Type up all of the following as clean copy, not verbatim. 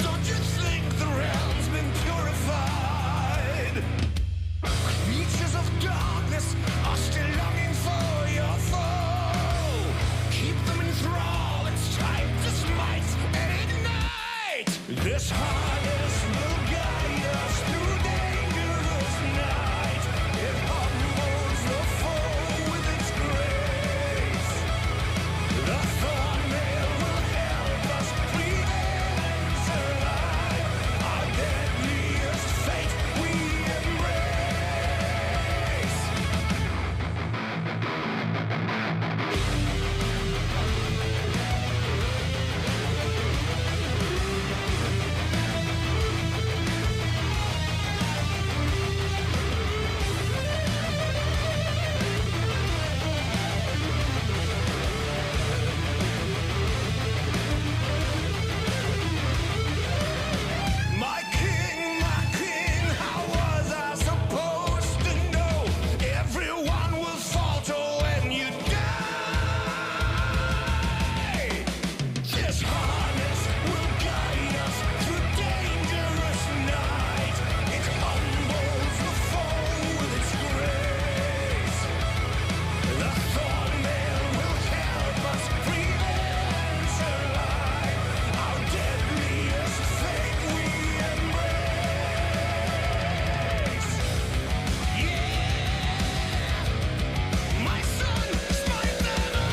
Don't you think the realm's been purified? Creatures of darkness are still longing for your foe. Keep them in thrall, it's time to smite and ignite. This harness will guide us through dangerous night. It humbles the foe with its grace. The thorn mail will help us prevail and survive. Our deadliest fate we embrace. My king, how was I supposed to know? Everyone will falter when you die. This harness will guide us through dangerous night. It humbles the foe with its grace. The thorn mail will help us prevail and survive. Our deadliest fate we embrace. Yeah, my son, smite them all.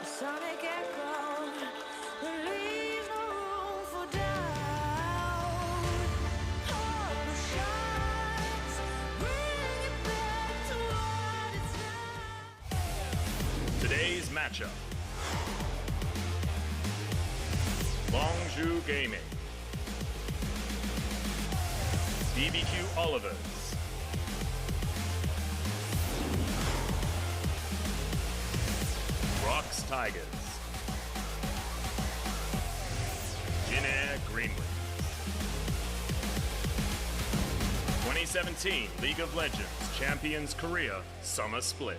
Sonic echo that leaves no room for doubt. Hope shines, bring it back to what it's now. Today's matchup. Longzhu Gaming. BBQ Olivers. ROX Tigers. Jin Air GreenWings. 2017 League of Legends Champions Korea Summer Split.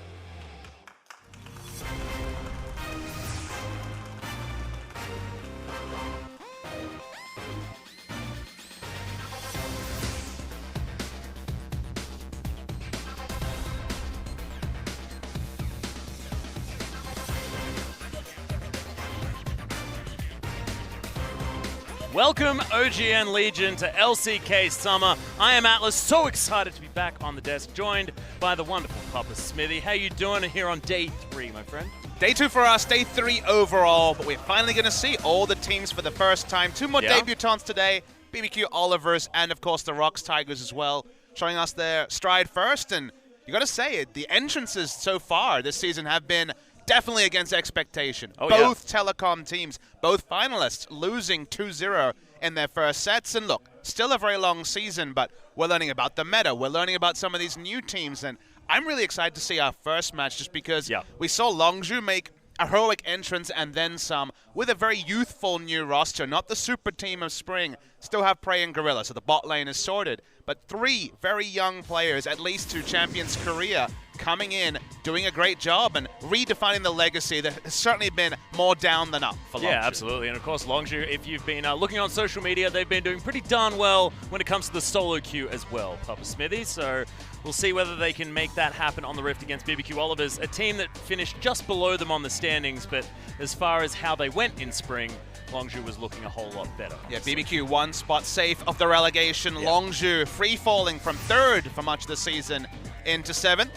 Welcome, OGN Legion, to LCK Summer. I am Atlas, so excited to be back on the desk, joined by the wonderful Papa Smithy. How you doing here on day 3, my friend? Day 2 for us, day 3 overall, but we're finally going to see all the teams for the first time. 2 more debutants today, BBQ Olivers and, of course, the ROX Tigers as well, showing us their stride first. And you got to say it, the entrances so far this season have been definitely against expectation. Both telecom teams, both finalists, losing 2-0 in their first sets. And look, still a very long season, but we're learning about the meta. We're learning about some of these new teams. And I'm really excited to see our first match just because we saw Longzhu make a heroic entrance and then some with a very youthful new roster. Not the super team of spring. Still have Prey and Gorilla, so the bot lane is sorted. But 3 very young players, at least to Champions Korea, coming in, doing a great job and redefining the legacy that has certainly been more down than up for Longzhu. Yeah, absolutely. And of course, Longzhu, if you've been looking on social media, they've been doing pretty darn well when it comes to the solo queue as well, Papa Smithy. So we'll see whether they can make that happen on the Rift against BBQ Olivers, a team that finished just below them on the standings, but as far as how they went in spring, Longzhu was looking a whole lot better. Yeah, BBQ 1 spot safe of the relegation. Longzhu free-falling from 3rd for much of the season into 7th.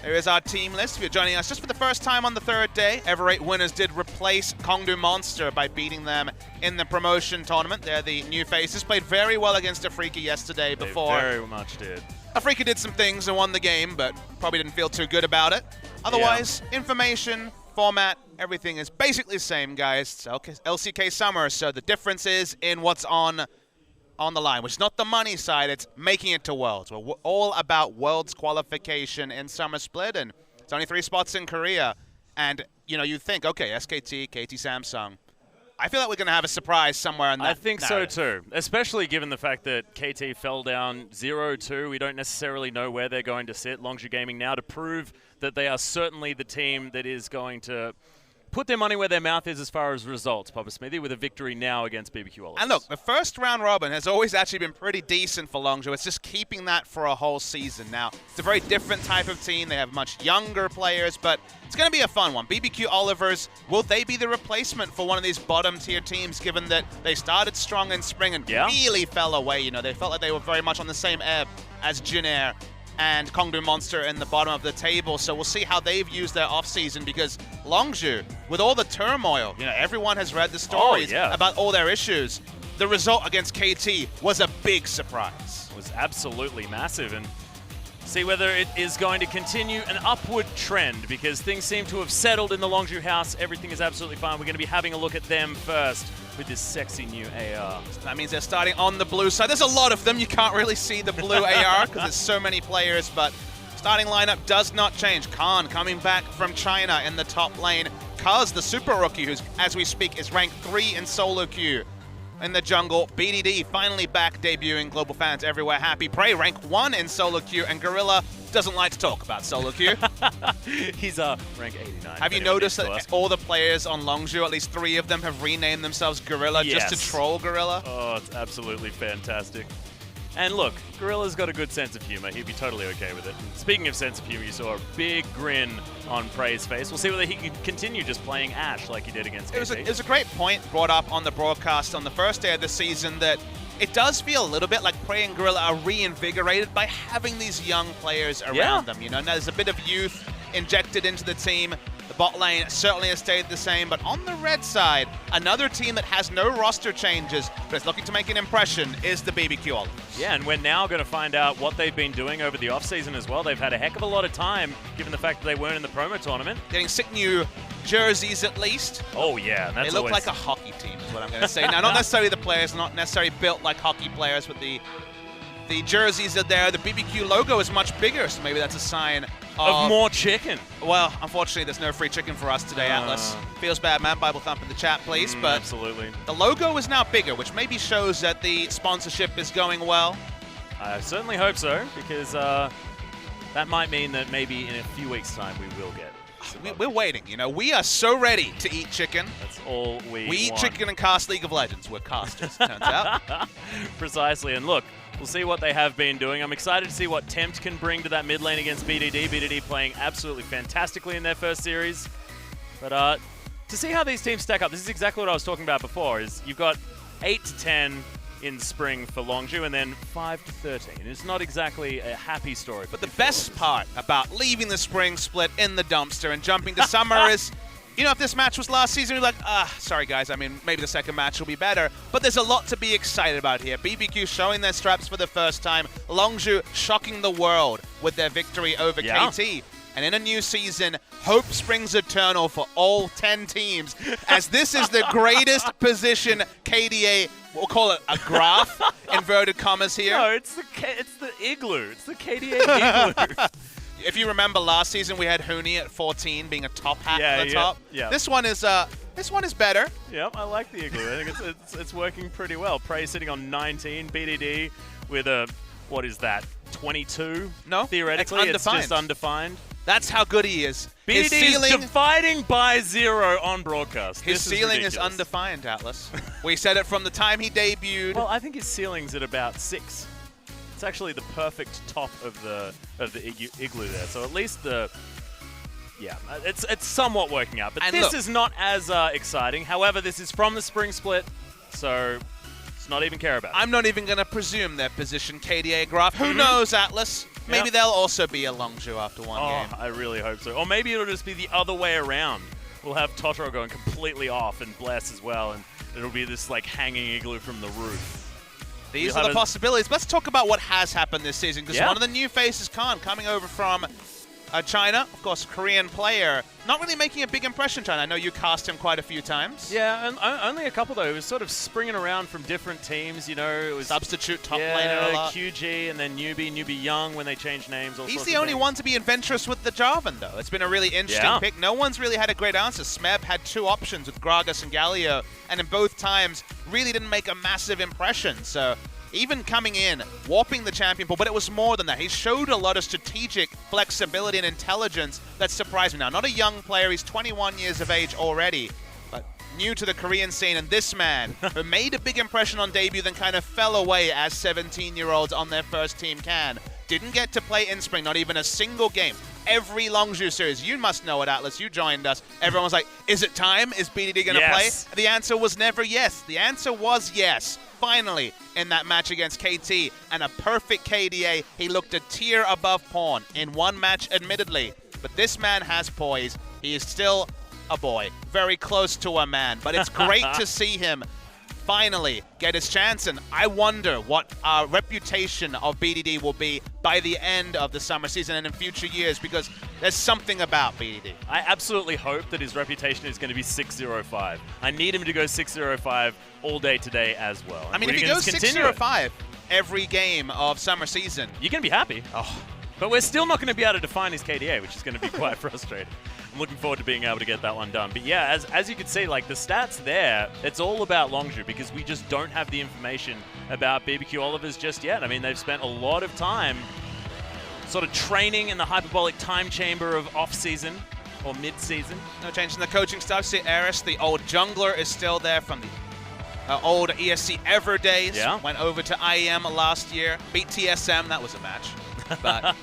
Here is our team list. If you're joining us just for the first time on the 3rd day, Ever 8 winners did replace Kongdu Monster by beating them in the promotion tournament. They're the new faces. Played very well against Afrika yesterday before. They very much did. Afrika did some things and won the game, but probably didn't feel too good about it. Otherwise, information, format, everything is basically the same, guys. It's LCK Summer, so the difference is in what's on the line, which is not the money side, it's making it to Worlds. We're all about Worlds qualification in Summer Split, and it's only 3 spots in Korea. And, you know, you think, okay, SKT, KT Samsung. I feel like we're going to have a surprise somewhere in that. I think so too, especially given the fact that KT fell down 0-2. We don't necessarily know where they're going to sit. Longzhu Gaming now to prove that they are certainly the team that is going to put their money where their mouth is as far as results, Papa Smithy, with a victory now against BBQ Olivers. And look, the first round robin has always actually been pretty decent for Longzhu. It's just keeping that for a whole season. Now, it's a very different type of team. They have much younger players, but it's going to be a fun one. BBQ Olivers, will they be the replacement for one of these bottom-tier teams, given that they started strong in spring and really fell away? You know, they felt like they were very much on the same ebb as Jin Air and Kongdu Monster in the bottom of the table. So we'll see how they've used their offseason, because Longzhu, with all the turmoil, you know, everyone has read the stories about all their issues. The result against KT was a big surprise. It was absolutely massive, and see whether it is going to continue an upward trend, because things seem to have settled in the Longzhu house. Everything is absolutely fine. We're going to be having a look at them first with this sexy new AR. That means they're starting on the blue side. There's a lot of them. You can't really see the blue AR because there's so many players, but starting lineup does not change. Khan coming back from China in the top lane. Kaz, the super rookie, who's, as we speak, is ranked 3 in solo queue. In the jungle, BDD finally back, debuting. Global fans everywhere happy. Prey rank 1 in solo queue, and Gorilla doesn't like to talk about solo queue. He's rank 89. Have you noticed that all the players on Longzhu, at least 3 of them, have renamed themselves Gorilla just to troll Gorilla? Oh, it's absolutely fantastic. And look, Gorilla's got a good sense of humor. He'd be totally okay with it. And speaking of sense of humor, you saw a big grin on Prey's face. We'll see whether he can continue just playing Ashe like he did against KT. It was a great point brought up on the broadcast on the first day of the season that it does feel a little bit like Prey and Gorilla are reinvigorated by having these young players around them. You know, now there's a bit of youth injected into the team. The bot lane certainly has stayed the same, but on the red side, another team that has no roster changes, but is looking to make an impression, is the BBQ Olivers. Yeah, and we're now going to find out what they've been doing over the offseason as well. They've had a heck of a lot of time, given the fact that they weren't in the promo tournament. Getting sick new jerseys at least. Oh, yeah. And that's they look like a hockey team is what I'm going to say. Now, not necessarily the players, not necessarily built like hockey players, but the jerseys are there. The BBQ logo is much bigger, so maybe that's a sign of more chicken. Well, unfortunately, there's no free chicken for us today, Atlas. Feels bad, man. Bible thump in the chat, please. But absolutely. The logo is now bigger, which maybe shows that the sponsorship is going well. I certainly hope so, because that might mean that maybe in a few weeks' time we will get We're waiting. You know, we are so ready to eat chicken. That's all we eat chicken and cast League of Legends. We're casters, it turns out. Precisely. And look, we'll see what they have been doing. I'm excited to see what Tempt can bring to that mid lane against BDD. BDD playing absolutely fantastically in their first series. But to see how these teams stack up, this is exactly what I was talking about before, is you've got 8 to 10 in spring for Longzhu, and then 5 to 13. It's not exactly a happy story. But the best part about leaving the spring split in the dumpster and jumping to summer is, you know, if this match was last season, we'd be like, sorry guys, I mean, maybe the second match will be better. But there's a lot to be excited about here. BBQ showing their straps for the first time. Longzhu shocking the world with their victory over KT. And in a new season, hope springs eternal for all 10 teams, as this is the greatest position KDA, we'll call it a graph, inverted commas here. No, it's the igloo. It's the KDA igloo. If you remember last season, we had Huni at 14 being a top hat at the top. Yeah. This one is better. Yep, I like the igloo. I think it's working pretty well. Prey sitting on 19, BDD with a, what is that, 22? No, theoretically, it's just undefined. That's how good he is. BDD is dividing by 0 on broadcast. His ceiling is undefined, Atlas. We said it from the time he debuted. Well, I think his ceiling's at about 6. It's actually the perfect top of the igloo there. So at least it's somewhat working out. But and this look, is not as exciting. However, this is from the spring split, so it's not even care about. I'm not even going to presume their position KDA graph. Who knows, Atlas? Maybe they'll also be a Longzhu after one game. I really hope so. Or maybe it'll just be the other way around. We'll have Totoro going completely off and Bless as well, and it'll be this like hanging igloo from the roof. These are the possibilities. Let's talk about what has happened this season, because one of the new faces, Khan, coming over from China, of course, Korean player, not really making a big impression, China. I know you cast him quite a few times. Yeah, and only a couple, though. He was sort of springing around from different teams, you know. It was substitute top laner a lot. QG, and then Newbie Young when they changed names. He's the only one to be adventurous with the Jarvan, though. It's been a really interesting pick. No one's really had a great answer. Smeb had 2 options with Gragas and Galio, and in both times really didn't make a massive impression. So even coming in, warping the champion pool, but it was more than that. He showed a lot of strategic flexibility and intelligence that surprised me. Now, not a young player, he's 21 years of age already, but new to the Korean scene. And this man, who made a big impression on debut, then kind of fell away as 17-year-olds on their first team can. Didn't get to play in spring, not even a single game. Every Longzhu series, you must know it, Atlas, you joined us. Everyone was like, is it time? Is BDD going to play? The answer was never yes. The answer was yes. Finally, in that match against KT, and a perfect KDA, he looked a tier above Pawn in one match, admittedly. But this man has poise. He is still a boy, very close to a man. But it's great to see him finally get his chance, and I wonder what our reputation of BDD will be by the end of the summer season and in future years, because there's something about BDD. I absolutely hope that his reputation is going to be 605. I need him to go 605 all day today as well. I mean, if he goes 605 every game of summer season, you're going to be happy. Oh. But we're still not going to be able to define his KDA, which is going to be quite frustrating. I'm looking forward to being able to get that one done. But yeah, as you can see, like the stats there, it's all about Longzhu, because we just don't have the information about BBQ Olivers just yet. I mean, they've spent a lot of time sort of training in the hyperbolic time chamber of off-season or mid-season. No change in the coaching staff. See, Eris, the old jungler, is still there from the old ESC Ever days. Yeah. Went over to IEM last year. Beat TSM. That was a match. But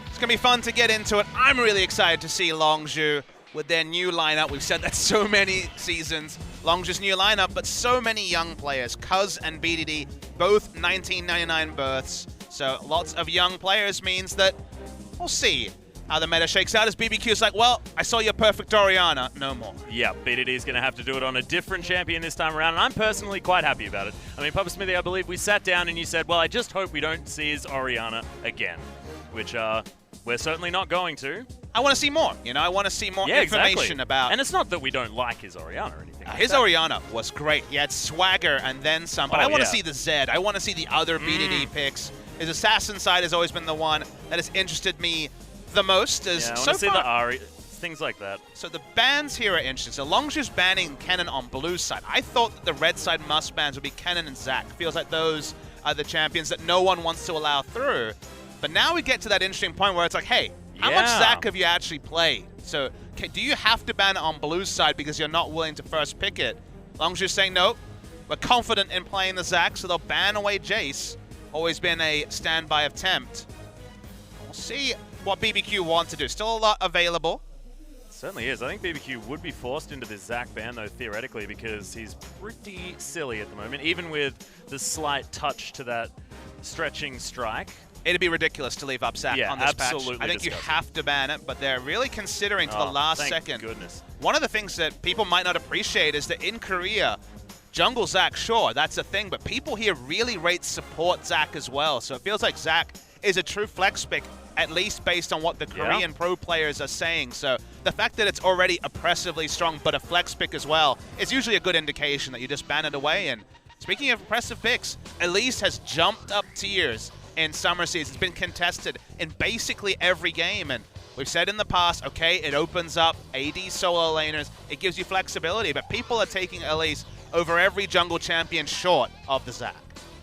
it's going to be fun to get into it. I'm really excited to see Longzhu with their new lineup. We've said that so many seasons. Longzhu's new lineup, but so many young players. Cuz and BDD, both 1999 births. So lots of young players means that we'll see how the meta shakes out, as BBQ's like, well, I saw your perfect Orianna, no more. Yeah, BDD's going to have to do it on a different champion this time around, and I'm personally quite happy about it. I mean, Papa Smithy, I believe we sat down and you said, well, I just hope we don't see his Orianna again, which we're certainly not going to. I want to see more, you know, I want to see more information about... And it's not that we don't like his Orianna or anything. His Orianna was great. He had swagger and then some, but I want to see the Zed. I want to see the other BDD picks. His assassin side has always been the one that has interested me the most. As I want to see the Ari, things like that. So the bans here are interesting. So Longzhu's banning Kennen on blue side. I thought that the red side must bans would be Kennen and Zac. Feels like those are the champions that no one wants to allow through. But now we get to that interesting point where it's like, hey, how much Zac have you actually played? So do you have to ban it on blue side because you're not willing to first pick it? Longzhu's saying, no, we're confident in playing the Zac, so they'll ban away Jace. Always been a standby of Tempt. We'll see what BBQ want to do. Still a lot available. Certainly is. I think BBQ would be forced into this Zach ban, though, theoretically, because he's pretty silly at the moment, even with the slight touch to that stretching strike. It'd be ridiculous to leave up Zach on this patch. Absolutely I think disgusting. you have to ban it, but they're really considering to the last thank second. Goodness. One of the things that people might not appreciate is that in Korea, jungle Zach, sure, that's a thing, but people here really rate support Zach as well. So it feels like Zach is a true flex pick, at least based on what the Korean pro players are saying. So the fact that it's already oppressively strong, but a flex pick as well, is usually a good indication that you just ban it away. And speaking of impressive picks, Elise has jumped up tiers in Summer Season. It's been contested in basically every game. And we've said in the past, okay, it opens up AD solo laners, it gives you flexibility, but people are taking Elise over every jungle champion short of the Zach.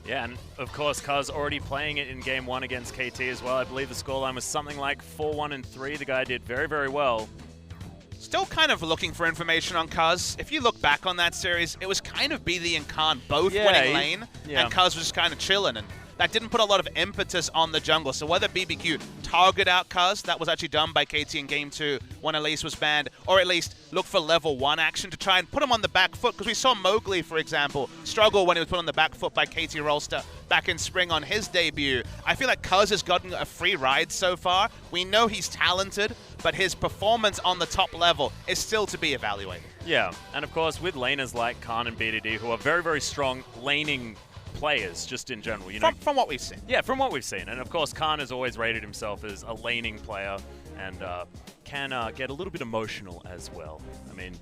Yeah, and of course, Cuz already playing it in Game 1 against KT as well. I believe the scoreline was something like 4-1 and 3. The guy did very, very well. Still kind of looking for information on Cuz. If you look back on that series, it was kind of BD and Khan both winning lane, and Cuz was just kind of chilling, and that didn't put a lot of impetus on the jungle. So whether BBQ target out Cuz, that was actually done by KT in Game 2 when Elise was banned, or at least look for level 1 action to try and put him on the back foot, because we saw Mowgli, for example, struggle when he was put on the back foot by KT Rolster back in spring on his debut. I feel like Cuz has gotten a free ride so far. We know he's talented, but his performance on the top level is still to be evaluated. Yeah, and of course with laners like Khan and BDD, who are very, very strong laning players just in general. You know, from what we've seen. Yeah, from what we've seen. And of course, Khan has always rated himself as a laning player and can get a little bit emotional as well. I mean,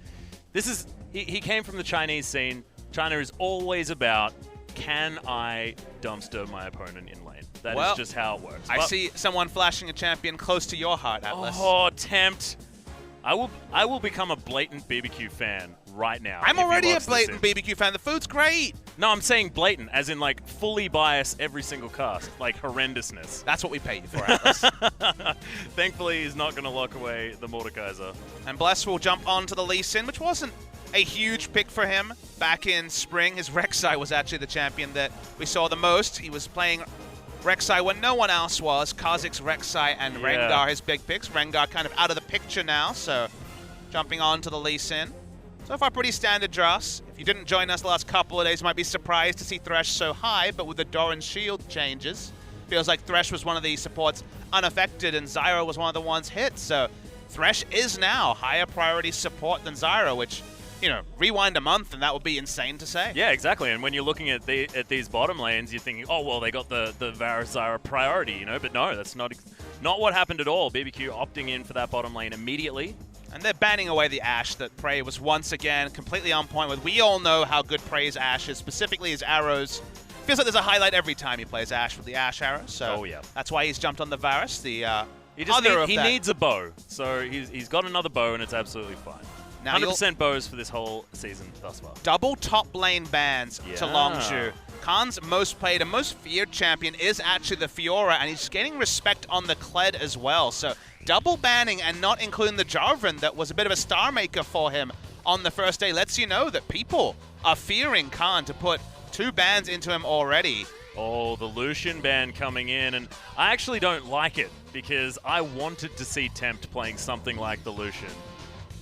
this is he came from the Chinese scene. China is always about, can I dumpster my opponent in lane? That is just how it works. I see someone flashing a champion close to your heart, Atlas. Oh, tempt. I will become a blatant BBQ fan right now. I'm already a blatant BBQ fan. The food's great. No, I'm saying blatant, as in like fully bias every single cast, like horrendousness. That's what we pay you for, Atlas. Thankfully, he's not going to lock away the Mordekaiser. And Bless will jump onto the Lee Sin, which wasn't a huge pick for him back in spring. His Rek'Sai was actually the champion that we saw the most. He was playing Rek'Sai when no one else was. Kha'Zix, Rek'Sai, and Rengar, his big picks. Rengar kind of out of the picture now, so jumping on to the Lee Sin. So far, pretty standard drafts. If you didn't join us the last couple of days, you might be surprised to see Thresh so high, but with the Doran shield changes, feels like Thresh was one of the supports unaffected, and Zyra was one of the ones hit. So Thresh is now higher priority support than Zyra, which, you know, rewind a month and that would be insane to say. Yeah, exactly. And when you're looking at these bottom lanes, you're thinking, oh, well, they got the Varus Zyra priority, you know, but no, that's not what happened at all. BBQ opting in for that bottom lane immediately. And they're banning away the Ashe that Prey was once again completely on point with. We all know how good Prey's Ashe is, specifically his arrows. Feels like there's a highlight every time he plays Ashe with the Ashe arrow, so that's why he's jumped on the Varus. He needs a bow, so he's got another bow and it's absolutely fine. Now 100% bows for this whole season thus far. Double top lane bans to Longzhu. Khan's most played and most feared champion is actually the Fiora, and he's getting respect on the Kled as well. So double banning and not including the Jarvan that was a bit of a star maker for him on the first day lets you know that people are fearing Khan to put 2 bans into him already. Oh, the Lucian ban coming in, and I actually don't like it because I wanted to see Tempt playing something like the Lucian.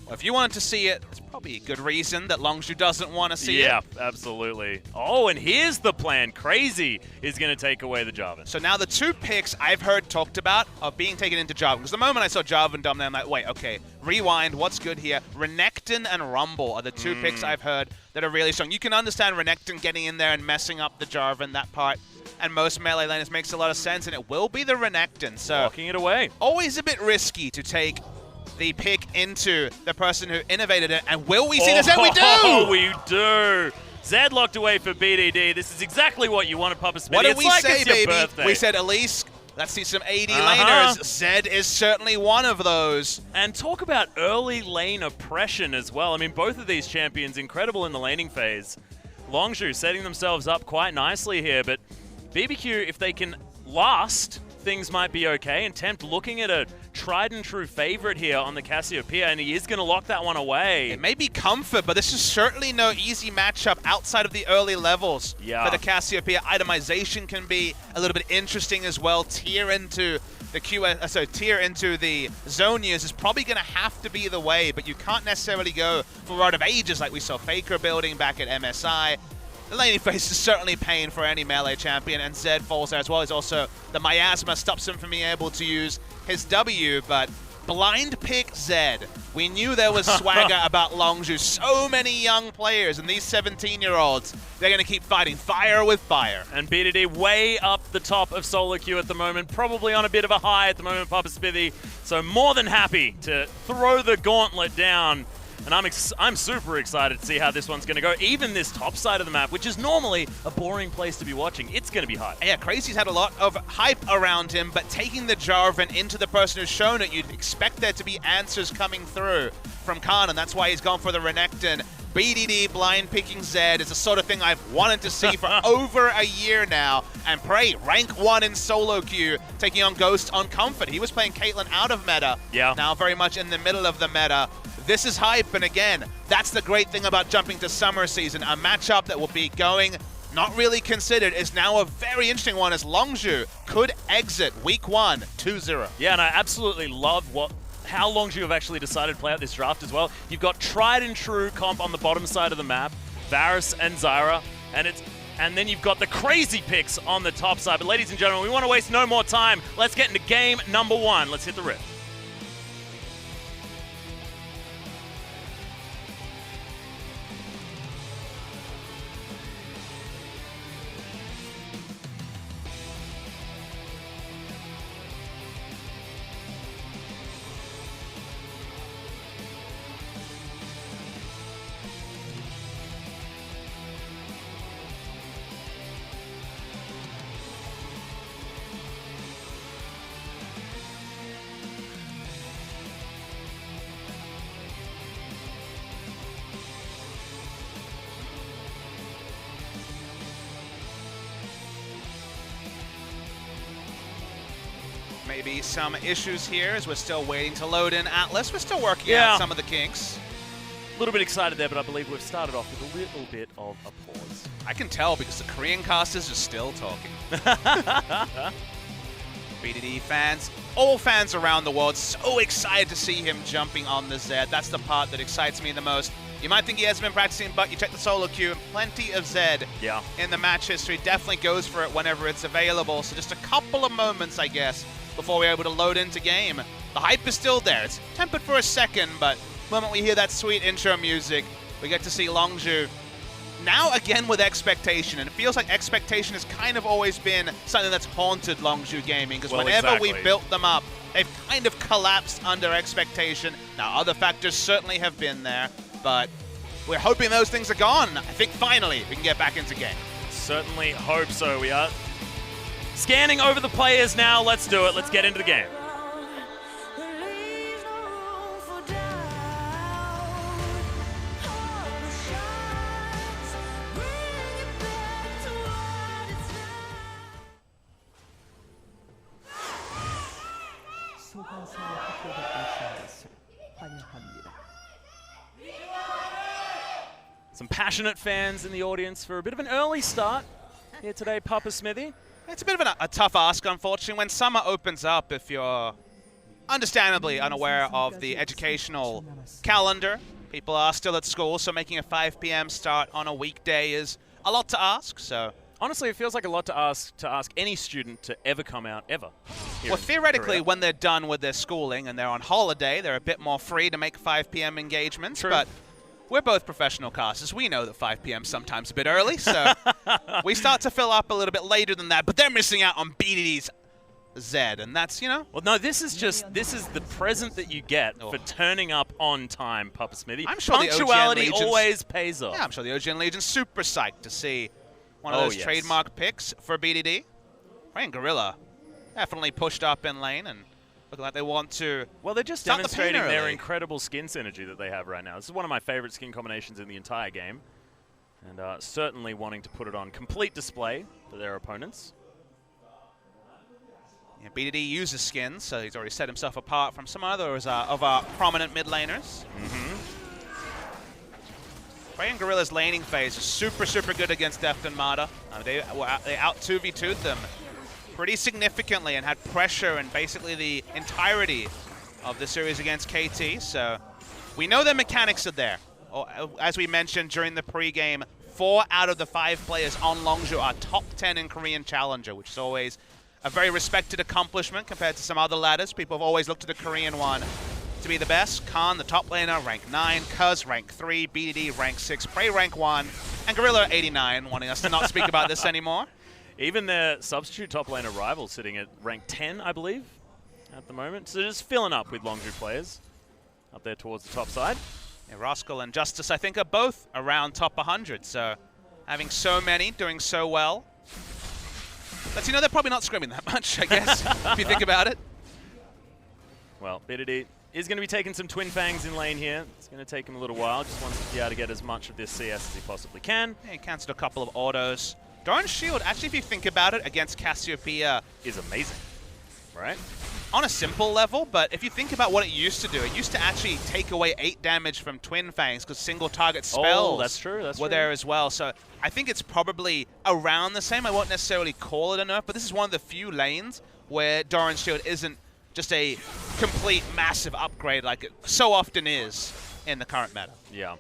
Well, if you wanted to see it, it's probably a good reason that Longzhu doesn't want to see it. Yeah, absolutely. Oh, and here's the plan. Crazy is going to take away the Jarvan. So now the 2 picks I've heard talked about are being taken into Jarvan. Because the moment I saw Jarvan dominate, I'm like, wait, okay, rewind, what's good here? Renekton and Rumble are the 2 picks I've heard that are really strong. You can understand Renekton getting in there and messing up the Jarvan, that part. And most melee laners makes a lot of sense, and it will be the Renekton. So locking it away. Always a bit risky to take the pick into the person who innovated it. And will we see this? And we do! Oh, we do! Zed locked away for BDD. This is exactly what you wanted, Papa Smitty. What did we like say, baby? Birthday. We said Elise. Let's see some AD laners. Zed is certainly one of those. And talk about early lane oppression as well. I mean, both of these champions incredible in the laning phase. Longzhu setting themselves up quite nicely here, but BBQ, if they can last things might be okay. And Tempt looking at a tried and true favorite here on the Cassiopeia, and he is going to lock that one away. It may be comfort, but this is certainly no easy matchup outside of the early levels. Yeah. For the Cassiopeia, itemization can be a little bit interesting as well. Tier into the tier into the Zonias is probably going to have to be the way, but you can't necessarily go for Rod of Ages like we saw Faker building back at MSI. The laning phase is certainly pain for any melee champion, and Zed falls there as well. He's also, the miasma stops him from being able to use his W, but blind pick Zed. We knew there was swagger about Longzhu. So many young players, and these 17-year-olds, they're going to keep fighting fire with fire. And BDD way up the top of solo queue at the moment, probably on a bit of a high at the moment, Papa Smithy. So more than happy to throw the gauntlet down. And I'm super excited to see how this one's going to go. Even this top side of the map, which is normally a boring place to be watching, it's going to be hype. Yeah, Crazy's had a lot of hype around him, but taking the Jarvan into the person who's shown it, you'd expect there to be answers coming through from Khan, and that's why he's gone for the Renekton. BDD blind picking Zed is the sort of thing I've wanted to see for over a year now. And Prey, rank 1 in solo queue, taking on Ghost on Comfort. He was playing Caitlyn out of meta, now very much in the middle of the meta. This is hype, and again, that's the great thing about jumping to summer season. A matchup that will be going, not really considered, is now a very interesting one as Longzhu could exit week 1 2-0. Yeah, and I absolutely love how Longzhu have actually decided to play out this draft as well. You've got tried and true comp on the bottom side of the map, Varus and Zyra, and then you've got the crazy picks on the top side. But ladies and gentlemen, we want to waste no more time. Let's get into game number 1. Let's hit the riff. Maybe some issues here as we're still waiting to load in Atlas. We're still working out some of the kinks. A little bit excited there, but I believe we've started off with a little bit of applause. I can tell because the Korean casters are still talking. BDD fans, all fans around the world, so excited to see him jumping on the Zed. That's the part that excites me the most. You might think he hasn't been practicing, but you check the solo queue, and plenty of Zed in the match history. Definitely goes for it whenever it's available. So just a couple of moments, I guess, before we're able to load into game. The hype is still there. It's tempered for a second, but the moment we hear that sweet intro music, we get to see Longzhu now again with expectation. And it feels like expectation has kind of always been something that's haunted Longzhu gaming, because whenever we built them up, they've kind of collapsed under expectation. Now, other factors certainly have been there, but we're hoping those things are gone. I think finally we can get back into game. Certainly hope so. We are scanning over the players now. Let's do it. Let's get into the game. Some passionate fans in the audience for a bit of an early start here today, Papa Smithy. It's a bit of a tough ask, unfortunately. When summer opens up, if you're understandably unaware of the educational calendar, people are still at school, so making a 5 p.m. start on a weekday is a lot to ask. So honestly, it feels like a lot to ask any student to ever come out, ever. Well, theoretically, when they're done with their schooling and they're on holiday, they're a bit more free to make 5 p.m. engagements. True. But we're both professional casters. We know that 5 p.m. is sometimes a bit early, so we start to fill up a little bit later than that. But they're missing out on BDD's Zed, and that's, you know. Well, no, this is the present that you get for turning up on time, Papa Smithy. I'm sure punctuality always pays off. Yeah, I'm sure the OGN Legion's super psyched to see one of those trademark picks for BDD. Ray and Gorilla definitely pushed up in lane and looking like they want to. Well, they're just demonstrating their incredible skin synergy that they have right now. This is one of my favorite skin combinations in the entire game, and certainly wanting to put it on complete display for their opponents. Yeah, BDD uses skins, so he's already set himself apart from some others of our prominent mid laners. Frey and Gorilla's laning phase is super, super good against Deft and Mata. They out 2v2'd them pretty significantly and had pressure in basically the entirety of the series against KT. So we know their mechanics are there. As we mentioned during the pregame, 4 out of the 5 players on Longzhu are top 10 in Korean Challenger, which is always a very respected accomplishment compared to some other ladders. People have always looked at the Korean one to be the best. Khan, the top laner, rank 9. Cuz, rank 3. BDD, rank 6. Prey, rank 1. And Gorilla, 89, wanting us to not speak about this anymore. Even their substitute top laner rival sitting at rank 10, I believe, at the moment. So just filling up with Longzhu players up there towards the top side. Yeah, Roskell and Justice, I think, are both around top 100. So having so many, doing so well. But you know, they're probably not scrimming that much, I guess, if you think about it. Well, BDD is going to be taking some Twin Fangs in lane here. It's going to take him a little while. Just wants to be able to get as much of this CS as he possibly can. Yeah, he cancelled a couple of autos. Doran's shield, actually, if you think about it, against Cassiopeia, Is amazing, right? on a simple level, but if you think about what it used to do, it used to actually take away 8 damage from Twin Fangs because single target spells that's true, that's were true. there as well. So I think it's probably around the same. I won't necessarily call it a nerf, but this is one of the few lanes where Doran's shield isn't just a complete massive upgrade like it so often is in the current meta. Yeah.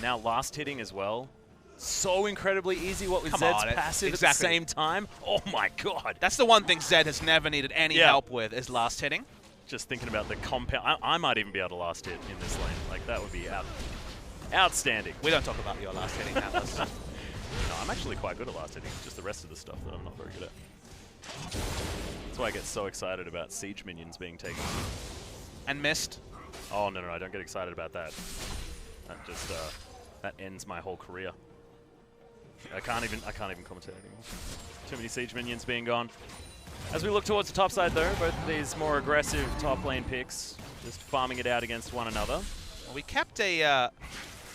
Now last hitting as well. So incredibly easy, what with Come Zed's on, passive exactly. at the same time. Oh my god. That's the one thing Zed has never needed any help with, is last hitting. Just thinking about the compound. I might even be able to last hit in this lane. Like, that would be outstanding. We don't talk about your last hitting, Atlas. No, I'm actually quite good at last hitting. It's just the rest of the stuff that I'm not very good at. That's why I get so excited about siege minions being taken. And missed. Oh, no, I don't get excited about that. That just, that ends my whole career. I can't even commentate anymore. Too many siege minions being gone. As we look towards the top side, though, both of these more aggressive top lane picks just farming it out against one another. Well, we kept a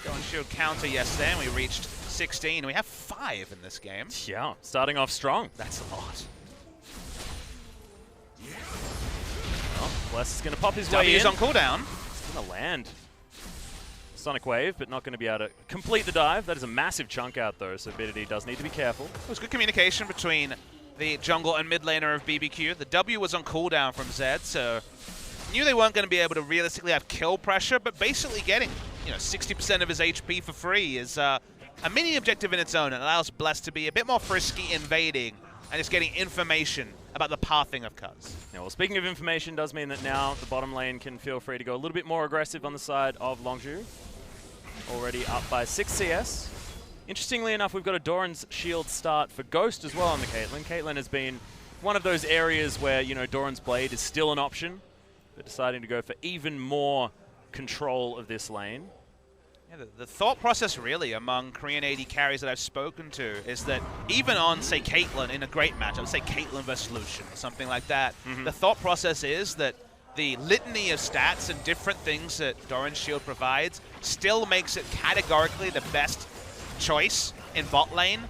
Doran shield counter yesterday, and we reached 16. We have 5 in this game. Yeah, starting off strong. That's a lot. Oh, Bless is going to pop his way W's in. on cooldown. It's going to land. Sonic Wave, but not going to be able to complete the dive. That is a massive chunk out, though, so BDD does need to be careful. It was good communication between the jungle and mid laner of BBQ. The W was on cooldown from Zed, so knew they weren't going to be able to realistically have kill pressure, but basically getting 60% of his HP for free is a mini objective in its own. It allows Bless to be a bit more frisky invading and just getting information about the pathing of Cuz. Now, well, speaking of information, does mean that now the bottom lane can feel free to go a little bit more aggressive on the side of Longzhu. Already up by 6 CS. Interestingly enough, we've got a Doran's shield start for Ghost as well on the Caitlyn. Caitlyn has been one of those areas where, Doran's blade is still an option. They're deciding to go for even more control of this lane. Yeah, the thought process really among Korean AD carries that I've spoken to is that even on, say, Caitlyn in a great matchup, say Caitlyn versus Lucian or something like that, the thought process is that the litany of stats and different things that Doran's shield provides still makes it categorically the best choice in bot lane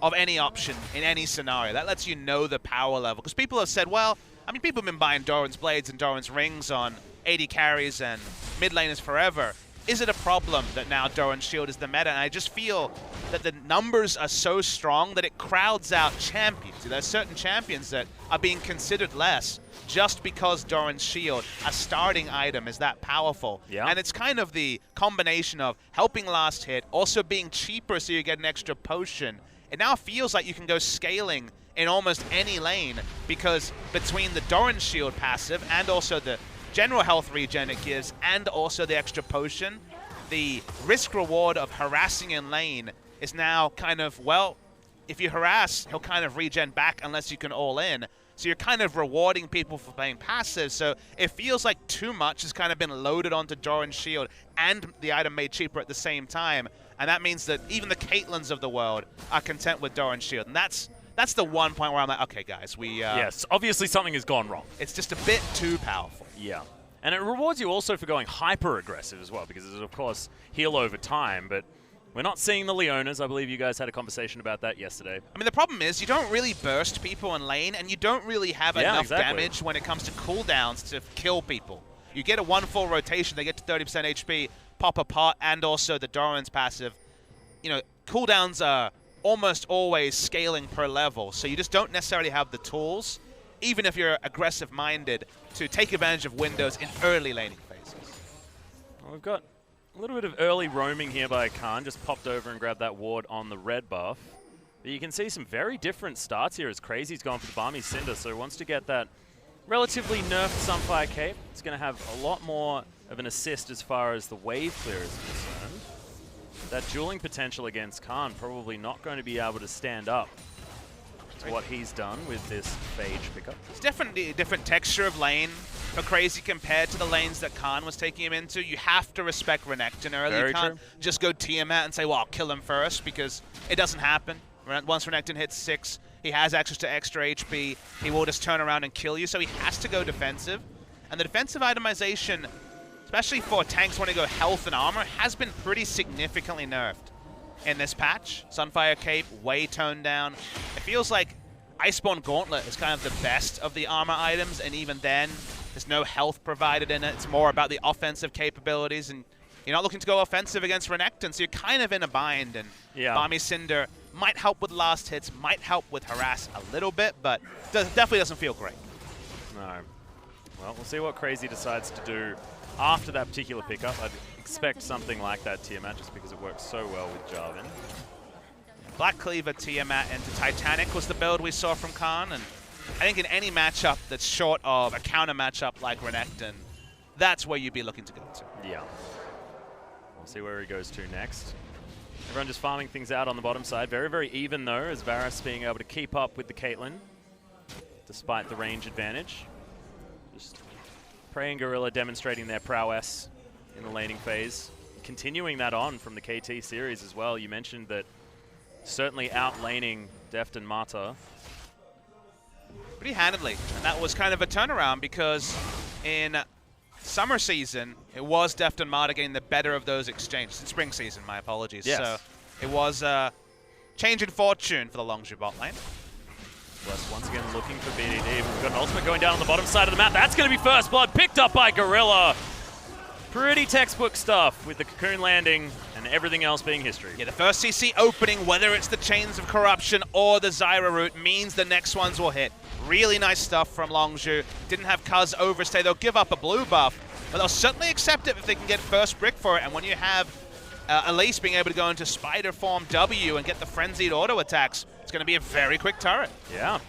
of any option in any scenario. That lets you know the power level. Because people have said, well, people have been buying Doran's blades and Doran's rings on AD carries and mid laners forever. Is it a problem that now Doran's shield is the meta? And I just feel that the numbers are so strong that it crowds out champions. There are certain champions that are being considered less just because Doran's shield, a starting item, is that powerful. Yeah. And it's kind of the combination of helping last hit, also being cheaper so you get an extra potion. It now feels like you can go scaling in almost any lane because between the Doran's shield passive and also the general health regen it gives and also the extra potion, the risk-reward of harassing in lane is now kind of, well, if you harass, he'll kind of regen back unless you can all in. So you're kind of rewarding people for playing passive. So it feels like too much has kind of been loaded onto Doran's shield and the item made cheaper at the same time. And that means that even the Caitlyn's of the world are content with Doran's shield. And that's the one point where I'm like, okay, guys, we... yes, obviously something has gone wrong. It's just a bit too powerful. Yeah. And it rewards you also for going hyper-aggressive as well, because it's, of course, heal over time, but We're not seeing the Leonas. I believe you guys had a conversation about that yesterday. I mean, the problem is you don't really burst people in lane, and you don't really have enough damage when it comes to cooldowns to kill people. You get a 1 full rotation, they get to 30% HP, pop a pot, and also the Doran's passive. You know, cooldowns are almost always scaling per level, so you just don't necessarily have the tools, even if you're aggressive-minded, to take advantage of windows in early laning phases. Well, we've got a little bit of early roaming here by Khan, just popped over and grabbed that ward on the red buff. But you can see some very different starts here as Crazy's gone for the Balmy Cinder, so he wants to get that relatively nerfed Sunfire Cape. It's going to have a lot more of an assist as far as the wave clear is concerned. That dueling potential against Khan probably not going to be able to stand up to what he's done with this Phage pickup. It's definitely a different texture of lane for Crazy compared to the lanes that Khan was taking him into. You have to respect Renekton early. Very you can't true. just go Tiamat and say, well, I'll kill him first, because it doesn't happen. Once Renekton hits 6, he has access to extra HP. He will just turn around and kill you, so he has to go defensive. And the defensive itemization, especially for tanks wanting to go health and armor, has been pretty significantly nerfed in this patch. Sunfire Cape, way toned down. It feels like Iceborne Gauntlet is kind of the best of the armor items, and even then, there's no health provided in it. It's more about the offensive capabilities, and you're not looking to go offensive against Renekton, so you're kind of in a bind, and Balmy Cinder might help with last hits, might help with harass a little bit, but definitely doesn't feel great. No. Well, we'll see what Crazy decides to do after that particular pickup. I'd expect something like that Tiamat, just because it works so well with Jarvan. Black Cleaver, Tiamat into Titanic was the build we saw from Khan, and I think in any matchup that's short of a counter matchup like Renekton, that's where you'd be looking to go to. Yeah. We'll see where he goes to next. Everyone just farming things out on the bottom side. Very, very even, though, as Varus being able to keep up with the Caitlyn, despite the range advantage. Just Prey and Gorilla demonstrating their prowess in the laning phase. Continuing that on from the KT series as well. You mentioned that certainly out-laning Deft and Mata. Pretty handedly, and that was kind of a turnaround, because in summer season, it was Deft and Mata getting the better of those exchanges. In spring season, my apologies. Yes. So it was a change in fortune for the Longzhu bot lane. West once again looking for BDD. We've got an ultimate going down on the bottom side of the map. That's going to be first blood, picked up by Gorilla. Pretty textbook stuff with the Cocoon landing and everything else being history. Yeah, the first CC opening, whether it's the Chains of Corruption or the Zyra route, means the next ones will hit. Really nice stuff from Longzhu. Didn't have Kuz overstay. They'll give up a blue buff, but they'll certainly accept it if they can get first brick for it. And when you have Elise being able to go into Spider Form W and get the frenzied auto attacks, it's going to be a very quick turret. Yeah.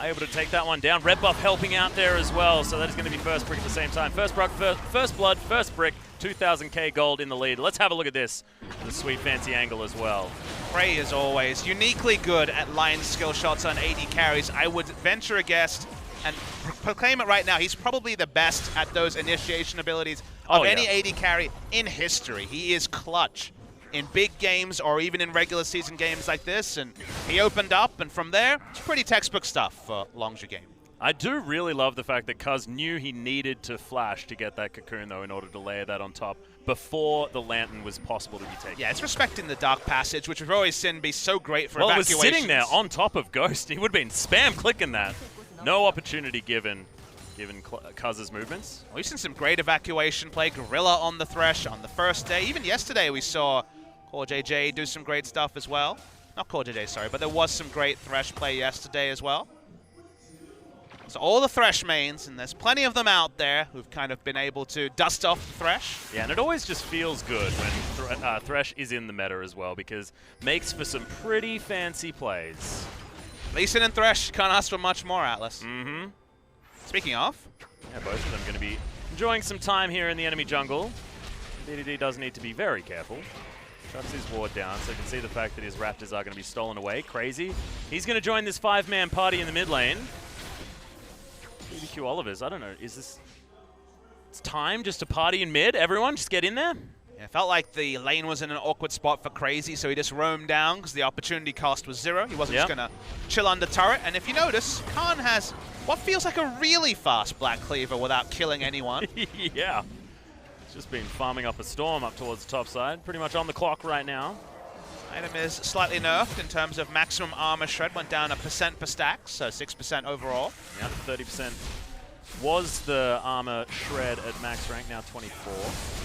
Able to take that one down. Red buff helping out there as well, so that is going to be first brick at the same time. First blood, first brick, 2,000k gold in the lead. Let's have a look at this. The sweet fancy angle as well. Prey is always uniquely good at line skill shots on AD carries. I would venture a guess and proclaim it right now. He's probably the best at those initiation abilities of any AD carry in history. He is clutch in big games or even in regular season games like this, and he opened up, and from there, it's pretty textbook stuff for Longzhu game. I do really love the fact that Kuz knew he needed to flash to get that Cocoon, though, in order to layer that on top before the Lantern was possible to be taken. Yeah, it's respecting the Dark Passage, which we've always seen be so great for evacuations. evacuations. Well, it was sitting there on top of Ghost. He would have been spam clicking that. No opportunity given Kuz's movements. Well, we've seen some great evacuation play. Gorilla on the Thresh on the first day. Even yesterday we saw Core JJ do some great stuff as well. Not Core JJ, sorry, but there was some great Thresh play yesterday as well. So all the Thresh mains, and there's plenty of them out there who've kind of been able to dust off the Thresh. Yeah, and it always just feels good when Thresh is in the meta as well, because makes for some pretty fancy plays. Lee Sin and Thresh can't ask for much more, Atlas. Mm-hmm. Speaking of, yeah, both of them going to be enjoying some time here in the enemy jungle. DDD does need to be very careful. Shuts his ward down, so you can see the fact that his Raptors are going to be stolen away. Crazy. He's going to join this 5-man party in the mid lane. BBQ Olivers, I don't know, is this... It's time just to party in mid? Everyone, just get in there? Yeah, it felt like the lane was in an awkward spot for Crazy, so he just roamed down because the opportunity cost was 0. He wasn't just going to chill under turret. And if you notice, Khan has what feels like a really fast Black Cleaver without killing anyone. Yeah. Just been farming up a Storm up towards the top side. Pretty much on the clock right now. Item is slightly nerfed in terms of maximum armor shred. Went down 1% per stack, so 6% overall. Yep, 30% was the armor shred at max rank, now 24.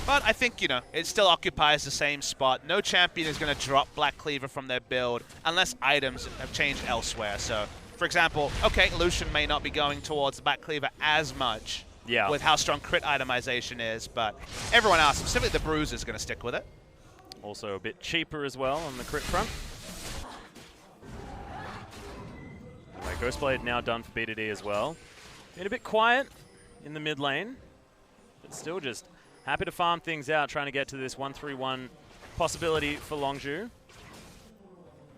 But I think, you know, it still occupies the same spot. No champion is going to drop Black Cleaver from their build unless items have changed elsewhere. So, for example, okay, Lucian may not be going towards the Black Cleaver as much with how strong crit itemization is, but everyone else, specifically the Bruiser, is going to stick with it. Also a bit cheaper as well on the crit front. Anyway, Ghostblade now done for BDD as well. Been a bit quiet in the mid lane, but still just happy to farm things out, trying to get to this 1-3-1 possibility for Longzhu.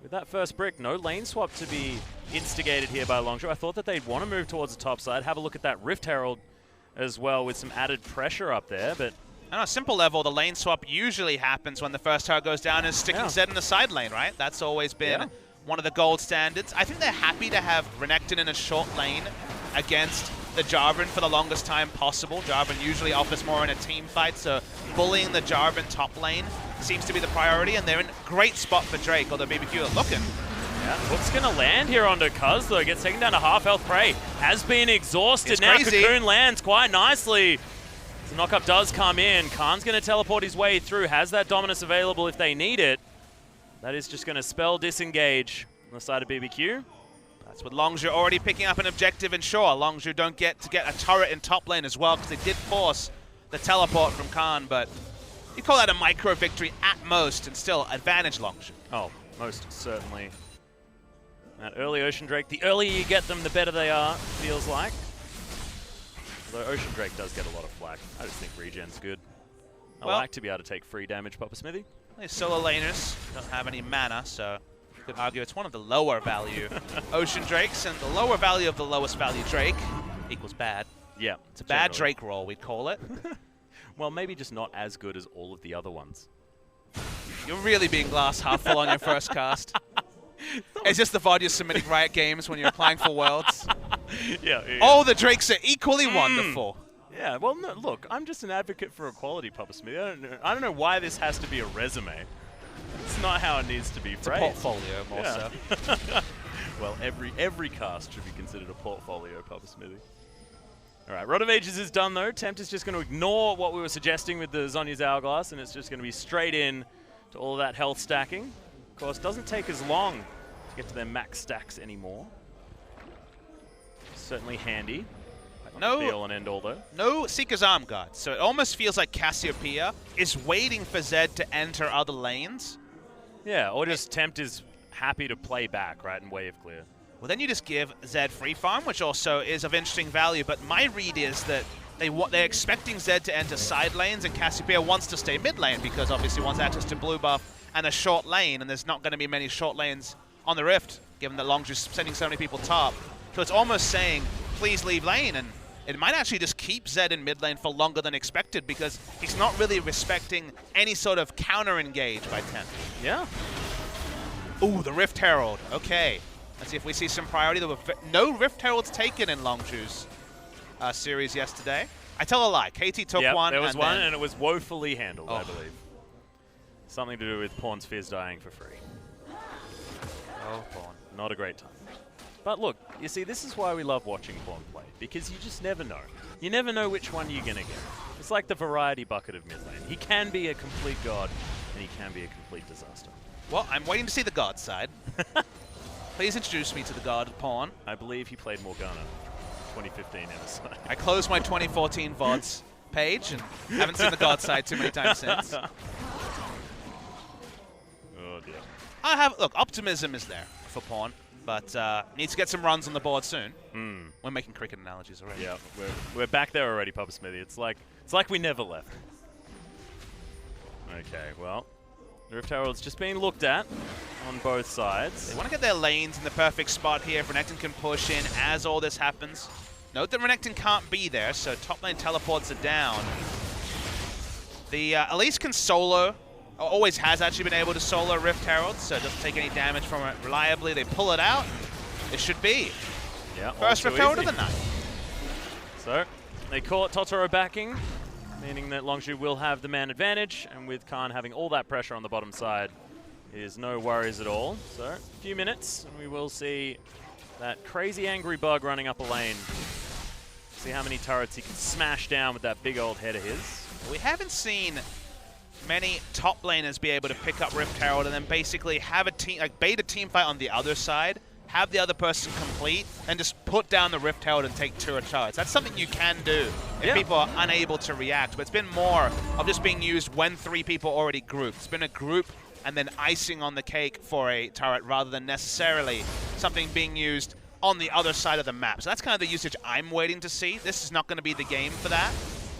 With that first brick, no lane swap to be instigated here by Longzhu. I thought that they'd want to move towards the top side, have a look at that Rift Herald as well with some added pressure up there, but on a simple level, the lane swap usually happens when the first tower goes down and sticking Zed in the side lane, right? That's always been one of the gold standards. I think they're happy to have Renekton in a short lane against the Jarvan for the longest time possible. Jarvan usually offers more in a team fight, so bullying the Jarvan top lane seems to be the priority, and they're in a great spot for Drake, although BBQ are looking. Yeah, what's going to land here onto Cuz, though? Gets taken down to half health. Prey has been exhausted. It's now crazy. Cocoon lands quite nicely. The knockup does come in. Khan's going to teleport his way through. Has that Dominus available if they need it. That is just going to spell disengage on the side of BBQ. That's with Longzhu already picking up an objective, and sure, Longzhu don't get to get a turret in top lane as well, because they did force the teleport from Khan, but you call that a micro victory at most, and still advantage Longzhu. Oh, most certainly. That early Ocean Drake, the earlier you get them, the better they are, feels like. Although Ocean Drake does get a lot of flack. I just think regen's good. I like to be able to take free damage, Papa Smithy. These solo laners don't have any mana, so you could argue it's one of the lower value Ocean Drakes, and the lower value of the lowest value Drake equals bad. Yeah. It's a bad Drake roll, we'd call it. Well, maybe just not as good as all of the other ones. You're really being glass half full on your first cast. It's just the VOD you're submitting Riot Games when you're applying for Worlds. Yeah. All the Drakes are equally wonderful. Yeah, well, no, look, I'm just an advocate for equality, Papa Smith. I don't know why this has to be a resume. It's not how it needs to be phrased. It's a portfolio, more so. Well, every cast should be considered a portfolio, Papa Smithy. All right, Rod of Ages is done, though. Tempt is just going to ignore what we were suggesting with the Zhonya's Hourglass, and it's just going to be straight in to all of that health stacking. Of course, doesn't take as long to get to their max stacks anymore. Certainly handy. No, be all and end all, though. No Seeker's Arm Guard, so it almost feels like Cassiopeia is waiting for Zed to enter other lanes. Yeah, or just Tempt is happy to play back, right, and wave clear. Well, then you just give Zed free farm, which also is of interesting value, but my read is that they're expecting Zed to enter side lanes, and Cassiopeia wants to stay mid lane because obviously wants access to blue buff and a short lane, and there's not going to be many short lanes on the Rift, given that Longzhu's sending so many people top. So it's almost saying, please leave lane, and it might actually just keep Zed in mid lane for longer than expected because he's not really respecting any sort of counter engage by Tempt. Yeah. Ooh, the Rift Herald. Okay. Let's see if we see some priority. There were no Rift Heralds taken in Longzhu's series yesterday. I tell a lie. KT took one. There was one, and it was woefully handled, I believe. Something to do with Pawn's Fizz dying for free. Oh, Pawn. Not a great time. But look, you see, this is why we love watching Pawn play, because you just never know. You never know which one you're going to get. It's like the variety bucket of mid lane. He can be a complete god, and he can be a complete disaster. Well, I'm waiting to see the god side. Please introduce me to the god Pawn. I believe he played Morgana 2015 MSI. I closed my 2014 VODs page and haven't seen the god side too many times since. Oh, dear. Look, optimism is there for Pawn, but needs to get some runs on the board soon. We're making cricket analogies already. Yeah, we're back there already, Papa Smithy. It's like we never left. Okay, well, the Rift Herald's just being looked at on both sides. They want to get their lanes in the perfect spot here. If Renekton can push in as all this happens. Note that Renekton can't be there, so top lane teleports are down. The Elise can solo, always has actually been able to solo Rift Herald, so it doesn't take any damage from it reliably. They pull it out. It should be. Yeah, first Rift Herald of the night. So, they caught Totoro backing. meaning that Longzhu will have the man advantage, and with Khan having all that pressure on the bottom side, is no worries at all. So, a few minutes, and we will see that crazy angry bug running up a lane. See how many turrets he can smash down with that big old head of his. We haven't seen many top laners be able to pick up Rift Herald and then basically have a team, like bait a team fight on the other side, have the other person complete, and just put down the Rift Herald and take turret turrets. That's something you can do if people are unable to react, but it's been more of just being used when 3 people already grouped. It's been a group and then icing on the cake for a turret rather than necessarily something being used on the other side of the map. So that's kind of the usage I'm waiting to see. This is not going to be the game for that.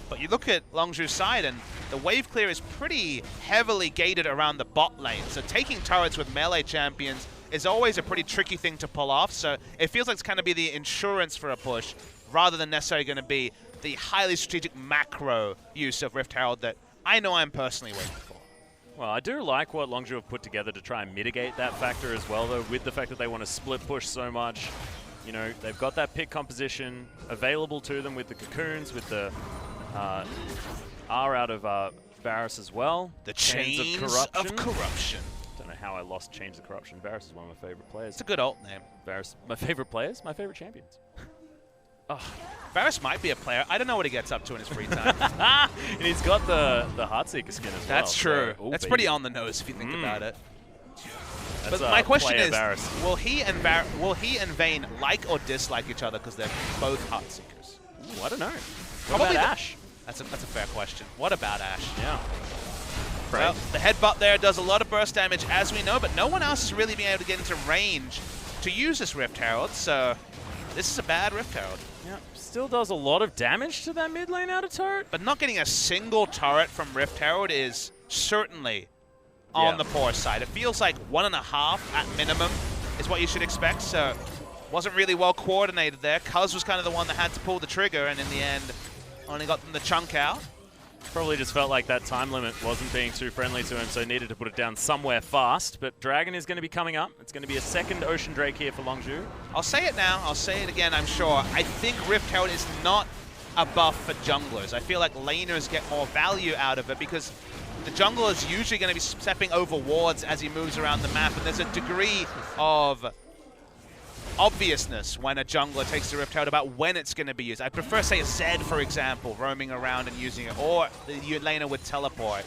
But you look at Longzhu's side, and the wave clear is pretty heavily gated around the bot lane. So taking turrets with melee champions is always a pretty tricky thing to pull off. So it feels like it's kind of be the insurance for a push rather than necessarily going to be the highly strategic macro use of Rift Herald that I know I'm personally waiting for. Well, I do like what Longzhu have put together to try and mitigate that factor as well, though, with the fact that they want to split push so much. You know, they've got that pick composition available to them with the cocoons, with the R out of Varus as well. The Chains of Corruption. Don't know how I lost Chains of Corruption. Varus is one of my favorite players. It's a good alt name. Varus, my favorite players, my favorite champions. Oh. Varus might be a player. I don't know what he gets up to in his free time. And he's got the Heartseeker skin as well. That's true. So, that's pretty on the nose if you think about it. That's but my question is, Varus. will he and Vayne like or dislike each other because they're both Heartseekers? Ooh, I don't know. Probably What about Ashe? That's a fair question. What about Ashe? Yeah. Well, the headbutt there does a lot of burst damage, as we know, but no one else is really being able to get into range to use this Rift Herald, so this is a bad Rift Herald. Yeah, still does a lot of damage to that mid lane out of turret. But not getting a single turret from Rift Herald is certainly on the poor side. It feels like 1.5 at minimum is what you should expect, so wasn't really well coordinated there. Cuz was kind of the one that had to pull the trigger, and in the end, only got them the chunk out. Probably just felt like that time limit wasn't being too friendly to him, so needed to put it down somewhere fast. But Dragon is going to be coming up. It's going to be a second Ocean Drake here for Longzhu. I'll say it now. I'll say it again, I'm sure. I think Rift Herald is not a buff for junglers. I feel like laners get more value out of it because the jungler is usually going to be stepping over wards as he moves around the map, and there's a degree of obviousness when a jungler takes the Rift Herald about when it's going to be used. I prefer, say, Zed, for example, roaming around and using it, or the laner would teleport.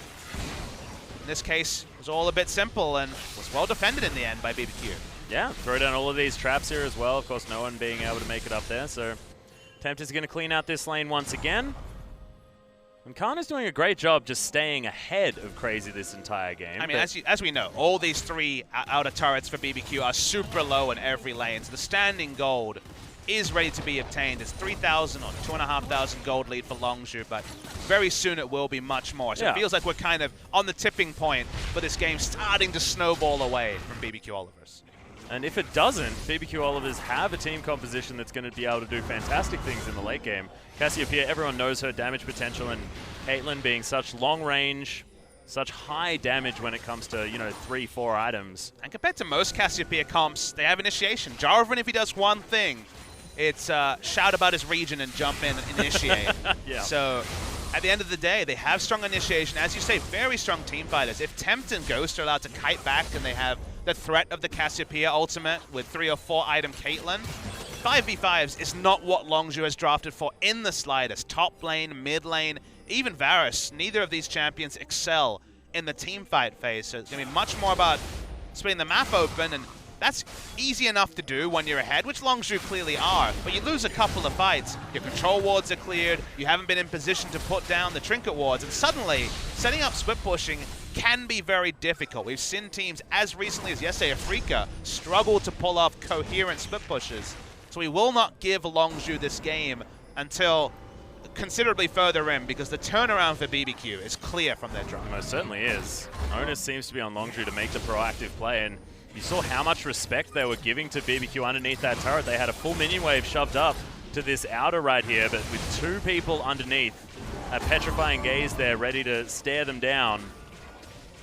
In this case, it was all a bit simple and was well defended in the end by BBQ. Yeah, throw down all of these traps here as well. Of course, no one being able to make it up there, so Tempter's going to clean out this lane once again. And Khan is doing a great job just staying ahead of Crazy this entire game. I mean, as we know, all these 3 outer turrets for BBQ are super low in every lane. So the standing gold is ready to be obtained. It's 3,000 or 2,500 gold lead for Longzhu, but very soon it will be much more. So it feels like we're kind of on the tipping point for this game starting to snowball away from BBQ Olivers. And if it doesn't, BBQ Olivers have a team composition that's going to be able to do fantastic things in the late game. Cassiopeia, everyone knows her damage potential, and Caitlyn being such long range, such high damage when it comes to, you know, 3-4 items. And compared to most Cassiopeia comps, they have initiation. Jarvan, if he does one thing, it's shout about his region and jump in and initiate. So at the end of the day, they have strong initiation. As you say, very strong team fighters. If Tempt and Ghost are allowed to kite back and they have the threat of the Cassiopeia ultimate with 3 or 4 item Caitlyn, 5v5s is not what Longzhu has drafted for in the slightest. Top lane, mid lane, even Varus, neither of these champions excel in the team fight phase. So it's going to be much more about splitting the map open, and that's easy enough to do when you're ahead, which Longzhu clearly are. But you lose a couple of fights, your control wards are cleared, you haven't been in position to put down the trinket wards, and suddenly setting up split pushing can be very difficult. We've seen teams as recently as yesterday, Afrika, struggle to pull off coherent split pushes. So we will not give Longzhu this game until considerably further in, because the turnaround for BBQ is clear from their drive. Most certainly is. Onus seems to be on Longzhu to make the proactive play, and you saw how much respect they were giving to BBQ underneath that turret. They had a full minion wave shoved up to this outer right here, but with 2 people underneath, a petrifying gaze there ready to stare them down.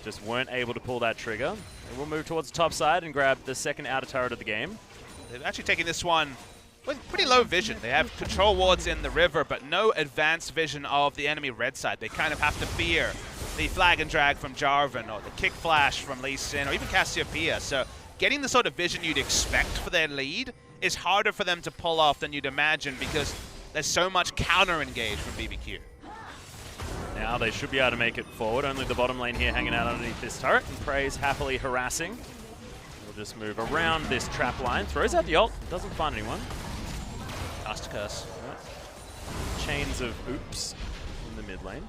Just weren't able to pull that trigger. And we'll move towards the top side and grab the second outer turret of the game. They've actually taken this one with pretty low vision. They have control wards in the river, but no advanced vision of the enemy red side. They kind of have to fear the flag and drag from Jarvan or the kick flash from Lee Sin or even Cassiopeia. So getting the sort of vision you'd expect for their lead is harder for them to pull off than you'd imagine because there's so much counter-engage from BBQ. Now they should be able to make it forward. Only the bottom lane here hanging out underneath this turret. And Prey's happily harassing. We'll just move around this trap line. Throws out the ult. Doesn't find anyone. Cast curse. Chains of oops in the mid lane.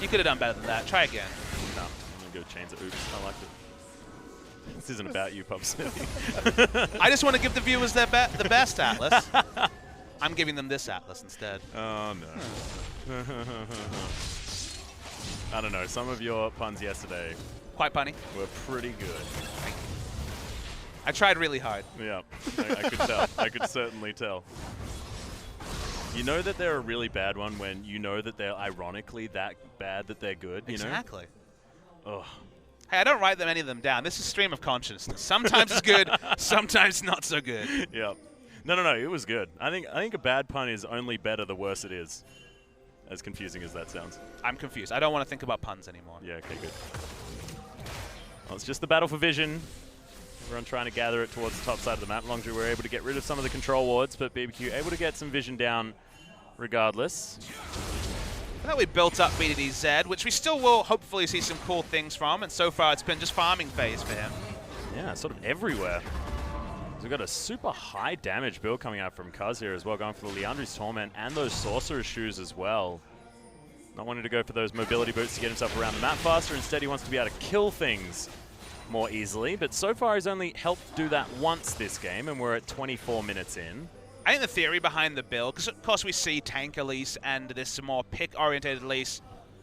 You could have done better than that. Try again. No, I'm going to go chains of oops. I liked it. This isn't about you, Pub Smithy. I just want to give the viewers the best Atlas. I'm giving them this Atlas instead. Oh, no. I don't know. Some of your puns yesterday Quite punny. were pretty good. Thank you. I tried really hard. Yeah, I could tell. I could certainly tell. You know that they're a really bad one when you know that they're ironically that bad that they're good, you Exactly. know? Ugh. Hey, I don't write any of them down. This is stream of consciousness. Sometimes it's good, sometimes not so good. Yeah. No, it was good. I think a bad pun is only better the worse it is. As confusing as that sounds. I'm confused. I don't want to think about puns anymore. Yeah, okay, good. Well, it's just the battle for vision. Everyone trying to gather it towards the top side of the map. Longzhu were able to get rid of some of the control wards, but BBQ able to get some vision down regardless. I thought we built up BDDZ, which we still will hopefully see some cool things from, and so far it's been just farming phase for him. Yeah, sort of everywhere. So we've got a super high damage build coming out from Kuz here as well, going for the Leandri's Torment and those Sorcerer's Shoes as well. Not wanting to go for those mobility boots to get himself around the map faster. Instead, he wants to be able to kill things more easily. But so far, he's only helped do that once this game, and we're at 24 minutes in. I think the theory behind the build, because of course we see tank Elise and this more pick-oriented Elise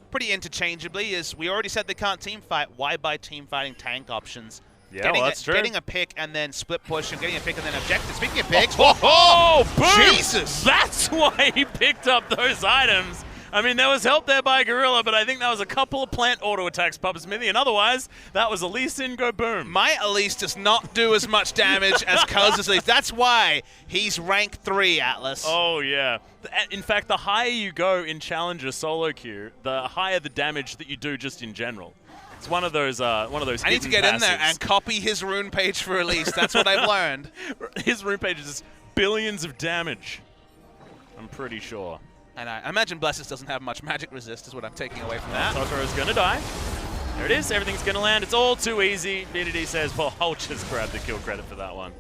pretty interchangeably, is we already said they can't team fight. Why buy team fighting tank options? Yeah, well, that's true. Getting a pick and then split push and getting a pick and then objective. Speaking of picks, Oh, boom! Jesus! That's why he picked up those items. I mean, there was help there by Gorilla, but I think that was a couple of plant auto attacks, Papa Smithy, and otherwise, that was Elise in, go boom. My Elise does not do as much damage as Kuz's Elise. That's why he's rank 3, Atlas. Oh, yeah. In fact, the higher you go in Challenger solo queue, the higher the damage that you do just in general. It's one of those I need to get passives. in there and copy his rune page for Elise. That's what I've learned. His rune page is billions of damage. I'm pretty sure. And I imagine Blesses doesn't have much magic resist is what I'm taking away from that. Totoro's going to die. There it is. Everything's going to land. It's all too easy. BDD says, well, I'll just grab the kill credit for that one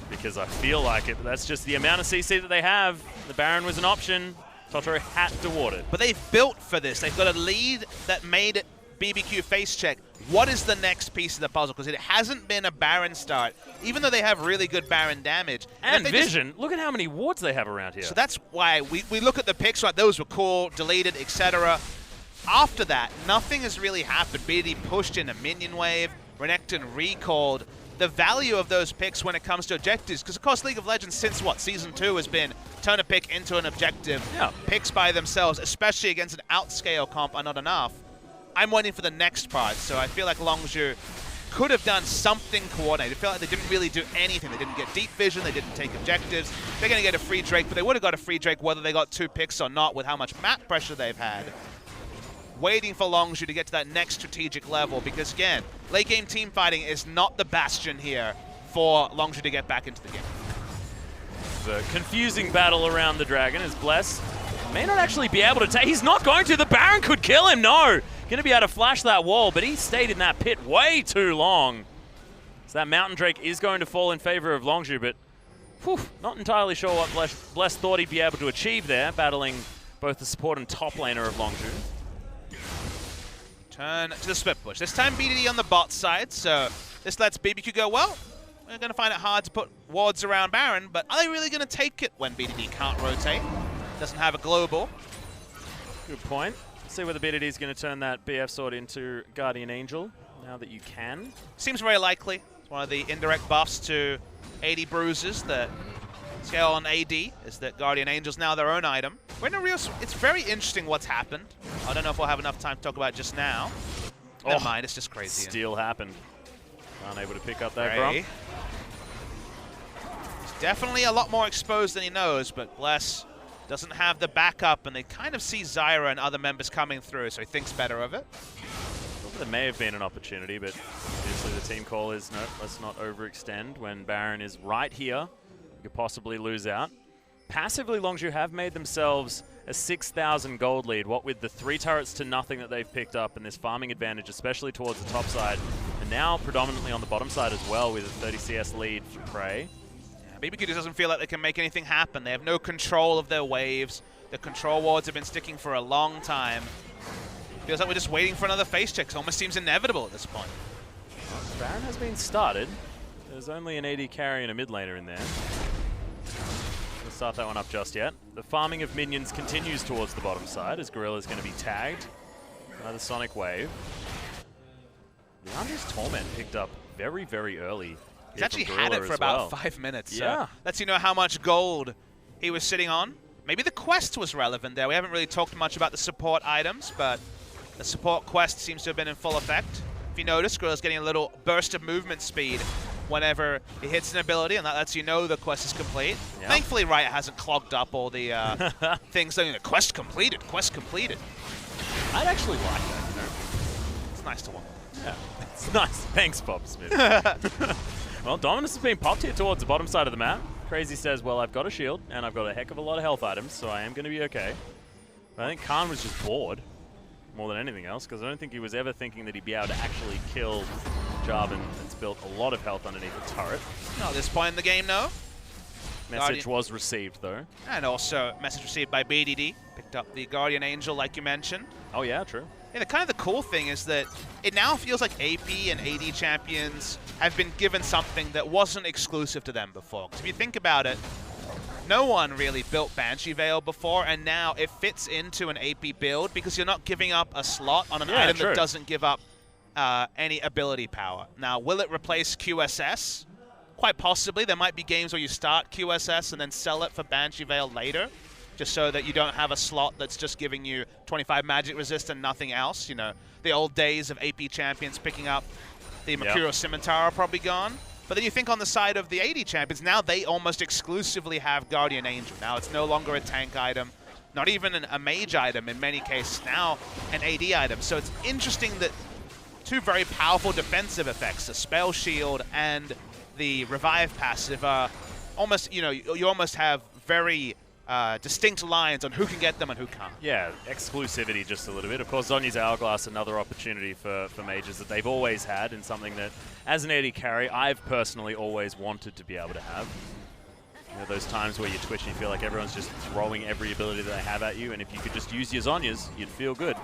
because I feel like it. But that's just the amount of CC that they have. The Baron was an option. Totoro had to ward it. But they've built for this. They've got a lead that made it BBQ face check. What is the next piece of the puzzle? Because it hasn't been a Baron start, even though they have really good Baron damage. And vision. Look at how many wards they have around here. So that's why we look at the picks, right? Those were cool, deleted, etc. After that, nothing has really happened. BD pushed in a minion wave. Renekton recalled. The value of those picks when it comes to objectives, because of course League of Legends since what, Season 2 has been turn a pick into an objective. Yeah. Picks by themselves, especially against an outscale comp, are not enough. I'm waiting for the next part, so I feel like Longzhu could have done something coordinated. I feel like they didn't really do anything. They didn't get deep vision, they didn't take objectives. They're going to get a free Drake, but they would have got a free Drake whether they got 2 picks or not with how much map pressure they've had. Waiting for Longzhu to get to that next strategic level, because again, late game team fighting is not the bastion here for Longzhu to get back into the game. The confusing battle around the dragon is Bless. May not actually be able to take. He's not going to. The Baron could kill him. No. Going to be able to flash that wall, but he stayed in that pit way too long. So that Mountain Drake is going to fall in favor of Longzhu, but not entirely sure what Bless thought he'd be able to achieve there, battling both the support and top laner of Longzhu. Turn to the split push. This time BDD on the bot side, so this lets BBQ go, well, we're going to find it hard to put wards around Baron, but are they really going to take it when BDD can't rotate? Doesn't have a global. Good point. See whether BDD is going to turn that BF sword into Guardian Angel, now that you can. Seems very likely. It's one of the indirect buffs to 80 bruises that scale on AD, is that Guardian Angel's now their own item. We're in a real... It's very interesting what's happened. I don't know if we'll have enough time to talk about it just now. Never mind, it's just crazy. Steal happened. Unable to pick up that Gray. Grom. Definitely a lot more exposed than he knows, but Bless doesn't have the backup, and they kind of see Zyra and other members coming through, so he thinks better of it. Well, there may have been an opportunity, but obviously the team call is, no, let's not overextend when Baron is right here. You could possibly lose out. Passively, Longzhu have made themselves a 6,000 gold lead, what with the 3 turrets to nothing that they've picked up and this farming advantage, especially towards the top side, and now predominantly on the bottom side as well with a 30 CS lead for Prey. BBQ just doesn't feel like they can make anything happen. They have no control of their waves. The control wards have been sticking for a long time. Feels like we're just waiting for another face check. It almost seems inevitable at this point. Well, Baron has been started. There's only an AD carry and a mid laner in there. We'll start that one up just yet. The farming of minions continues towards the bottom side as Gorilla's going to be tagged by the Sonic Wave. Leandra's Torment picked up very, very early. He's actually had it for about 5 minutes. Yeah. Lets you know how much gold he was sitting on. Maybe the quest was relevant there. We haven't really talked much about the support items, but the support quest seems to have been in full effect. If you notice, Gorilla's getting a little burst of movement speed whenever he hits an ability, and that lets you know the quest is complete. Yeah. Thankfully, Riot hasn't clogged up all the things saying the quest completed, quest completed. I'd actually like that, you know. It's nice to watch. Yeah, it's nice. Thanks, Bob Smith. Well, Dominus has been popped here towards the bottom side of the map. Crazy says, well, I've got a shield, and I've got a heck of a lot of health items, so I am going to be okay. But I think Khan was just bored more than anything else, because I don't think he was ever thinking that he'd be able to actually kill Jarvan that's built a lot of health underneath the turret. Not at this point in the game, no. Message was received, though. And also, message received by BDD. Picked up the Guardian Angel, like you mentioned. Oh, yeah, true. Yeah, the cool thing is that it now feels like AP and AD champions have been given something that wasn't exclusive to them before. Because if you think about it, no one really built Banshee Veil before, and now it fits into an AP build because you're not giving up a slot on an item that doesn't give up any ability power. Now, will it replace QSS? Quite possibly. There might be games where you start QSS and then sell it for Banshee Veil later, just so that you don't have a slot that's just giving you 25 magic resist and nothing else. You know, the old days of AP champions picking up the Mercurial Scimitar are probably gone. But then you think on the side of the AD champions, now they almost exclusively have Guardian Angel. Now it's no longer a tank item, not even a mage item in many cases, now an AD item. So it's interesting that 2 very powerful defensive effects, the Spell Shield and the Revive passive, are almost, you know, you almost have very distinct lines on who can get them and who can't. Yeah, exclusivity just a little bit. Of course, Zhonya's Hourglass, another opportunity for mages that they've always had, and something that, as an AD carry, I've personally always wanted to be able to have. You know, those times where you twitch and you feel like everyone's just throwing every ability that they have at you, and if you could just use your Zhonyas, you'd feel good.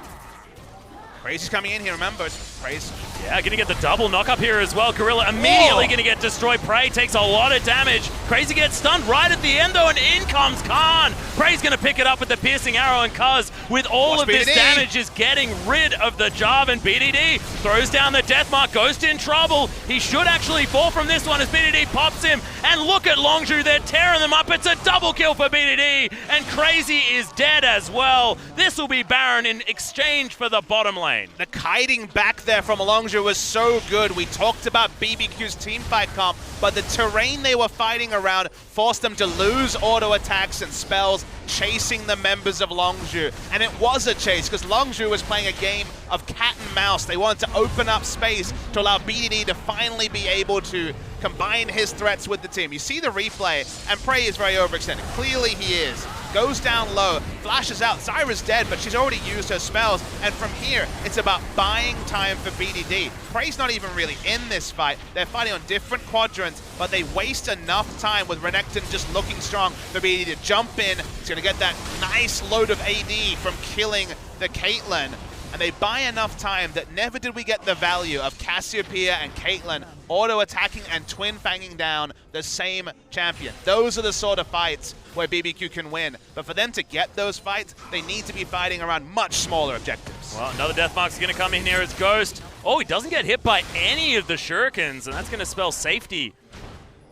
Crazy's coming in here, remember, Crazy. Yeah, gonna get the double knock up here as well. Gorilla immediately gonna get destroyed. Prey takes a lot of damage. Crazy gets stunned right at the end though, and in comes Khan. Prey's gonna pick it up with the piercing arrow, and Cuz, with all of this damage, is getting rid of the Jarvan. BDD throws down the death mark. Ghost in trouble. He should actually fall from this one as BDD pops him. And look at Longzhu, they're tearing them up. It's a double kill for BDD, and Crazy is dead as well. This will be Baron in exchange for the bottom lane. The kiting back there from Longzhu was so good. We talked about BBQ's teamfight comp, but the terrain they were fighting around forced them to lose auto attacks and spells chasing the members of Longzhu. And it was a chase because Longzhu was playing a game of cat and mouse. They wanted to open up space to allow BDD to finally be able to combine his threats with the team. You see the replay, and Prey is very overextended. Clearly he is. Goes down low, flashes out. Zyra's dead, but she's already used her spells. And from here, it's about buying time for BDD. Prey's not even really in this fight. They're fighting on different quadrants, but they waste enough time with Renekton just looking strong for BDD to jump in. He's going to get that nice load of AD from killing the Caitlyn. And they buy enough time that never did we get the value of Cassiopeia and Caitlyn auto-attacking and twin-fanging down the same champion. Those are the sort of fights where BBQ can win. But for them to get those fights, they need to be fighting around much smaller objectives. Well, another Deathmark's going to come in here as Ghost. Oh, he doesn't get hit by any of the shurikens, and that's going to spell safety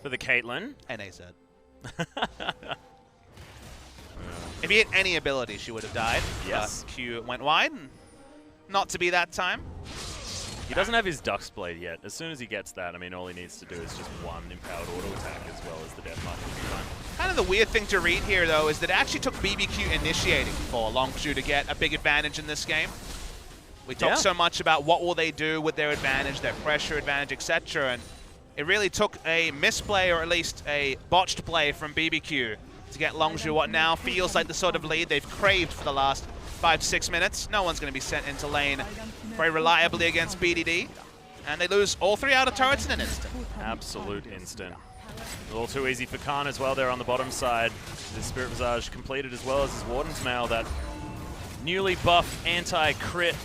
for the Caitlyn. NAZ. If he hit any ability, she would have died. Yes. Q went wide. Not to be that time. He doesn't have his Duck's Blade yet. As soon as he gets that, I mean, all he needs to do is just one empowered auto attack as well as the Deathmark. of the weird thing to read here, though, is that it actually took BBQ initiating for Longzhu to get a big advantage in this game. We talked so much about what will they do with their advantage, their pressure advantage, etc. And it really took a misplay, or at least a botched play from BBQ to get Longzhu what now feels like the sort of lead they've craved for the last 5 to 6 minutes. No one's going to be sent into lane very reliably against BDD. And they lose all 3 outer turrets in an instant. Absolute instant. A little too easy for Khan as well there on the bottom side. His Spirit Visage completed as well as his Warden's Mail, that newly buffed anti-crit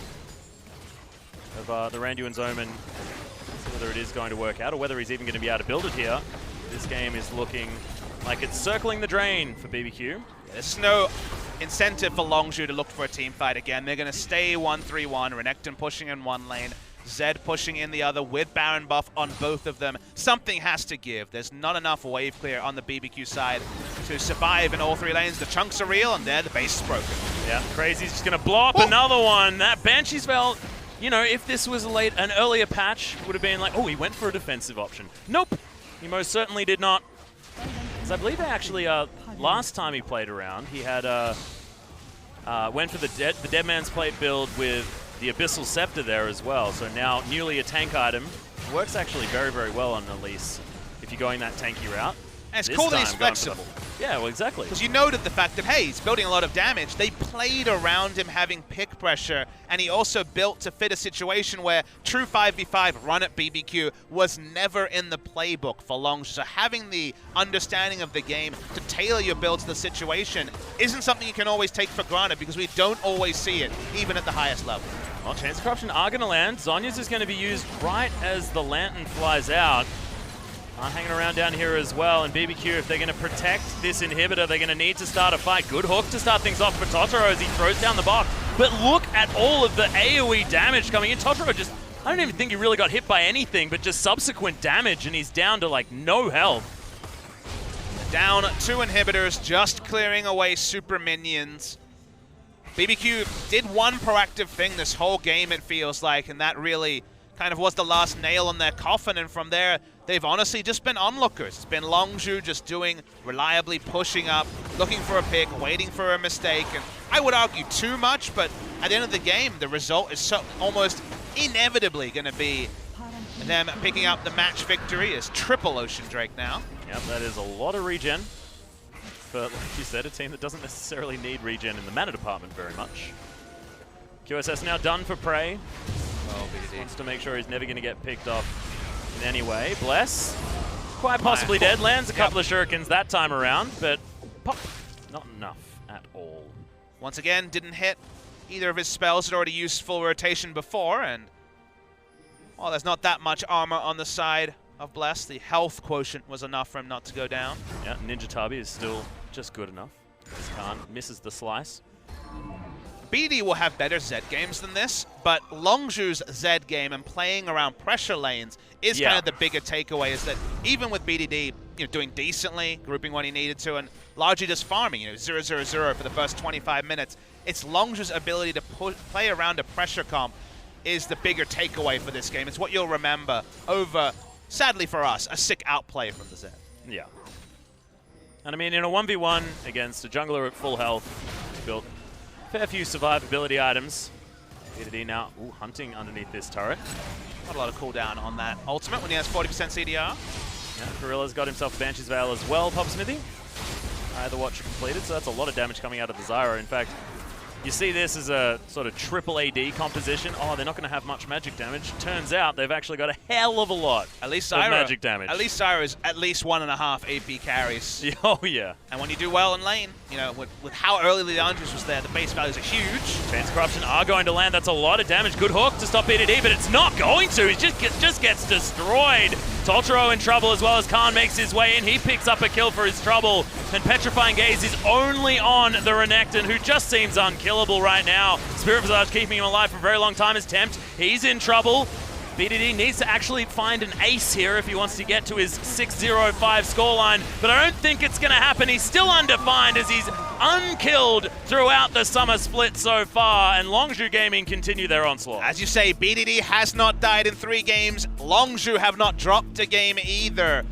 of the Randuin's Omen. See whether it is going to work out or whether he's even going to be able to build it here. This game is looking like it's circling the drain for BBQ. There's no incentive for Longzhu to look for a team fight again. They're going to stay 1-3-1, Renekton pushing in one lane, Zed pushing in the other with Baron buff on both of them. Something has to give. There's not enough wave clear on the BBQ side to survive in all 3 lanes. The chunks are real, and there the base is broken. Yeah, Crazy's just going to blow up another one. That Banshee's Veil, you know, if this was an earlier patch, would have been like, oh, he went for a defensive option. Nope, he most certainly did not. Because I believe they actually, last time he played around, he had went for the Dead Man's Plate build with the Abyssal Scepter there as well. So now newly a tank item. Works actually very, very well on Elise if you're going that tanky route. And it's cool that he's flexible. Yeah, well, exactly. Because you noted the fact that, hey, he's building a lot of damage. They played around him having pick pressure, and he also built to fit a situation where true 5v5 run at BBQ was never in the playbook for Longzhu. So having the understanding of the game to tailor your build to the situation isn't something you can always take for granted, because we don't always see it, even at the highest level. Well, Chance of Corruption are going to land. Zonya's is going to be used right as the Lantern flies out. Hanging around down here as well, and BBQ, if they're going to protect this inhibitor, they're going to need to start a fight. Good hook to start things off for Totoro as he throws down the box. But look at all of the AoE damage coming in. Totoro just, I don't even think he really got hit by anything, but just subsequent damage, and he's down to like no health. Down 2 inhibitors, just clearing away super minions. BBQ did one proactive thing this whole game, it feels like, and that really kind of was the last nail on their coffin, and from there, they've honestly just been onlookers. It's been Longzhu just doing, reliably pushing up, looking for a pick, waiting for a mistake, and I would argue too much, but at the end of the game, the result is so almost inevitably going to be them picking up the match victory as triple Ocean Drake now. Yep, that is a lot of regen. But like you said, a team that doesn't necessarily need regen in the mana department very much. QSS now done for Prey. Wants to make sure he's never going to get picked off in any way. Bless, quite possibly dead. Lands a couple of shurikens that time around, but pop, not enough at all. Once again, didn't hit. Either of his spells had already used full rotation before, and well, there's not that much armor on the side of Bless. The health quotient was enough for him not to go down. Yeah, Ninja Tabi is still just good enough. This Khan misses the slice. BD will have better Zed games than this, but Longzhu's Zed game and playing around pressure lanes is kind of the bigger takeaway, is that even with BDD doing decently, grouping when he needed to, and largely just farming, 0-0-0 for the first 25 minutes, it's Longzhu's ability to play around a pressure comp is the bigger takeaway for this game. It's what you'll remember over, sadly for us, a sick outplay from the Zed. Yeah. And I mean, in a 1v1 against a jungler at full health, built fair few survivability items. BDD now hunting underneath this turret. Not a lot of cooldown on that ultimate when he has 40% CDR. Yeah, Gorilla's got himself Banshee's Veil as well, Pop Smithy. The watch completed, so that's a lot of damage coming out of the Zyra. In fact, you see this as a sort of triple AD composition. Oh, they're not going to have much magic damage. Turns out they've actually got a hell of a lot of magic damage. At least Zyra is at least 1.5 AP carries. Oh, yeah. And when you do well in lane, with how early the Andres was there, the base values are huge. Chance of Corruption are going to land. That's a lot of damage. Good hook to stop BDD, but it's not going to. He just gets destroyed. Totoro in trouble as well as Khan makes his way in. He picks up a kill for his trouble. And Petrifying Gaze is only on the Renekton, who just seems unkillable right now. Spirit Visage keeping him alive for a very long time is Tempt. He's in trouble. BDD needs to actually find an ace here if he wants to get to his 6-0-5 scoreline, but I don't think it's going to happen. He's still undefined as he's unkilled throughout the summer split so far, and Longzhu Gaming continue their onslaught. As you say, BDD has not died in 3 games. Longzhu have not dropped a game either.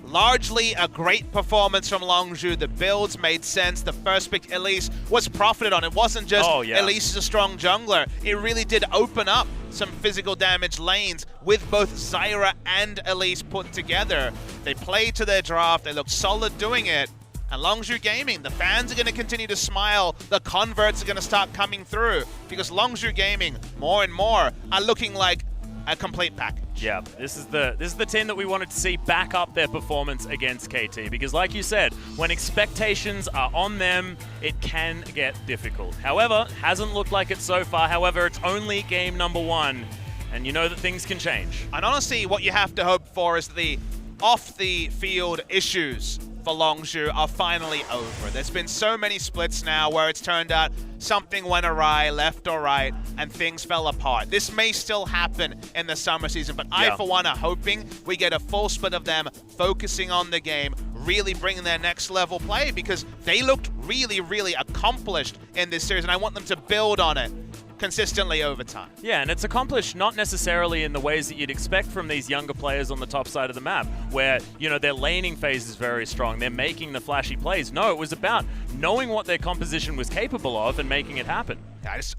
Largely a great performance from Longzhu. The builds made sense. The first pick, Elise, was profited on. It wasn't just Elise is a strong jungler. It really did open up some physical damage lanes with both Zyra and Elise put together. They played to their draft. They looked solid doing it. And Longzhu Gaming, the fans are going to continue to smile. The converts are going to start coming through because Longzhu Gaming, more and more, are looking like a complete package. Yeah, this is the team that we wanted to see back up their performance against KT because like you said, when expectations are on them, it can get difficult. However, hasn't looked like it so far. However, it's only game number 1 and you know that things can change. And honestly, what you have to hope for is the off-the-field issues for Longzhu are finally over. There's been so many splits now where it's turned out something went awry, left or right, and things fell apart. This may still happen in the summer season, but I, for one, are hoping we get a full split of them focusing on the game, really bringing their next level play because they looked really, really accomplished in this series, and I want them to build on it consistently over time. Yeah, and it's accomplished not necessarily in the ways that you'd expect from these younger players on the top side of the map, where, you know, their laning phase is very strong, they're making the flashy plays. No, it was about knowing what their composition was capable of and making it happen.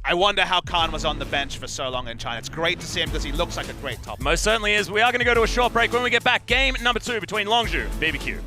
I wonder how Khan was on the bench for so long in China. It's great to see him because he looks like a great top. Most certainly is. We are going to go to a short break. When we get back, game number 2 between Longzhu and BBQ.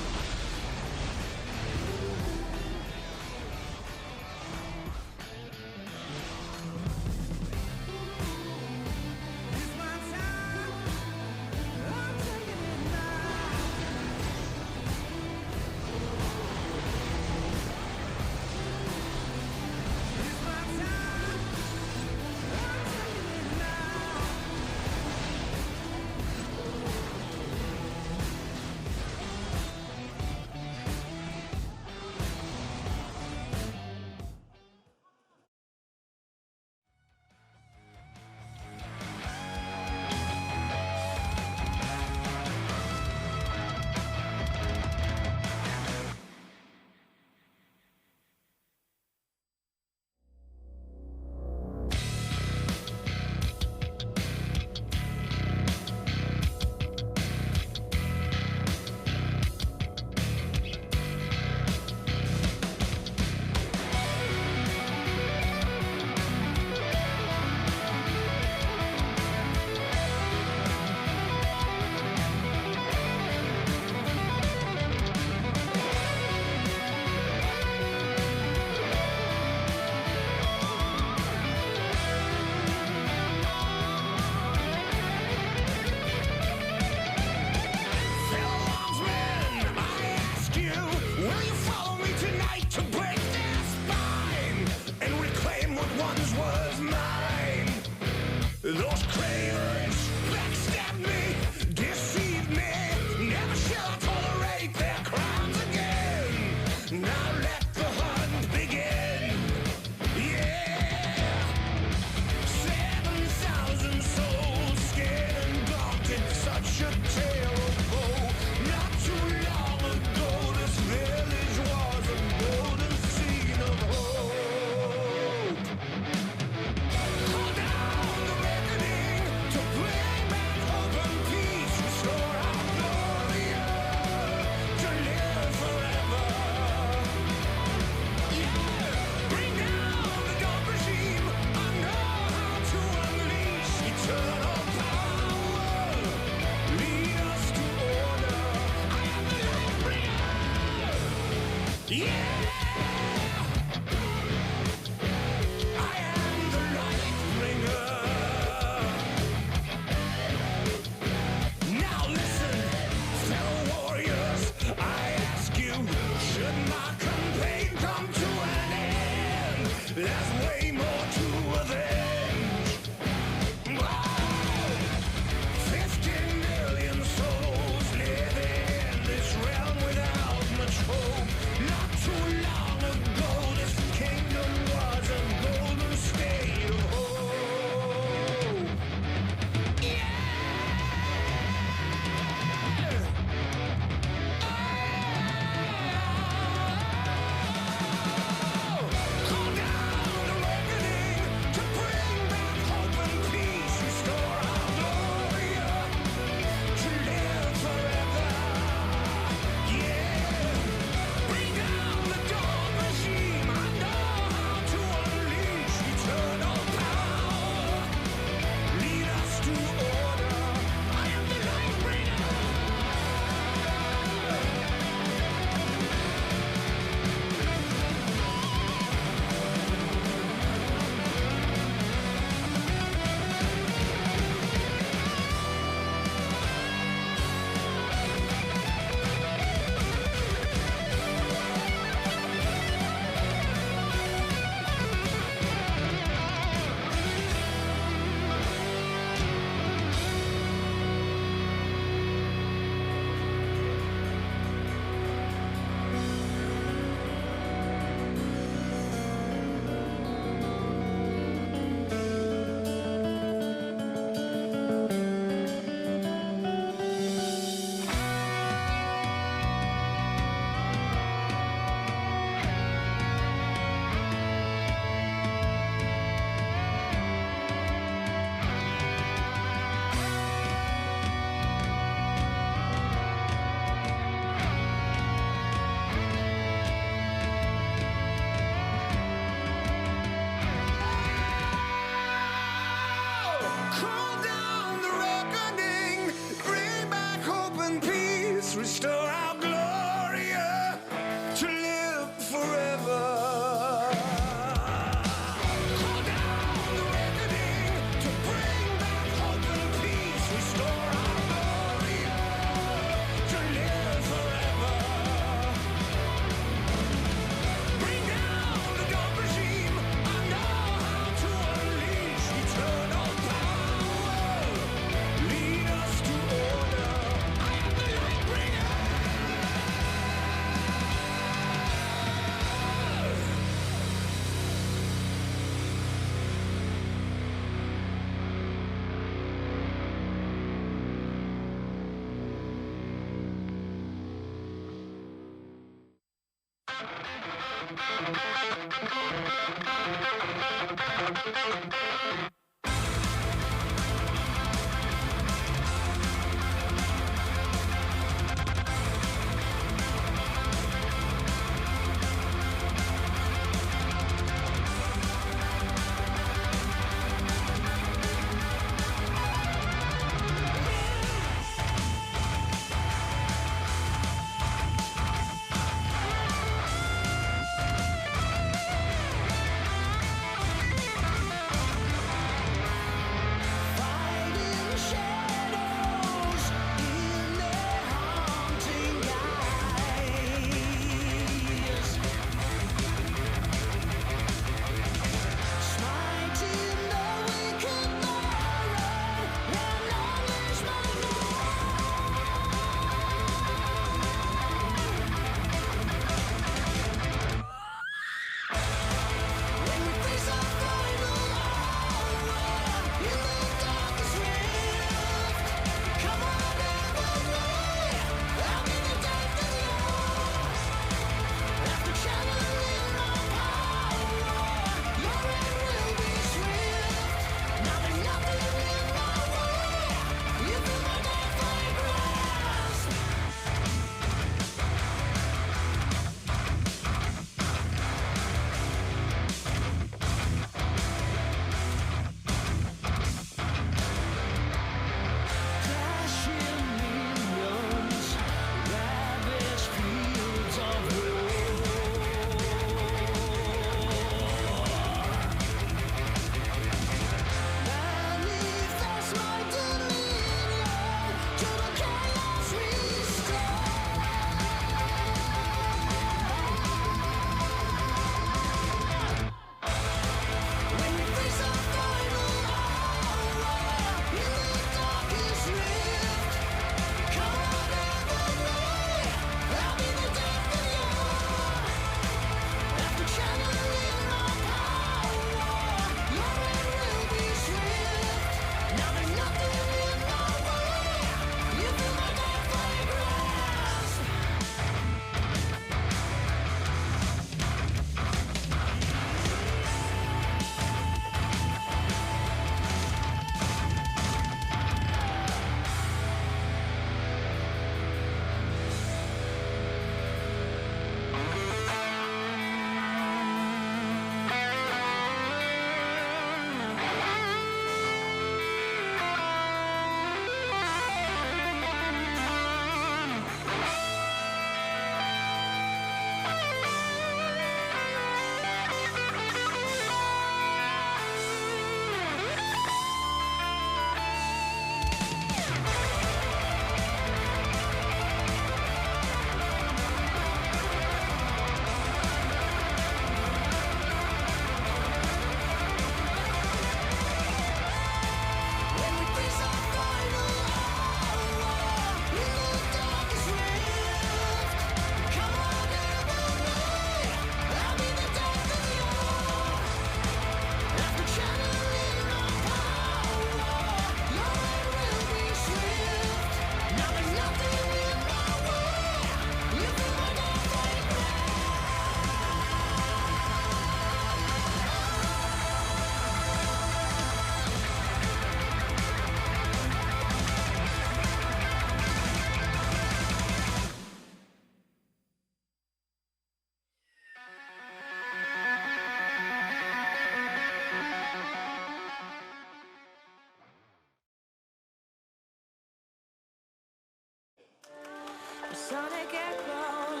Sonic echo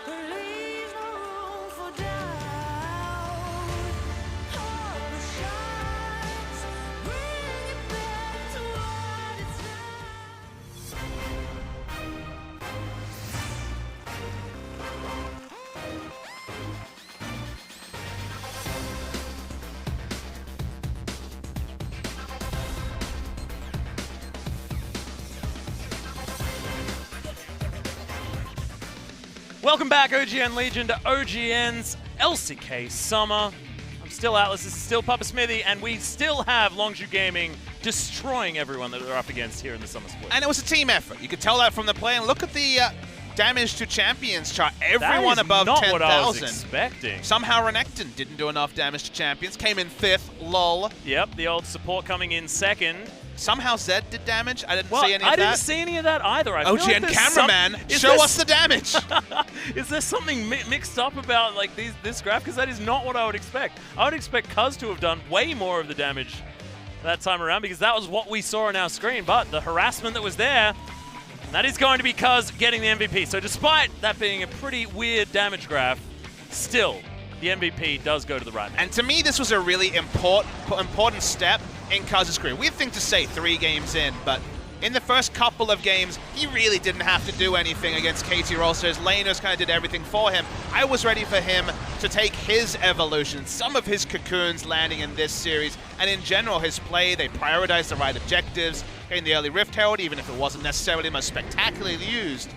that leaves no room for doubt. Hope shines, bring it back to what it's Welcome back, OGN Legion, to OGN's LCK Summer. I'm still Atlas, this is still Papa Smithy, and we still have Longzhu Gaming destroying everyone that they're up against here in the Summer Split. And it was a team effort. You could tell that from the play. And look at the damage to champions chart. Everyone above not what I was 10,000. expecting. Somehow Renekton didn't do enough damage to champions. Came in 5th, lol. Yep, the old support coming in 2nd. Somehow Zed did damage. I didn't Well, see any of that. I didn't see any of that either. I feel like OGN there's cameraman, is show there us the damage. Is there something mixed up about like this graph? Because that is not what I would expect. I would expect Cuz to have done way more of the damage that time around because that was what we saw on our screen. But the harassment that was there, that is going to be Cuz getting the MVP. So despite that being a pretty weird damage graph, still, the MVP does go to the right man. And to me, this was a really important step in Cuz's career. Weird thing to say 3 games in, but in the first couple of games, he really didn't have to do anything against KT Rolster. His laners kind of did everything for him. I was ready for him to take his evolution, some of his cocoons landing in this series, and in general, his play. They prioritized the right objectives, getting the early Rift Herald, even if it wasn't necessarily the most spectacularly used.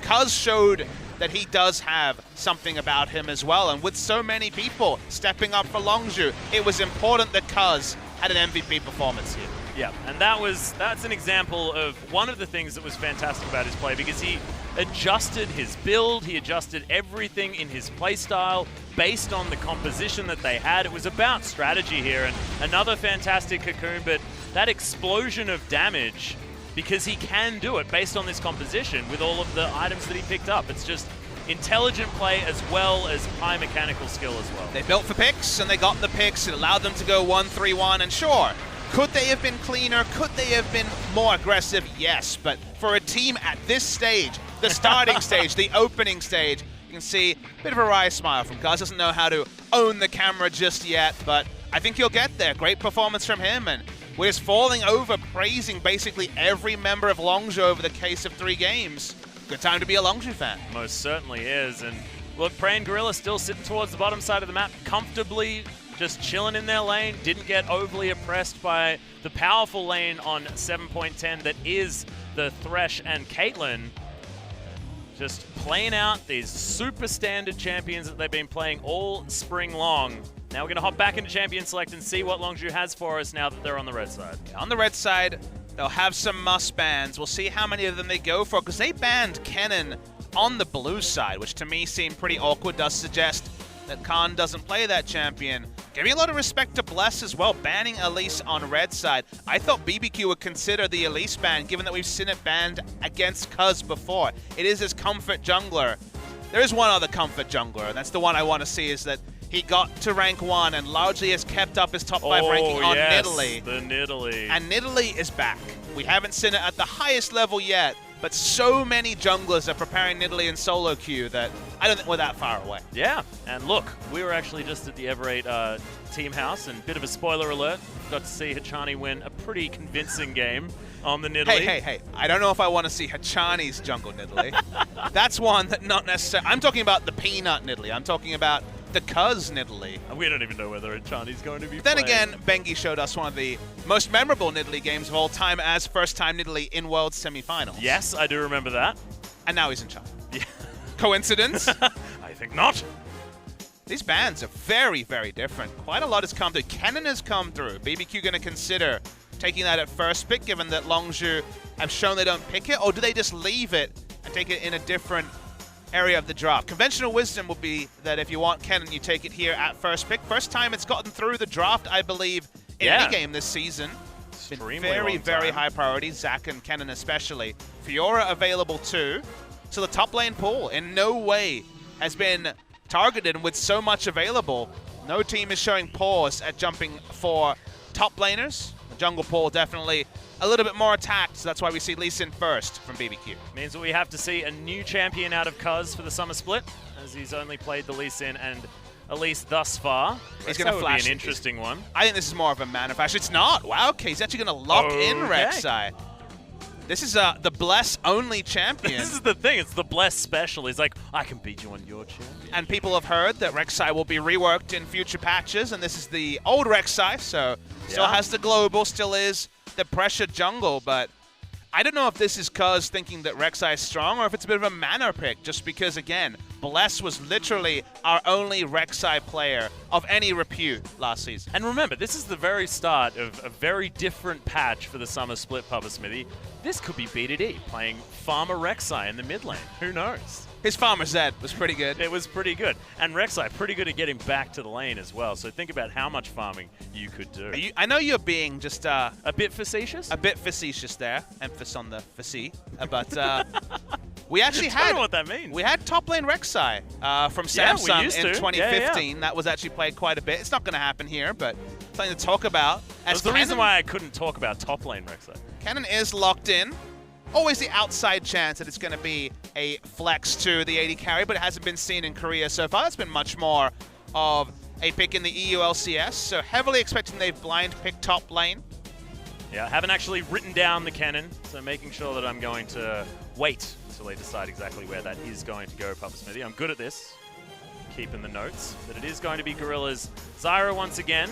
Cuz showed that he does have something about him as well, and with so many people stepping up for Longzhu, it was important that Cuz had an MVP performance here. Yeah, and that's an example of one of the things that was fantastic about his play because he adjusted his build, he adjusted everything in his play style based on the composition that they had. It was about strategy here, and another fantastic cocoon, but that explosion of damage because he can do it based on this composition with all of the items that he picked up. It's just intelligent play as well as high mechanical skill as well. They built for picks, and they got the picks. It allowed them to go 1-3-1, and sure, could they have been cleaner? Could they have been more aggressive? Yes, but for a team at this stage, the starting stage, the opening stage, you can see a bit of a wry smile from Cuz. Doesn't know how to own the camera just yet, but I think he'll get there. Great performance from him, and we're just falling over, praising basically every member of Longzhu over the case of 3 games. Good time to be a Longzhu fan. Most certainly is, and look, Prey and Gorilla still sitting towards the bottom side of the map, comfortably just chilling in their lane, didn't get overly oppressed by the powerful lane on 7.10 that is the Thresh and Caitlyn. Just playing out these super standard champions that they've been playing all spring long. Now we're going to hop back into Champion Select and see what Longzhu has for us now that they're on the red side. On the red side, they'll have some must bans. We'll see how many of them they go for, because they banned Kennen on the blue side, which to me seemed pretty awkward. Does suggest that Khan doesn't play that champion. Giving a lot of respect to Bless as well, banning Elise on red side. I thought BBQ would consider the Elise ban, given that we've seen it banned against Cuz before. It is his comfort jungler. There is one other comfort jungler, and that's the one I want to see, is that he got to rank 1 and largely has kept up his top 5 ranking on Nidalee. The Nidalee. And Nidalee is back. We haven't seen it at the highest level yet, but so many junglers are preparing Nidalee in solo queue that I don't think we're that far away. Yeah, and look, we were actually just at the Everate team house, and bit of a spoiler alert, got to see Hachani win a pretty convincing game on the Nidalee. Hey, I don't know if I want to see Hachani's jungle Nidalee. That's one that not necessarily... I'm talking about the peanut Nidalee. I'm talking about the Cuz Nidalee. We don't even know whether Hachani's going to be Then playing. again, Bengi showed us one of the most memorable Nidalee games of all time as first-time Nidalee in World Semifinals. Yes, I do remember that. And now he's in China. Yeah. Coincidence? I think not. These bans are very, very different. Quite a lot has come through. Kennen has come through. BBQ going to consider taking that at first pick, given that Longzhu have shown they don't pick it, or do they just leave it and take it in a different area of the draft? Conventional wisdom would be that if you want Kennen, you take it here at first pick. First time it's gotten through the draft, I believe, in any game this season. Been very, very high priority, Zac and Kennen especially. Fiora available too. So the top lane pool in no way has been targeted, and with so much available, no team is showing pause at jumping for top laners. The jungle pool definitely a little bit more attacked, so that's why we see Lee Sin first from BBQ. Means that we have to see a new champion out of Cuz for the summer split, as he's only played the Lee Sin and Elise thus far. He's going to flash. Be an interesting one. I think this is more of a mana flash. It's not. Wow, okay, he's actually going to lock in Rek'Sai. This is the Bless only champion. This is the thing, it's the Bless special. He's like, I can beat you on your champion. And people have heard that Rek'Sai will be reworked in future patches, and this is the old Rek'Sai, so still has the global, still is the pressure jungle, but I don't know if this is cuz thinking that Rek'Sai is strong or if it's a bit of a mana pick, just because, again, Bless was literally our only Rek'Sai player of any repute last season. And remember, this is the very start of a very different patch for the Summer Split, Papa Smithy. This could be BDD playing Farmer Rek'Sai in the mid lane. Who knows? His Farmer Zed was pretty good. It was pretty good. And Rek'Sai pretty good at getting back to the lane as well. So think about how much farming you could do. I know you're being just a bit facetious? A bit facetious there. Emphasis on the faci. But we actually I don't had know what that means. We had top lane Rek'Sai from Yeah, we Samsung used in to. 2015. That was actually played quite a bit. It's not going to happen here, but something to talk about. That's the reason why I couldn't talk about top lane Rek'Sai. Cannon is locked in. Always the outside chance that it's going to be a flex to the AD carry, but it hasn't been seen in Korea so far. It's been much more of a pick in the EU LCS, so heavily expecting they've blind picked top lane. Yeah, I haven't actually written down the cannon, so making sure that I'm going to wait until they decide exactly where that is going to go, Papa Smithy. I'm good at this, keeping the notes, that it is going to be Gorilla's Zyra once again,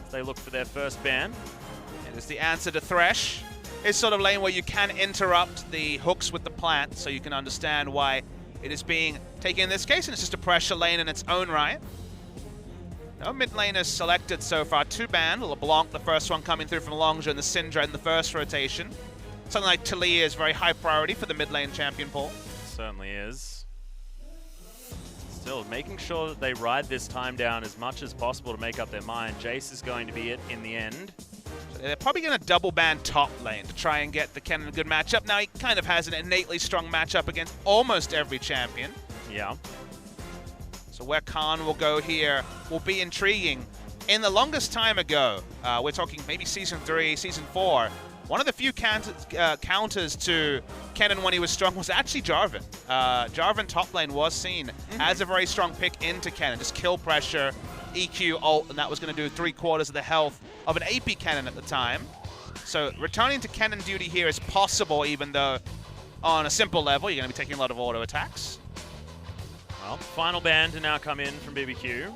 as they look for their first ban. It is the answer to Thresh. It's sort of lane where you can interrupt the hooks with the plant, so you can understand why it is being taken in this case, and it's just a pressure lane in its own right. No mid laners selected so far. 2 banned. LeBlanc, the first one coming through from Longzhu, and the Syndra in the first rotation. Something like Talia is very high priority for the mid lane champion pool. Certainly is. Still, making sure that they ride this time down as much as possible to make up their mind. Jace is going to be it in the end. They're probably going to double ban top lane to try and get the Kennen a good matchup. Now, he kind of has an innately strong matchup against almost every champion. Yeah. So where Khan will go here will be intriguing. In the longest time ago, we're talking maybe Season 3, Season 4, one of the few counters to Kennen when he was strong was actually Jarvan. Jarvan top lane was seen as a very strong pick into Kennen. Just kill pressure, EQ, ult, and that was going to do 3/4 of the health of an AP Kennen at the time. So returning to Kennen duty here is possible, even though on a simple level, you're going to be taking a lot of auto attacks. Well, final ban to now come in from BBQ.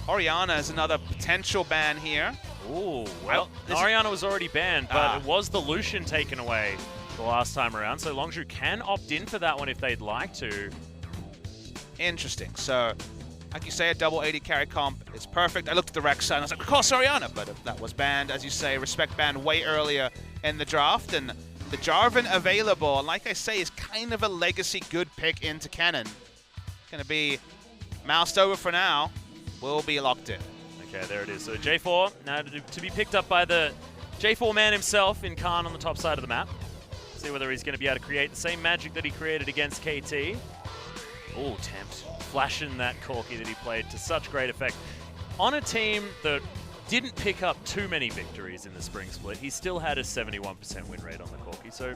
Orianna is another potential ban here. Ooh, well, Orianna was already banned, but it was the Lucian taken away the last time around, so Longzhu can opt in for that one if they'd like to. Interesting. So, like you say, a double 80 carry comp is perfect. I looked at the Rek'Sai and I was like, of course Orianna, but that was banned, as you say, respect banned way earlier in the draft, and the Jarvan available, and like I say, is kind of a legacy good pick into Kennen. Going to be moused over for now. Will be locked in. Okay, there it is. So J4 now to be picked up by the J4 man himself in Khan on the top side of the map. See whether he's going to be able to create the same magic that he created against KT. Oh, Tempt. Flashing that Corki that he played to such great effect. On a team that didn't pick up too many victories in the spring split, he still had a 71% win rate on the Corki. So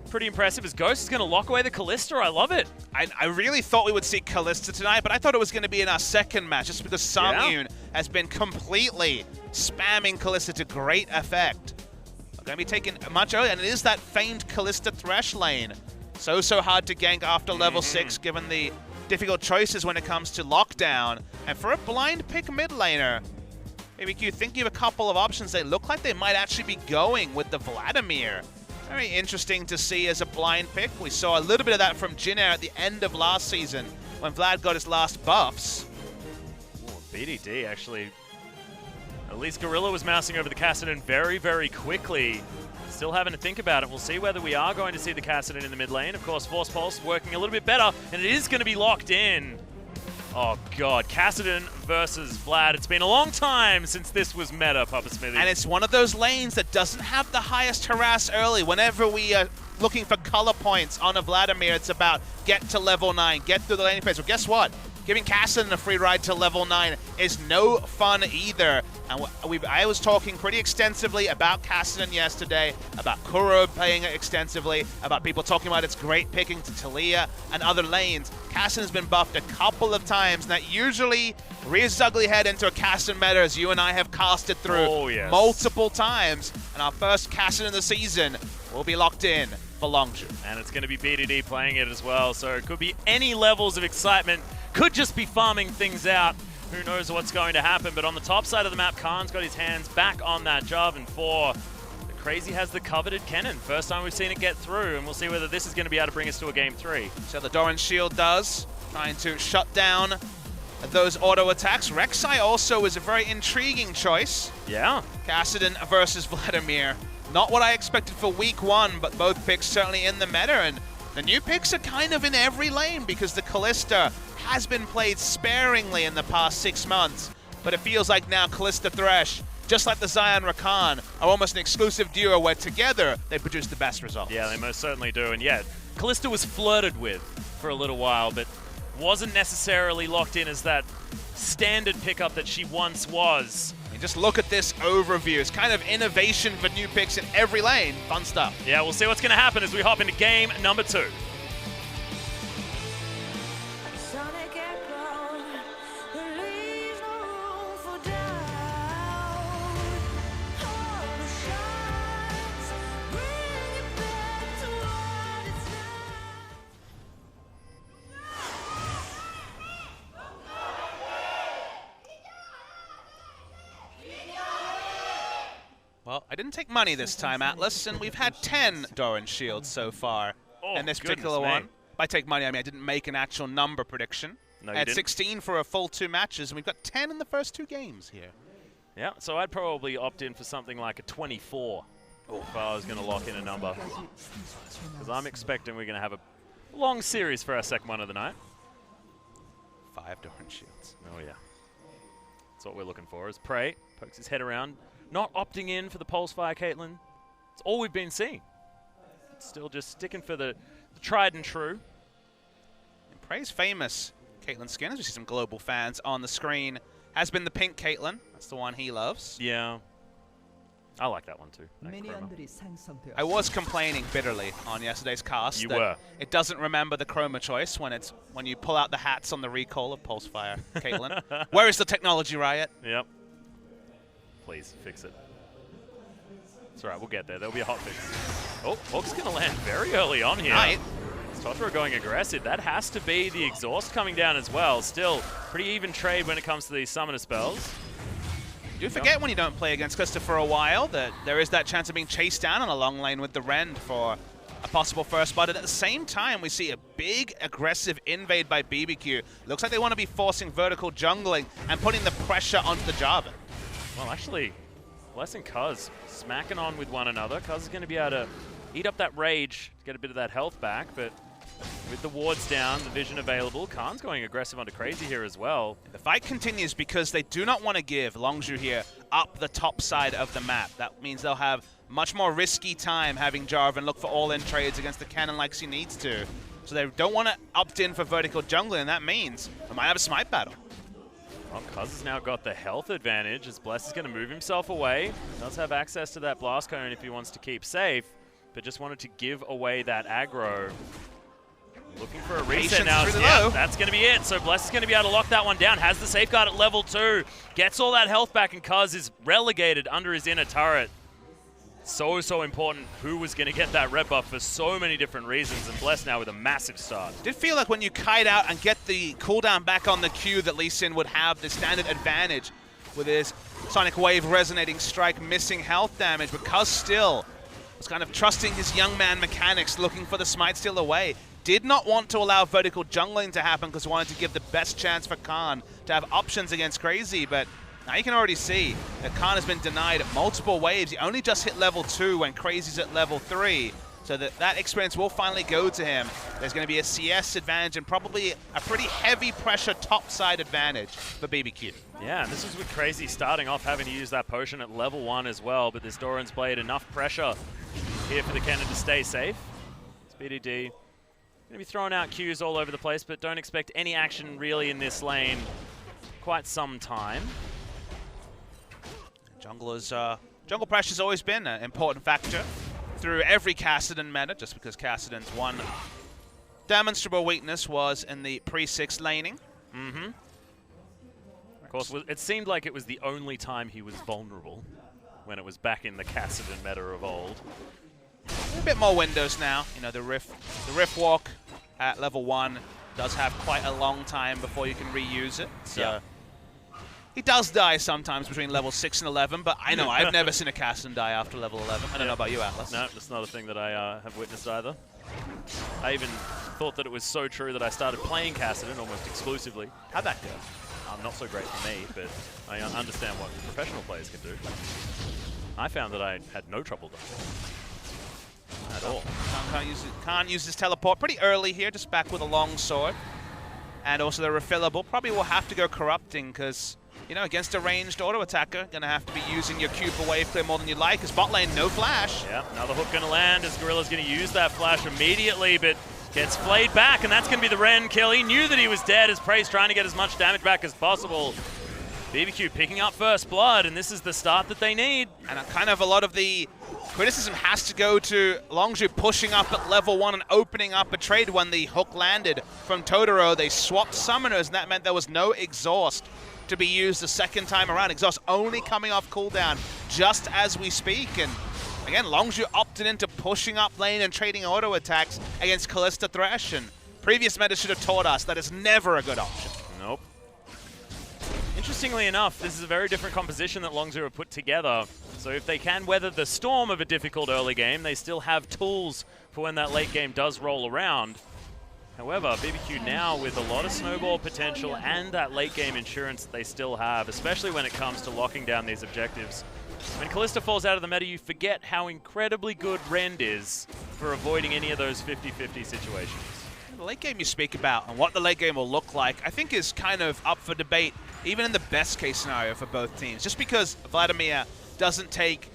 pretty impressive. As Ghost is going to lock away the Kalista. I love it. I really thought we would see Kalista tonight, but I thought it was going to be in our second match just because Samyun has been completely spamming Kalista to great effect. Going to be taken much earlier, and it is that famed Kalista Thresh lane. So hard to gank after level 6, given the difficult choices when it comes to lockdown. And for a blind pick mid laner, BBQ thinking of a couple of options. They look like they might actually be going with the Vladimir. Very interesting to see as a blind pick. We saw a little bit of that from Jin Air at the end of last season when Vlad got his last buffs. Ooh, BDD actually, at least Gorilla was mousing over the Kassadin very, very quickly. Still having to think about it. We'll see whether we are going to see the Kassadin in the mid lane. Of course, Force Pulse working a little bit better, and it is going to be locked in. Oh, God. Kassadin versus Vlad. It's been a long time since this was meta, Papa Smithy. And it's one of those lanes that doesn't have the highest harass early. Whenever we are looking for color points on a Vladimir, it's about get to level 9, get through the laning phase. Well, guess what? Giving Kassadin a free ride to level 9 is no fun either. And I was talking pretty extensively about Kassadin yesterday, about Kuro playing it extensively, about people talking about its great picking to Talia and other lanes. Kassadin's been buffed a couple of times, and that usually rears its ugly head into a Kassadin meta, as you and I have casted through multiple times. And our first Kassadin of the season will be locked in for Longzhu. And it's going to be BDD playing it as well, so it could be any levels of excitement. Could just be farming things out. Who knows what's going to happen, but on the top side of the map, Khan's got his hands back on that Jarvan 4. The Crazy has the coveted cannon. First time we've seen it get through, and we'll see whether this is going to be able to bring us to a game 3. So the Doran Shield does, trying to shut down those auto attacks. Rek'Sai also is a very intriguing choice. Yeah. Kassadin versus Vladimir. Not what I expected for week 1, but both picks certainly in the meta, and the new picks are kind of in every lane because the Kalista has been played sparingly in the past 6 months, but it feels like now Kalista Thresh, just like the Zion Rakan, are almost an exclusive duo where together they produce the best results. Yeah, they most certainly do. And yeah, Kalista was flirted with for a little while, but wasn't necessarily locked in as that standard pickup that she once was. I mean, just look at this overview. It's kind of innovation for new picks in every lane. Fun stuff. Yeah, we'll see what's going to happen as we hop into game number 2. Sonic echo, there leaves no room for doubt. All the shines bring it back to what it's now. Well, I didn't take money this time, Atlas, and we've had 10 Doran Shields so far in this particular one. By take money, I mean I didn't make an actual number prediction. No, I had 16 for a full 2 matches, and we've got 10 in the first 2 games here. Yeah, so I'd probably opt in for something like a 24 if I was going to lock in a number. Because I'm expecting we're going to have a long series for our second one of the night. 5 Doran Shields. Oh, yeah. That's what we're looking for, is Prey pokes his head around. Not opting in for the Pulse Fire, Caitlyn. It's all we've been seeing. Still just sticking for the tried and true. And Prey's famous Caitlyn skin, as we see some global fans on the screen, has been the pink Caitlyn. That's the one he loves. Yeah. I like that one too. I was complaining bitterly on yesterday's cast. You that were. It doesn't remember the chroma choice when you pull out the hats on the recall of Pulse Fire, Caitlyn. Where is the technology, Riot? Yep. Please, fix it. It's alright, we'll get there. There'll be a hot fix. Oh, Hawk's going to land very early on here. Right. Totra going aggressive. That has to be the exhaust coming down as well. Still, pretty even trade when it comes to these summoner spells. You forget when you don't play against Kalista for a while that there is that chance of being chased down on a long lane with the Rend for a possible first blood. And at the same time, we see a big aggressive invade by BBQ. Looks like they want to be forcing vertical jungling and putting the pressure onto the Jarvan. Well, actually, Bless and Cuz smacking on with one another. Cuz is going to be able to eat up that rage to get a bit of that health back, but with the wards down, the vision available, Khan's going aggressive onto Crazy here as well. The fight continues because they do not want to give Longzhu here up the top side of the map. That means they'll have much more risky time having Jarvan look for all-in trades against the cannon like he needs to. So they don't want to opt in for vertical jungling, and that means we might have a smite battle. Well, Cuz has now got the health advantage as Bless is going to move himself away. Does have access to that blast cone if he wants to keep safe, but just wanted to give away that aggro. Looking for a reset now. Yeah, that's going to be it. So Bless is going to be able to lock that one down. Has the safeguard at level 2. Gets all that health back, and Cuz is relegated under his inner turret. So important who was going to get that red buff for so many different reasons, and Bless now with a massive start. Did feel like when you kite out and get the cooldown back on the Q that Lee Sin would have the standard advantage with his Sonic Wave resonating strike missing health damage, but Cuz still was kind of trusting his young man mechanics, looking for the smite steal away. Did not want to allow vertical jungling to happen because wanted to give the best chance for Khan to have options against Crazy, but now you can already see that Khan has been denied multiple waves. He only just hit level 2 when Crazy's at level 3, so that experience will finally go to him. There's going to be a CS advantage and probably a pretty heavy pressure topside advantage for BBQ. Yeah, and this is with Crazy starting off having to use that potion at level 1 as well, but this Doran's Blade enough pressure here for the cannon to stay safe. It's BDD. Going to be throwing out Qs all over the place, but don't expect any action really in this lane quite some time. Jungle pressure's always been an important factor through every Kassadin meta, just because Kassadin's one demonstrable weakness was in the pre-6 laning. Mm-hmm. Of course, it seemed like it was the only time he was vulnerable when it was back in the Kassadin meta of old. A bit more windows now. You know, the Rift Walk at level 1 does have quite a long time before you can reuse it. So yeah. He does die sometimes between level 6 and 11, but I know I've never seen a Kassadin die after level 11. I don't know about you, Atlas. No, that's not a thing that I have witnessed either. I even thought that it was so true that I started playing Kassadin almost exclusively. How'd that go? Not so great for me, but I understand what professional players can do. I found that I had no trouble dying at all. Can't use his teleport pretty early here, just back with a long sword. And also the refillable. Probably will have to go corrupting because, you know, against a ranged auto attacker, gonna have to be using your Q for wave clear more than you'd like. Because bot lane, no flash. Yeah, now the hook gonna land as Gorilla's gonna use that flash immediately, but gets flayed back, and that's gonna be the Ren kill. He knew that he was dead as Prey's trying to get as much damage back as possible. BBQ picking up first blood, and this is the start that they need. And kind of a lot of the criticism has to go to Longzhu pushing up at level 1 and opening up a trade when the hook landed from Totoro. They swapped summoners, and that meant there was no exhaust to be used the second time around. Exhaust only coming off cooldown just as we speak. And again, Longzhu opted into pushing up lane and trading auto attacks against Kalista Thresh. And previous meta should have taught us that is never a good option. Nope. Interestingly enough, this is a very different composition that Longzhu have put together. So if they can weather the storm of a difficult early game, they still have tools for when that late game does roll around. However, BBQ now with a lot of snowball potential and that late game insurance that they still have, especially when it comes to locking down these objectives. When Kalista falls out of the meta, you forget how incredibly good Rend is for avoiding any of those 50-50 situations. The late game you speak about and what the late game will look like, I think is kind of up for debate, even in the best case scenario for both teams. Just because Vladimir doesn't take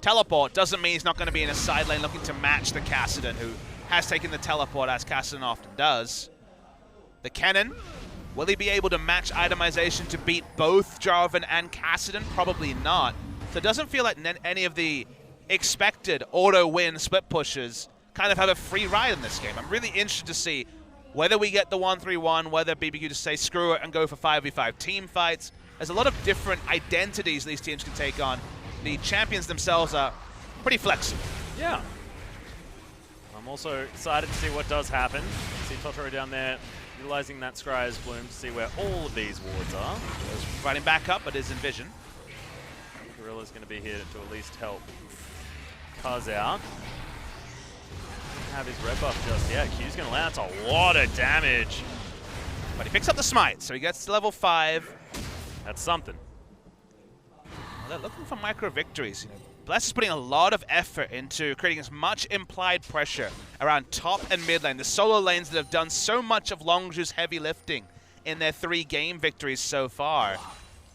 teleport doesn't mean he's not going to be in a side lane looking to match the Kassadin, who has taken the teleport as Kassadin often does. The Kennen, will he be able to match itemization to beat both Jarvan and Kassadin? Probably not. So it doesn't feel like any of the expected auto-win split pushes kind of have a free ride in this game. I'm really interested to see whether we get the 1-3-1, whether BBQ just say screw it and go for 5v5 team fights. There's a lot of different identities these teams can take on. The champions themselves are pretty flexible. Yeah. I'm also excited to see what does happen. See Totoro down there utilizing that Scryer's Bloom to see where all of these wards are. Running back up, but is in vision. Gorilla's going to be here to at least help Cuz out. Have his red buff just yet. Q's going to land. That's a lot of damage. But he picks up the smite, so he gets to level 5. That's something. Well, they're looking for micro victories. You know, Bless is putting a lot of effort into creating as much implied pressure around top and mid lane. The solo lanes that have done so much of Longzhu's heavy lifting in their 3 game victories so far.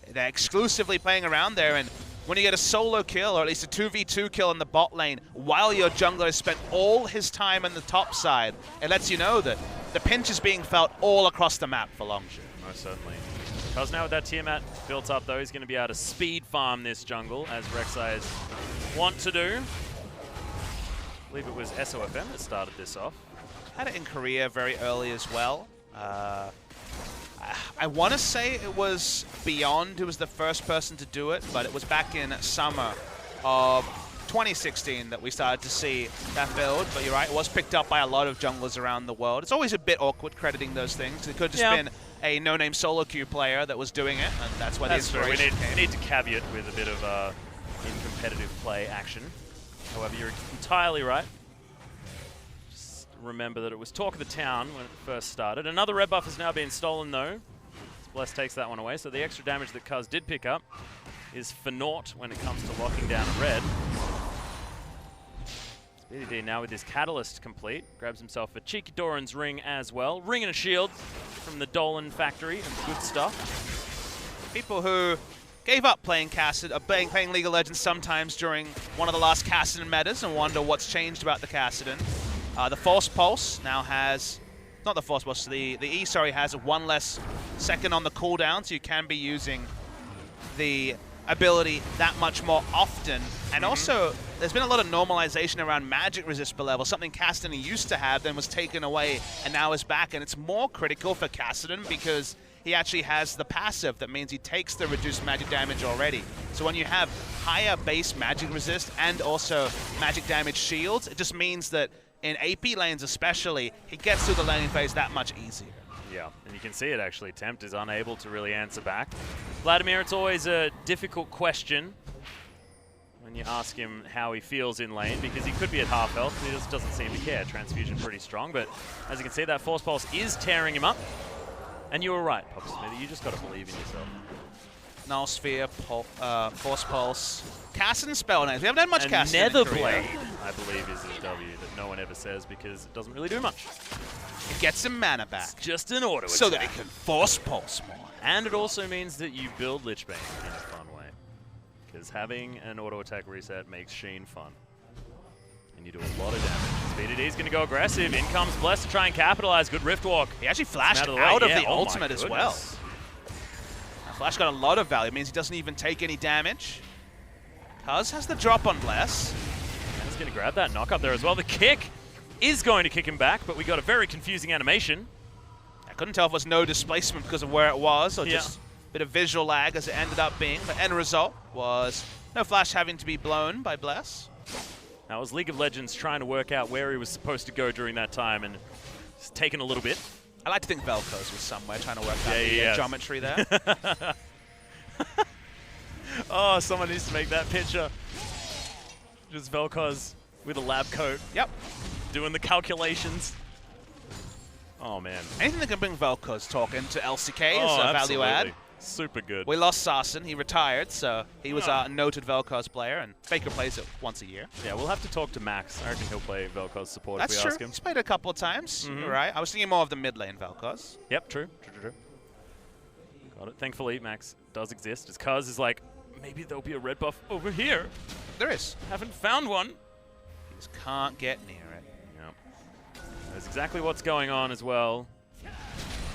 They're exclusively playing around there, and when you get a solo kill, or at least a 2v2 kill in the bot lane, while your jungler has spent all his time on the top side, it lets you know that the pinch is being felt all across the map for Longzhu. Most certainly. Cuz now with that Tiamat built up though, he's going to be able to speed farm this jungle, as Rek'Sai's want to do. I believe it was SOFM that started this off. Had it in Korea very early as well. I want to say it was Beyond who was the first person to do it, but it was back in summer of 2016 that we started to see that build. But you're right, it was picked up by a lot of junglers around the world. It's always a bit awkward crediting those things. It could have just been a no-name solo queue player that was doing it, and that's why the inspiration came. We need to caveat with a bit of in-competitive play action. However, you're entirely right. Remember that it was talk of the town when it first started. Another red buff has now been stolen though. Bless takes that one away, so the extra damage that Cuz did pick up is for naught when it comes to locking down a red. BDD now with his catalyst complete, grabs himself a cheeky Doran's ring as well. Ring and a shield from the Dolan factory, and good stuff. People who gave up playing Kassadin, playing League of Legends sometimes during one of the last Kassadin metas and wonder what's changed about the Kassadin. The Force Pulse now has, not the Force Pulse, the E, sorry, has 1 less second on the cooldown, so you can be using the ability that much more often. And also, there's been a lot of normalization around magic resist per level, something Kassadin used to have, then was taken away, and now is back. And it's more critical for Kassadin because he actually has the passive that means he takes the reduced magic damage already. So when you have higher base magic resist and also magic damage shields, it just means that in AP lanes especially, he gets through the laning phase that much easier. Yeah, and you can see it actually. Tempt is unable to really answer back. Vladimir, it's always a difficult question when you ask him how he feels in lane, because he could be at half health, he just doesn't seem to care. Transfusion pretty strong, but as you can see, that Force Pulse is tearing him up. And you were right, Papa Smithy, you just got to believe in yourself. Null Sphere, Force Pulse, Cast and Spell Knives. We haven't had much and Cast Netherblade, I believe, is his W that no one ever says because it doesn't really do much. It gets some mana back. It's just an auto so attack. that it can Force Pulse more. And it also means that you build Lich Bane in a fun way. Because having an auto attack reset makes Sheen fun. And you do a lot of damage. BDD is going to go aggressive. In comes Bless to try and capitalize. Good Rift Walk. He actually flashed out of the way. ultimate as well. Now, Flash got a lot of value. It means he doesn't even take any damage. Cuz has the drop on Bless. And he's going to grab that knock up there as well. The kick is going to kick him back, but we got a very confusing animation. I couldn't tell if it was no displacement because of where it was, or just a bit of visual lag as it ended up being. The end result was no Flash having to be blown by Bless. That was League of Legends trying to work out where he was supposed to go during that time, and it's taken a little bit. I like to think Vel'Koz was somewhere trying to work out the geometry there. Oh, someone needs to make that picture. Just Vel'Koz with a lab coat. Yep. Doing the calculations. Oh, man. Anything that can bring Vel'Koz talk into LCK is a value add. Super good. We lost Sarsen. He retired, so he was a noted Vel'Koz player, and Faker plays it once a year. Yeah, we'll have to talk to Max. I reckon he'll play Vel'Koz support That's if we true. ask him. He's played it a couple of times. You're right. I was thinking more of the mid lane Vel'Koz. Yep, true. Got it. Thankfully, Max does exist. His Cuz is like, maybe there'll be a red buff over here. There is. Haven't found one. He just can't get near it. Yep. That's exactly what's going on as well.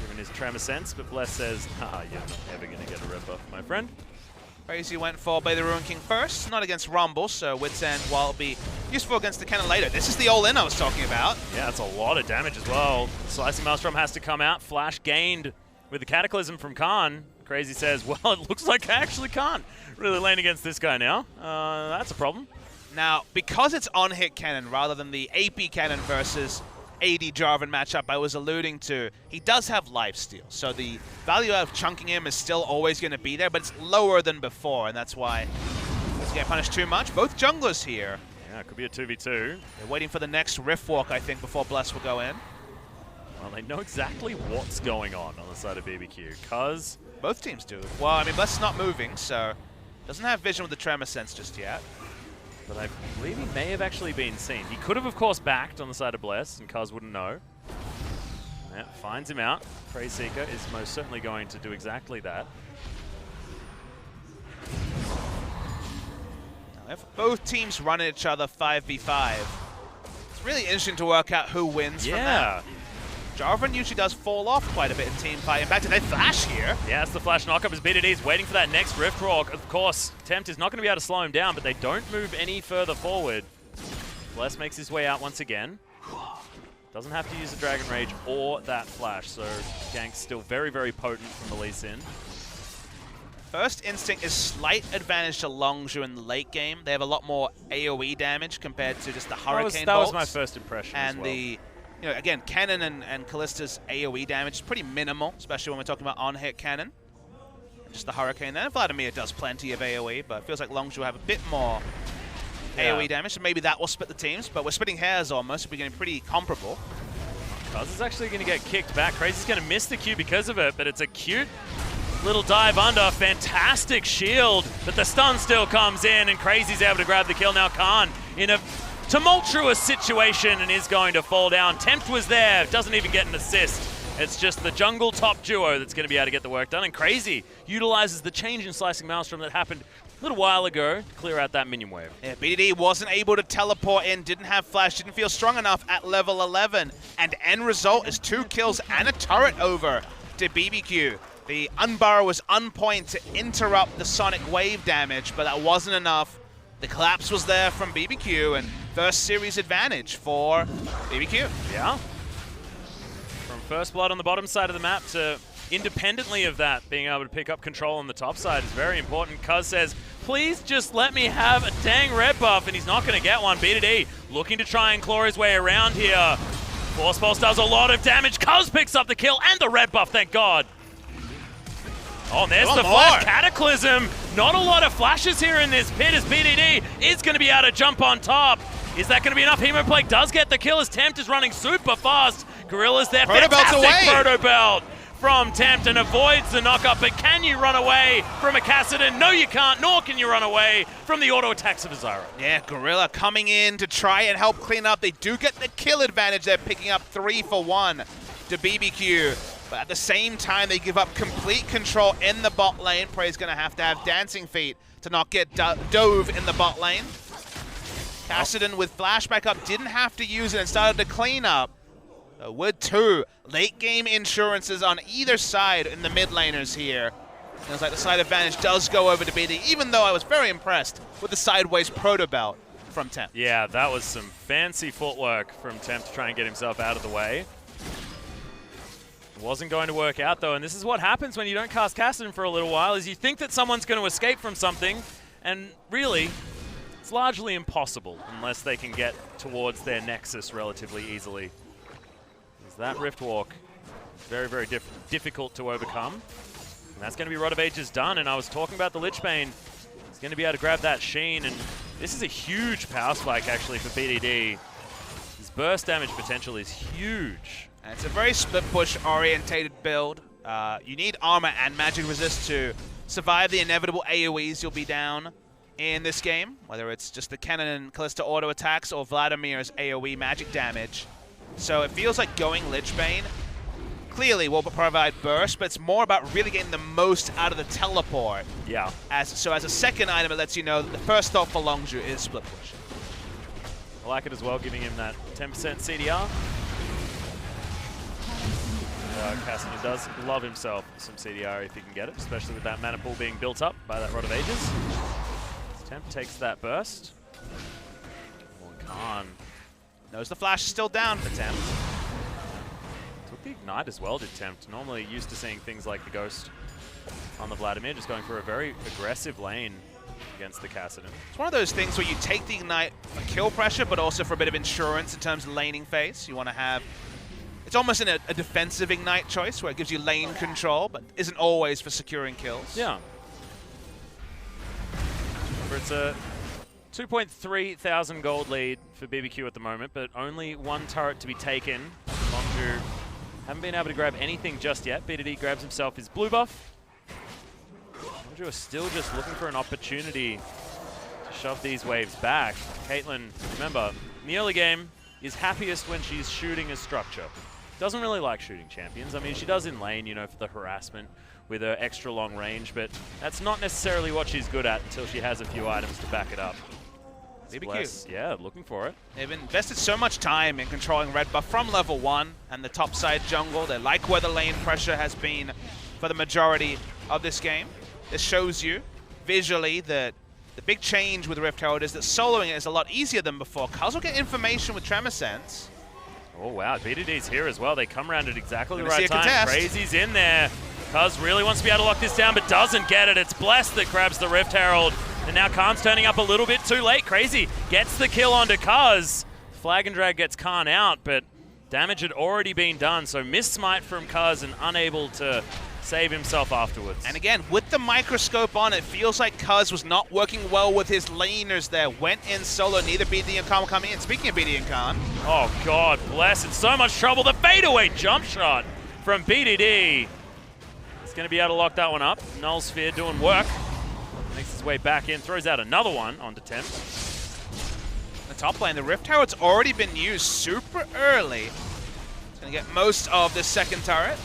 Given his tremor sense, but Bless says, you're not ever going to get a red buff, my friend. Crazy went for Blade the Ruin King first, not against Rumble, so Wit's End, while it'll be useful against the cannon later. This is the all-in I was talking about. Yeah, that's a lot of damage as well. Slicing Maelstrom has to come out. Flash gained with the Cataclysm from Khan. Crazy says, well, it looks like I actually can't really lane against this guy now. That's a problem. Now, because it's on-hit cannon rather than the AP cannon versus AD Jarvan matchup I was alluding to, he does have lifesteal, so the value of chunking him is still always going to be there, but it's lower than before, and that's why he doesn't get punished too much. Both junglers here. Yeah, it could be a 2v2. They're waiting for the next Rift Walk, I think, before Bless will go in. Well, they know exactly what's going on the side of BBQ, cuz... Both teams do. Well, I mean, Bless is not moving, so doesn't have vision with the Tremor Sense just yet. But I believe he may have actually been seen. He could have, of course, backed on the side of Bless, and Cuz wouldn't know. Yeah, finds him out. Prey Seeker is most certainly going to do exactly that. Now, if both teams run at each other 5v5, it's really interesting to work out who wins from that. Jarvan usually does fall off quite a bit in team fight. In fact, they flash here. Yeah, that's the flash knockup as BDD is waiting for that next Rift Walk. Of course, Tempt is not going to be able to slow him down, but they don't move any further forward. Bless makes his way out once again. Doesn't have to use the Dragon Rage or that flash, so gank's still very, very potent from the Lee Sin. First Instinct is slight advantage to Longzhu in the late game. They have a lot more AoE damage compared to just the Hurricane That was bolts. my first impression and as well. You know, again, Cannon and Callista's AoE damage is pretty minimal, especially when we're talking about on-hit Cannon. Just the Hurricane there. Vladimir does plenty of AoE, but it feels like Longzhu will have a bit more AoE damage, so maybe that will split the teams, but we're splitting hairs almost. We're getting pretty comparable. Cuz is actually going to get kicked back. Crazy's going to miss the Q because of it, but it's a cute little dive under. Fantastic shield, but the stun still comes in, and Crazy's able to grab the kill. Now Khan in a tumultuous situation and is going to fall down. Tempt was there, doesn't even get an assist. It's just the jungle top duo that's going to be able to get the work done, and Crazy utilizes the change in Slicing Maelstrom that happened a little while ago to clear out that minion wave. Yeah, BDD wasn't able to teleport in, didn't have flash, didn't feel strong enough at level 11, and end result is 2 kills and a turret over to BBQ. The Unburrow was on point to interrupt the Sonic Wave damage, but that wasn't enough. The collapse was there from BBQ, and first series advantage for BBQ. Yeah. From first blood on the bottom side of the map to independently of that, being able to pick up control on the top side is very important. Cuz says, please just let me have a dang red buff, and he's not going to get one. BDD looking to try and claw his way around here. Force Pulse does a lot of damage. Cuz picks up the kill and the red buff, thank God. Oh, and there's the flash. Cataclysm. Not a lot of flashes here in this pit as BDD is going to be able to jump on top. Is that going to be enough? Hemoplague does get the kill as Tempt is running super fast. Gorilla's there. Protobelt's away. Protobelt from Tempt and avoids the knockup, but can you run away from a Kassadin? No, you can't, nor can you run away from the auto attacks of Azara. Yeah, Gorilla coming in to try and help clean up. They do get the kill advantage. They're picking up 3 for 1 to BBQ. But at the same time, they give up complete control in the bot lane. Prey's going to have Dancing Feet to not get dove in the bot lane. Kassadin with flashback up didn't have to use it and started to clean up. With 2 late game insurances on either side in the mid laners here. Feels like the side advantage does go over to BD, even though I was very impressed with the sideways Protobelt from Tempt. Yeah, that was some fancy footwork from Tempt to try and get himself out of the way. Wasn't going to work out though, and this is what happens when you don't cast Kassadin for a little while, is you think that someone's going to escape from something, and really, it's largely impossible unless they can get towards their nexus relatively easily. Because that Rift Walk is very, very difficult to overcome. And that's going to be Rod of Ages done, and I was talking about the Lichbane. He's going to be able to grab that Sheen, and this is a huge power spike actually for BDD. His burst damage potential is huge. And it's a very split push orientated build. You need armor and magic resist to survive the inevitable AoEs you'll be down in this game, whether it's just the Kennen and Kalista auto attacks or Vladimir's AoE magic damage. So it feels like going Lichbane clearly will provide burst, but it's more about really getting the most out of the teleport. Yeah. So as a second item, it lets you know that the first thought for Longzhu is split push. I like it as well, giving him that 10% CDR. Kassadin does love himself some CDR if he can get it, especially with that mana pool being built up by that Rod of Ages. Tempt takes that burst. Khan knows the flash is still down for Tempt. Took the Ignite as well, did Tempt. Normally used to seeing things like the Ghost on the Vladimir, just going for a very aggressive lane against the Kassadin. It's one of those things where you take the Ignite for kill pressure, but also for a bit of insurance in terms of laning phase. You want to have... It's almost a defensive Ignite choice where it gives you lane control, but isn't always for securing kills. Yeah. But it's a 2.3 thousand gold lead for BBQ at the moment, but only 1 turret to be taken. Longzhu haven't been able to grab anything just yet. BDD grabs himself his blue buff. Longzhu are still just looking for an opportunity to shove these waves back. Caitlyn, remember, in the early game, is happiest when she's shooting a structure. Doesn't really like shooting champions. I mean, she does in lane, you know, for the harassment with her extra long range, but that's not necessarily what she's good at until she has a few items to back it up. BBQ. Yeah, looking for it. They've invested so much time in controlling red buff from level 1 and the top side jungle. They like where the lane pressure has been for the majority of this game. This shows you visually that the big change with Rift Herald is that soloing it is a lot easier than before. Cuz will get information with Tremor Sense. Oh wow, BDD's here as well. They come around at exactly the right time. Crazy's in there. Cuz really wants to be able to lock this down, but doesn't get it. It's Blessed that grabs the Rift Herald. And now Khan's turning up a little bit too late. Crazy gets the kill onto Cuz. Flag and Drag gets Khan out, but damage had already been done. So missed smite from Cuz and unable to save himself afterwards. And again, with the microscope on, it feels like Cuz was not working well with his laners there. Went in solo, neither BD and Khan were coming in. Speaking of BD and Khan. Oh God, Bless, in so much trouble. The fadeaway jump shot from BDD. He's going to be able to lock that one up. Null Sphere doing work. Makes his way back in, throws out another one onto Tempt. The top lane, the Rift Herald's already been used super early. It's going to get most of the second turret.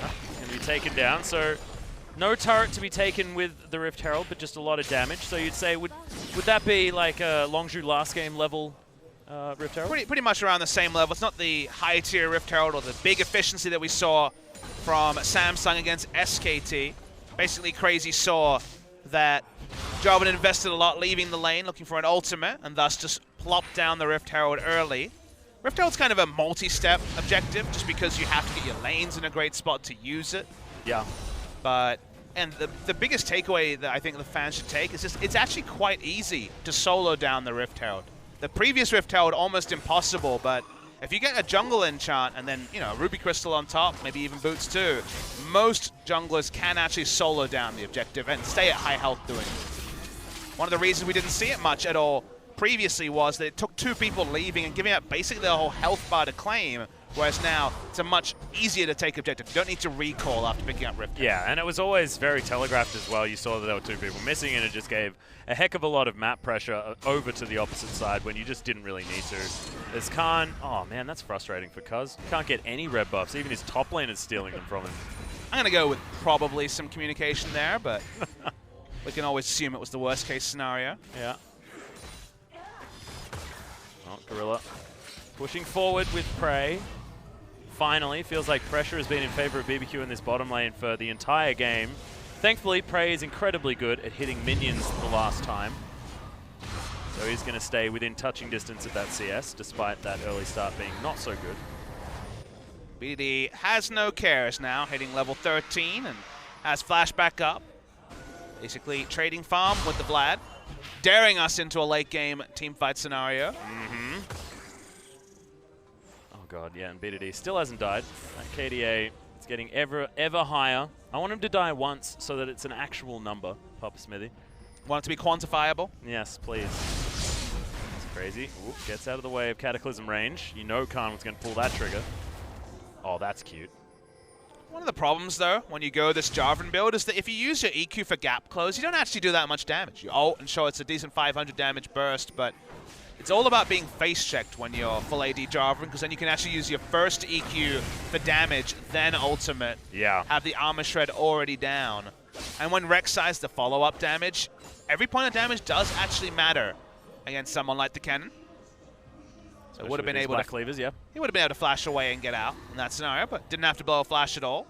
Going to be taken down, so no turret to be taken with the Rift Herald, but just a lot of damage. So you'd say, would that be like a Longzhu last game level Rift Herald? Pretty much around the same level. It's not the high tier Rift Herald or the big efficiency that we saw from Samsung against SKT. Basically, Crazy saw that Jarvan invested a lot leaving the lane, looking for an ultimate, and thus just plopped down the Rift Herald early. Rift Herald's kind of a multi-step objective, just because you have to get your lanes in a great spot to use it. Yeah. And the biggest takeaway that I think the fans should take is just it's actually quite easy to solo down the Rift Herald. The previous Rift Herald, almost impossible, but if you get a jungle enchant and then, you know, a Ruby Crystal on top, maybe even boots too, most junglers can actually solo down the objective and stay at high health doing it. One of the reasons we didn't see it much at all previously was that it took 2 people leaving and giving up basically their whole health bar to claim, whereas now it's a much easier to take objective. You don't need to recall after picking up Rift. Yeah, and it was always very telegraphed as well. You saw that there were 2 people missing, and it just gave a heck of a lot of map pressure over to the opposite side when you just didn't really need to. There's Khan. Oh man, that's frustrating for Cuz. Can't get any red buffs. Even his top lane is stealing them from him. I'm going to go with probably some communication there, but we can always assume it was the worst case scenario. Yeah. Oh, Gorilla pushing forward with Prey. Finally, feels like pressure has been in favor of BBQ in this bottom lane for the entire game. Thankfully, Prey is incredibly good at hitting minions the last time. So he's going to stay within touching distance of that CS, despite that early start being not so good. BDD has no cares now, hitting level 13 and has flashback up. Basically trading farm with the Vlad, daring us into a late game team fight scenario. Oh god, yeah, and BDD still hasn't died. That KDA is getting ever higher. I want him to die once so that it's an actual number, Papa Smithy. Want it to be quantifiable? Yes, please. That's crazy. Oop, gets out of the way of Cataclysm range. You know Khan was going to pull that trigger. Oh, that's cute. One of the problems, though, when you go this Jarvan build is that if you use your EQ for gap close, you don't actually do that much damage. You ult and show it's a decent 500 damage burst, but it's all about being face-checked when you're full AD Jarvan, because then you can actually use your first EQ for damage, then ultimate. Yeah. Have the armor shred already down. And when Rek'Sai's the follow-up damage, every point of damage does actually matter against someone like the Cannon. So would have been able to levers, yeah. He would have been able to flash away and get out in that scenario, but didn't have to blow a flash at all.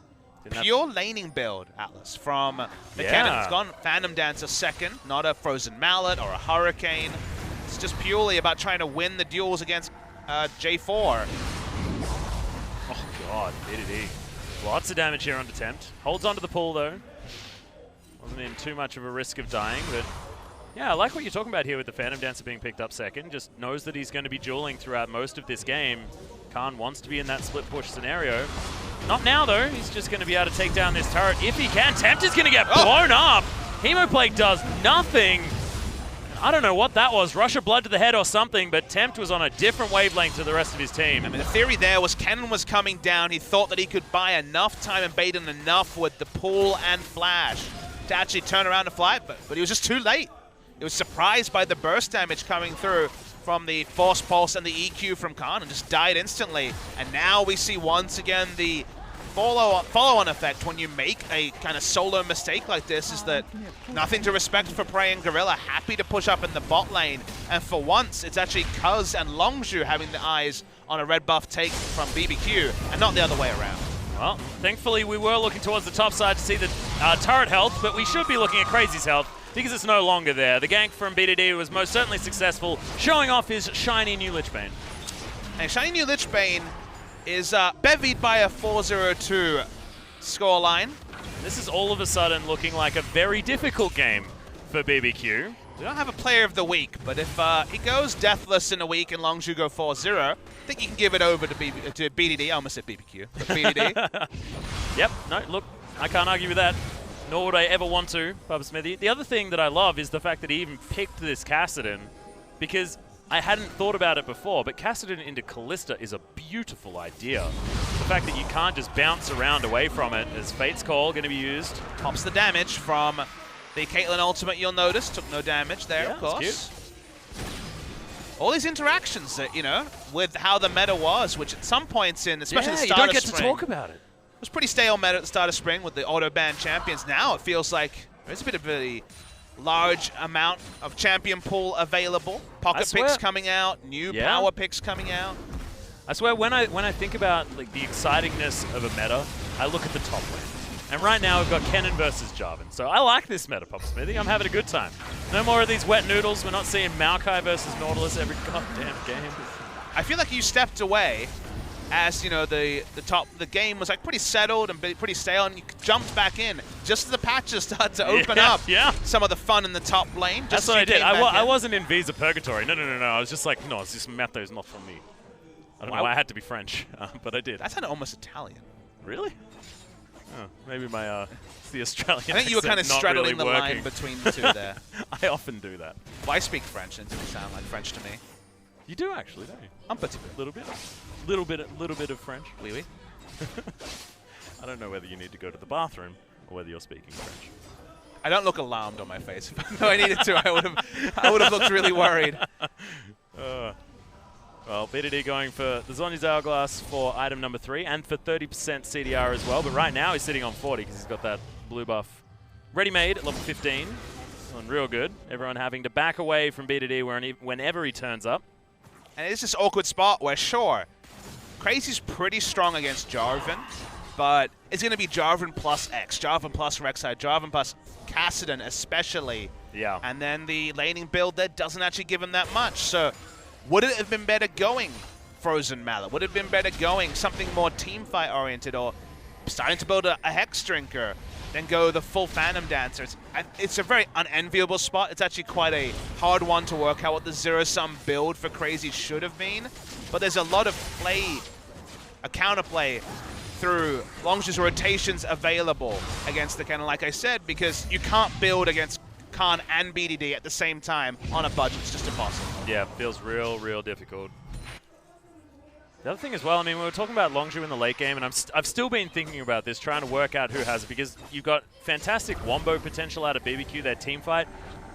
Pure laning build, Atlas, from the Cannon. It's gone Phantom Dancer second, not a Frozen Mallet or a Hurricane. It's just purely about trying to win the duels against J4. Oh god, BDD. Lots of damage here on Attempt. Holds onto the pool though. Wasn't in too much of a risk of dying, but yeah, I like what you're talking about here with the Phantom Dancer being picked up second. Just knows that he's going to be dueling throughout most of this game. Khan wants to be in that split push scenario. Not now, though. He's just going to be able to take down this turret if he can. Tempt is going to get blown up. Hemoplague does nothing. I don't know what that was. Rush of blood to the head or something, but Tempt was on a different wavelength to the rest of his team. I mean, the theory there was Cannon was coming down. He thought that he could buy enough time and bait in enough with the pull and flash to actually turn around and fly, but he was just too late. He was surprised by the burst damage coming through from the Force Pulse and the EQ from Khan and just died instantly. And now we see once again the follow-on effect when you make a kind of solo mistake like this is that nothing to respect for Prey and Gorilla, happy to push up in the bot lane. And for once, it's actually Cuz and Longzhu having the eyes on a red buff take from BBQ and not the other way around. Well, thankfully we were looking towards the top side to see the turret health, but we should be looking at Crazy's health because it's no longer there. The gank from BDD was most certainly successful, showing off his shiny new Lichbane. And shiny new Lichbane is bevied by a 4-0-2 scoreline. This is all of a sudden looking like a very difficult game for BBQ. We don't have a player of the week, but if he goes deathless in a week and Longzhu go 4-0, I think you can give it over to BDD. I almost said BBQ, but BDD. Yep, no, look, I can't argue with that. Nor would I ever want to, Papa Smithy. The other thing that I love is the fact that he even picked this Kassadin, because I hadn't thought about it before, but Kassadin into Kalista is a beautiful idea. The fact that you can't just bounce around away from it as Fate's Call going to be used. Pops the damage from the Caitlyn ultimate, you'll notice. Took no damage there, of course. Cute. All these interactions that, you know, with how the meta was, which at some points in, especially the start you don't of get spring, to talk about it. It was pretty stale meta at the start of spring with the auto-ban champions. Now it feels like there's a bit of a large amount of champion pool available. Pocket picks coming out, new power picks coming out. I swear, when I think about like the excitingness of a meta, I look at the top lane. And right now we've got Kennen versus Jarvan. So I like this meta, Papa Smithy. I'm having a good time. No more of these wet noodles. We're not seeing Maokai versus Nautilus every goddamn game. I feel like you stepped away as, you know, the game was like pretty settled and pretty stale, and you jumped back in just as the patches started to open up some of the fun in the top lane. That's what I did. I wasn't in Visa Purgatory. No. I was just like, no, this meta is not for me. I don't know why I had to be French, but I did. That sounded almost Italian. Really? Oh, maybe my it's the Australian. I think you were kind of straddling really the line between the two there. I often do that. Well, I speak French, and it doesn't sound like French to me. You do actually, don't you? Un petit peu. Little bit of French. Oui, oui. I don't know whether you need to go to the bathroom or whether you're speaking French. I don't look alarmed on my face. If I needed to, I would have looked really worried. Well, BDD going for the Zhonya's Hourglass for item number 3 and for 30% CDR as well. But right now he's sitting on 40 because he's got that blue buff ready-made at level 15. Feeling real good. Everyone having to back away from BDD whenever he turns up. And it's this awkward spot where, sure, Crazy's pretty strong against Jarvan, but it's going to be Jarvan plus X, Jarvan plus Rek'Sai, Jarvan plus Kassadin especially. Yeah. And then the laning build there doesn't actually give him that much. So would it have been better going Frozen Mallet? Would it have been better going something more teamfight oriented, or starting to build a Hex Drinker, then go the full Phantom Dancer? It's a very unenviable spot. It's actually quite a hard one to work out what the zero-sum build for Crazy should have been. But there's a lot of play, a counterplay through Longzhu's rotations available against the Cannon, like I said, because you can't build against Khan and BDD at the same time on a budget. It's just impossible. Yeah, feels real difficult. The other thing as well, I mean, we were talking about Longzhu in the late game, and I've still been thinking about this, trying to work out who has it, because you've got fantastic wombo potential out of BBQ. Their team fight,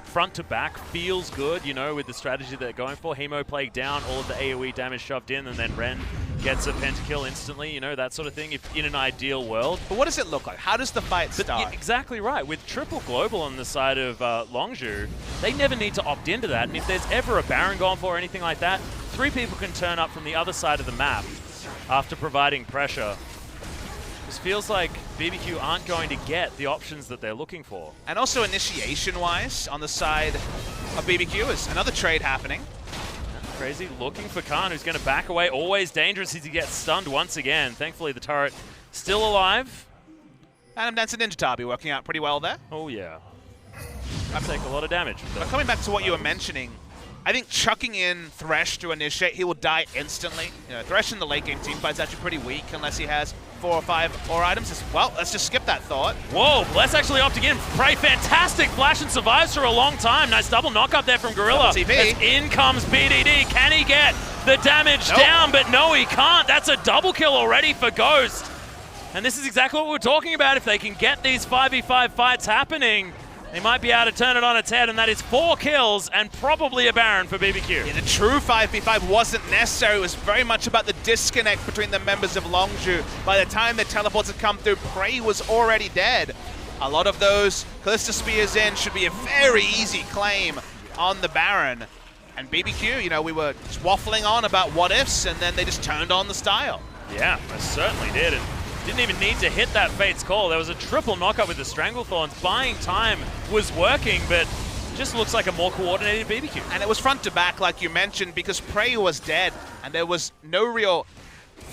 front to back, feels good, you know, with the strategy they're going for. Hemo Plague down, all of the AoE damage shoved in, and then Ren gets a pentakill instantly, you know, that sort of thing, if in an ideal world. But what does it look like? How does the fight start? Yeah, exactly right. With triple global on the side of Longzhu, they never need to opt into that. And if there's ever a Baron gone for or anything like that, 3 people can turn up from the other side of the map after providing pressure. This feels like BBQ aren't going to get the options that they're looking for. And also initiation-wise, on the side of BBQ is another trade happening. Crazy looking for Khan, who's going to back away. Always dangerous as he gets stunned once again. Thankfully, the turret still alive. Phantom Dancer Ninja Tabi working out pretty well there. Oh, yeah. I take a lot of damage. But coming back to what you were mentioning, I think chucking in Thresh to initiate, he will die instantly. You know, Thresh in the late game teamfight is actually pretty weak unless he has 4 or 5 aura items. Well, let's just skip that thought. Whoa, let's actually opt again. Prey, fantastic flash and survives for a long time. Nice double knock up there from Gorilla. Double TP. As in comes BDD. Can he get the damage down? But no, he can't. That's a double kill already for Ghost. And this is exactly what we're talking about. If they can get these 5v5 fights happening, they might be able to turn it on its head, and that is 4 kills and probably a Baron for BBQ. Yeah, the true 5v5 wasn't necessary. It was very much about the disconnect between the members of Longzhu. By the time the teleports had come through, Prey was already dead. A lot of those Callista Spears in should be a very easy claim on the Baron. And BBQ, you know, we were just waffling on about what ifs, and then they just turned on the style. Yeah, I certainly did. And didn't even need to hit that Fate's Call. There was a triple knockup with the Stranglethorns. Buying time was working, but just looks like a more coordinated BBQ. And it was front to back, like you mentioned, because Prey was dead, and there was no real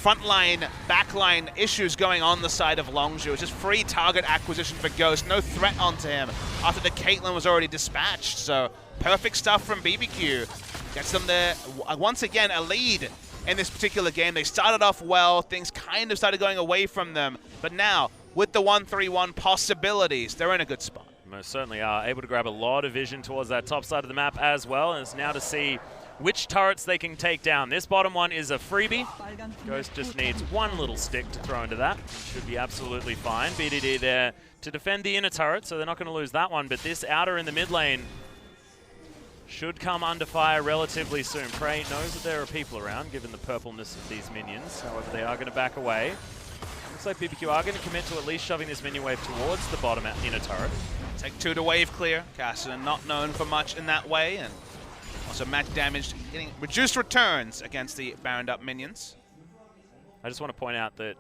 frontline, backline issues going on the side of Longzhu. It was just free target acquisition for Ghost, no threat onto him after the Caitlyn was already dispatched. So perfect stuff from BBQ. Gets them there, once again, a lead in this particular game. They started off well, things kind of started going away from them, but now, with the 1-3-1 possibilities, they're in a good spot. Most certainly are able to grab a lot of vision towards that top side of the map as well, and it's now to see which turrets they can take down. This bottom one is a freebie. Ghost just needs one little stick to throw into that. Should be absolutely fine. BDD there to defend the inner turret, so they're not going to lose that one, but this outer in the mid lane should come under fire relatively soon. Prey knows that there are people around, given the purpleness of these minions. However, they are going to back away. Looks like BBQ are going to commit to at least shoving this minion wave towards the bottom inner turret. Take 2 to wave clear. Kassadin not known for much in that way, and also match damage, getting reduced returns against the Baroned up minions. I just want to point out that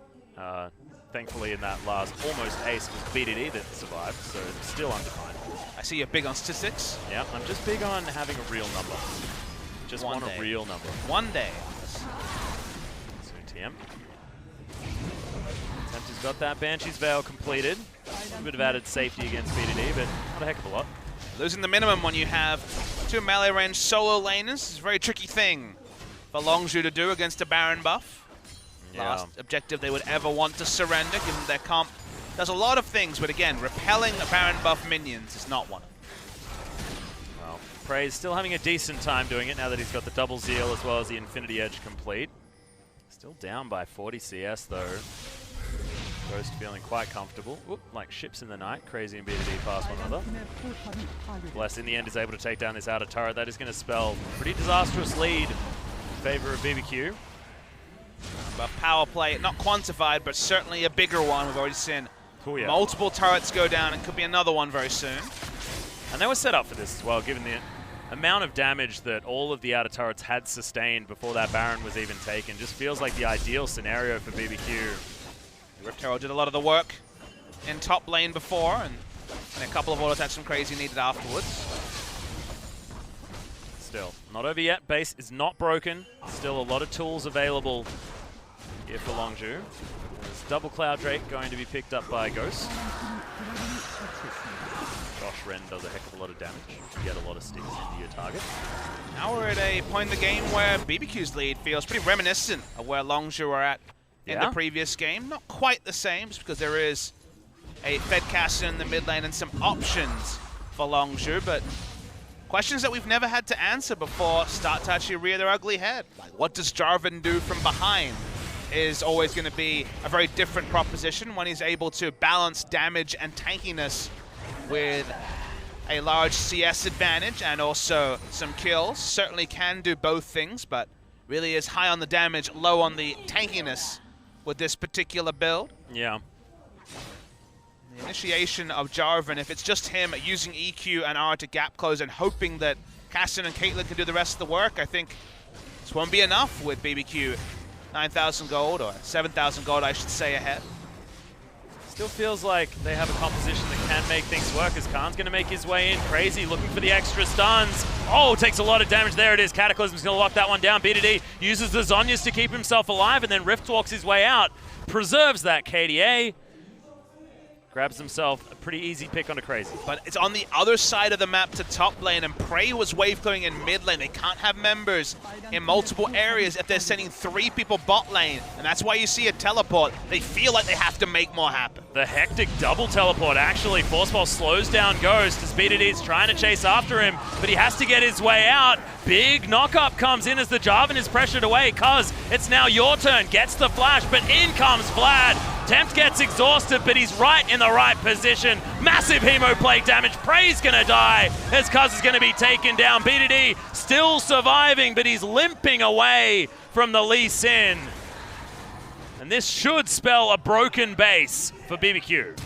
thankfully in that last almost ace, it was BDD that survived, so it's still undefined. I see you're big on statistics. Yeah, I'm just big on having a real number. Just want a real number. One day. So TM. Tempter's got that Banshee's Veil completed. A bit of added safety against BDD, but not a heck of a lot. Losing the minimum when you have 2 melee range solo laners is a very tricky thing for Longzhu to do against a Baron buff. Yeah. Last objective they would ever want to surrender, given their comp does a lot of things, but again, repelling Baron buff minions is not one. Well, Prey's still having a decent time doing it now that he's got the double zeal as well as the Infinity Edge complete. Still down by 40 CS though. Ghost feeling quite comfortable. Oop, like ships in the night. Crazy and BDD pass one another. Bless in the end is able to take down this outer turret. That is going to spell a pretty disastrous lead in favor of BBQ. But power play, not quantified, but certainly a bigger one. We've already seen multiple turrets go down, and could be another one very soon. And they were set up for this as well, given the amount of damage that all of the outer turrets had sustained before that Baron was even taken. Just feels like the ideal scenario for BBQ. Rift Herald did a lot of the work in top lane before, and a couple of auto attacks from Crazy needed afterwards. Still, not over yet. Base is not broken. Still a lot of tools available here for Longzhu. There's Double Cloud Drake going to be picked up by Ghost. Josh Wren does a heck of a lot of damage to get a lot of sticks into your target. Now we're at a point in the game where BBQ's lead feels pretty reminiscent of where Longzhu were at in the previous game. Not quite the same, just because there is a Fed caster in the mid lane and some options for Longzhu, but questions that we've never had to answer before start to actually rear their ugly head. Like, what does Jarvan do from behind is always going to be a very different proposition when he's able to balance damage and tankiness with a large CS advantage and also some kills. Certainly can do both things, but really is high on the damage, low on the tankiness with this particular build. Yeah. The initiation of Jarvan, if it's just him using EQ and R to gap close and hoping that Caston and Caitlyn can do the rest of the work, I think this won't be enough with BBQ 9,000 gold, or 7,000 gold I should say, ahead. Still feels like they have a composition that can make things work, as Khan's going to make his way in. Crazy looking for the extra stuns. Oh, takes a lot of damage. There it is. Cataclysm's going to lock that one down. BDD uses the Zhonya's to keep himself alive, and then Rift walks his way out. Preserves that KDA. Grabs himself a pretty easy pick onto Crazy. But it's on the other side of the map to top lane, and Prey was wave going in mid lane. They can't have members in multiple areas if they're sending 3 people bot lane, and that's why you see a teleport. They feel like they have to make more happen. The hectic double teleport actually. Forceball slows down Ghost as BDD's trying to chase after him, but he has to get his way out. Big knock-up comes in as the Jarvan is pressured away. Cuz, it's now your turn. Gets the flash, but in comes Vlad. Tempt gets exhausted, but he's right in the right position. Massive Hemoplague damage. Prey's gonna die as Cuz is gonna be taken down. BDD still surviving, but he's limping away from the Lee Sin. And this should spell a broken base for BBQ.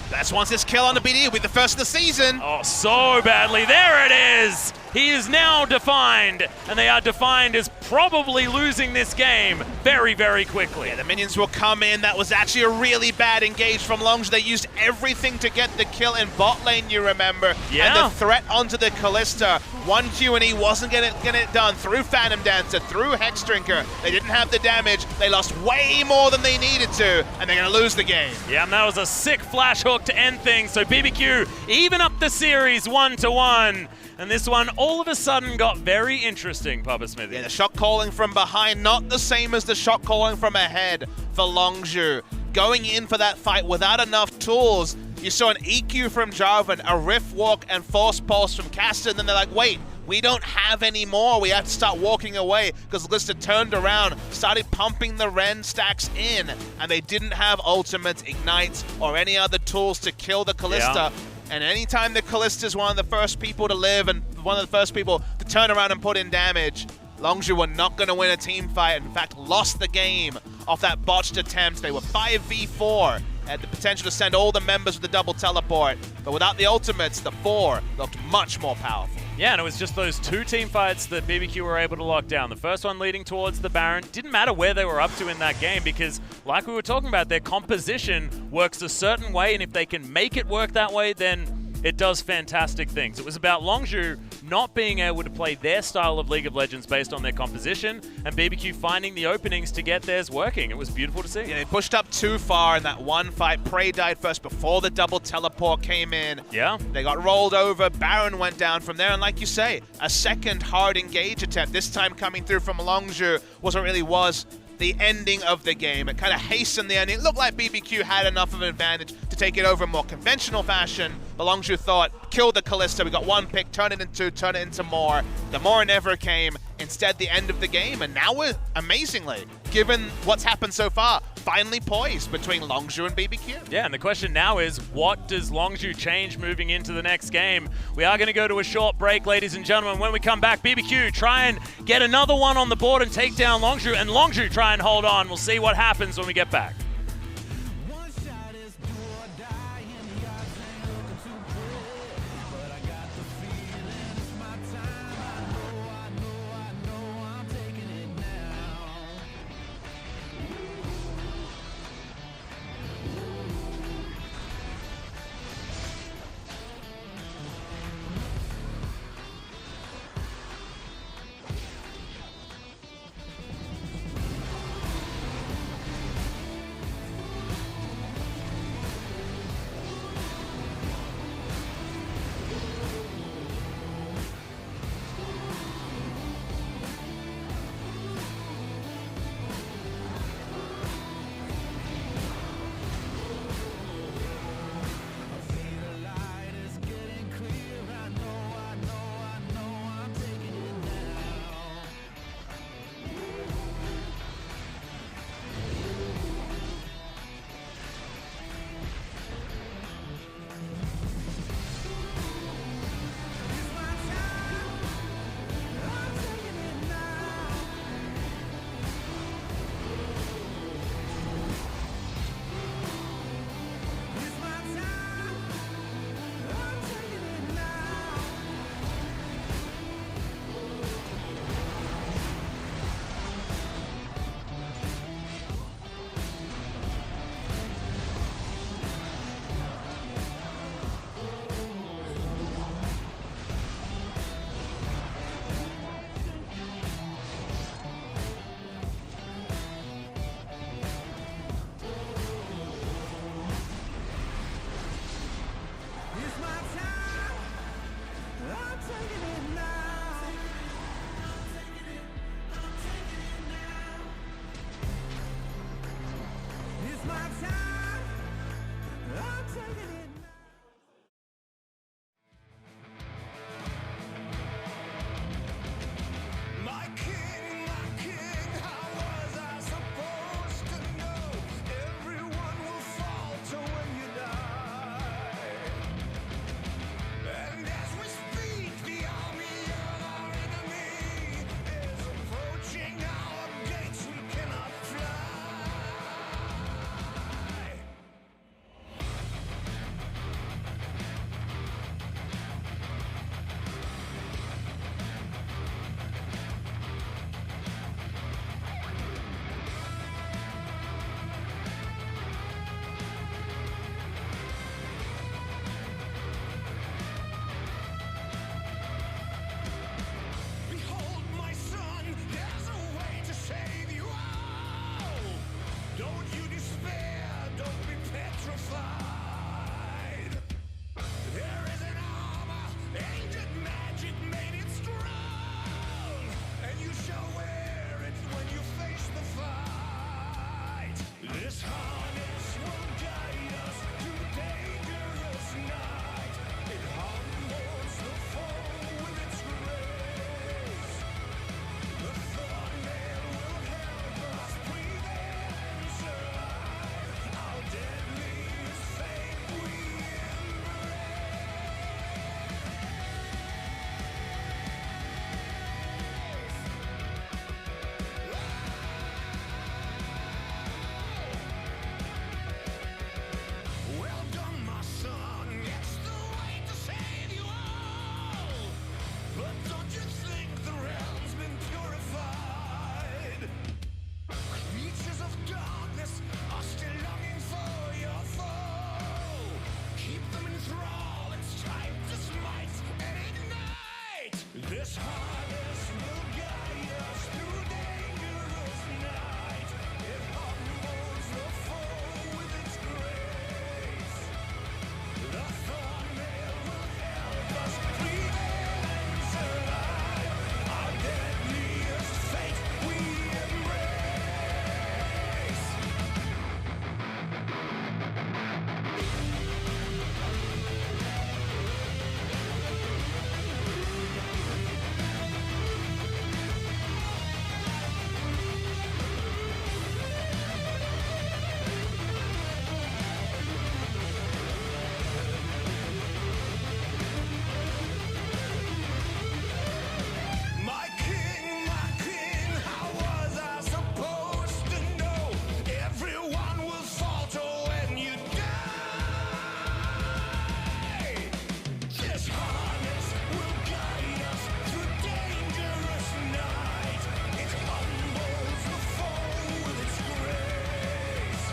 That's once this kill on the BDD will be the first of the season. Oh, so badly. There it is. He is now defined, and they are defined as probably losing this game very, very quickly. Yeah, the minions will come in. That was actually a really bad engage from Longzhu. They used everything to get the kill in bot lane, you remember. Yeah. And the threat onto the Kalista. One Q&E wasn't getting it done through Phantom Dancer, through Hex Drinker. They didn't have the damage. They lost way more than they needed to, and they're going to lose the game. Yeah, and that was a sick flash hook to end things. So BBQ even up the series 1-1. And this one all of a sudden got very interesting, Papa Smithy. Yeah, the shot calling from behind, not the same as the shot calling from ahead for Longzhu. Going in for that fight without enough tools. You saw an EQ from Jarvan, a Rift Walk, and Force Pulse from Caster, and then they're like, wait, we don't have any more. We have to start walking away, because Lista turned around, started pumping the Ren stacks in, and they didn't have ultimates, ignites, or any other tools to kill the Kalista. Yeah. And anytime the Kalista is one of the first people to live and one of the first people to turn around and put in damage, Longzhu were not going to win a team fight. In fact, lost the game off that botched attempt. They were 5v4, had the potential to send all the members with the double teleport. But without the ultimates, the 4 looked much more powerful. Yeah, and it was just those 2 team fights that BBQ were able to lock down. The first one leading towards the Baron. Didn't matter where they were up to in that game, because like we were talking about, their composition works a certain way, and if they can make it work that way, then it does fantastic things. It was about Longzhu not being able to play their style of League of Legends based on their composition, and BBQ finding the openings to get theirs working. It was beautiful to see. Yeah, they pushed up too far in that one fight. Prey died first before the double teleport came in. Yeah. They got rolled over. Baron went down from there. And like you say, a second hard engage attempt, this time coming through from Longzhu, was what really was the ending of the game. It kind of hastened the ending. It looked like BBQ had enough of an advantage to take it over in more conventional fashion. But Longzhu thought, kill the Kalista. We got one pick, turn it into more. The more never came. Instead, the end of the game. And now we're, amazingly, given what's happened so far, finally poised between Longzhu and BBQ. Yeah, and the question now is, what does Longzhu change moving into the next game? We are going to go to a short break, ladies and gentlemen. When we come back, BBQ try and get another one on the board and take down Longzhu, and Longzhu try and hold on. We'll see what happens when we get back. One shot is do or die, and the odds ain't looking too pretty. But I got the feeling it's my time. I know I'm taking it now. This harness will guide us through dangerous night. It humbles the foe with its grace. The thorn mail will help us prevail and survive. Our deadliest fate we embrace. My king, how was I supposed to know? Everyone will falter when you die. This harness will guide us through dangerous night. It humbles the foe with its grace.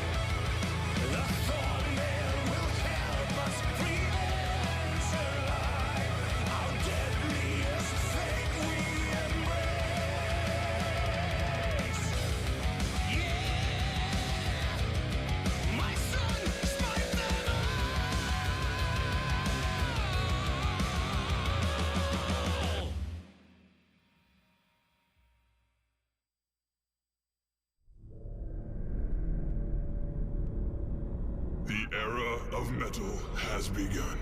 The thorn mail will help us prevail and survive. Our deadliest fate we embrace. Yeah, my son, smite them all. The era of metal has begun,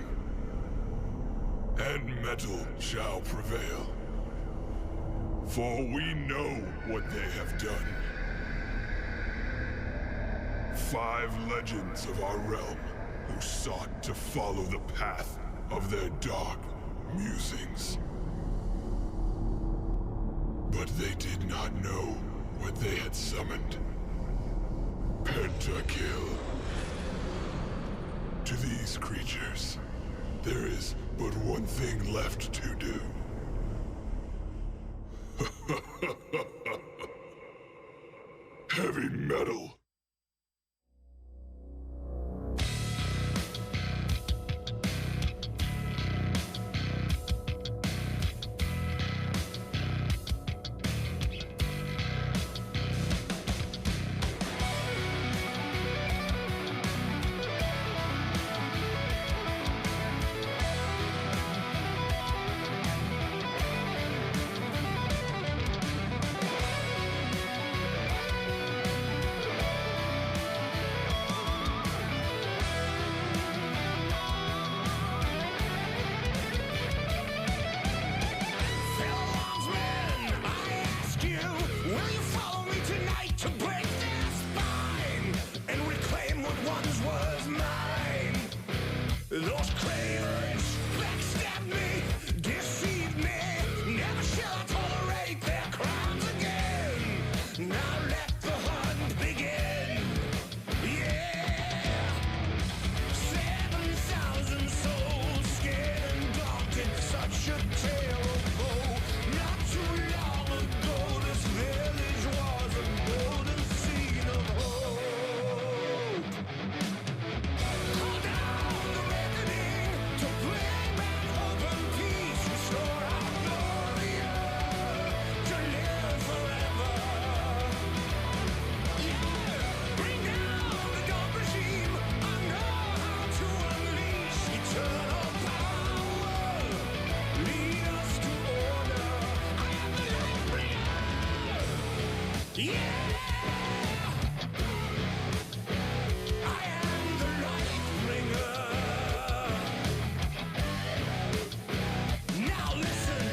and metal shall prevail. For we know what they have done. 5 legends of our realm who sought to follow the path of their dark musings. But they did not know what they had summoned. Pentakill. To these creatures, there is but one thing left to do. Heavy metal. Fellow Longsmen, I ask you, will you follow me tonight to break their spine and reclaim what once was mine? Those cravens backstabbed me, deceived me. Never shall I tolerate their crimes again. Now let the hunt begin. Yeah. 7,000 souls scared and daunted, such a tale of woe. Not too long ago, this village was a golden scene of hope. Call down the reckoning to bring back hope and peace, restore our glory to live forever. Yeah, bring down the dark regime. I know how to unleash eternal power. Lead us to order. I am the light bringer. Yeah, I am the light bringer. Now listen,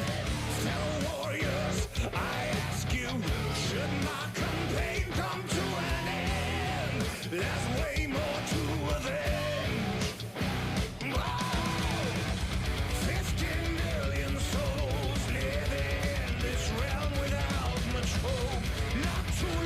fellow warriors, I ask you, should my campaign come to an end? There's way more to avenge. Whoa! 50 million souls living in this realm without much hope. Not too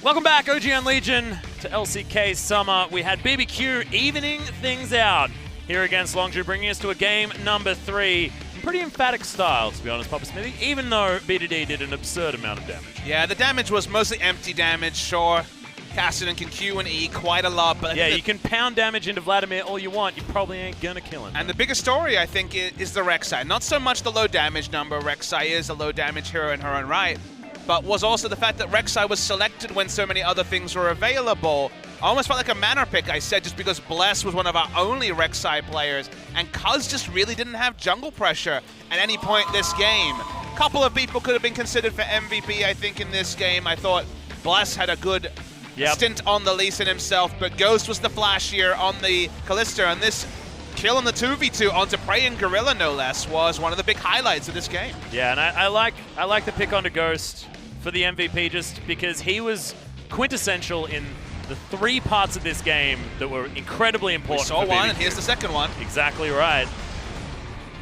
Welcome back, OGN Legion, to LCK Summer. We had BBQ evening things out here against Longzhu, bringing us to a game number 3. Pretty emphatic style, to be honest, Papa Smithy, even though BDD did an absurd amount of damage. Yeah, the damage was mostly empty damage, sure. Cassidy can Q and E quite a lot, but yeah, you can pound damage into Vladimir all you want, you probably ain't gonna kill him. And the biggest story, I think, is the Rek'Sai. Not so much the low damage number. Rek'Sai is a low damage hero in her own right, but was also the fact that Rek'Sai was selected when so many other things were available. I almost felt like a manner pick, I said, just because Bless was one of our only Rek'Sai players, and Cuz just really didn't have jungle pressure at any point this game. A couple of people could have been considered for MVP, I think, in this game. I thought Bless had a good stint on the Lee Sin himself, but Ghost was the flashier on the Kalista, and this kill on the 2v2 onto Prey and Gorilla, no less, was one of the big highlights of this game. Yeah, and I like the pick onto Ghost for the MVP just because he was quintessential in the 3 parts of this game that were incredibly important. We saw for one, BBQ. and here's the second one. Exactly right.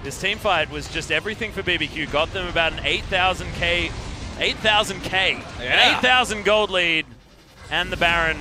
This team fight was just everything for BBQ. Got them about an 8,000k, an 8,000 gold lead, and the Baron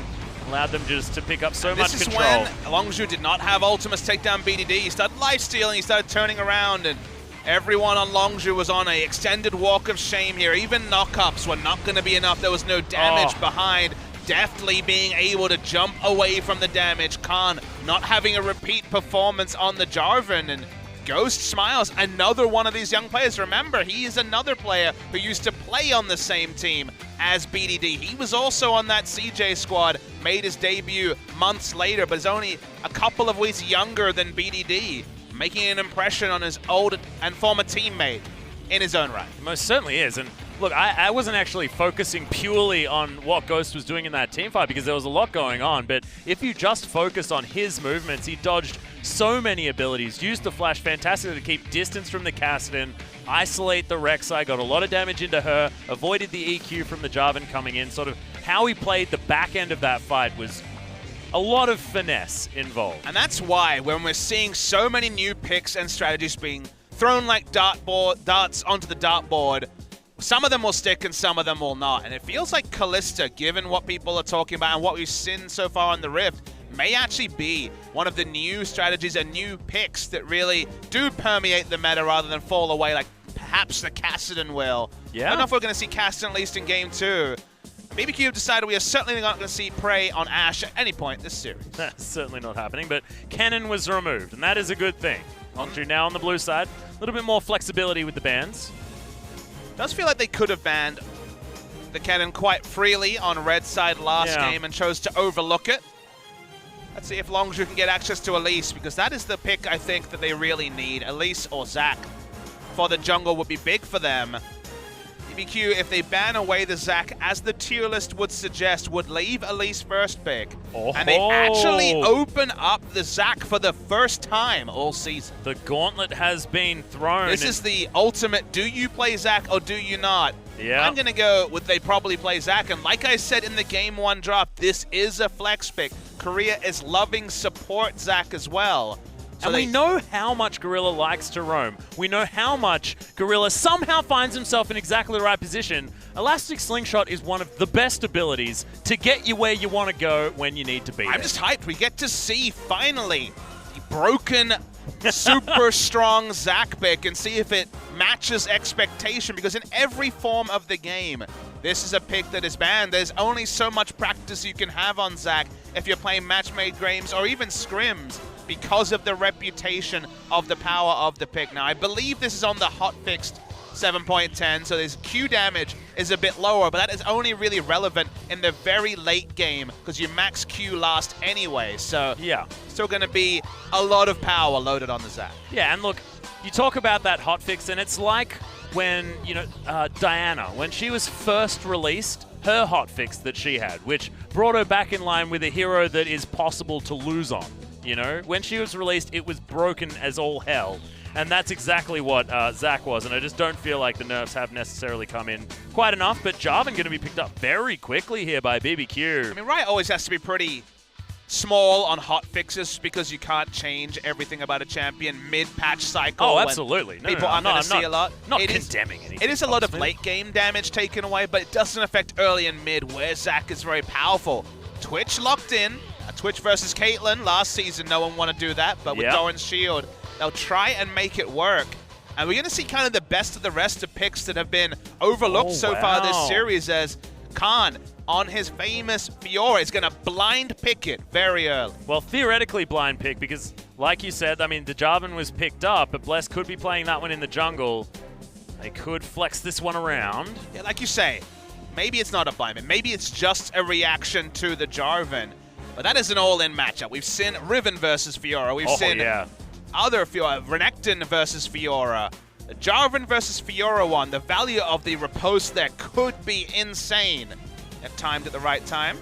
allowed them just to pick up so much control. This is when Longzhu did not have ultimates take down BDD. He started lifestealing, he started turning around, and everyone on Longzhu was on a extended walk of shame here. Even knockups were not going to be enough. There was no damage behind. Deftly being able to jump away from the damage. Khan not having a repeat performance on the Jarvan, and Ghost smiles. Another one of these young players. Remember, he is another player who used to play on the same team as BDD. He was also on that CJ squad, made his debut months later, but is only a couple of weeks younger than BDD, making an impression on his old and former teammate in his own right. It most certainly is. And look, I wasn't actually focusing purely on what Ghost was doing in that teamfight because there was a lot going on, but if you just focus on his movements, he dodged so many abilities, used the flash fantastically to keep distance from the Cassidy, isolate the Rek'Sai, got a lot of damage into her, avoided the EQ from the Jarvan coming in. Sort of how he played the back end of that fight was a lot of finesse involved. And that's why when we're seeing so many new picks and strategies being thrown like darts onto the dartboard, some of them will stick and some of them will not. And it feels like Kalista, given what people are talking about and what we've seen so far on the Rift, may actually be one of the new strategies and new picks that really do permeate the meta rather than fall away like perhaps the Cassidy will. Yeah. I don't know if we're going to see Cassidy at least in Game 2. BBQ have decided we are certainly not going to see Prey on Ashe at any point this series. That's certainly not happening, but Cannon was removed, and that is a good thing. Longzhu now on the blue side, a little bit more flexibility with the bans. Does feel like they could have banned the Cannon quite freely on red side last game and chose to overlook it. Let's see if Longzhu can get access to Elise, because that is the pick I think that they really need. Elise or Zac for the jungle would be big for them. BBQ, if they ban away the Zac, as the tier list would suggest, would leave Elise first pick. And they actually open up the Zac for the first time all season. The gauntlet has been thrown. This is the ultimate, do you play Zac or do you not? Yeah. I'm going to go with they probably play Zac. And like I said in the Game 1 drop, this is a flex pick. Korea is loving support Zac as well. So and we know how much Gorilla likes to roam. We know how much Gorilla somehow finds himself in exactly the right position. Elastic Slingshot is one of the best abilities to get you where you want to go when you need to be. I'm just hyped. We get to see, finally, the broken, super strong Zac pick and see if it matches expectation, because in every form of the game, this is a pick that is banned. There's only so much practice you can have on Zac if you're playing match-made games or even scrims, because of the reputation of the power of the pick. Now, I believe this is on the hot-fixed 7.10, so this Q damage is a bit lower, but that is only really relevant in the very late game because you max Q last anyway, so yeah, still going to be a lot of power loaded on the Zac. Yeah, and look, you talk about that hotfix, and it's like when, you know, Diana, when she was first released, her hotfix that she had, which brought her back in line with a hero that is possible to lose on. You know, when she was released, it was broken as all hell. And that's exactly what Zac was. And I just don't feel like the nerfs have necessarily come in quite enough. But Jarvan going to be picked up very quickly here by BBQ. I mean, Riot always has to be pretty small on hot fixes because you can't change everything about a champion mid-patch cycle. Oh, when absolutely. People aren't going to see a lot. Not It is- condemning anything. It is a lot of Smith. late game damage taken away, but it doesn't affect early and mid where Zac is very powerful. Twitch locked in. Twitch versus Caitlyn. Last season, no one wanted to do that, but with Yep. Doran's shield, they'll try and make it work. And we're going to see kind of the best of the rest of picks that have been overlooked Oh, so far this wow. series, as Khan on his famous Fiora is going to blind pick it very early. Well, theoretically blind pick because, like you said, I mean, the Jarvan was picked up, but Bless could be playing that one in the jungle. They could flex this one around. Yeah, like you say, maybe it's not a blind pick. Maybe it's just a reaction to the Jarvan. But that is an all-in matchup. We've seen Riven versus Fiora. We've seen yeah. other Fiora, Renekton versus Fiora. The Jarvan versus Fiora one, the value of the riposte there could be insane if timed at the right time.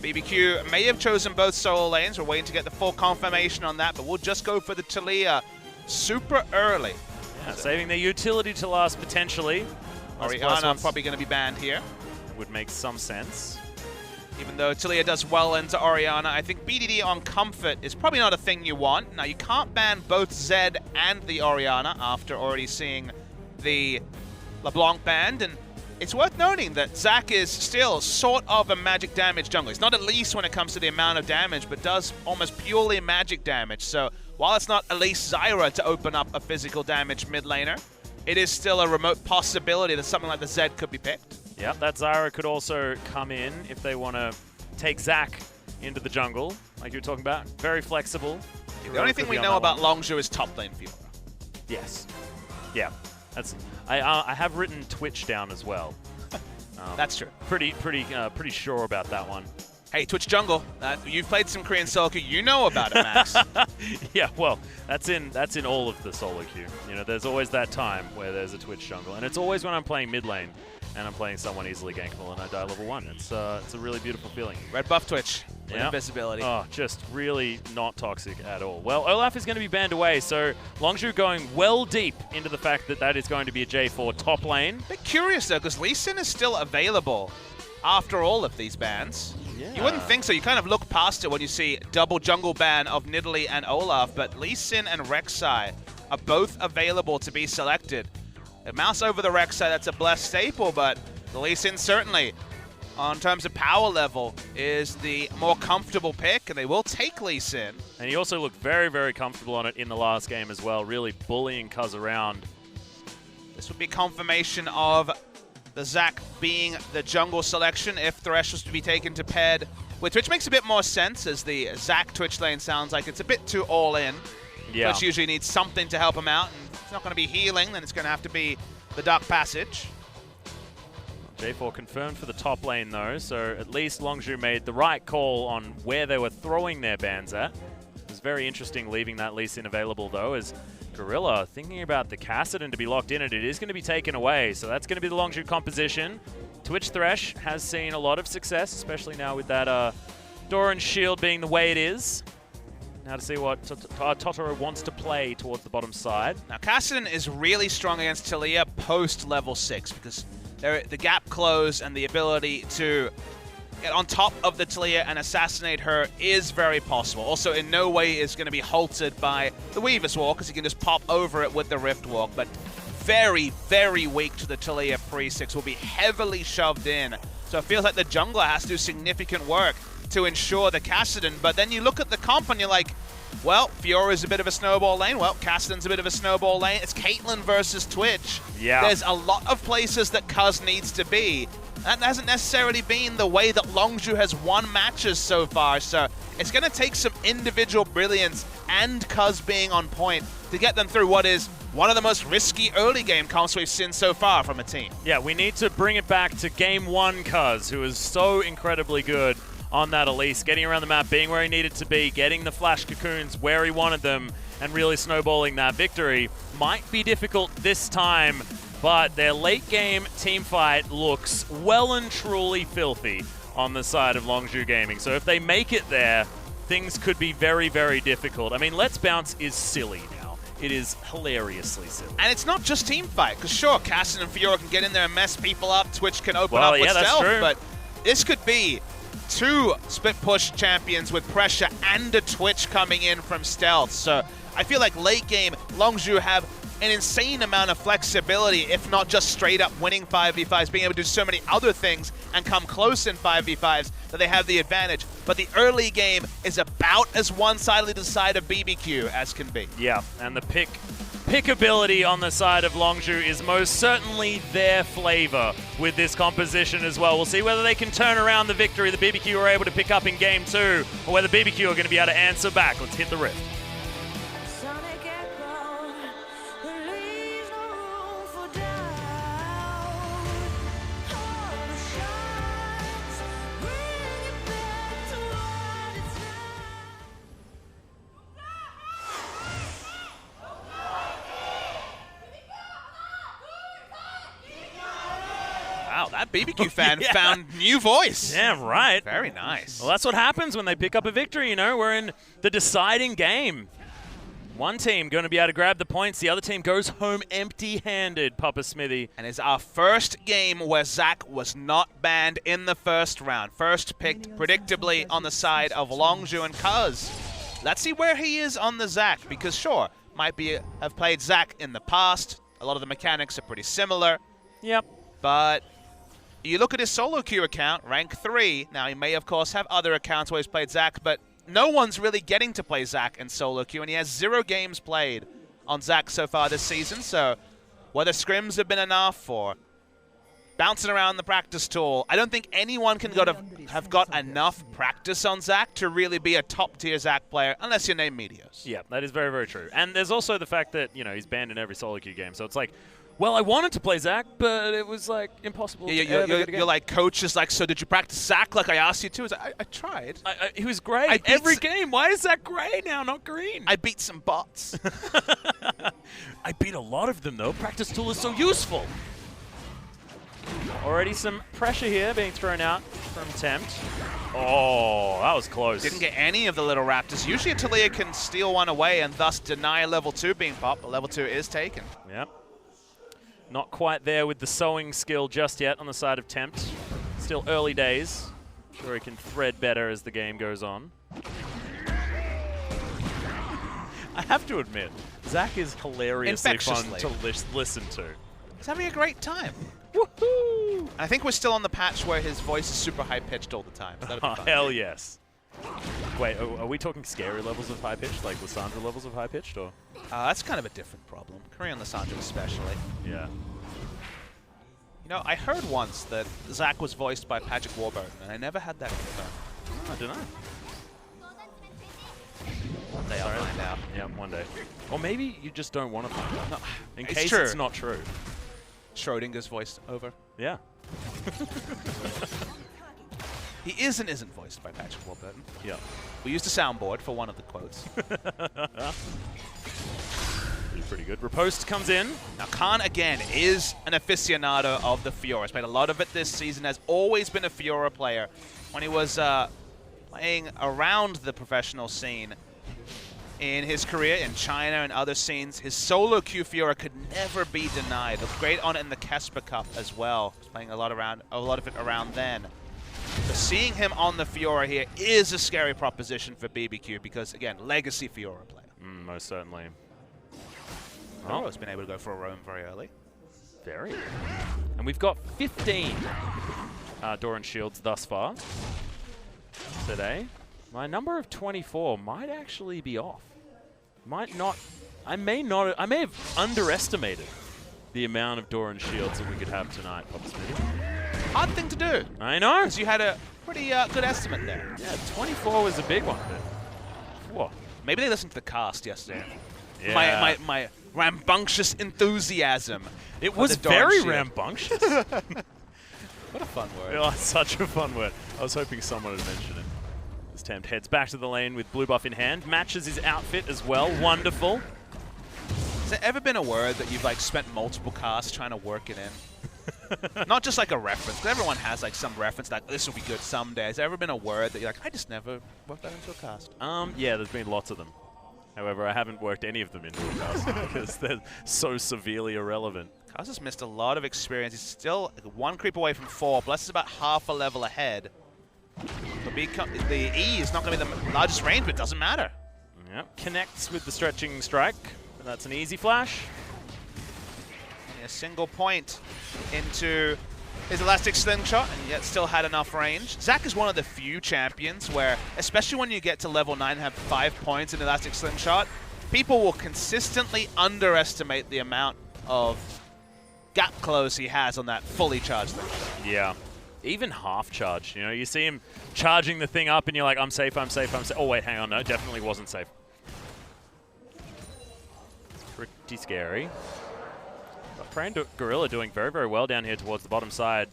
BBQ may have chosen both solo lanes. We're waiting to get the full confirmation on that, but we'll just go for the Taliyah super early. Yeah, saving their utility to last potentially. Plus Orianna one's- probably going to be banned here. would make some sense. Even though Taliyah does well into Orianna, I think BDD on comfort is probably not a thing you want. Now, you can't ban both Zed and the Orianna after already seeing the LeBlanc banned, and it's worth noting that Zac is still sort of a magic damage jungler. He's not Elise when it comes to the amount of damage, but does almost purely magic damage. So while it's not Elise Zyra to open up a physical damage mid laner, it is still a remote possibility that something like the Zed could be picked. Yep, that Zyra could also come in if they want to take Zac into the jungle, like you were talking about. Very flexible. The only thing we know about Longzhu is top lane Fiora. Yes. Yeah. That's. I have written Twitch down as well. That's true. Pretty sure about that one. Hey, Twitch jungle. You've played some Korean solo queue. You know about it, Max. Yeah, well, that's in all of the solo queue. You know, there's always that time where there's a Twitch jungle, and it's always when I'm playing mid lane and I'm playing someone easily gankable and I die level 1. It's a really beautiful feeling. Red buff Twitch. With Yeah. invisibility. Oh, just really not toxic at all. Well, Olaf is going to be banned away, so Longzhu going well deep into the fact that that is going to be a J4 top lane. Bit curious though, because Lee Sin is still available after all of these bans. Yeah. You wouldn't think so. You kind of look past it when you see double jungle ban of Nidalee and Olaf, but Lee Sin and Rek'Sai are both available to be selected. A mouse over the Rek'Sai, that's a blessed staple, but the Lee Sin certainly, on terms of power level, is the more comfortable pick, and they will take Lee Sin. And he also looked very, very comfortable on it in the last game as well, really bullying Cuz around. This would be confirmation of the Zac being the jungle selection if Thresh was to be taken to paired with Twitch. Makes a bit more sense, as the Zac Twitch lane sounds like it's a bit too all-in. Yeah. Twitch usually needs something to help him out, and if it's not going to be healing, then it's going to have to be the Dark Passage. J4 confirmed for the top lane though, so at least Longzhu made the right call on where they were throwing their bans at. It was very interesting leaving that Lee Sin available though, as Gorilla thinking about the Kassadin to be locked in, and it is going to be taken away, so that's going to be the Longzhu composition. Twitch Thresh has seen a lot of success, especially now with that Doran shield being the way it is. Now to see what Totoro wants to play towards the bottom side. Now, Kassadin is really strong against Taliyah post level 6 because the gap close and the ability to get on top of the Taliyah and assassinate her is very possible. Also, in no way is going to be halted by the Weaver's Wall because he can just pop over it with the Rift Walk, but very, very weak to the Taliyah pre-6, will be heavily shoved in. So it feels like the jungler has to do significant work to ensure the Kassadin, but then you look at the comp and you're like, well, Fiora's a bit of a snowball lane. Well, Kassadin's a bit of a snowball lane. It's Caitlyn versus Twitch. Yeah. There's a lot of places that Cuz needs to be. That hasn't necessarily been the way that Longzhu has won matches so far, so it's going to take some individual brilliance and Cuz being on point to get them through what is one of the most risky early game comps we've seen so far from a team. Yeah, we need to bring it back to game 1 Cuz, who is so incredibly good on that Elise, getting around the map, being where he needed to be, getting the flash cocoons where he wanted them, and really snowballing that victory. Might be difficult this time, but their late game team fight looks well and truly filthy on the side of Longzhu Gaming. So if they make it there, things could be very, very difficult. I mean, Let's Bounce is silly now. It is hilariously silly. And it's not just team fight, because sure, Kassadin and Fiora can get in there and mess people up, Twitch can open Well, up with yeah, that's stealth, true. but this could be two split push champions with pressure and a twitch coming in from stealth. So I feel like late game, Longzhu have an insane amount of flexibility, if not just straight up winning 5v5s, being able to do so many other things and come close in 5v5s that they have the advantage. But the early game is about as one-sidedly the side of BBQ as can be. Yeah, and the pick ability on the side of Longzhu is most certainly their flavor with this composition as well. We'll see whether they can turn around the victory that BBQ were able to pick up in game 2, or whether BBQ are going to be able to answer back. Let's hit the rift. Sonic echo, there leaves no room for doubt. All the shots bring it back to what it's like. Wow, that BBQ fan found new voice. Yeah, right. Very nice. Well, that's what happens when they pick up a victory, you know. We're in the deciding game. One team going to be able to grab the points. The other team goes home empty-handed, Papa Smithy. And it's our first game where Zach was not banned in the first round. First picked predictably on the side of Longzhu and Cuz. Let's see where he is on the Zach, because sure, might be have played Zach in the past. A lot of the mechanics are pretty similar. Yep. But you look at his solo queue account, rank 3. Now, he may, of course, have other accounts where he's played Zach, but no one's really getting to play Zach in solo queue, and he has 0 games played on Zach so far this season. So whether scrims have been enough or bouncing around the practice tool, I don't think anyone can have got enough practice on Zach to really be a top-tier Zach player, unless you're named Meteos. Yeah, that is very, very true. And there's also the fact that, you know, he's banned in every solo queue game, so it's like, well, I wanted to play Zach, but it was, like, impossible to ever get a game. You're like, coach is like, so did you practice Zach like I asked you to? I tried. He was great every game. Why is Zach gray now, not green? I beat some bots. I beat a lot of them, though. Practice tool is so useful. Already some pressure here being thrown out from Tempt. Oh, that was close. Didn't get any of the little raptors. Usually Talia can steal one away and thus deny level 2 being popped, but level 2 is taken. Yep. Not quite there with the sewing skill just yet on the side of Tempt. Still early days. Sure he can thread better as the game goes on. I have to admit, Zach is hilariously fun to listen to. He's having a great time. Woohoo! And I think we're still on the patch where his voice is super high-pitched all the time. So that'll be fun. Hell yes. Wait, are we talking scary levels of high-pitched, like Lissandra levels of high-pitched, or? That's kind of a different problem. Korean Lissandra especially. Yeah. You know, I heard once that Zach was voiced by Patrick Warburton, and I never had that confirmed. I don't know. One day I'll find out. Yeah, one day. Or maybe you just don't want to find out. No, In it's case true. it's not true. Schrodinger's voiced over. Yeah. He is and isn't voiced by Patrick Warburton. Yeah. We used a soundboard for one of the quotes. Pretty good. Riposte comes in. Now, Khan, again, is an aficionado of the Fiora. He's played a lot of it this season, has always been a Fiora player. When he was playing around the professional scene in his career in China and other scenes, his solo queue Fiora could never be denied. Looked great on it in the Kesper Cup as well. He was playing a lot of it around then. So seeing him on the Fiora here is a scary proposition for BBQ because, again, legacy Fiora player. Most certainly. Oh, has been able to go for a roam very early. Very. And we've got 15 Doran shields thus far today. My number of 24 might actually be off. Might not. I may have underestimated the amount of Doran shields that we could have tonight, Papa Smithy. Hard thing to do. I know. Because you had a pretty good estimate there. Yeah, 24 was a big one. But, whoa. Maybe they listened to the cast yesterday. Yeah. My rambunctious enthusiasm. It was very rambunctious. What a fun word. Oh, such a fun word. I was hoping someone would mention it. As Tempt heads back to the lane with blue buff in hand. Matches his outfit as well. Wonderful. Has there ever been a word that you've like spent multiple casts trying to work it in? Not just like a reference, because everyone has like some reference like this will be good someday. Has there ever been a word that you're like, I just never worked that into a cast? Yeah, there's been lots of them. However, I haven't worked any of them into a cast because they're so severely irrelevant. Kaz has missed a lot of experience. He's still one creep away from 4, plus he's about half a level ahead. The E is not going to be the largest range, but it doesn't matter. Yep, connects with the stretching strike. That's an easy flash. Only a single point into his elastic slingshot, and yet still had enough range. Zach is one of the few champions where, especially when you get to level 9 and have 5 points in elastic slingshot, people will consistently underestimate the amount of gap close he has on that fully charged slingshot. Yeah. Even half charged, you know, you see him charging the thing up and you're like, I'm safe, I'm safe, I'm safe. Oh wait, hang on, no, definitely wasn't safe. It's pretty scary. But Praying Gorilla doing very, very well down here towards the bottom side.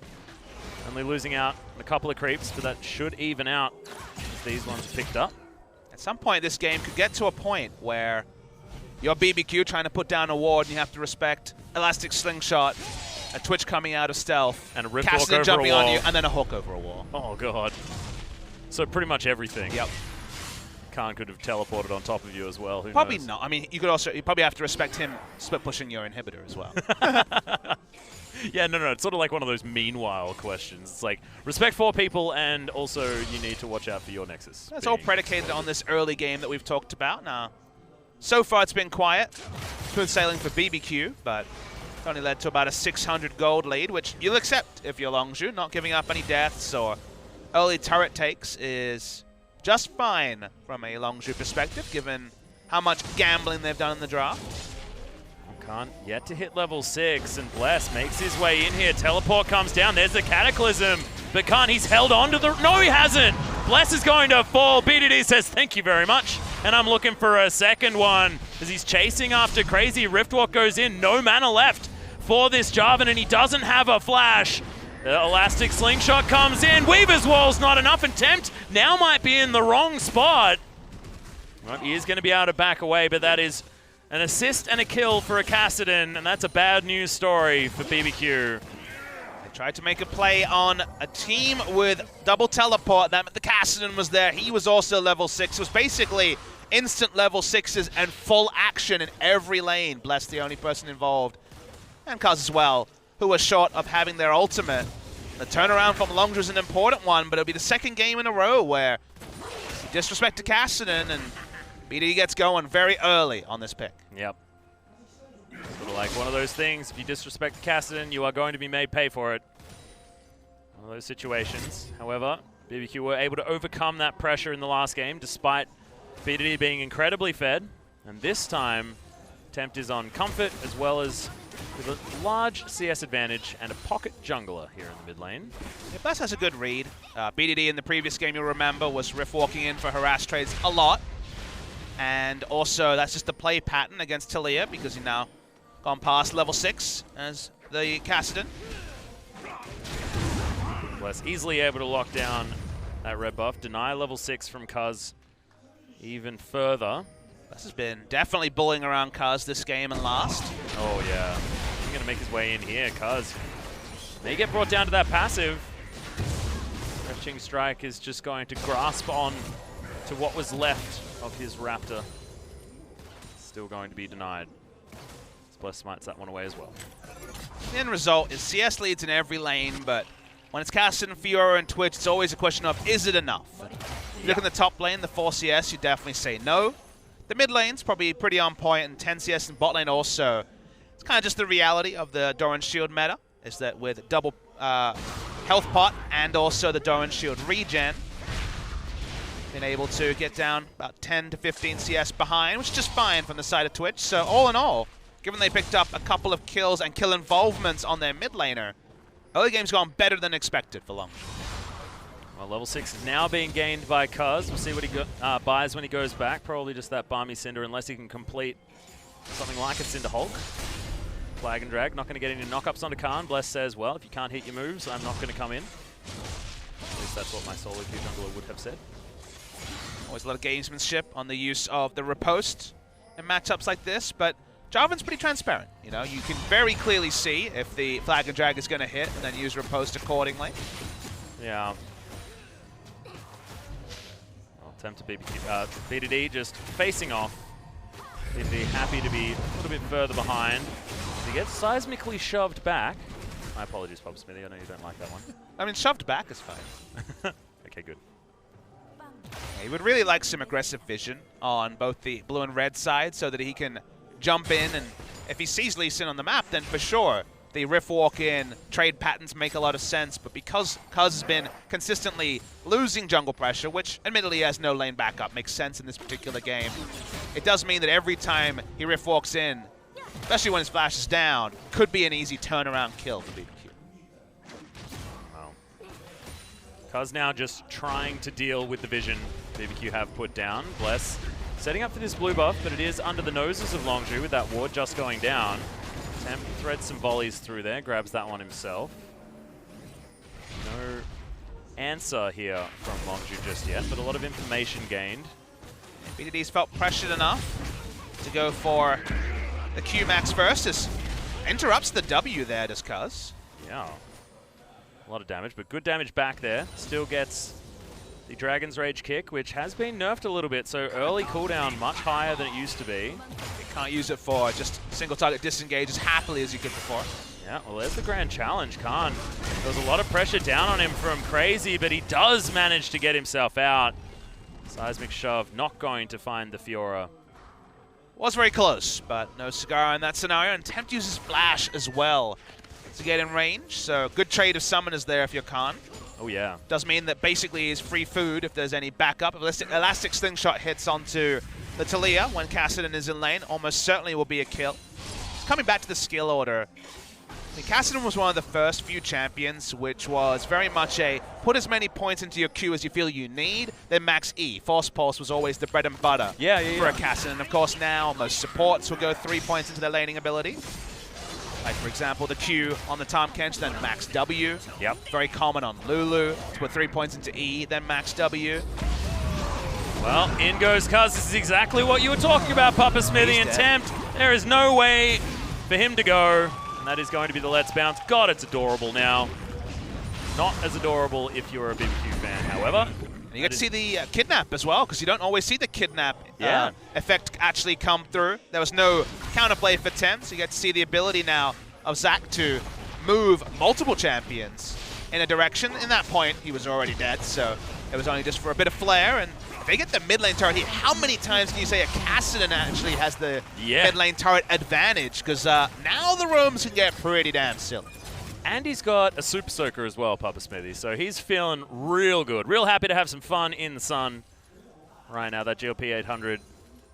Only losing out on a couple of creeps, but that should even out as these ones are picked up. At some point, this game could get to a point where you're BBQ trying to put down a ward and you have to respect elastic slingshot, a Twitch coming out of stealth, and a rift walk Cassidy over jumping a wall. on you, and then a hook over a wall. Oh god. So pretty much everything. Yep. Khan could have teleported on top of you as well. Who Probably knows? not. I mean, you probably have to respect him split pushing your inhibitor as well. Yeah, no, it's sort of like one of those meanwhile questions. It's like, respect 4 people, and also you need to watch out for your Nexus. That's all predicated on this early game that we've talked about. Now, so far it's been quiet. Smooth sailing for BBQ, but it only led to about a 600 gold lead, which you'll accept if you're Longzhu. Not giving up any deaths or early turret takes is just fine from a Longzhu perspective, given how much gambling they've done in the draft. Khan yet to hit level 6, and Bless makes his way in here. Teleport comes down. There's the Cataclysm. But Khan, he's held on to the... No, he hasn't! Bless is going to fall. BDD says, thank you very much. And I'm looking for a second one as he's chasing after Crazy. Riftwalk goes in. No mana left for this Jarvan, and he doesn't have a flash. The elastic slingshot comes in. Weaver's Wall's not enough, and Tempt now might be in the wrong spot. Well, he is going to be able to back away, but that is an assist and a kill for a Kassadin, and that's a bad news story for BBQ. They tried to make a play on a team with double teleport. That meant the Kassadin was there. He was also level 6. It was basically instant level 6s and full action in every lane. Bless the only person involved. And Kaz as well, who was short of having their ultimate. The turnaround from Longzhu is an important one, but it'll be the second game in a row where you disrespect to Kassadin, and BD gets going very early on this pick. Yep. Sort of like one of those things, if you disrespect Kassadin, you are going to be made pay for it. One of those situations. However, BBQ were able to overcome that pressure in the last game, despite BDD being incredibly fed. And this time, Tempt is on comfort, as well as with a large CS advantage and a pocket jungler here in the mid lane. Yeah, Bless has a good read. BDD in the previous game, you'll remember, was rift walking in for harass trades a lot. And also, that's just the play pattern against Talia, because he's now gone past level 6 as the Kassadin. Bless easily able to lock down that red buff, deny level 6 from Cuz even further. Bless has been definitely bullying around Cuz this game and last. Oh yeah, he's going to make his way in here. Cuz may get brought down to that passive. Stretching Strike is just going to grasp on to what was left of his Raptor. Still going to be denied. Bless smites that one away as well. The end result is CS leads in every lane, but when it's Kassadin, Fiora, and Twitch, it's always a question of, is it enough? And if you look in the top lane, the 4 CS, you definitely say no. The mid lane's probably pretty on point, and 10 CS in bot lane also. It's kind of just the reality of the Doran Shield meta, is that with double health pot and also the Doran Shield regen, been able to get down about 10 to 15 CS behind, which is just fine from the side of Twitch. So all in all, given they picked up a couple of kills and kill involvements on their mid laner, early game's gone better than expected for Longzhu. Well, level 6 is now being gained by Cuz. We'll see what he buys when he goes back. Probably just that Balmy Cinder, unless he can complete something like a Cinder Hulk. Flag and drag, not going to get any knockups onto Khan. Bless says, well, if you can't hit your moves, I'm not going to come in. At least that's what my solo queue jungler would have said. Always a lot of gamesmanship on the use of the riposte in matchups like this, but Jarvan's pretty transparent. You know, you can very clearly see if the flag and drag is going to hit, and then use riposte accordingly. Yeah. Well, attempt to BBQ. BDD just facing off. BDD happy to be a little bit further behind. He gets seismically shoved back. My apologies, Pop Smithy. I know you don't like that one. I mean, shoved back is fine. Okay, good. He would really like some aggressive vision on both the blue and red side so that he can jump in, and if he sees Lee Sin on the map, then for sure the riff walk in trade patterns make a lot of sense. But because Cuz has been consistently losing jungle pressure, which admittedly he has no lane backup, makes sense in this particular game, it does mean that every time he riff walks in, especially when his flash is down, could be an easy turnaround kill for BBQ. Cuz now just trying to deal with the vision BBQ have put down. Bless setting up for this blue buff, but it is under the noses of Longzhu with that ward just going down. Temp threads some volleys through there, grabs that one himself. No answer here from Longzhu just yet, but a lot of information gained. BDD's felt pressured enough to go for the Q max first. As interrupts the W there, does Cuz. Yeah. A lot of damage, but good damage back there. Still gets the Dragon's Rage kick, which has been nerfed a little bit, so early cooldown much higher than it used to be. You can't use it for just single target disengage as happily as you could before. Yeah, well, there's the grand challenge. Khan. There was a lot of pressure down on him from Crazy, but he does manage to get himself out. Seismic shove, not going to find the Fiora. Was very close, but no cigar in that scenario, and Tempt uses flash as well to get in range, so good trade of summoners there if you're Khan. Oh yeah. Does mean that basically is free food if there's any backup. Elastic Slingshot hits onto the Talia when Kassadin is in lane, almost certainly will be a kill. Coming back to the skill order, I mean, Kassadin was one of the first few champions which was very much a put as many points into your Q as you feel you need, then max E. Force Pulse was always the bread and butter for a Kassadin. And of course now most supports will go 3 points into their laning ability. Like, for example, the Q on the Tahm Kench, then max W. Yep. Very common on Lulu to put 3 points into E, then max W. Well, in goes Cuz. This is exactly what you were talking about, Papa Smithy and Tempt. There is no way for him to go, and that is going to be the Let's Bounce. God, it's adorable now. Not as adorable if you're a BBQ fan, however. And you get to see the kidnap as well, because you don't always see the kidnap effect actually come through. There was no counterplay for Tempt, so you get to see the ability now of Zach to move multiple champions in a direction. In that point, he was already dead, so it was only just for a bit of flair. And if they get the mid lane turret here, how many times can you say a Kassadin actually has the mid lane turret advantage? Because now the rooms can get pretty damn silly. And he's got a Super Soaker as well, Papa Smithy, so he's feeling real good. Real happy to have some fun in the sun right now, that GLP 800.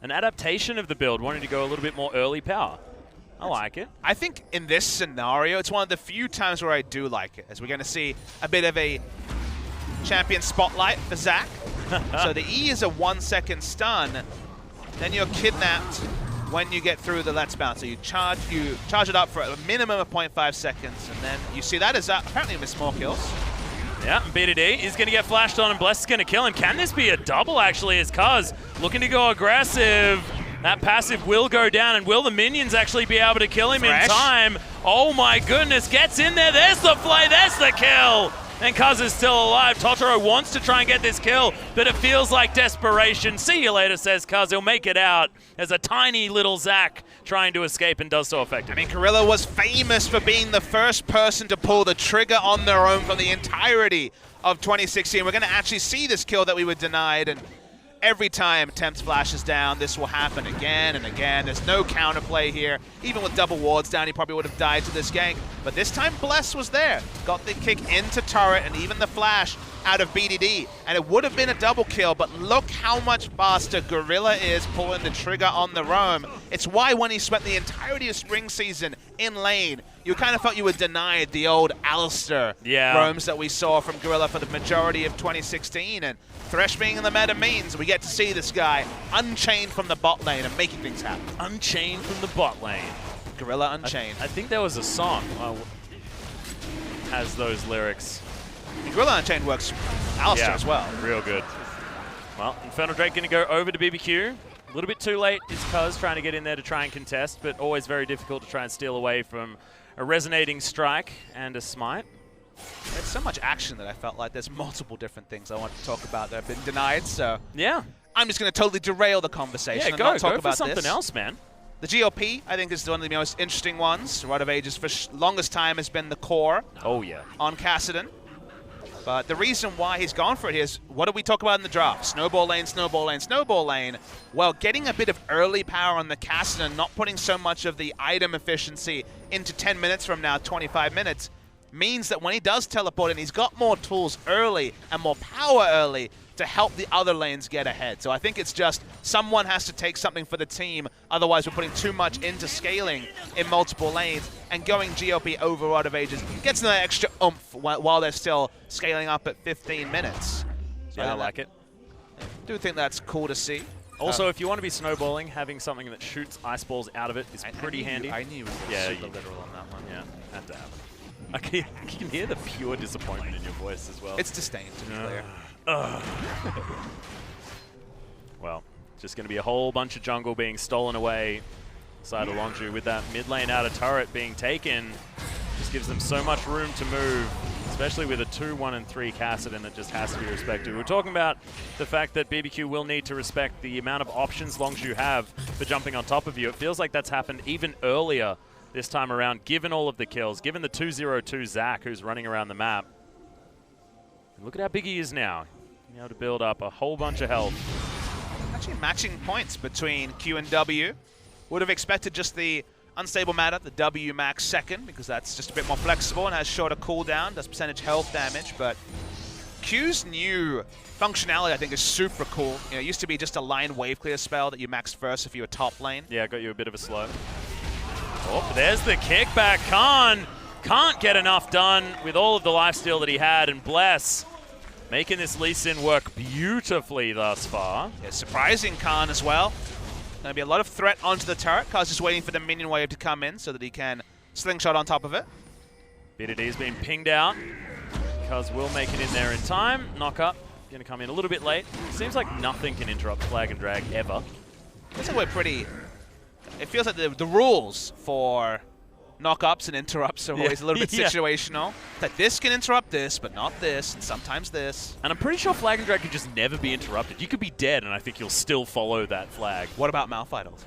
An adaptation of the build, wanting to go a little bit more early power. I like it. I think in this scenario, it's one of the few times where I do like it, as we're going to see a bit of a champion spotlight for Zach. So the E is a 1 second stun, then you're kidnapped when you get through the Let's Bounce. So you charge it up for a minimum of 0.5 seconds, and then you see that as apparently miss more kills. Yeah, BDD is going to get flashed on, and Bless is going to kill him. Can this be a double, actually, as Cuz looking to go aggressive? That passive will go down, and will the minions actually be able to kill him in time? Oh my goodness, gets in there. There's the play, there's the kill. And Cuz is still alive. Totoro wants to try and get this kill, but it feels like desperation. See you later, says Cuz. He'll make it out as a tiny little Zac trying to escape, and does so effectively. I mean, Gorilla was famous for being the first person to pull the trigger on their own from the entirety of 2016. We're going to actually see this kill that we were denied, and every time Tempt flashes down, this will happen again and again. There's no counterplay here. Even with double wards down, he probably would have died to this gank. But this time, Bless was there. Got the kick into turret and even the flash out of BDD. And it would have been a double kill, but look how much faster Gorilla is pulling the trigger on the roam. It's why when he spent the entirety of spring season in lane, you kind of felt you were denied the old Alistair roams that we saw from Gorilla for the majority of 2016. And Thresh being in the meta means we get to see this guy unchained from the bot lane and making things happen. Unchained from the bot lane. Gorilla Unchained. I think there was a song has those lyrics. Gorilla Unchained works Alistair as well. Real good. Well, Infernal Drake going to go over to BBQ. A little bit too late is Cuz trying to get in there to try and contest, but always very difficult to try and steal away from a resonating strike and a smite. There's so much action that I felt like there's multiple different things I want to talk about that have been denied, so yeah, I'm just going to totally derail the conversation and go not talk for about something this. else, man. The GOP, I think, is one of the most interesting ones. Rite of Ages for longest time has been the core Oh, yeah. on Kassadin. But the reason why he's gone for it is, what did we talk about in the draft? Snowball lane, snowball lane, snowball lane. Well, getting a bit of early power on the Cassidy and not putting so much of the item efficiency into 10 minutes from now, 25 minutes, means that when he does teleport in, he's got more tools early and more power early to help the other lanes get ahead. So I think it's just someone has to take something for the team, otherwise we're putting too much into scaling in multiple lanes, and going GOP over Rod of Ages gets them that extra oomph while they're still scaling up at 15 minutes. So Yeah, I like it. I do think that's cool to see. Also, if you want to be snowballing, having something that shoots ice balls out of it is pretty handy. I knew you were super literal on that one. Yeah, had to have it. Okay, you can hear the pure disappointment in your voice as well. It's disdain, to be clear. Well, just going to be a whole bunch of jungle being stolen away side of Longzhu with that mid lane outer turret being taken. Just gives them so much room to move, especially with a 2, 1, and 3 Cassidy that just has to be respected. We're talking about the fact that BBQ will need to respect the amount of options Longzhu have for jumping on top of you. It feels like that's happened even earlier this time around, given all of the kills, given the 2-0-2 Zach who's running around the map. And look at how big he is now. Being able to build up a whole bunch of health. Actually matching points between Q and W. Would have expected just the unstable matter, the W max second, because that's just a bit more flexible and has shorter cooldown, does percentage health damage, but Q's new functionality I think is super cool. You know, it used to be just a line wave clear spell that you maxed first if you were top lane. Yeah, got you a bit of a slow. Oh, there's the kickback. Khan can't get enough done with all of the lifesteal that he had, and Bless making this Lee Sin work beautifully thus far. Yeah, surprising Khan as well. Going to be a lot of threat onto the turret. Khan's just waiting for the minion wave to come in so that he can slingshot on top of it. BDD's been pinged out. Cuz will make it in there in time. Knock up, going to come in a little bit late. Seems like nothing can interrupt Flag and Drag ever. Feels like we're pretty... It feels like the rules for knock-ups and interrupts are always a little bit situational. That this can interrupt this, but not this, and sometimes this. And I'm pretty sure Flag and Drag can just never be interrupted. You could be dead, and I think you'll still follow that flag. What about Malphite ult?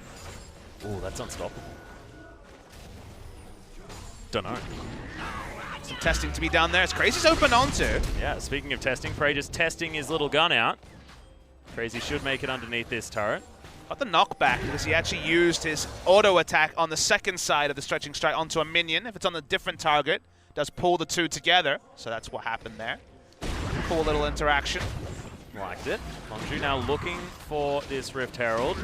Oh, that's unstoppable. Don't know. Some testing to be done there. It's Crazy's open onto. Yeah, speaking of testing, Prey just testing his little gun out. Crazy should make it underneath this turret. Got the knockback because he actually used his auto attack on the second side of the stretching strike onto a minion. If it's on a different target, does pull the two together. So that's what happened there. Cool little interaction. Liked it. Longzhu now looking for this Rift Herald.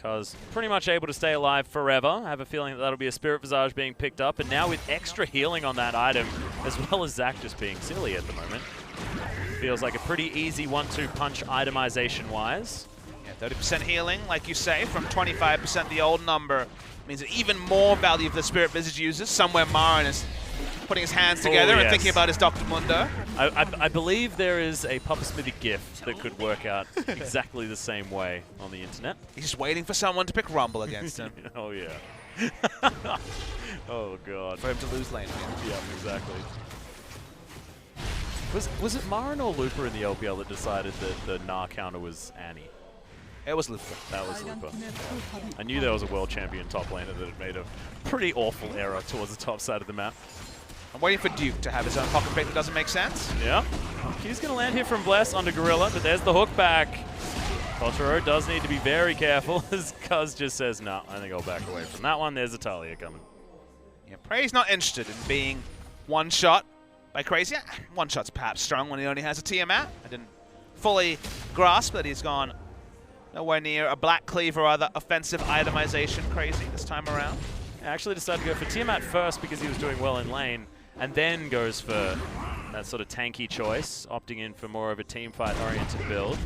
Cuz pretty much able to stay alive forever. I have a feeling that that'll be a Spirit Visage being picked up, and now with extra healing on that item, as well as Zach just being silly at the moment. Feels like a pretty easy 1-2 punch itemization-wise. Yeah, 30% healing, like you say, from 25% the old number. Means that even more value for the Spirit Visage users. Somewhere Marin is putting his hands together and thinking about his Dr. Mundo. I believe there is a Papa Smithy GIF that could work out exactly the same way on the internet. He's just waiting for someone to pick Rumble against him. Oh, yeah. Oh, God. For him to lose lane. Yeah, exactly. Was it Marin or Looper in the LPL that decided that the Gnar counter was Annie? It was Looper. That was Looper. I knew there was a world champion top laner that had made a pretty awful error towards the top side of the map. I'm waiting for Duke to have his own pocket pick that doesn't make sense. Yeah. He's going to land here from Bless onto Gorilla, but there's the hook back. Kotaro does need to be very careful, as Cuz just says, no, I think I'll back away from that one. There's a Talia coming. Yeah, Prey's not interested in being one shot by Crazy. One shot's perhaps strong when he only has a Tiamat. I didn't fully grasp that he's gone nowhere near a Black Cleave or other offensive itemization Crazy this time around. I actually decided to go for Tiamat first because he was doing well in lane, and then goes for that sort of tanky choice, opting in for more of a team fight oriented build.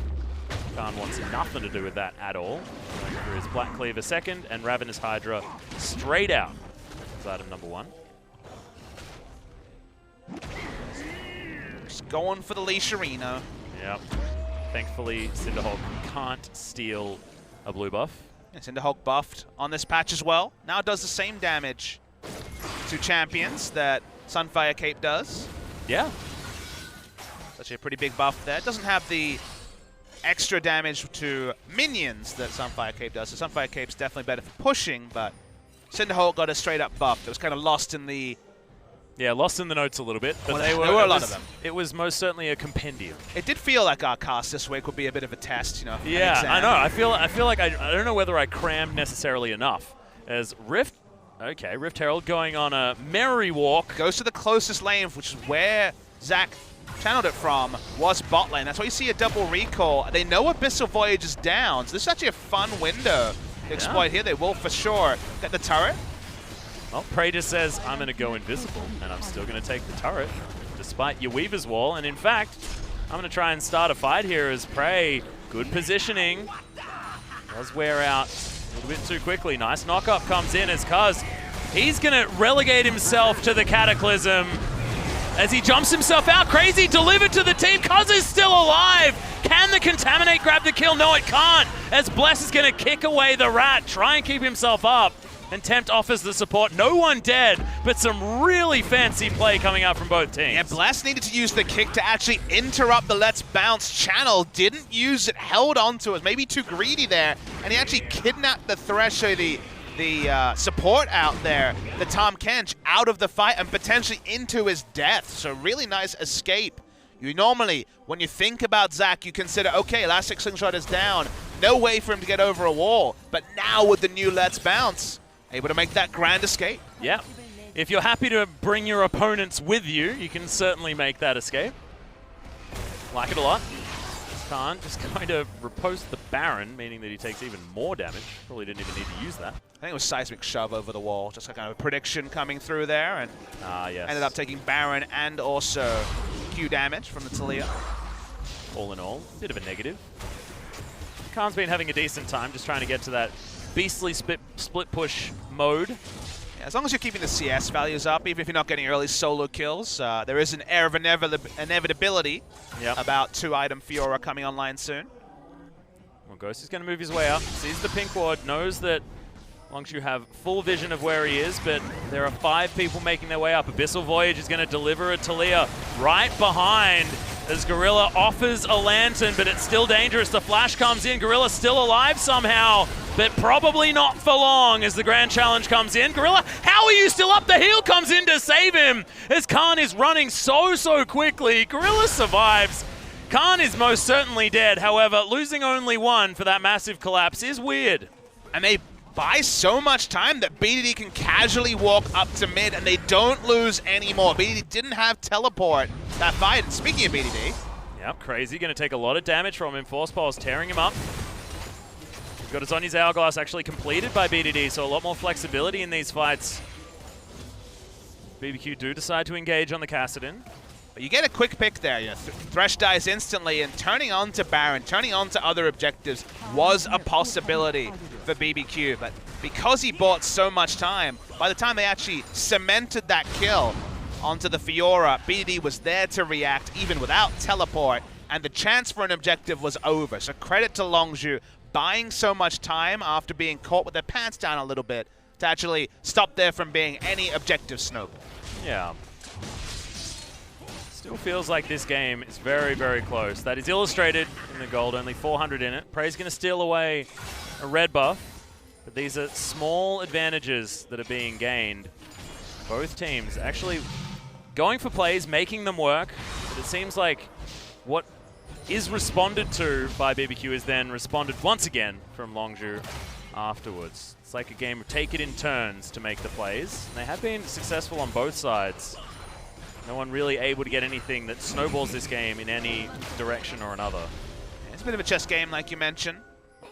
Khan wants nothing to do with that at all. Going for his Black Cleaver second, and Ravenous Hydra straight out. That's item number 1. Just going for the Leisharino. Yep. Thankfully, Cinderhawk can't steal a blue buff. Yeah, Cinderhawk buffed on this patch as well. Now it does the same damage to champions that Sunfire Cape does. Yeah. It's actually a pretty big buff there. It doesn't have the extra damage to minions that Sunfire Cape does. So Sunfire Cape's definitely better for pushing, but Cinderhawk got a straight up buff that was kind of lost in the Yeah, lost in the notes a little bit. But There were a lot of them. It was most certainly a compendium. It did feel like our cast this week would be a bit of a test, you know. Yeah, an exam. I know. I feel like I don't know whether I crammed necessarily enough. As Rift Herald going on a merry walk. Goes to the closest lane, which is where Zach channeled it from, was bot lane. That's why you see a double recall. They know Abyssal Voyage is down, so this is actually a fun window to exploit here. They will for sure get the turret. Well, Prey just says, I'm going to go invisible, and I'm still going to take the turret, despite your Weaver's Wall. And in fact, I'm going to try and start a fight here as Prey, good positioning, does wear out a little bit too quickly. Nice knock-up comes in as Cuz. He's going to relegate himself to the Cataclysm as he jumps himself out. Crazy delivered to the team. Cuz is still alive. Can the Contaminate grab the kill? No, it can't. As Bless is going to kick away the Rat, try and keep himself up. And Tempt offers the support. No one dead, but some really fancy play coming out from both teams. Yeah, Blast needed to use the kick to actually interrupt the Let's Bounce channel. Didn't use it, held onto it. Maybe too greedy there. And he actually kidnapped the Thresher, the support out there, the Tom Kench, out of the fight and potentially into his death. So really nice escape. You normally, when you think about Zach, you consider, okay, Elastic Slingshot is down. No way for him to get over a wall. But now with the new Let's Bounce, able to make that grand escape. Yeah. If you're happy to bring your opponents with you, you can certainly make that escape. Like it a lot. Khan just going to riposte the Baron, meaning that he takes even more damage. Probably didn't even need to use that. I think it was Seismic Shove over the wall. Just a kind of a prediction coming through there. And yes. ended up taking Baron and also Q damage from the Talia. All in all, bit of a negative. Khan's been having a decent time, just trying to get to that beastly split push mode. Yeah, as long as you're keeping the CS values up, even if you're not getting early solo kills, there is an air of inevitability about 2-item Fiora coming online soon. Well, Ghost is going to move his way up, sees the pink ward, knows that Longzhu have full vision of where he is, but there are 5 people making their way up. Abyssal Voyage is going to deliver a Talia right behind as Gorilla offers a lantern, but it's still dangerous. The flash comes in. Gorilla still alive somehow, but probably not for long as the grand challenge comes in. Gorilla, how are you still up? The heal comes in to save him as Khan is running so quickly. Gorilla survives. Khan is most certainly dead. However, losing only 1 for that massive collapse is weird. And they buy so much time that BDD can casually walk up to mid and they don't lose anymore. BDD didn't have teleport that fight. And speaking of BDD. Yep, Crazy going to take a lot of damage from him. Force Pulse tearing him up. We've got Azoni's Hourglass actually completed by BDD, so a lot more flexibility in these fights. BBQ do decide to engage on the Kassadin. But you get a quick pick there. You know, Thresh dies instantly, and turning on to Baron, turning on to other objectives was a possibility for BBQ. But because he bought so much time, by the time they actually cemented that kill onto the Fiora, BDD was there to react even without teleport, and the chance for an objective was over. So credit to Longzhu buying so much time after being caught with their pants down a little bit to actually stop there from being any objective snope. Yeah. Still feels like this game is very close. That is illustrated in the gold, only 400 in it. Prey's going to steal away a red buff, but these are small advantages that are being gained. Both teams actually going for plays, making them work, but it seems like what is responded to by BBQ is then responded once again from Longzhu afterwards. It's like a game of take it in turns to make the plays. And they have been successful on both sides. No one really able to get anything that snowballs this game in any direction or another. Yeah, it's a bit of a chess game, like you mentioned.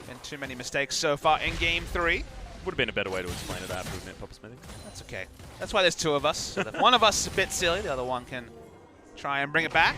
Been too many mistakes so far in Game 3. Would have been a better way to explain it after, wouldn't it, Papa Smithy? That's okay. That's why there's 2 of us. So that one of us is a bit silly, the other one can try and bring it back.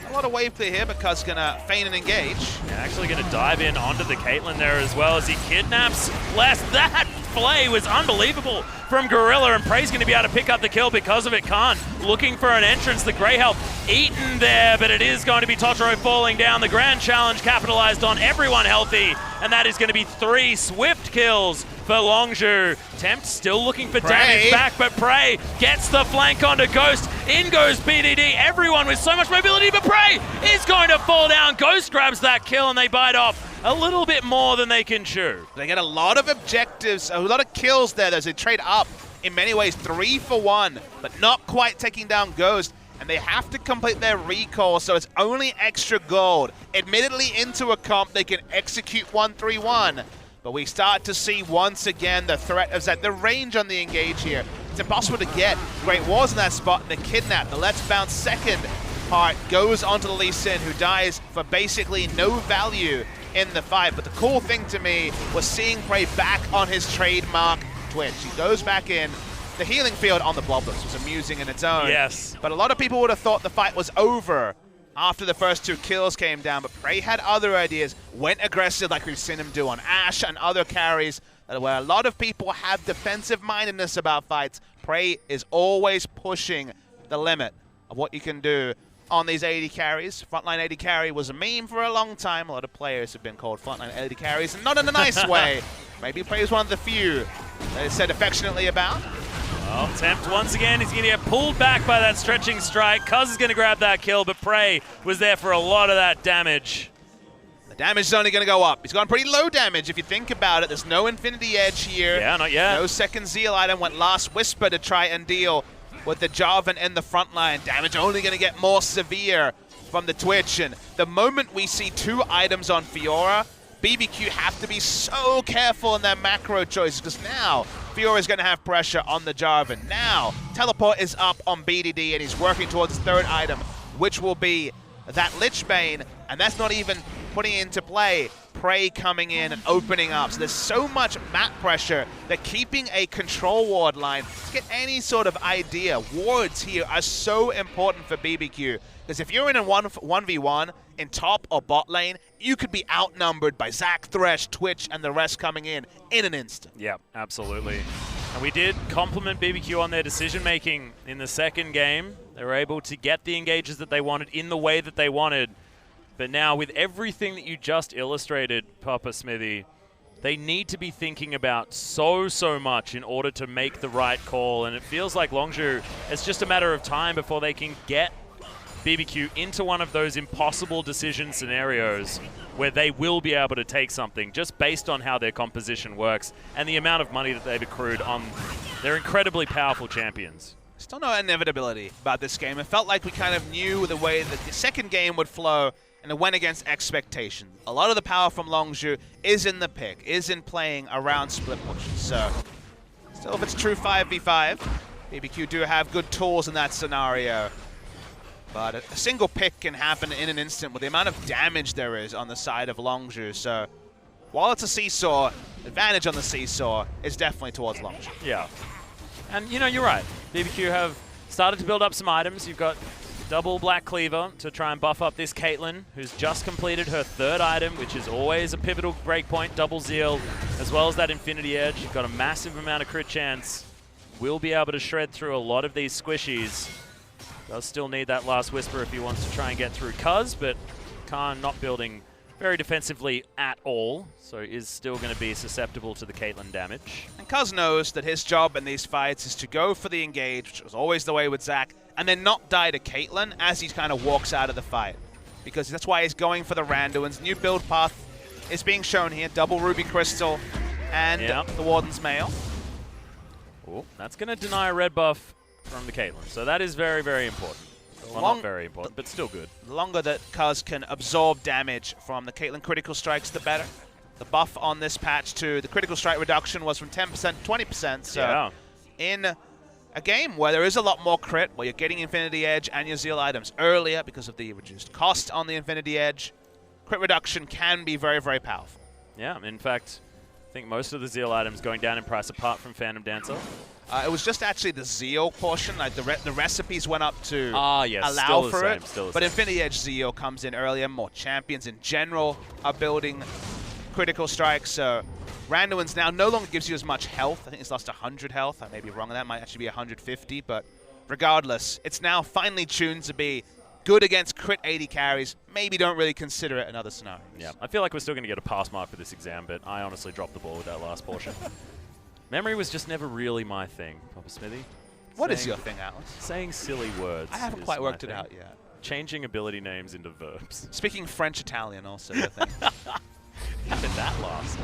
A lot of wave clear here, but Cuz gonna feign and engage. Yeah, actually gonna dive in onto the Caitlyn there as well as he kidnaps Bless. That play was unbelievable from Gorilla, and Prey's gonna be able to pick up the kill because of it. Khan looking for an entrance. The Grey Health eaten there, but it is going to be Totoro falling down. The grand challenge capitalized on everyone healthy, and that is gonna be 3 swift kills for Longzhu. Tempt still looking for damage back, but Prey gets the flank onto Ghost. In goes BDD. Everyone with so much mobility, but Prey is going to fall down. Ghost grabs that kill, and they bite off a little bit more than they can chew. They get a lot of objectives, a lot of kills there as they trade up in many ways 3 for 1, but not quite taking down Ghost. And they have to complete their recall, so it's only extra gold. Admittedly, into a comp, they can execute 1-3-1. But we start to see once again the threat of Zach. The range on the engage here, it's impossible to get. Great Wars in that spot, and the kidnap, the Let's Bounce second part goes onto the Lee Sin, who dies for basically no value in the fight. But the cool thing to me was seeing Prey back on his trademark Twitch. He goes back in. The healing field on the Blobless was amusing in its own. Yes. But a lot of people would have thought the fight was over after the first 2 kills came down, but Prey had other ideas, went aggressive like we've seen him do on Ashe and other carries, where a lot of people have defensive mindedness about fights. Prey is always pushing the limit of what you can do on these AD carries. Frontline AD carry was a meme for a long time. A lot of players have been called frontline AD carries, and not in a nice way. Maybe Prey is one of the few that is said affectionately about. Well, Tempt once again, he's going to get pulled back by that stretching strike. Cuz is going to grab that kill, but Prey was there for a lot of that damage. The damage is only going to go up. He's gone pretty low damage if you think about it. There's no Infinity Edge here. Yeah, not yet. No second Zeal item. Went Last Whisper to try and deal with the Jarvan in the front line. Damage only going to get more severe from the Twitch. And the moment we see 2 items on Fiora, BBQ have to be so careful in their macro choices, because now Fiora is going to have pressure on the Jarvan. Now, Teleport is up on BDD, and he's working towards his 3rd item, which will be that Lich Bane, and that's not even putting into play Prey coming in and opening up. So there's so much map pressure that keeping a control ward line to get any sort of idea. Wards here are so important for BBQ, because if you're in a 1v1 in top or bot lane, you could be outnumbered by Zac, Thresh, Twitch, and the rest coming in an instant. Yeah, absolutely. And we did compliment BBQ on their decision-making in the second game. They were able to get the engages that they wanted in the way that they wanted. But now, with everything that you just illustrated, Papa Smithy, they need to be thinking about so much in order to make the right call. And it feels like Longzhu, it's just a matter of time before they can get BBQ into one of those impossible decision scenarios where they will be able to take something just based on how their composition works and the amount of money that they've accrued on their incredibly powerful champions. Still no inevitability about this game. It felt like we kind of knew the way that the second game would flow, and it went against expectation. A lot of the power from Longzhu is in the pick, is in playing around split pushes. So, still if it's true 5v5, BBQ do have good tools in that scenario. But a single pick can happen in an instant with the amount of damage there is on the side of Longzhu. So, while it's a seesaw, advantage on the seesaw is definitely towards Longzhu. Yeah. And, you know, you're right. BBQ have started to build up some items. You've got double Black Cleaver to try and buff up this Caitlyn, who's just completed her 3rd item, which is always a pivotal breakpoint, double Zeal, as well as that Infinity Edge. You've got a massive amount of crit chance. Will be able to shred through a lot of these squishies. Does still need that Last Whisper if he wants to try and get through Cuz, but Khan not building very defensively at all, so is still going to be susceptible to the Caitlyn damage. And Cuz knows that his job in these fights is to go for the engage, which was always the way with Zac, and then not die to Caitlyn as he kind of walks out of the fight. Because that's why he's going for the Randuin's. New build path is being shown here. Double Ruby Crystal and the Warden's Mail. Oh, that's going to deny a red buff from the Caitlyn, so that is very, very important. Well, not very important, but still good. The longer that Cuz can absorb damage from the Caitlyn critical strikes, the better. The buff on this patch to the critical strike reduction was from 10% to 20%, so in a game where there is a lot more crit, where you're getting Infinity Edge and your Zeal items earlier because of the reduced cost on the Infinity Edge, crit reduction can be very, very powerful. Yeah, in fact, I think most of the Zeal items going down in price apart from Phantom Dancer. It was just actually the Zeal portion, like the recipes went up to yes, allow for it. But Infinity Edge Zeal comes in earlier. More champions in general are building critical strikes. So Randuin's now no longer gives you as much health. I think it's lost 100 health. I may be wrong on that. It might actually be 150. But regardless, it's now finely tuned to be good against crit 80 carries. Maybe don't really consider it another scenario. Yeah, I feel like we're still going to get a pass mark for this exam, but I honestly dropped the ball with that last portion. Memory was just never really my thing, Papa Smithy. What is your thing, Alex? Saying silly words. I haven't quite worked it out yet. Changing ability names into verbs. Speaking French-Italian also, your thing. How did that last?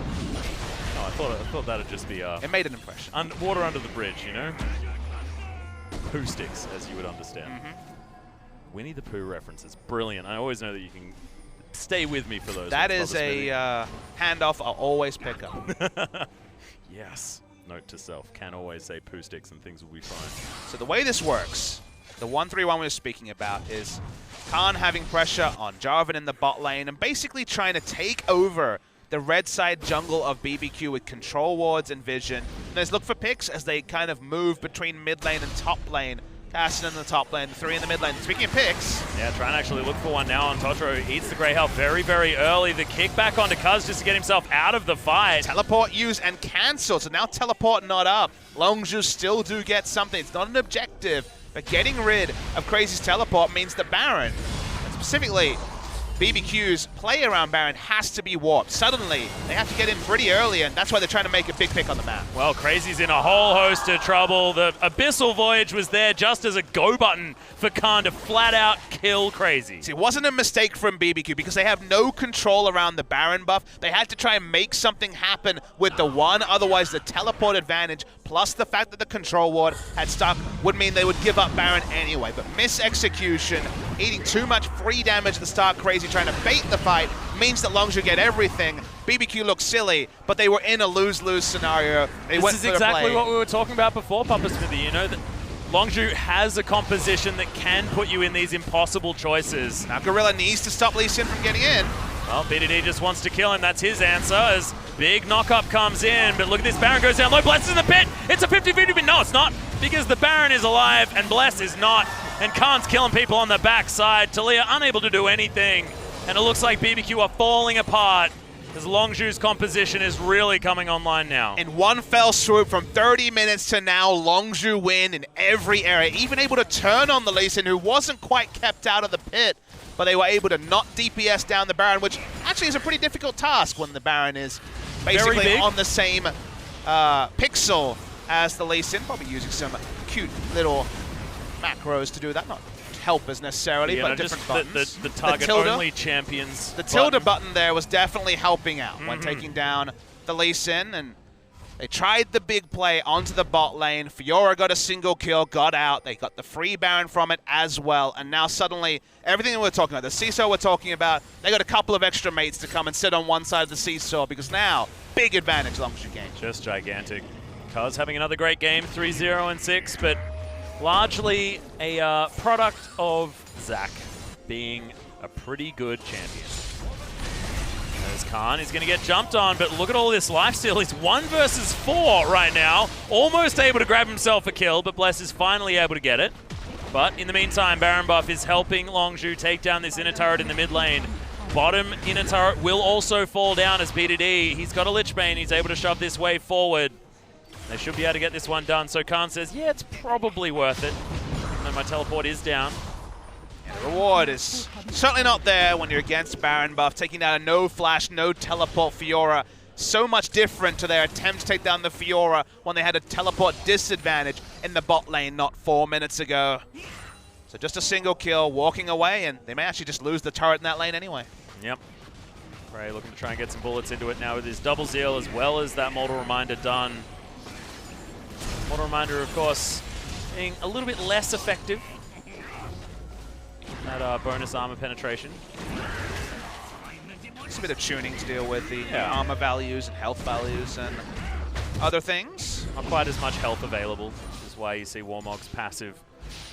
Oh, I thought that'd just be It made an impression. water under the bridge, you know? Poo sticks, as you would understand. Winnie the Pooh references. Brilliant. I always know that you can stay with me for those. That is a handoff I'll always pick up. Yes. Note to self. Can always say poo sticks and things will be fine. So the way this works, the 1-3-1 we were speaking about is Khan having pressure on Jarvan in the bot lane and basically trying to take over the red side jungle of BBQ with control wards and vision. And there's look for picks as they kind of move between mid lane and top lane. Cassin in the top lane, 3 in the mid lane. Speaking of picks. Yeah, trying to actually look for one now on Totoro. Eats the Grey Health very, very early. The kick back onto Cuz just to get himself out of the fight. Teleport used and cancelled, so now teleport not up. Longzhu still do get something. It's not an objective, but getting rid of Crazy's teleport means that Baron, and specifically BBQ's play around Baron, has to be warped. Suddenly, they have to get in pretty early, and that's why they're trying to make a big pick on the map. Well, Crazy's in a whole host of trouble. The Abyssal Voyage was there just as a go button for Khan to flat out kill Crazy. See, it wasn't a mistake from BBQ because they have no control around the Baron buff. They had to try and make something happen with the one, otherwise the teleport advantage plus the fact that the control ward had stuck would mean they would give up Baron anyway. But misexecution, eating too much free damage at the start, Crazy trying to bait the fight, means that Longzhu get everything. BBQ looks silly, but they were in a lose-lose scenario. This is exactly what we were talking about before, Papa Smithy. You know, that Longzhu has a composition that can put you in these impossible choices. Now Gorilla needs to stop Lee Sin from getting in. Well, BDD just wants to kill him. That's his answer as big knock-up comes in. But look at this. Baron goes down low. Bless is in the pit. It's a 50-50, but no, it's not. Because the Baron is alive and Bless is not. And Khan's killing people on the backside. Talia unable to do anything. And it looks like BBQ are falling apart as Longzhu's composition is really coming online now. In one fell swoop from 30 minutes to now, Longzhu win in every area. Even able to turn on the Lee Sin, who wasn't quite kept out of the pit. But they were able to not DPS down the Baron, which actually is a pretty difficult task when the Baron is basically on the same pixel as the Lee Sin. Probably using some cute little macros to do that. Not helpers necessarily, but different buttons. The target-only champions. The tilde button there was definitely helping out when taking down the Lee Sin, and they tried the big play onto the bot lane. Fiora got a single kill, got out. They got the free Baron from it as well. And now suddenly, everything that we're talking about, the seesaw we're talking about, they got a couple of extra mates to come and sit on one side of the seesaw because now, big advantage Longzhu gained. Just gigantic. Cuz having another great game, 3-0-6, but largely a product of Zach being a pretty good champion. There's Khan, he's going to get jumped on, but look at all this lifesteal. He's 1 versus 4 right now. Almost able to grab himself a kill, but Bless is finally able to get it. But in the meantime, Baron buff is helping Longzhu take down this inner turret in the mid lane. Bottom inner turret will also fall down as BDD. He's got a Lich Bane, he's able to shove this wave forward. They should be able to get this one done. So Khan says, yeah, it's probably worth it. And my teleport is down. The reward is certainly not there when you're against Baron buff, taking down a no flash, no teleport Fiora. So much different to their attempt to take down the Fiora when they had a teleport disadvantage in the bot lane not 4 minutes ago. So just a single kill, walking away, and they may actually just lose the turret in that lane anyway. Yep. Prey looking to try and get some bullets into it now with his double zeal as well as that Mortal Reminder done. Mortal Reminder, of course, being a little bit less effective. That bonus armor penetration. Just a bit of tuning to deal with the armor values and health values and other things. Not quite as much health available, which is why you see Warmog's passive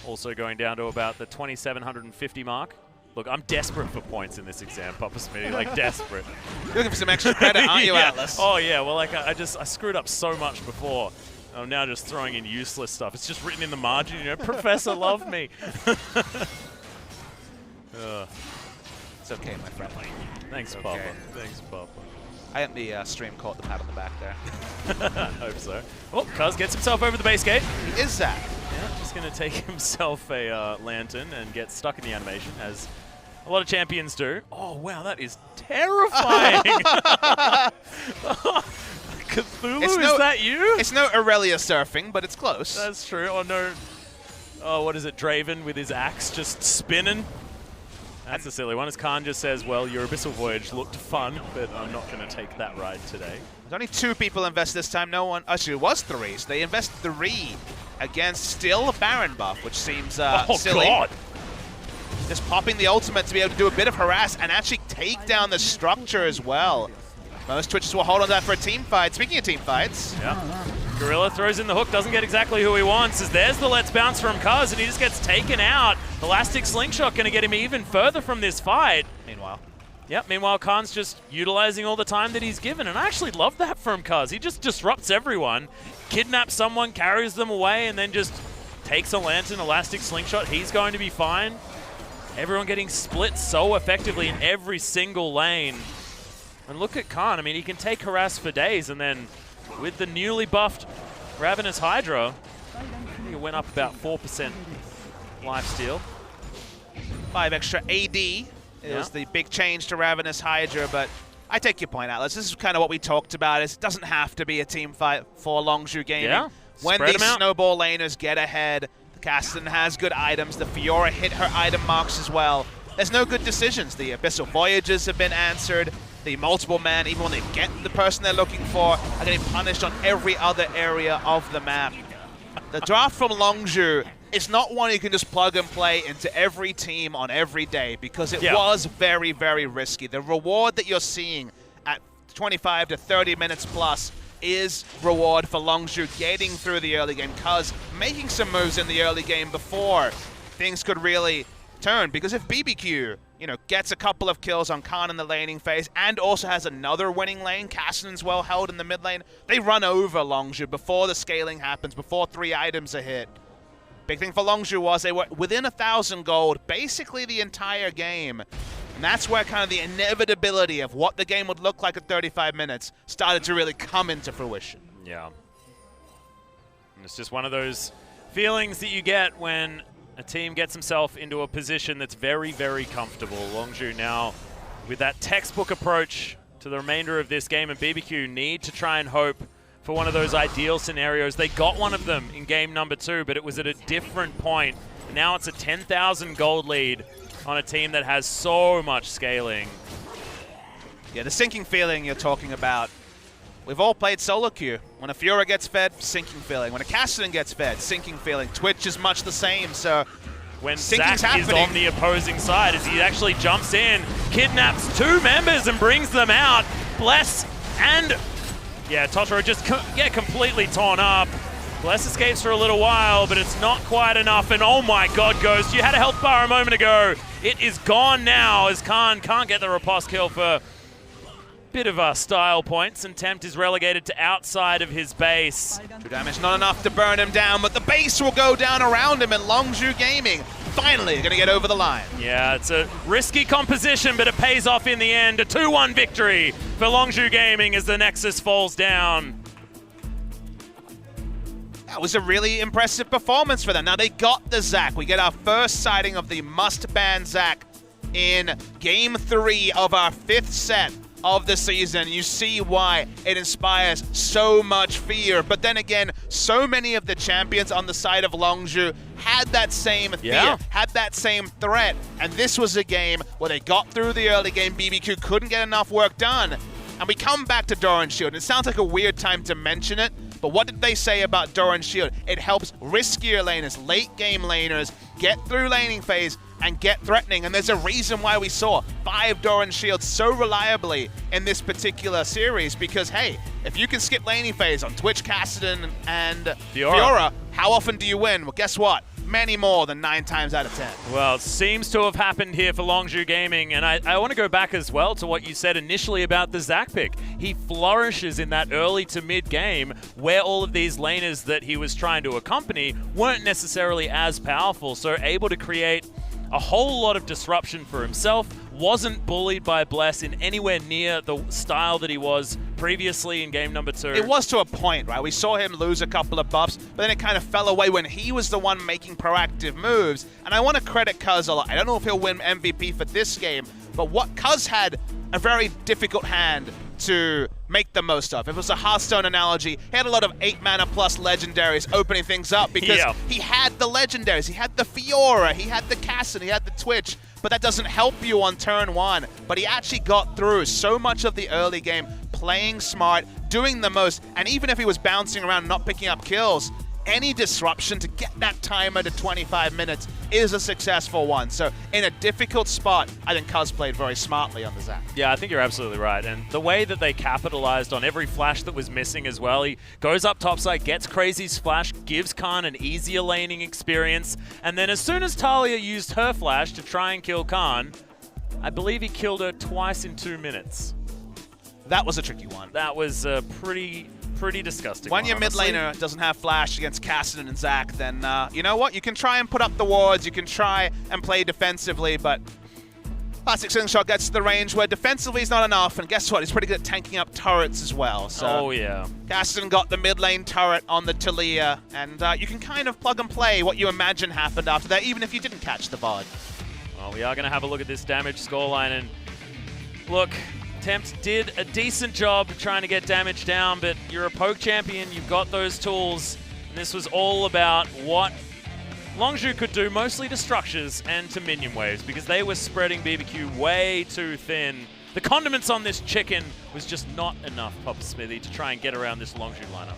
also going down to about the 2,750 mark. Look, I'm desperate for points in this exam, Papa Smitty, like desperate. You're looking for some extra credit, aren't you, Atlas? Oh yeah, well like I screwed up so much before. I'm now just throwing in useless stuff. It's just written in the margin, you know, Professor love me. It's okay, my friend. Thanks, Papa. Thanks, Papa. I think the stream caught the pat on the back there. Hope so. Oh, Cuz gets himself over the base gate. He is that. Yeah, just going to take himself a lantern and get stuck in the animation, as a lot of champions do. Oh, wow, that is terrifying. Cthulhu, is that you? It's no Aurelia surfing, but it's close. That's true. Oh, no. Oh, what is it? Draven with his axe just spinning. That's a silly one. As Khan just says, well, your Abyssal Voyage looked fun, but I'm not going to take that ride today. There's only 2 people invest this time. No one. Actually, it was 3. So they invest 3 against still a Baron buff, which seems silly. God. Just popping the ultimate to be able to do a bit of harass and actually take down the structure as well. Most Twitchers will hold on to that for a team fight. Speaking of team fights. Yeah. Gorilla throws in the hook, doesn't get exactly who he wants, as there's the let's bounce from Cuz, and he just gets taken out. Elastic Slingshot going to get him even further from this fight. Meanwhile, Khan's just utilizing all the time that he's given, and I actually love that from Cuz. He just disrupts everyone, kidnaps someone, carries them away, and then just takes a Lantern, Elastic Slingshot. He's going to be fine. Everyone getting split so effectively in every single lane. And look at Khan. I mean, he can take harass for days, and then with the newly buffed Ravenous Hydra, I think it went up about 4% lifesteal. 5 extra AD is the big change to Ravenous Hydra, but I take your point, Atlas. This is kind of what we talked about. It doesn't have to be a team fight for Longzhu Gaming. Yeah. When these snowball laners get ahead, the Cassidy has good items. The Fiora hit her item marks as well. There's no good decisions. The Abyssal Voyages have been answered. The multiple man, even when they get the person they're looking for, are getting punished on every other area of the map. The draft from Longzhu is not one you can just plug and play into every team on every day, because it was very, very risky. The reward that you're seeing at 25 to 30 minutes plus is reward for Longzhu getting through the early game, because making some moves in the early game before things could really turn. Because if BBQ, gets a couple of kills on Khan in the laning phase and also has another winning lane, Kassadin's well held in the mid lane, they run over Longzhu before the scaling happens, before 3 items are hit. Big thing for Longzhu was they were within 1,000 gold basically the entire game. And that's where kind of the inevitability of what the game would look like at 35 minutes started to really come into fruition. Yeah. And it's just one of those feelings that you get when a team gets himself into a position that's very, very comfortable. Longzhu now with that textbook approach to the remainder of this game, and BBQ need to try and hope for one of those ideal scenarios. They got one of them in game number 2, but it was at a different point. And now it's a 10,000 gold lead on a team that has so much scaling. Yeah, the sinking feeling you're talking about. We've all played solo queue. When a Fiora gets fed, sinking feeling. When a Kassadin gets fed, sinking feeling. Twitch is much the same, so when Zach is on the opposing side, as he actually jumps in, kidnaps 2 members and brings them out. Bless and, Totoro just completely torn up. Bless escapes for a little while, but it's not quite enough, and oh my god, Ghost, you had a health bar a moment ago. It is gone now, as Khan can't get the riposte kill for bit of style points, and Tempt is relegated to outside of his base. 2 damage, not enough to burn him down, but the base will go down around him, and Longzhu Gaming finally going to get over the line. Yeah, it's a risky composition, but it pays off in the end. A 2-1 victory for Longzhu Gaming as the Nexus falls down. That was a really impressive performance for them. Now they got the Zac. We get our first sighting of the must-ban Zac in Game 3 of our 5th set of the season. You see why it inspires so much fear. But then again, so many of the champions on the side of Longzhu had that same fear, had that same threat. And this was a game where they got through the early game. BBQ couldn't get enough work done. And we come back to Doran Shield. It sounds like a weird time to mention it, but what did they say about Doran Shield? It helps riskier laners, late game laners, get through laning phase and get threatening. And there's a reason why we saw 5 Doran Shields so reliably in this particular series, because hey, if you can skip laning phase on Twitch, Kassadin, and Fiora, how often do you win? Well, guess what? Many more than 9 times out of 10. Well, it seems to have happened here for Longzhu Gaming, and I want to go back as well to what you said initially about the Zac pick. He flourishes in that early to mid game where all of these laners that he was trying to accompany weren't necessarily as powerful, so able to create a whole lot of disruption for himself, wasn't bullied by Bless in anywhere near the style that he was previously in game number 2. It was to a point, right? We saw him lose a couple of buffs, but then it kind of fell away when he was the one making proactive moves. And I want to credit Cuz a lot. I don't know if he'll win MVP for this game, but Cuz had a very difficult hand to make the most of. If it was a Hearthstone analogy, he had a lot of 8-mana plus legendaries opening things up because he had the legendaries. He had the Fiora, he had the Cassin, he had the Twitch, but that doesn't help you on turn 1. But he actually got through so much of the early game, playing smart, doing the most, and even if he was bouncing around and not picking up kills, any disruption to get that timer to 25 minutes is a successful one. So in a difficult spot, I think Cuz played very smartly on the Zach. Yeah, I think you're absolutely right. And the way that they capitalized on every flash that was missing as well, he goes up topside, gets Crazy's flash, gives Khan an easier laning experience, and then as soon as Talia used her flash to try and kill Khan, I believe he killed her twice in 2 minutes. That was a tricky one. That was pretty disgusting. When your mid laner doesn't have flash against Cassidy and Zach, then you know what? You can try and put up the wards, you can try and play defensively, but Classic Slingshot gets to the range where defensively is not enough, and guess what? He's pretty good at tanking up turrets as well. So oh yeah. Cassidy got the mid lane turret on the Talia, and you can kind of plug and play what you imagine happened after that, even if you didn't catch the VOD. Well, we are going to have a look at this damage scoreline, and look, Tempt did a decent job trying to get damage down, but you're a poke champion, you've got those tools, and this was all about what Longzhu could do, mostly to structures and to minion waves, because they were spreading BBQ way too thin. The condiments on this chicken was just not enough, Papa Smithy, to try and get around this Longzhu lineup.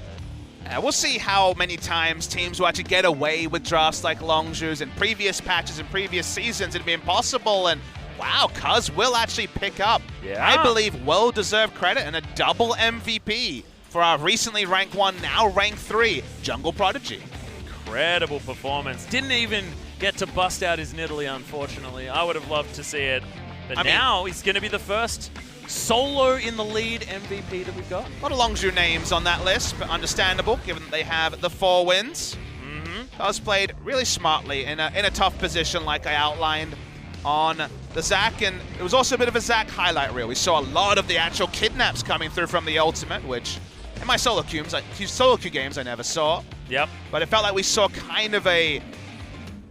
We'll see how many times teams will actually get away with drafts like Longzhu's. In previous patches, in previous seasons, it'd be impossible, and wow, Cuz will actually pick up, I believe, well-deserved credit and a double MVP for our recently ranked 1, now ranked 3, Jungle Prodigy. Incredible performance. Didn't even get to bust out his Nidalee, unfortunately. I would have loved to see it. But now he's going to be the first solo in the lead MVP that we've got. A lot of Longzhu names on that list, but understandable given that they have the 4 wins. Cuz played really smartly in a tough position like I outlined on the Zac, and it was also a bit of a Zac highlight reel. We saw a lot of the actual kidnaps coming through from the ultimate, which in my solo queue games I never saw. Yep. But it felt like we saw kind of a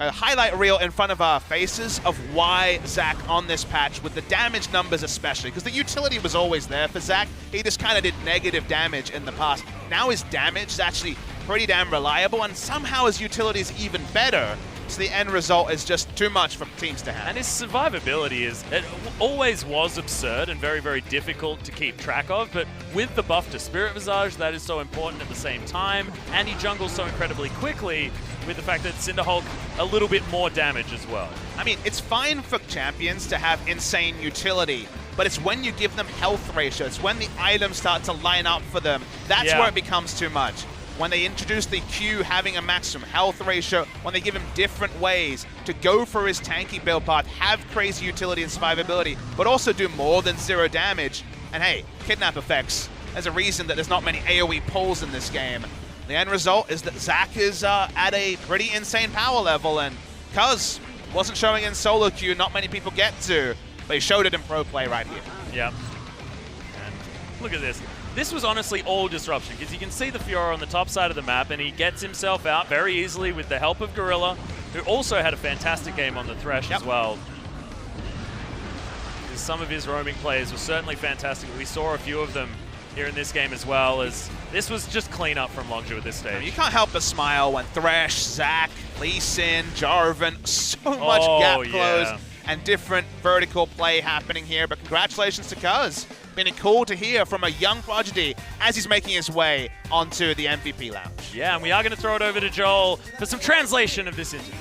highlight reel in front of our faces of why Zac on this patch, with the damage numbers especially, because the utility was always there for Zac. He just kind of did negative damage in the past. Now his damage is actually pretty damn reliable, and somehow his utility is even better. So the end result is just too much for teams to handle. And his survivability it always was absurd and very, very difficult to keep track of, but with the buff to Spirit Visage, that is so important at the same time, and he jungles so incredibly quickly with the fact that Cinderhulk a little bit more damage as well. I mean, it's fine for champions to have insane utility, but it's when you give them health ratio, it's when the items start to line up for them, that's where it becomes too much. When they introduce the Q having a maximum health ratio, when they give him different ways to go for his tanky build path, have crazy utility and survivability, but also do more than 0 damage. And hey, kidnap effects. There's a reason that there's not many AoE pulls in this game. The end result is that Zac is at a pretty insane power level, and Cuz wasn't showing in solo queue, not many people get to, but he showed it in pro play right here. Yep. And look at this. This was honestly all disruption, because you can see the Fiora on the top side of the map, and he gets himself out very easily with the help of Gorilla, who also had a fantastic game on the Thresh as well. Some of his roaming plays were certainly fantastic. We saw a few of them here in this game as well, as this was just clean up from Longzhu at this stage. You can't help but smile when Thresh, Zac, Lee Sin, Jarvan, so much gap close and different vertical play happening here. But congratulations to Cuz. Been cool to hear from a young prodigy as he's making his way onto the MVP lounge. Yeah, and we are going to throw it over to Joel for some translation of this interview.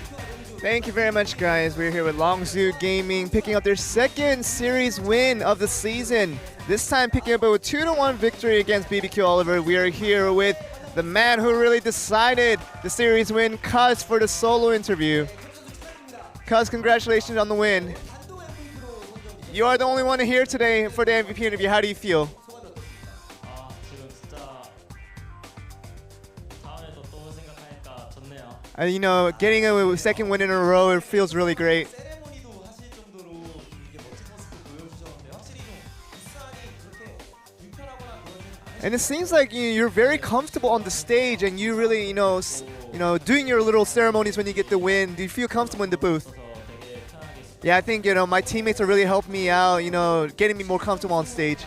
Thank you very much, guys. We're here with Longzhu Gaming, picking up their 2nd series win of the season. This time picking up a 2-1 victory against BBQ Oliver. We are here with the man who really decided the series win, Cuz, for the solo interview. Cuz, congratulations on the win. You are the only one here today for the MVP interview. How do you feel? You know, getting a 2nd win in a row, it feels really great. And it seems like you're very comfortable on the stage, and you really, doing your little ceremonies when you get the win. Do you feel comfortable in the booth? Yeah, I think, my teammates are really helping me out, getting me more comfortable on stage.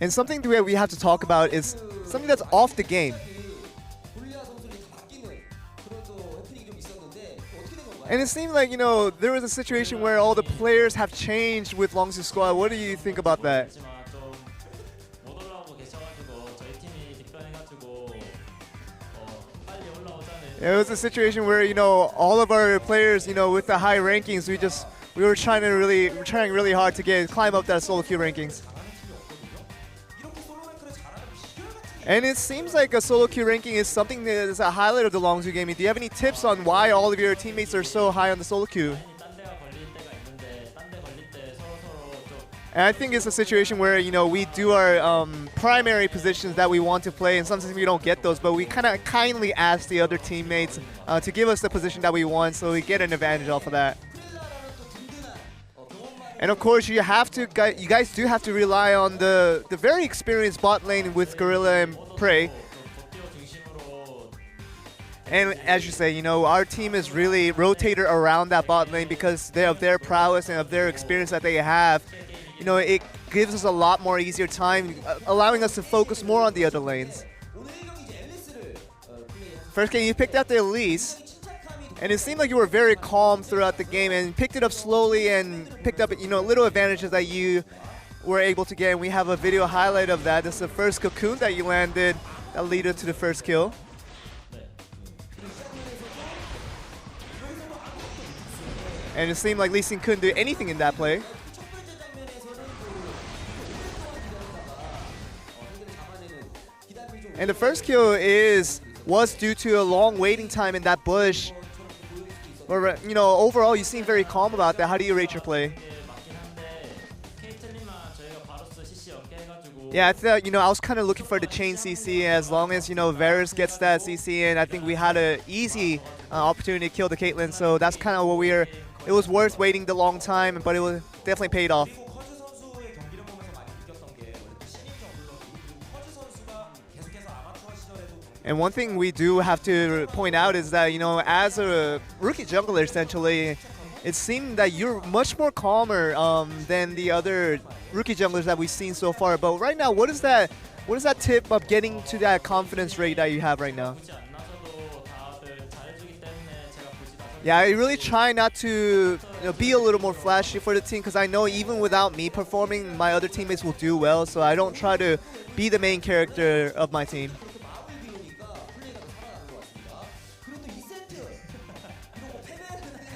And something that we have to talk about is something that's off the game. And it seemed like, there was a situation where all the players have changed with Longzhu squad. What do you think about that? It was a situation where, all of our players, with the high rankings, we were trying really hard to climb up that solo queue rankings. And it seems like a solo queue ranking is something that is a highlight of the Longzhu gaming. Do you have any tips on why all of your teammates are so high on the solo queue? And I think it's a situation where, we do our primary positions that we want to play, and sometimes we don't get those, but we kind of kindly ask the other teammates to give us the position that we want, so we get an advantage off of that. And of course, you guys do have to rely on the very experienced bot lane with Gorilla and Prey. And as you say, our team is really rotated around that bot lane because of their prowess and of their experience that they have. It gives us a lot more easier time, allowing us to focus more on the other lanes. First game, you picked out the Elise. And it seemed like you were very calm throughout the game and picked it up slowly and picked up, little advantages that you were able to get. And we have a video highlight of that. This is the first cocoon that you landed that led to the first kill. And it seemed like Lee Sin couldn't do anything in that play. And the first kill was due to a long waiting time in that bush. But, overall, you seem very calm about that. How do you rate your play? Yeah, I thought, I was kind of looking for the chain CC. As long as, Varus gets that CC in, I think we had an easy opportunity to kill the Caitlyn. So that's kind of what it was worth waiting the long time, but it was definitely paid off. And one thing we do have to point out is that, as a rookie jungler, essentially, it seemed that you're much more calmer than the other rookie junglers that we've seen so far. But right now, what is that tip of getting to that confidence rate that you have right now? Yeah, I really try not to be a little more flashy for the team, because I know even without me performing, my other teammates will do well. So I don't try to be the main character of my team.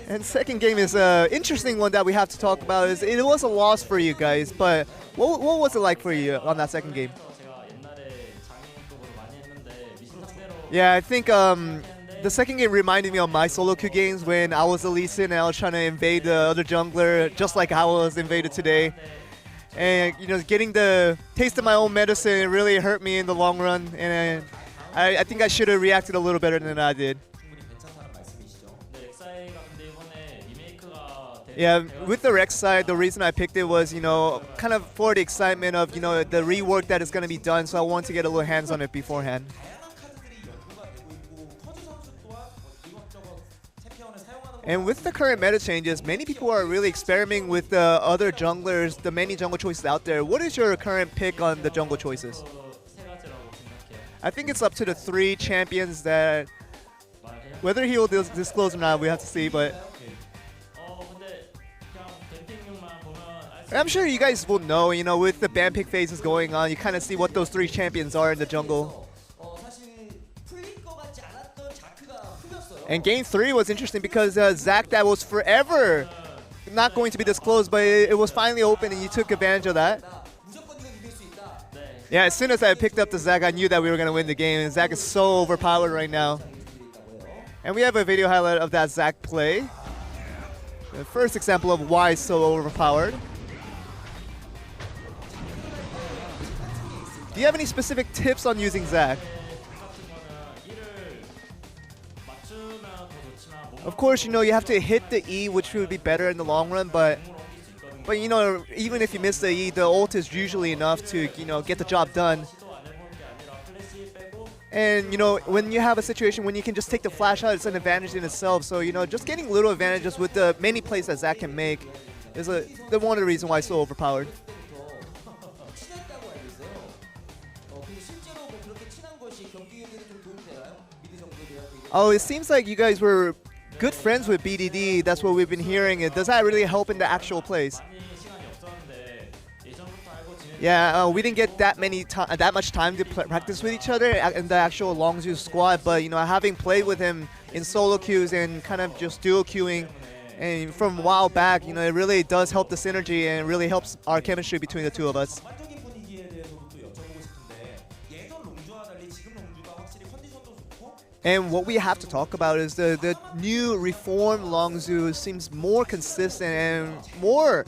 And second game is an interesting one that we have to talk about. It was a loss for you guys, but what was it like for you on that second game? Yeah, I think the second game reminded me of my solo queue games when I was a Lee Sin and I was trying to invade the other jungler, just like I was invaded today. And getting the taste of my own medicine, it really hurt me in the long run. And I think I should have reacted a little better than I did. Yeah, with the ROX side, the reason I picked it was, kind of for the excitement of, the rework that is going to be done, so I wanted to get a little hands on it beforehand. And with the current meta changes, many people are really experimenting with the other junglers, the many jungle choices out there. What is your current pick on the jungle choices? I think it's up to the 3 champions that, whether he will disclose or not, we have to see, but I'm sure you guys will know, with the ban pick phases going on, you kind of see what those 3 champions are in the jungle. And game 3 was interesting because JAG, that was forever not going to be disclosed, but it was finally open and you took advantage of that. Yeah, as soon as I picked up the JAG, I knew that we were going to win the game, and JAG is so overpowered right now. And we have a video highlight of that JAG play. The first example of why it's so overpowered. Do you have any specific tips on using JAG? Of course, you have to hit the E, which would be better in the long run, but even if you miss the E, the ult is usually enough to, get the job done. And, when you have a situation when you can just take the flash out, it's an advantage in itself. So, just getting little advantages with the many plays that JAG can make is one of the reasons why it's so overpowered. Oh, it seems like you guys were good friends with BDD. That's what we've been hearing. Does that really help in the actual plays? Yeah, we didn't get that much time to practice with each other in the actual Longzhu squad, but having played with him in solo queues and kind of just duo queuing, and from a while back, it really does help the synergy and it really helps our chemistry between the two of us. And what we have to talk about is the new reformed Longzhu seems more consistent and more,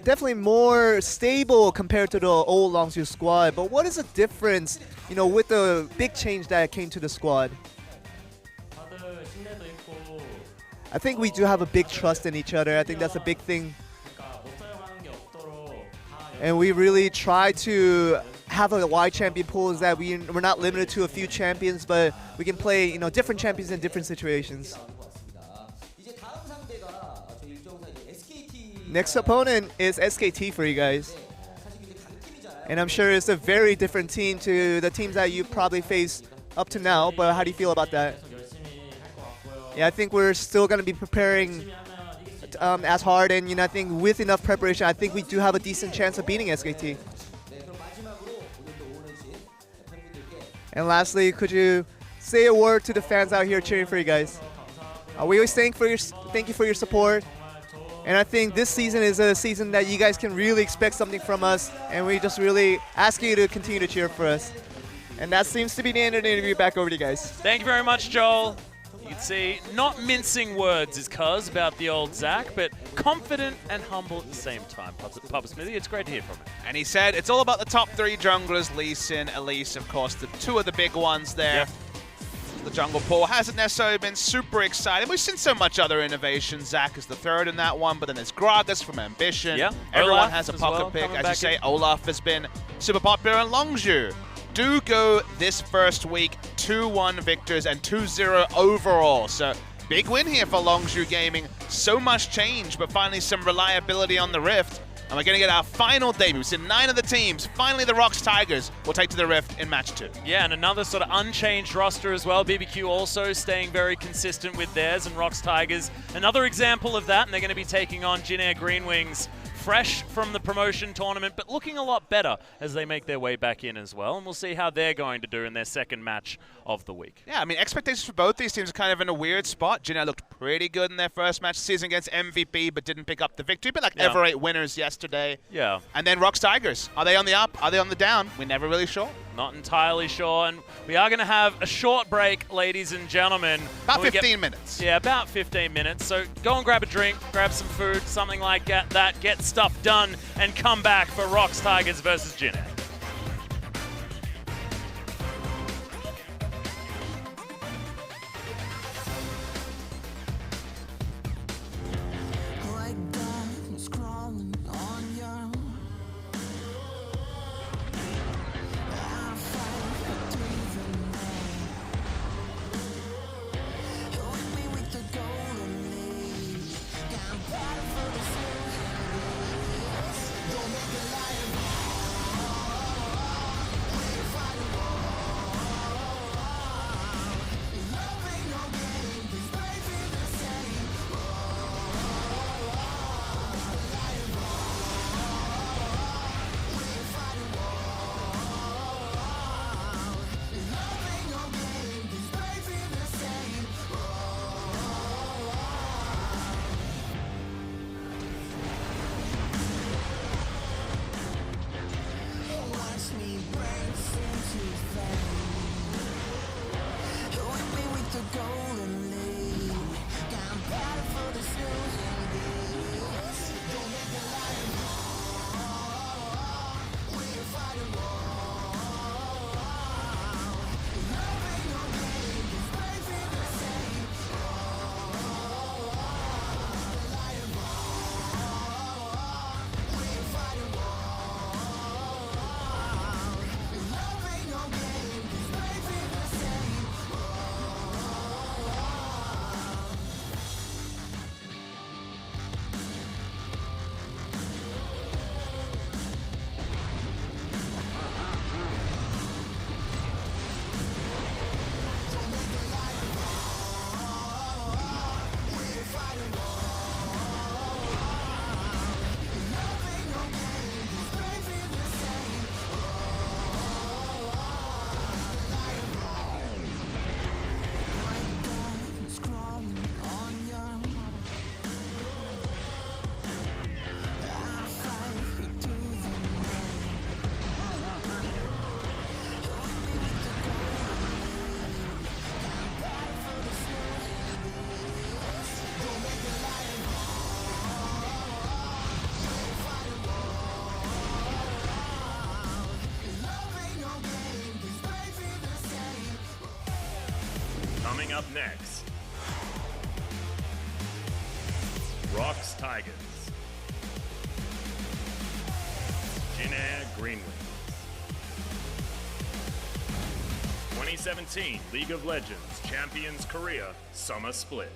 definitely more stable compared to the old Longzhu squad. But what is the difference, with the big change that came to the squad? I think we do have a big trust in each other. I think that's a big thing. And we really try to have a wide champion pool, is that we're not limited to a few champions, but we can play different champions in different situations. Next opponent is SKT for you guys. And I'm sure it's a very different team to the teams that you probably faced up to now, but how do you feel about that? Yeah, I think we're still going to be preparing as hard, and I think with enough preparation, I think we do have a decent chance of beating SKT. And lastly, could you say a word to the fans out here cheering for you guys? We always thank you for your support. And I think this season is a season that you guys can really expect something from us, and we just really ask you to continue to cheer for us. And that seems to be the end of the interview. Back over to you guys. Thank you very much, Joel. You can see, not mincing words is Cuz about the old Zach, but confident and humble at the same time. Papa Smithy, it's great to hear from him. And he said it's all about the top three junglers, Lee Sin, Elise, of course, the two of the big ones there. Yep. The jungle pool hasn't necessarily been super exciting. We've seen so much other innovation. Zach is the third in that one, but then there's Gragas from Ambition. Yeah. Everyone Olaf has a as pocket well, pick. coming As you back say, in. Olaf has been super popular, and Longzhu do go this first week 2-1 victors and 2-0 overall. So big win here for Longzhu Gaming. So much change, but finally some reliability on the Rift. And we're going to get our final debut. We've seen 9 of the teams. Finally, the ROX Tigers will take to the Rift in match 2. Yeah, and another sort of unchanged roster as well. BBQ also staying very consistent with theirs, and ROX Tigers, another example of that. And they're going to be taking on Jin Air GreenWings, fresh from the promotion tournament, but looking a lot better as they make their way back in as well. And we'll see how they're going to do in their second match of the week. Yeah, I mean, expectations for both these teams are kind of in a weird spot. Jin Air looked pretty good in their first match of the season against MVP, but didn't pick up the victory. But like Ever 8 winners yesterday. Yeah. And then ROX Tigers. Are they on the up? Are they on the down? We're never really sure. Not entirely sure. And we are going to have a short break, ladies and gentlemen. About 15 minutes. Yeah, about 15 minutes. So go and grab a drink, grab some food, something like that. Get stuff done, and come back for ROX Tigers versus Jin Air. Like diamonds crawling on your I fight through the night. With me with the golden age. I'm proud for the soul. Don't make a lie of Coming up next, ROX Tigers, Jin Air GreenWings, 2017 League of Legends Champions Korea Summer Split.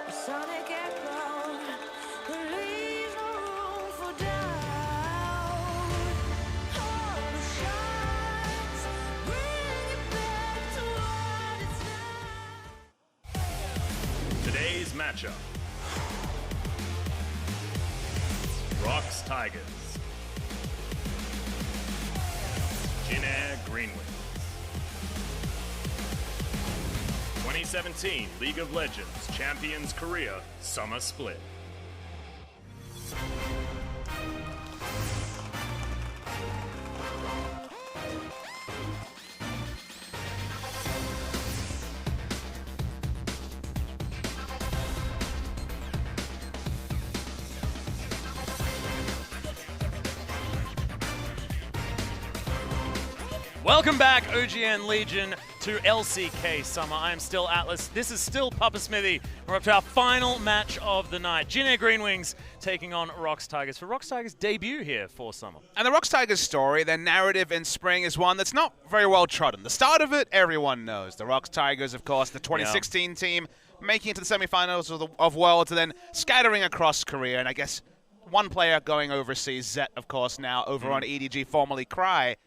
Sonic echo that leaves no room for doubt. All the shines bring it back to what it's now. Today's matchup. ROX Tigers. Jin Air GreenWings. 2017 League of Legends Champions Korea Summer Split. Welcome back, OGN Legion, to LCK Summer. I am still Atlas. This is still Papa Smithy. We're up to our final match of the night. Jin Air GreenWings taking on ROX Tigers for ROX Tigers' debut here for Summer. And the ROX Tigers story, their narrative in spring, is one that's not very well trodden. The start of it, everyone knows. The ROX Tigers, of course, the 2016 team, making it to the semifinals of Worlds and then scattering across Korea. And I guess one player going overseas, Zet, of course, now over on EDG, formerly Cry.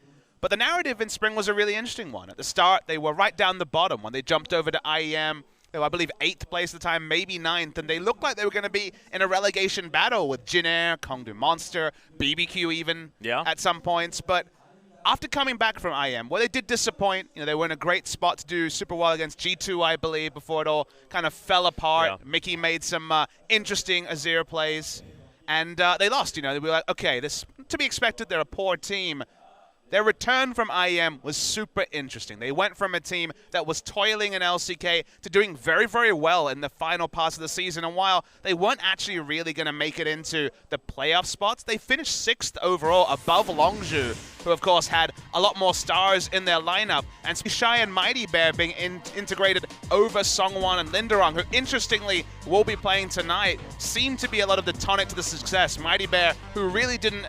But the narrative in spring was a really interesting one. At the start, they were right down the bottom. When they jumped over to IEM, they were, I believe, 8th place at the time, maybe 9th, and they looked like they were going to be in a relegation battle with Jin Air, Kongdu Monster, BBQ even at some points. But after coming back from IM, well, they did disappoint. You know, they were in a great spot to do super well against G2, I believe, before it all kind of fell apart. Yeah. Mickey made some interesting Azir plays, and they lost. You know, they were like, okay, this to be expected. They're a poor team. Their return from IEM was super interesting. They went from a team that was toiling in LCK to doing very, very well in the final parts of the season. And while they weren't actually really going to make it into the playoff spots, they finished 6th overall above Longzhu, who of course had a lot more stars in their lineup. And Shy and Mighty Bear being integrated over Songwon and Linderong, who interestingly will be playing tonight, seemed to be a lot of the tonic to the success. Mighty Bear, who really didn't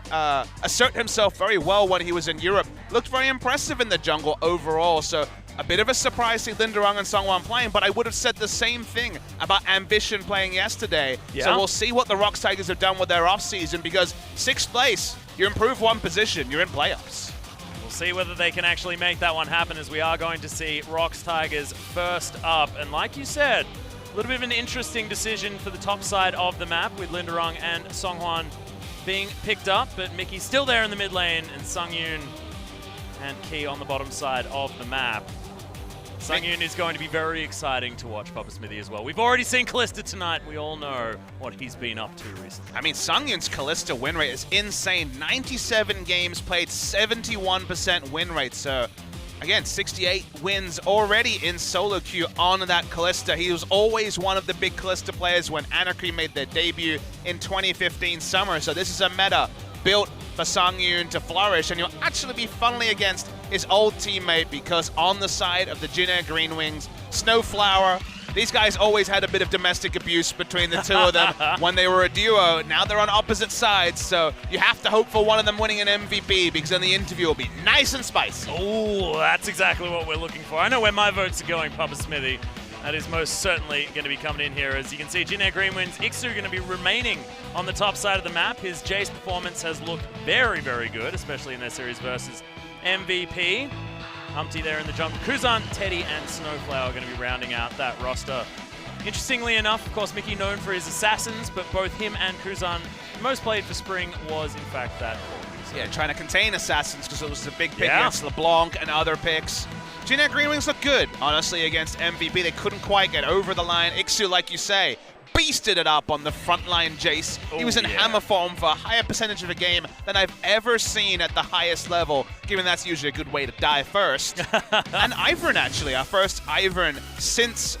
assert himself very well when he was in Europe, looked very impressive in the jungle overall. So a bit of a surprise to see Linderong and Songwon playing, but I would have said the same thing about Ambition playing yesterday. Yeah. So we'll see what the ROX Tigers have done with their offseason, because 6th place, you improve one position, you're in playoffs. We'll see whether they can actually make that one happen, as we are going to see ROX Tigers first up. And like you said, a little bit of an interesting decision for the top side of the map, with Linderong and Songhwan being picked up, but Mickey's still there in the mid lane, and Sungyun and Key on the bottom side of the map. Sungyun is going to be very exciting to watch, Papa Smithy, as well. We've already seen Kalista tonight. We all know what he's been up to recently. I mean, Sungyun's Kalista win rate is insane. 97 games played, 71% win rate. So, again, 68 wins already in solo queue on that Kalista. He was always one of the big Kalista players when Anarchy made their debut in 2015 summer. So this is a meta built for Sungyun to flourish, and you'll actually be funneling against his old teammate, because on the side of the Jin Air GreenWings, Snowflower, these guys always had a bit of domestic abuse between the two of them when they were a duo. Now they're on opposite sides, so you have to hope for one of them winning an MVP, because then the interview will be nice and spicy. Oh, that's exactly what we're looking for. I know where my votes are going, Papa Smithy. That is most certainly going to be coming in here. As you can see, Jin Air GreenWings, Ixu going to be remaining on the top side of the map. His Jace performance has looked very, very good, especially in their series versus MVP. Humpty there in the jungle. Kuzan, Teddy, and Snowflower are going to be rounding out that roster. Interestingly enough, of course, Mickey known for his assassins, but both him and Kuzan, most played for Spring was, in fact, that. Yeah, trying to contain assassins, because it was a big pick against LeBlanc and other picks. Jin Air GreenWings look good, honestly, against MVP. They couldn't quite get over the line. Ixu, like you say, beasted it up on the frontline Jace. He was in hammer form for a higher percentage of a game than I've ever seen at the highest level, given that's usually a good way to die first. And Ivern, actually, our first Ivern since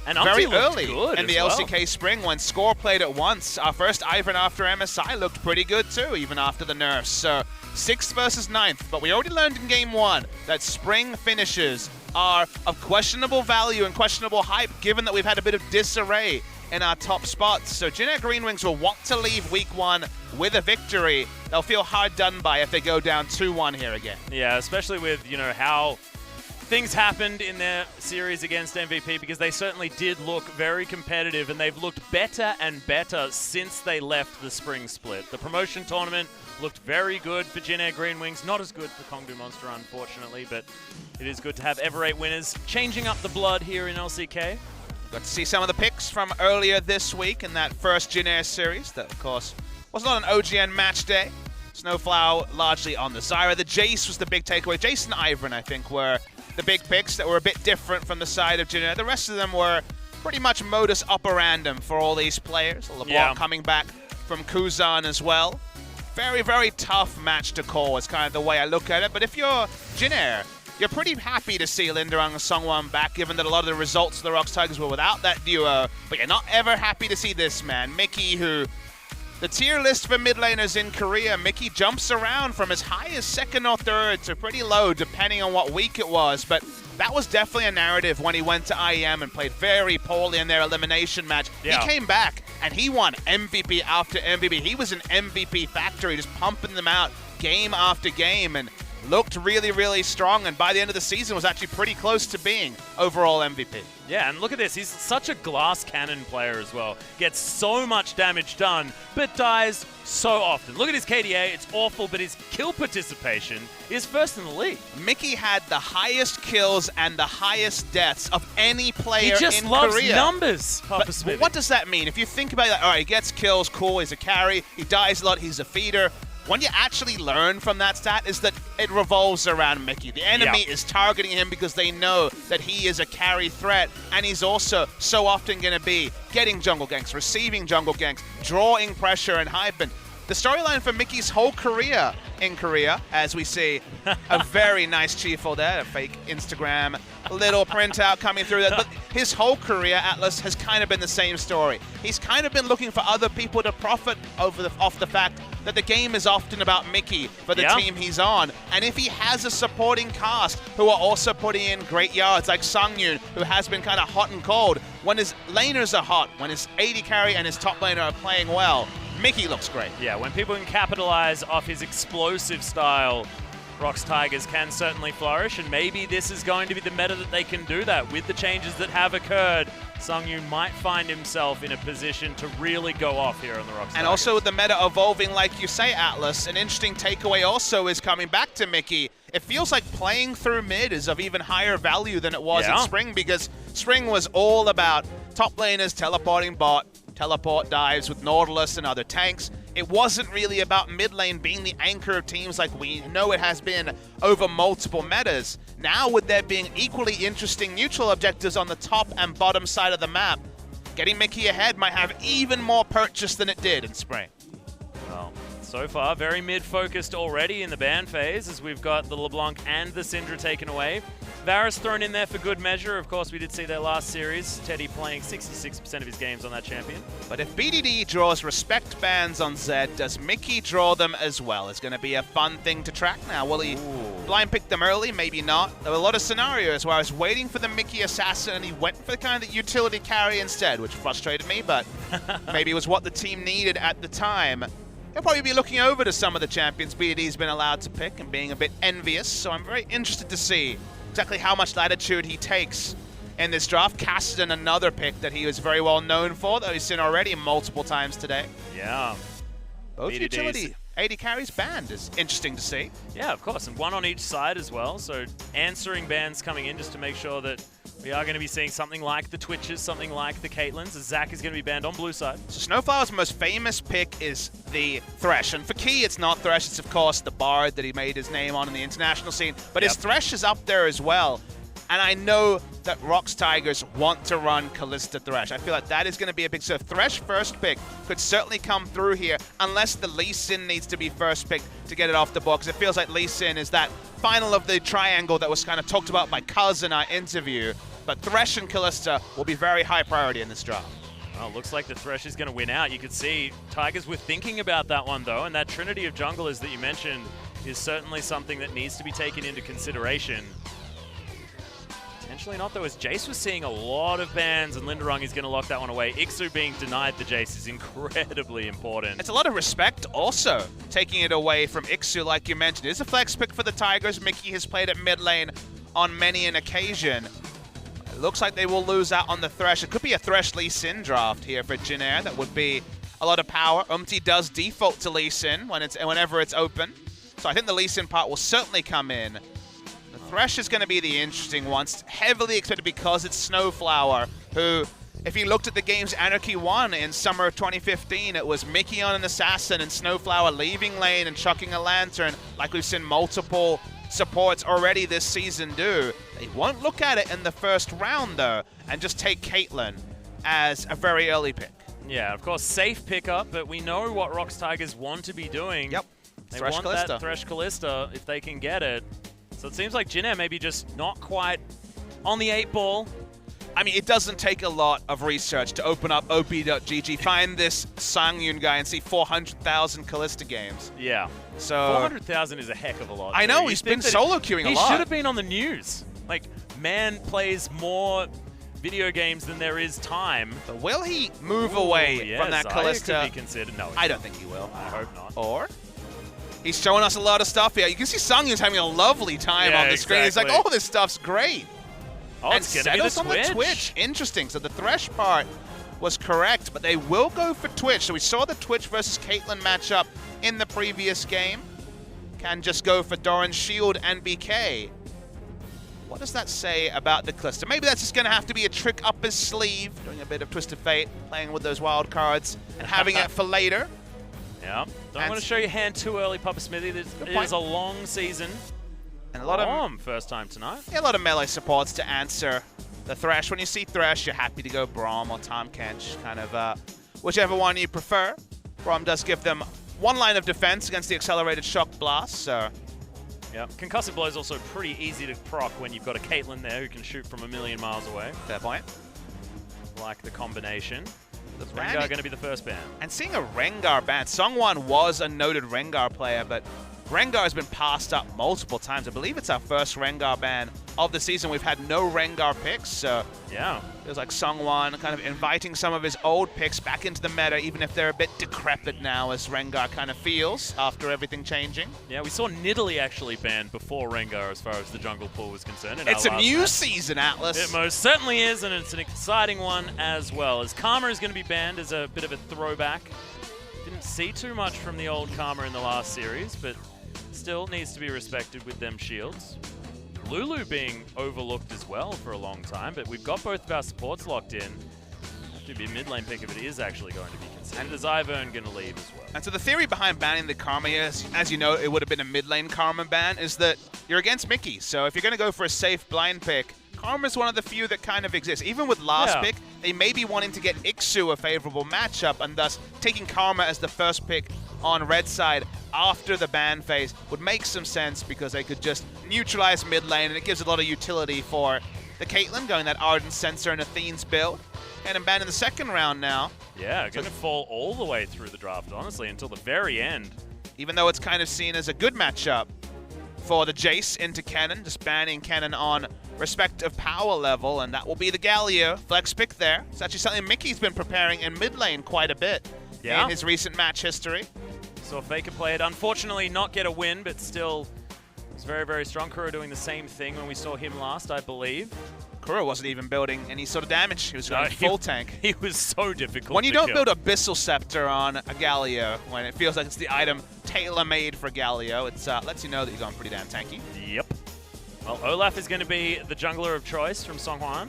very early in the LCK Spring, when Score played it once. Our first Ivern after MSI looked pretty good too, even after the nerfs. So 6th versus 9th, but we already learned in game 1 that Spring finishes are of questionable value and questionable hype, given that we've had a bit of disarray in our top spots. So Jin Air GreenWings will want to leave week 1 with a victory. They'll feel hard done by if they go down 2-1 here again. Yeah, especially with, you know, how things happened in their series against MVP, because they certainly did look very competitive, and they've looked better and better since they left the Spring split. The promotion tournament looked very good for Jin Air GreenWings, not as good for Kongbu Monster, unfortunately, but it is good to have Ever 8 winners changing up the blood here in LCK. Got to see some of the picks from earlier this week in that first Jin Air series. That, of course, was not an OGN match day. Snowflower largely on the Zyra. The Jace was the big takeaway. Jace and Ivern, I think, were the big picks that were a bit different from the side of Jin Air. The rest of them were pretty much modus operandum for all these players. LeBlanc coming back from Kuzan as well. Very, very tough match to call is kind of the way I look at it. But if you're Jin Air, you're pretty happy to see Linderong and Songwon back, given that a lot of the results of the ROX Tigers were without that duo. But you're not ever happy to see this man, Mickey, who... The tier list for mid laners in Korea, Mickey jumps around from as high as 2nd or 3rd to pretty low, depending on what week it was. But that was definitely a narrative when he went to IEM and played very poorly in their elimination match. Yeah. He came back and he won MVP after MVP. He was an MVP factory, just pumping them out game after game, and looked really, really strong, and by the end of the season was actually pretty close to being overall MVP. Yeah, and look at this. He's such a glass cannon player as well. Gets so much damage done, but dies so often. Look at his KDA. It's awful, but his kill participation is first in the league. Mickey had the highest kills and the highest deaths of any player in Korea. He just loves numbers, Papa Smith. What does that mean? If you think about it, all right, he gets kills, cool, he's a carry, he dies a lot, he's a feeder. What you actually learn from that stat is that it revolves around Mickey. The enemy is targeting him because they know that he is a carry threat, and he's also so often going to be getting jungle ganks, receiving jungle ganks, drawing pressure and hype. And the storyline for Mickey's whole career in Korea, as we see a very nice Chifo there, a fake Instagram little printout coming through that. But his whole career, Atlas, has kind of been the same story. He's kind of been looking for other people to profit off the fact that the game is often about Mickey for the team he's on. And if he has a supporting cast who are also putting in great yards, like Songyun, who has been kind of hot and cold, when his laners are hot, when his AD carry and his top laner are playing well, Mickey looks great. Yeah, when people can capitalize off his explosive style, ROX Tigers can certainly flourish, and maybe this is going to be the meta that they can do that. With the changes that have occurred, Songyun might find himself in a position to really go off here on the ROX Tigers. And also with the meta evolving, like you say, Atlas, an interesting takeaway also is coming back to Mickey. It feels like playing through mid is of even higher value than it was in Spring, because Spring was all about top laners teleporting bot, teleport dives with Nautilus and other tanks. It wasn't really about mid lane being the anchor of teams like we know it has been over multiple metas. Now, with there being equally interesting neutral objectives on the top and bottom side of the map, getting Mickey ahead might have even more purchase than it did in Spring. Well, so far, very mid-focused already in the ban phase, as we've got the LeBlanc and the Syndra taken away. Varus thrown in there for good measure. Of course, we did see their last series. Teddy playing 66% of his games on that champion. But if BDD draws respect bans on Zed, does Mickey draw them as well? It's going to be a fun thing to track now. Will he blind pick them early? Maybe not. There were a lot of scenarios where I was waiting for the Mickey assassin and he went for the kind of the utility carry instead, which frustrated me, but maybe it was what the team needed at the time. He'll probably be looking over to some of the champions BDD's been allowed to pick and being a bit envious, so I'm very interested to see exactly how much latitude he takes in this draft. Cassidy, another pick that he was very well known for, that we've seen already multiple times today. Yeah. Both BDDs. utility AD carries banned is interesting to see. Yeah, of course, and one on each side as well, so answering bans coming in just to make sure that we are going to be seeing something like the Twitches, something like the Caitlyn's, as Zach is going to be banned on blue side. So Snowflower's most famous pick is the Thresh, and for Key it's not Thresh, it's of course the Bard that he made his name on in the international scene, but his Thresh is up there as well. And I know that ROX Tigers want to run Kalista Thresh. I feel like that is going to be a big... So Thresh first pick could certainly come through here, unless the Lee Sin needs to be first pick to get it off the board, because it feels like Lee Sin is that final of the triangle that was kind of talked about by Cuz in our interview. But Thresh and Kalista will be very high priority in this draft. Well, looks like the Thresh is going to win out. You could see Tigers were thinking about that one, though, and that trinity of junglers that you mentioned is certainly something that needs to be taken into consideration. Potentially not, though, as Jace was seeing a lot of bans, and Linderung is going to lock that one away. Ixu being denied the Jace is incredibly important. It's a lot of respect also, taking it away from Ixu, like you mentioned. It is a flex pick for the Tigers. Mickey has played at mid lane on many an occasion. It looks like they will lose out on the Thresh. It could be a Thresh Lee Sin draft here for Jin Air. That would be a lot of power. does default to Lee Sin whenever it's open. So I think the Lee Sin part will certainly come in. The Thresh is going to be the interesting one. It's heavily expected because it's Snowflower, who, if you looked at the games Anarchy won in summer of 2015, it was Mickey on an assassin and Snowflower leaving lane and chucking a lantern, like we've seen multiple supports already this season do. They won't look at it in the first round, though, and just take Caitlyn as a very early pick. Yeah, of course, safe pickup, but we know what ROX Tigers want to be doing. Yep. They Thresh want Kalista. that Thresh Kalista if they can get it. So it seems like Jin Air maybe just not quite on the 8 ball. I mean, it doesn't take a lot of research to open up op.gg, find this Songyun guy, and see 400,000 Kalista games. Yeah. So 400,000 is a heck of a lot. I know, he's been solo queuing a lot. He should have been on the news. Like, man plays more video games than there is time. But will he move away from that Kalista? Could be considered. No, I don't think he will. I hope not. Or he's showing us a lot of stuff here. You can see Songyun's having a lovely time on the screen. He's like, oh, this stuff's great. Oh, and it's going to be settles on the Twitch. Interesting. So the Thresh part was correct, but they will go for Twitch. So we saw the Twitch versus Caitlyn matchup in the previous game. Can just go for Doran's Shield and BK. What does that say about the Kalista? Maybe that's just going to have to be a trick up his sleeve, doing a bit of Twisted Fate, playing with those wild cards, and having it for later. Yeah. Don't And want to show your hand too early, Papa Smithy. It point. is a long season. And a lot of first time tonight. yeah, a lot of melee supports to answer the Thresh. When you see Thresh, you're happy to go Braum or Tahm Kench, kind of whichever one you prefer. Braum does give them one line of defense against the accelerated shock blast, so Yeah. Concussive blow is also pretty easy to proc when you've got a Caitlyn there who can shoot from a million miles away. fair point. Like the combination. The Rengar banning- going to be the first ban. And seeing a Rengar ban, Songwon was a noted Rengar player, but Rengar has been passed up multiple times. I believe it's our first Rengar ban of the season. We've had no Rengar picks, so Yeah. feels like Songwon kind of inviting some of his old picks back into the meta, even if they're a bit decrepit now, as Rengar kind of feels after everything changing. Yeah, we saw Nidalee actually banned before Rengar as far as the jungle pool was concerned. in It's our a last new match. season, Atlas. It most certainly is, and it's an exciting one as well. As Karma is going to be banned as a bit of a throwback. Didn't see too much from the old Karma in the last series, but still needs to be respected with them shields. Lulu being overlooked as well for a long time, but we've got both of our supports locked in. Have to be a mid lane pick if it is actually going to be considered. Is Ivern going to leave as well? And so the theory behind banning the Karma here, as you know, it would have been a mid lane Karma ban, is that you're against Mickey. So if you're going to go for a safe blind pick, Karma's one of the few that kind of exists. Even with last Yeah. pick, they may be wanting to get Ixu a favorable matchup, and thus taking Karma as the first pick on red side after the ban phase would make some sense because they could just neutralize mid lane, and it gives a lot of utility for the Caitlyn going that Ardent Sensor and Athene's build. And banned in the second round now, Yeah, going to fall all the way through the draft, honestly, until the very end. even though it's kind of seen as a good matchup for the Jace into Cannon, just banning Cannon on respective power level, and that will be the Galio flex pick there. It's actually something Mickey's been preparing in mid lane quite a bit Yeah. in his recent match history. Saw Faker play it. Unfortunately, not get a win, but still was very, very strong. Kuro doing the same thing when we saw him last, I believe. Kuro wasn't even building any sort of damage. He was going full tank. He was so difficult When you to don't kill. build Abyssal Scepter on a Galio, when it feels like it's the item tailor-made for Galio, it lets you know that you're going pretty damn tanky. Yep. Well, Olaf is going to be the jungler of choice from Songhwan.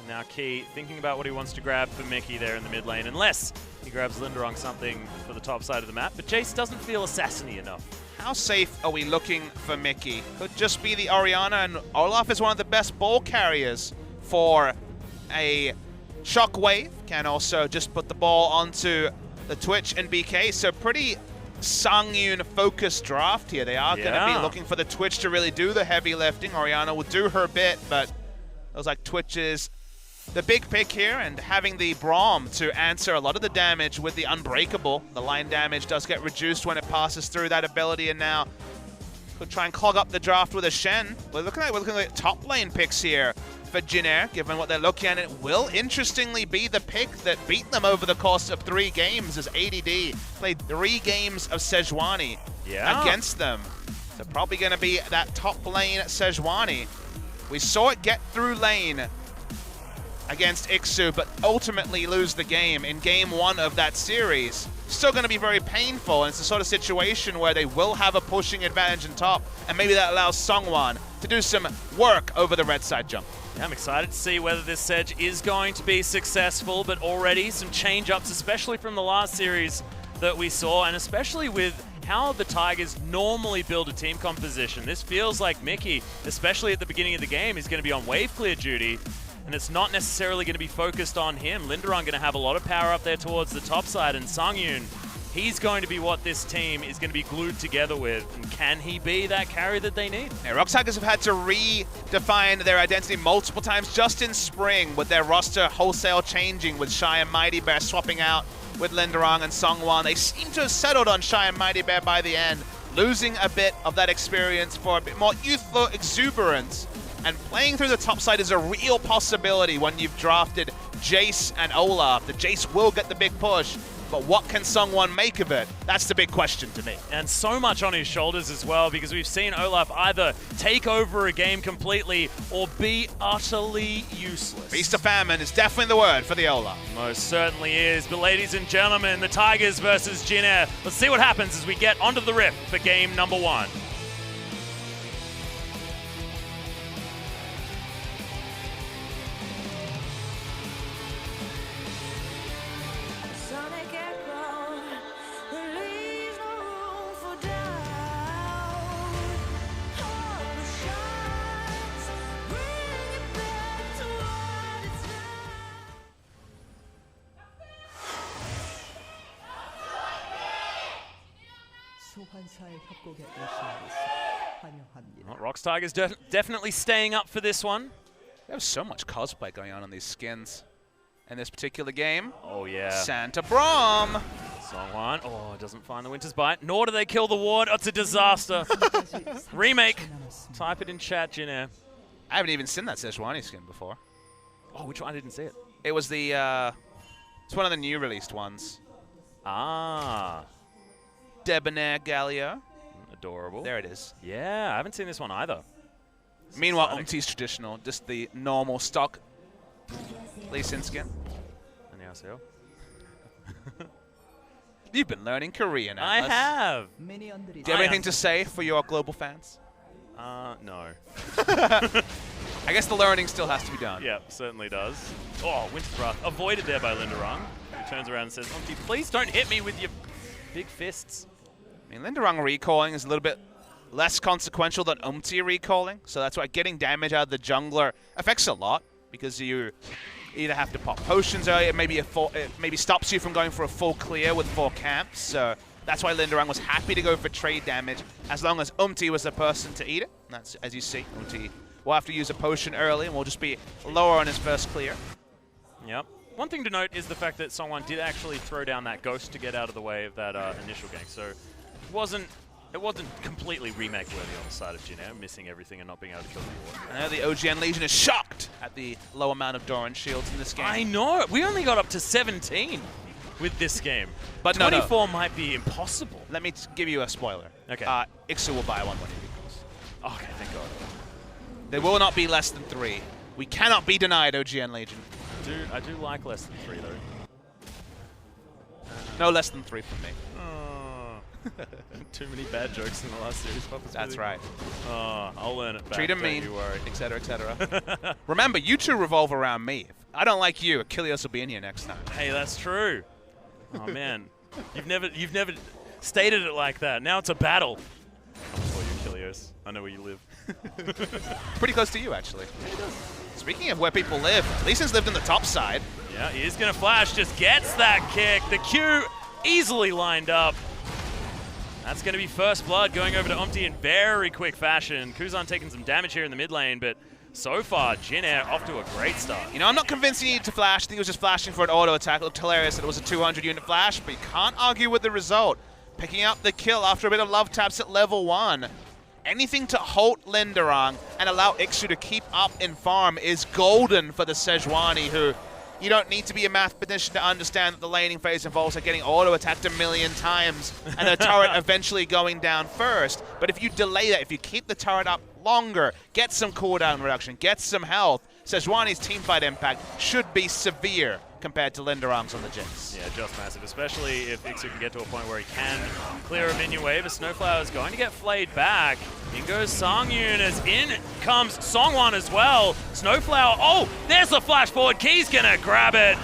Now Key thinking about what he wants to grab for Mickey there in the mid lane, unless he grabs Linderong something for the top side of the map. But Jace doesn't feel assassiny enough. How safe are we looking for Mickey? Could just be the Orianna, and Olaf is one of the best ball carriers for a Shockwave. Can also just put the ball onto the Twitch and BK, so pretty Sangyun focused draft here. They are going to be looking for the Twitch to really do the heavy lifting. Orianna will do her bit, but feels like Twitch is the big pick here, and having the Braum to answer a lot of the damage with the Unbreakable. The line damage does get reduced when it passes through that ability, and now could try and clog up the draft with a Shen. We're looking at top lane picks here for Jin Air, given what they're looking at. It will interestingly be the pick that beat them over the course of 3 games, as ADD played 3 games of Sejuani against them. So probably going to be that top lane Sejuani. We saw it get through lane against Ixu, but ultimately lose the game in game 1 of that series. Still going to be very painful, and it's the sort of situation where they will have a pushing advantage in top, and maybe that allows Songwon to do some work over the red side jump. Yeah, I'm excited to see whether this Sedge is going to be successful, but already some change-ups, especially from the last series that we saw, and especially with how the Tigers normally build a team composition. This feels like Mickey, especially at the beginning of the game, is going to be on wave clear duty, and it's not necessarily going to be focused on him. Linderong going to have a lot of power up there towards the top side, and Sangyun, he's going to be what this team is going to be glued together with. And can he be that carry that they need? Yeah, ROX Tigers have had to redefine their identity multiple times just in spring, with their roster wholesale changing, with Shy and Mighty Bear swapping out with Linderong and Songwon. They seem to have settled on Shy and Mighty Bear by the end, losing a bit of that experience for a bit more youthful exuberance. And playing through the top side is a real possibility when you've drafted Jace and Olaf. The Jace will get the big push, but what can Songwon make of it? That's the big question to me. And so much on his shoulders as well, because we've seen Olaf either take over a game completely or be utterly useless. Feast of Famine is definitely the word for the Olaf. Most certainly is. But ladies and gentlemen, the Tigers versus Jin Air. Let's see what happens as we get onto the rift for game number 1. Sonic echo. Well, ROX Tigers definitely staying up for this one. There's so much cosplay going on these skins in this particular game. Oh, yeah. Santa Brom. Songwan, oh, doesn't find the Winter's Bite, nor do they kill the ward. Oh, it's a disaster. Remake. Type it in chat, Jin Air. I haven't even seen that Sejuani skin before. Oh, which one? I didn't see it. It was the, it's one of the new released ones. Ah. Debonair Gallia. Adorable. There it is. Yeah, I haven't seen this one either. Meanwhile, Umti's traditional, just the normal stock Lee Sin skin. 안녕하세요. You've been learning Korean, I Atlas. have. Do you have anything to say for your global fans? No. I guess the learning still has to be done. Yeah, certainly does. Oh, Winter's Wrath. Avoided there by Linderung. Who turns around and says, Umti, please don't hit me with your big fists. I mean, Linderung recalling is a little bit less consequential than Umti recalling, so that's why getting damage out of the jungler affects a lot, because you either have to pop potions earlier, it maybe stops you from going for a full clear with 4 camps, so that's why Linderung was happy to go for trade damage, as long as Umti was the person to eat it. And that's, as you see, Umti will have to use a potion early, and will just be lower on his first clear. Yep. One thing to note is the fact that Songwan did actually throw down that ghost to get out of the way of that initial gank, so it wasn't completely remake worthy on the side of Jin Air, missing everything and not being able to kill the ward. I know the OGN Legion is shocked at the low amount of Doran shields in this game. I know. We only got up to 17 with this game. But 24 might be impossible. Let me give you a spoiler. Okay. Ixu will buy one when he recalls. Okay, thank God. There will not be less than 3. We cannot be denied OGN Legion. Dude, I do like less than 3 though. No less than 3 from me. Too many bad jokes in the last series. That's right. Oh, I'll learn it back. Treat him mean, you worry. etc., etc. Remember, you two revolve around me. If I don't like you, Achilles will be in here next time. Hey, that's true. Oh man, you've never stated it like that. Now it's a battle. I'll call you Achilles. I know where you live. Pretty close to you, actually. Speaking of where people live, Lee Sin's lived in the top side. Yeah, he is gonna flash. Just gets that kick. The Q easily lined up. That's going to be first blood going over to Umti in very quick fashion. Kuzan taking some damage here in the mid lane, but so far, Jin Air off to a great start. You know, I'm not convinced he needed to flash. I think he was just flashing for an auto attack. It looked hilarious that it was a 200-unit flash, but you can't argue with the result. Picking up the kill after a bit of love taps at level 1. Anything to halt Linderung and allow Ixu to keep up in farm is golden for the Sejuani, who you don't need to be a mathematician to understand that the laning phase involves getting auto-attacked a million times and the turret eventually going down first. But if you delay that, if you keep the turret up longer, get some cooldown reduction, get some health, Sejuani's teamfight impact should be severe compared to Linderung's on the Jinx. Yeah, just massive, especially if Ixu can get to a point where he can clear a minion wave. A Snowflower is going to get flayed back. In goes Songyun, as in comes Songwan as well. Snowflower, oh, there's the flash forward. Key's gonna grab it.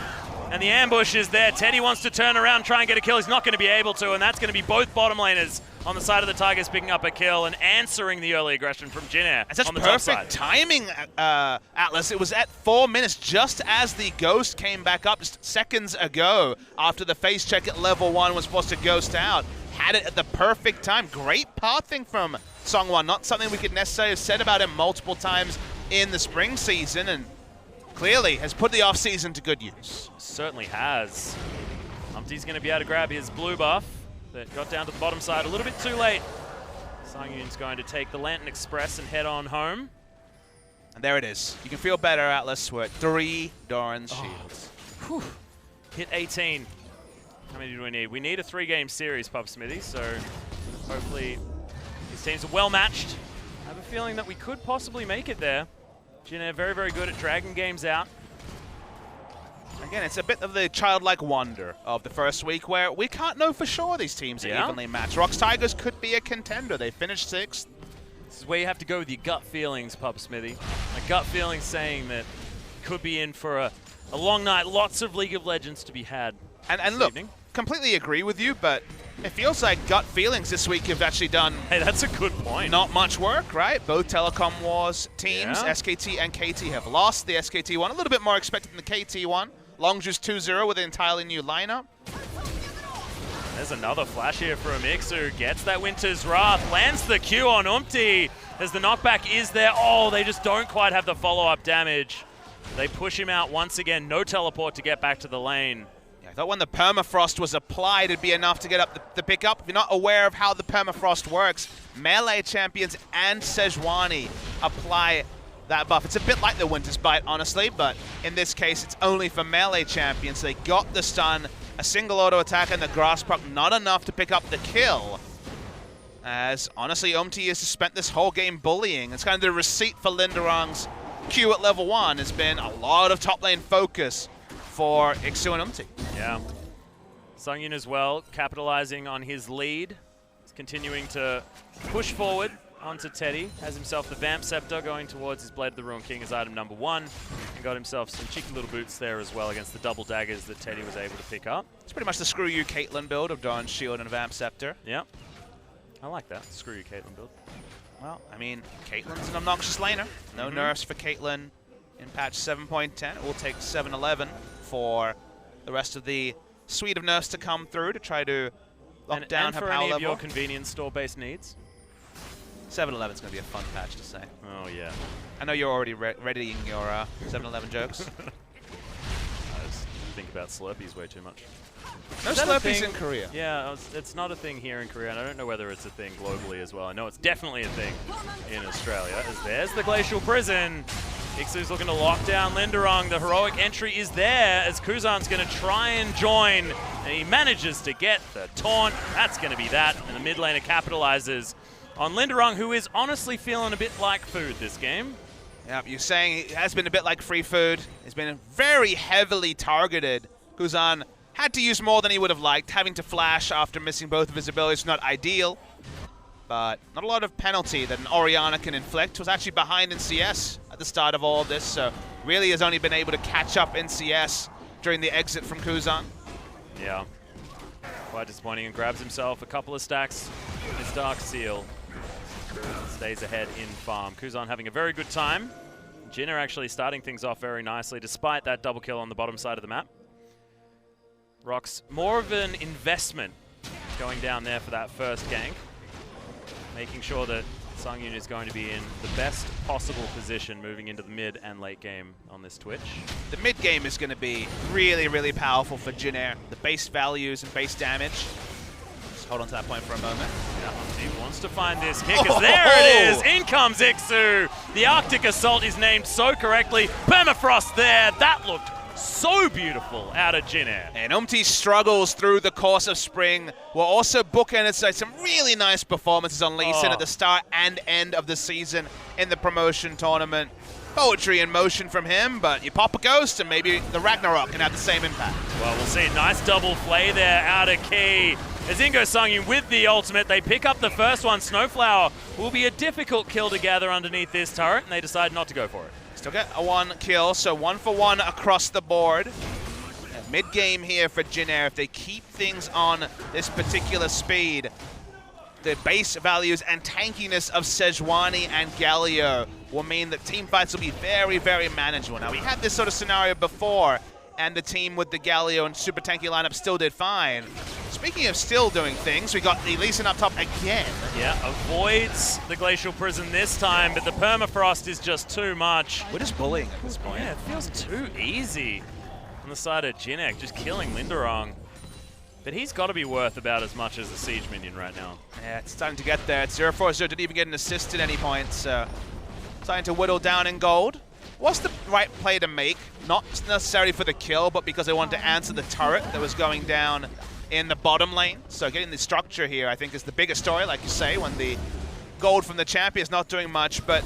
And the ambush is there. Teddy wants to turn around, try and get a kill. He's not going to be able to, and that's going to be both bottom laners on the side of the Tigers picking up a kill and answering the early aggression from Jin Air and such on the top side. Perfect timing, Atlas. It was at 4 minutes, just as the Ghost came back up just seconds ago after the face check at level 1 was supposed to ghost out. Had it at the perfect time. Great pathing from Songwan. Not something we could necessarily have said about him multiple times in the spring season, and clearly has put the off-season to good use. Certainly has. Umti's going to be able to grab his blue buff that got down to the bottom side a little bit too late. Songyun's going to take the Lantern Express and head on home. And there it is. You can feel better, Atlas. We're at 3 Doran's shields. Whew. Hit 18. How many do we need? We need a 3-game series, Pub Smithy, so hopefully these teams are well matched. I have a feeling that we could possibly make it there. Jin Air very, very good at dragging games out. Again, it's a bit of the childlike wonder of the first week where we can't know for sure these teams are evenly matched. ROX Tigers could be a contender. They finished 6th. This is where you have to go with your gut feelings, Pub Smithy. My gut feeling saying that could be in for a long night. Lots of League of Legends to be had. And look, completely agree with you, but it feels like gut feelings this week have actually done hey, that's a good point. Not much work, right? Both Telecom Wars teams, SKT and KT, have lost. The SKT one a little bit more expected than the KT one. Longzhu's 2-0 with an entirely new lineup. There's another flash here from Ixu. Gets that Winter's Wrath. Lands the Q on Umti. As the knockback is there. Oh, they just don't quite have the follow-up damage. They push him out once again. No teleport to get back to the lane. Yeah, I thought when the permafrost was applied, it'd be enough to get up the pickup. If you're not aware of how the permafrost works, melee champions and Sejuani apply that buff. It's a bit like the Winter's Bite, honestly, but in this case, it's only for melee champions. They got the stun, a single auto attack, and the grass proc, not enough to pick up the kill. As, honestly, Umti has spent this whole game bullying. It's kind of the receipt for Linderong's Q at level 1 has been a lot of top lane focus for Ixu and Umti. Yeah. Sungyun as well, capitalizing on his lead. He's continuing to push forward onto Teddy. Has himself the Vamp Scepter going towards his Blade of the Ruined King as item number 1. And got himself some cheeky little boots there as well against the double daggers that Teddy was able to pick up. It's pretty much the Screw You Caitlyn build of Dawn's Shield and a Vamp Scepter. Yeah. I like that. Screw You Caitlyn build. Well, I mean, Caitlyn's an obnoxious laner. No nerfs for Caitlyn in patch 7.10. It will take 7.11 for the rest of the suite of nerfs to come through to try to lock down her for power any level. of your convenience store-based needs. 7.11 is going to be a fun patch to say. Oh, yeah. I know you're already readying your 7-Eleven jokes. I just think about Slurpees way too much. No Is that a Slurpees thing? in Korea. Yeah, it's not a thing here in Korea, and I don't know whether it's a thing globally as well. I know it's definitely a thing in Australia. As there's the Glacial Prison. Ixu's looking to lock down Linderong. The heroic entry is there as Kuzan's going to try and join, and he manages to get the taunt. That's going to be that, and the mid laner capitalizes on Linderong, who is honestly feeling a bit like food this game. Yeah, you're saying it has been a bit like free food. It's been very heavily targeted. Kuzan had to use more than he would have liked. Having to flash after missing both of his abilities is not ideal. But not a lot of penalty that an Orianna can inflict. Was actually behind in CS at the start of all of this, so really has only been able to catch up in CS during the exit from Kuzan. Yeah. Quite disappointing, and grabs himself a couple of stacks. His Dark Seal stays ahead in farm. Kuzan having a very good time. Jin Air actually starting things off very nicely despite that double kill on the bottom side of the map. ROX, more of an investment going down there for that first gank. Making sure that Sungyun is going to be in the best possible position moving into the mid and late game on this Twitch. The mid game is going to be really, really powerful for Jin Air. The base values and base damage. Just hold on to that point for a moment. Yeah, he wants to find this kick, as there it is! In comes Ixu! The Arctic Assault is named so correctly. Permafrost there! That looked so beautiful out of Jin Air. And Umti's struggles through the course of spring will also bookend some really nice performances on Lee Sin at the start and end of the season in the promotion tournament. Poetry in motion from him, but you pop a ghost and maybe the Ragnarok can have the same impact. Well, we'll see. Nice double play there out of key. As Ingo Sungyun with the ultimate, they pick up the first one. Snowflower will be a difficult kill to gather underneath this turret, and they decide not to go for it. Still get a 1 kill, so 1 for 1 across the board. Mid-game here for Jin Air. If they keep things on this particular speed, the base values and tankiness of Sejuani and Galio will mean that team fights will be very, very manageable. Now, we had this sort of scenario before, and the team with the Galio and super tanky lineup still did fine. Speaking of still doing things, we got the Lee Sin up top again. Yeah, avoids the Glacial Prison this time, but the Permafrost is just too much. We're just bullying at this point. Yeah, it feels too easy on the side of Jin Air, just killing Linderong. But he's got to be worth about as much as a Siege minion right now. Yeah, it's starting to get there. It's 0-4-0, didn't even get an assist at any point, so starting to whittle down in gold. What's the right play to make? Not necessarily for the kill, but because they wanted to answer the turret that was going down in the bottom lane. So getting the structure here, I think, is the biggest story, like you say, when the gold from the champion is not doing much. But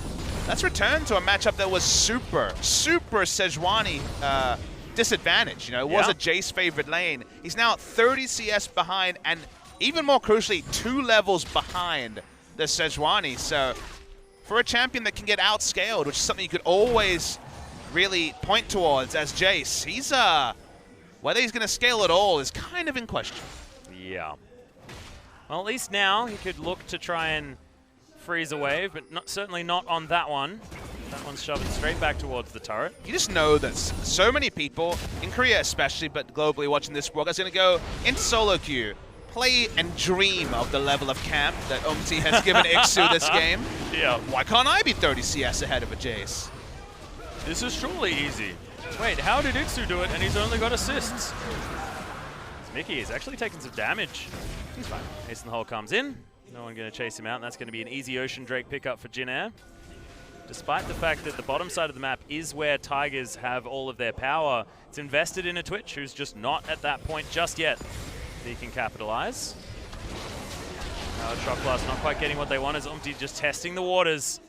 let's return to a matchup that was super Sejuani disadvantage. You know, it was a Jace favored lane. He's now 30 CS behind, and even more crucially, 2 levels behind the Sejuani. So for a champion that can get outscaled, which is something you could always really point towards as Jace, he's whether he's going to scale at all is kind of in question. Yeah. Well, at least now he could look to try and freeze a wave, but certainly not on that one. That one's shoving straight back towards the turret. You just know that so many people, in Korea especially, but globally watching this world, is going to go into solo queue play and dream of the level of camp that has given Ixu this game. Yeah. Why can't I be 30 CS ahead of a Jace? This is surely easy. Wait, how did Ixu do it and he's only got assists? Mickey is actually taking some damage. He's fine. Ace in the hole comes in. No one going to chase him out, and that's going to be an easy Ocean Drake pickup for Jin Air. Despite the fact that the bottom side of the map is where Tigers have all of their power, it's invested in a Twitch who's just not at that point just yet. He can capitalize. Shock Blast not quite getting what they want as just testing the waters.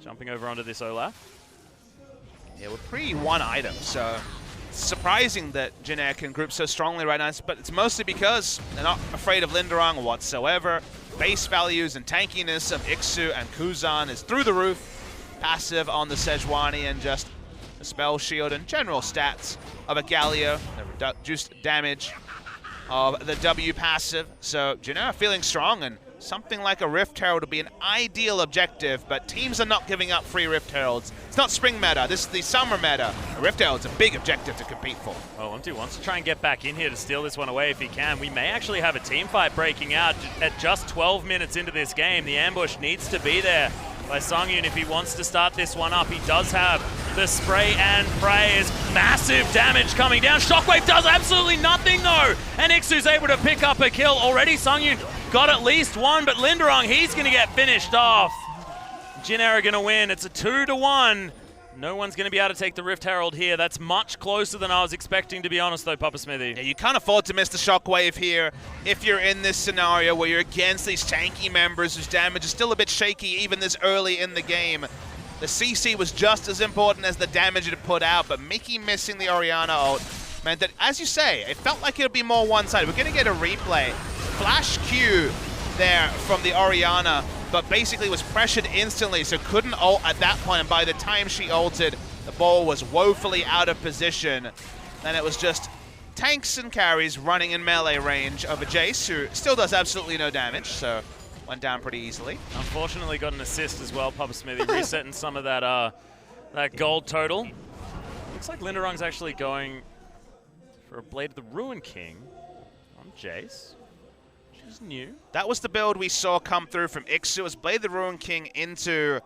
Jumping over onto this Olaf. Yeah, we're pre-one item, so it's surprising that Jin Air can group so strongly right now, but it's mostly because they're not afraid of Linderang whatsoever. Base values and tankiness of Ixu and Kuzan is through the roof. Passive on the Sejuani and just a spell shield and general stats of a Galio. The reduced damage of the W passive. So Jin Air feeling strong, and something like a Rift Herald would be an ideal objective, but teams are not giving up free Rift Heralds. It's not spring meta, this is the summer meta. A Rift Herald's a big objective to compete for. Well, Umti wants to try and get back in here to steal this one away if he can. We may actually have a team fight breaking out at just 12 minutes into this game. The ambush needs to be there by Songyun if he wants to start this one up. He does have the spray and pray. Is massive damage coming down. Shockwave does absolutely nothing though, and Ixu's able to pick up a kill. Already Songyun got at least one, but Linderang, he's going to get finished off. Jin Air are going to win. It's a 2-1. No one's going to be able to take the Rift Herald here. That's much closer than I was expecting, to be honest, though, Papa Smithy. Yeah, you can't afford to miss the Shockwave here if you're in this scenario where you're against these tanky members whose damage is still a bit shaky even this early in the game. The CC was just as important as the damage it put out, but Mickey missing the Orianna ult meant that, as you say, it felt like it would be more one-sided. We're going to get a replay. Flash Q there from the Orianna, but basically was pressured instantly, so couldn't ult at that point, and by the time she ulted, the ball was woefully out of position. Then it was just tanks and carries running in melee range of a Jace, who still does absolutely no damage, so went down pretty easily. Unfortunately got an assist as well, Papa Smithy, resetting some of that that gold total. Looks like Linderang's actually going for a Blade of the Ruin King on Jace. Which is new. That was the build we saw come through from Ixu as Blade the Ruin King into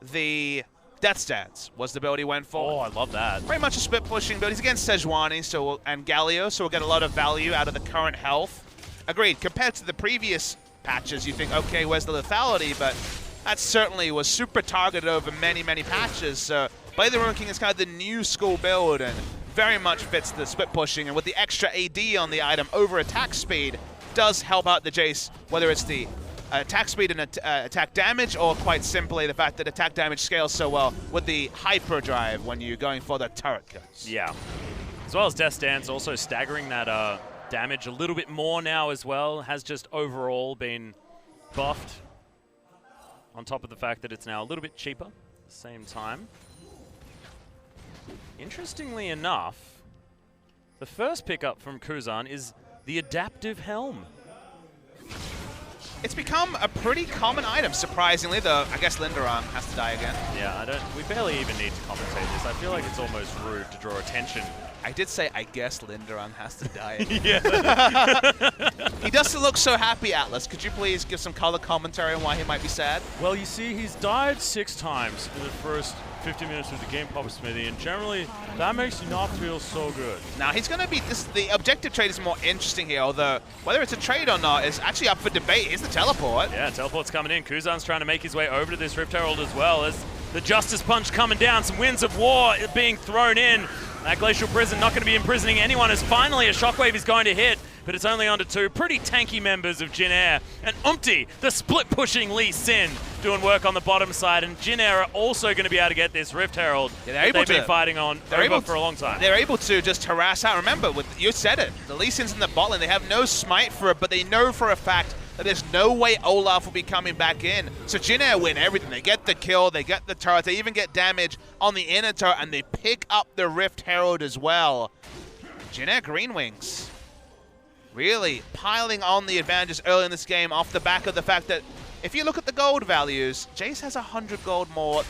the Death Stance was the build he went for. Oh, I love that. Very much a split pushing build. He's against Sejuani and Galio, so we'll get a lot of value out of the current health. Agreed. Compared to the previous patches, you think, okay, where's the lethality? But that certainly was super targeted over many, many patches. So Blade the Ruin King is kind of the new school build and very much fits the split pushing. And with the extra AD on the item over attack speed, does help out the Jace, whether it's the attack speed and attack damage, or quite simply the fact that attack damage scales so well with the hyperdrive when you're going for the turret kills. Yeah. As well as Death Stance, also staggering that damage a little bit more now as well. Has just overall been buffed. On top of the fact that it's now a little bit cheaper at the same time. Interestingly enough, the first pickup from Kuzan is the Adaptive Helm. It's become a pretty common item, surprisingly, though I guess Linderang has to die again. Yeah, we barely even need to commentate this. I feel like it's almost rude to draw attention. I did say, I guess Linderang has to die again. Yeah. He doesn't look so happy, Atlas. Could you please give some color commentary on why he might be sad? Well, you see, he's died 6 times in the first 50 minutes of the game, Papa Smithy, and generally, that makes you not feel so good. Now, he's going to be, the objective trade is more interesting here, although whether it's a trade or not is actually up for debate. Here's the teleport. Yeah, teleport's coming in. Kuzan's trying to make his way over to this Rift Herald as well, as the Justice Punch coming down, some Winds of War being thrown in. That Glacial Prison not going to be imprisoning anyone, as finally a Shockwave is going to hit, but it's only onto 2 pretty tanky members of Jin Air. And Umti, the split-pushing Lee Sin, doing work on the bottom side, and Jin Air are also going to be able to get this Rift Herald that they've been fighting on for a long time. They're able to just harass out. Remember, you said it, the Lee Sin's in the bot lane. They have no smite for it, but they know for a fact that there's no way Olaf will be coming back in. So Jin Air win everything. They get the kill, they get the turret, they even get damage on the inner turret, and they pick up the Rift Herald as well. Jin Air GreenWings really piling on the advantages early in this game off the back of the fact that if you look at the gold values, Jace has 100 gold more.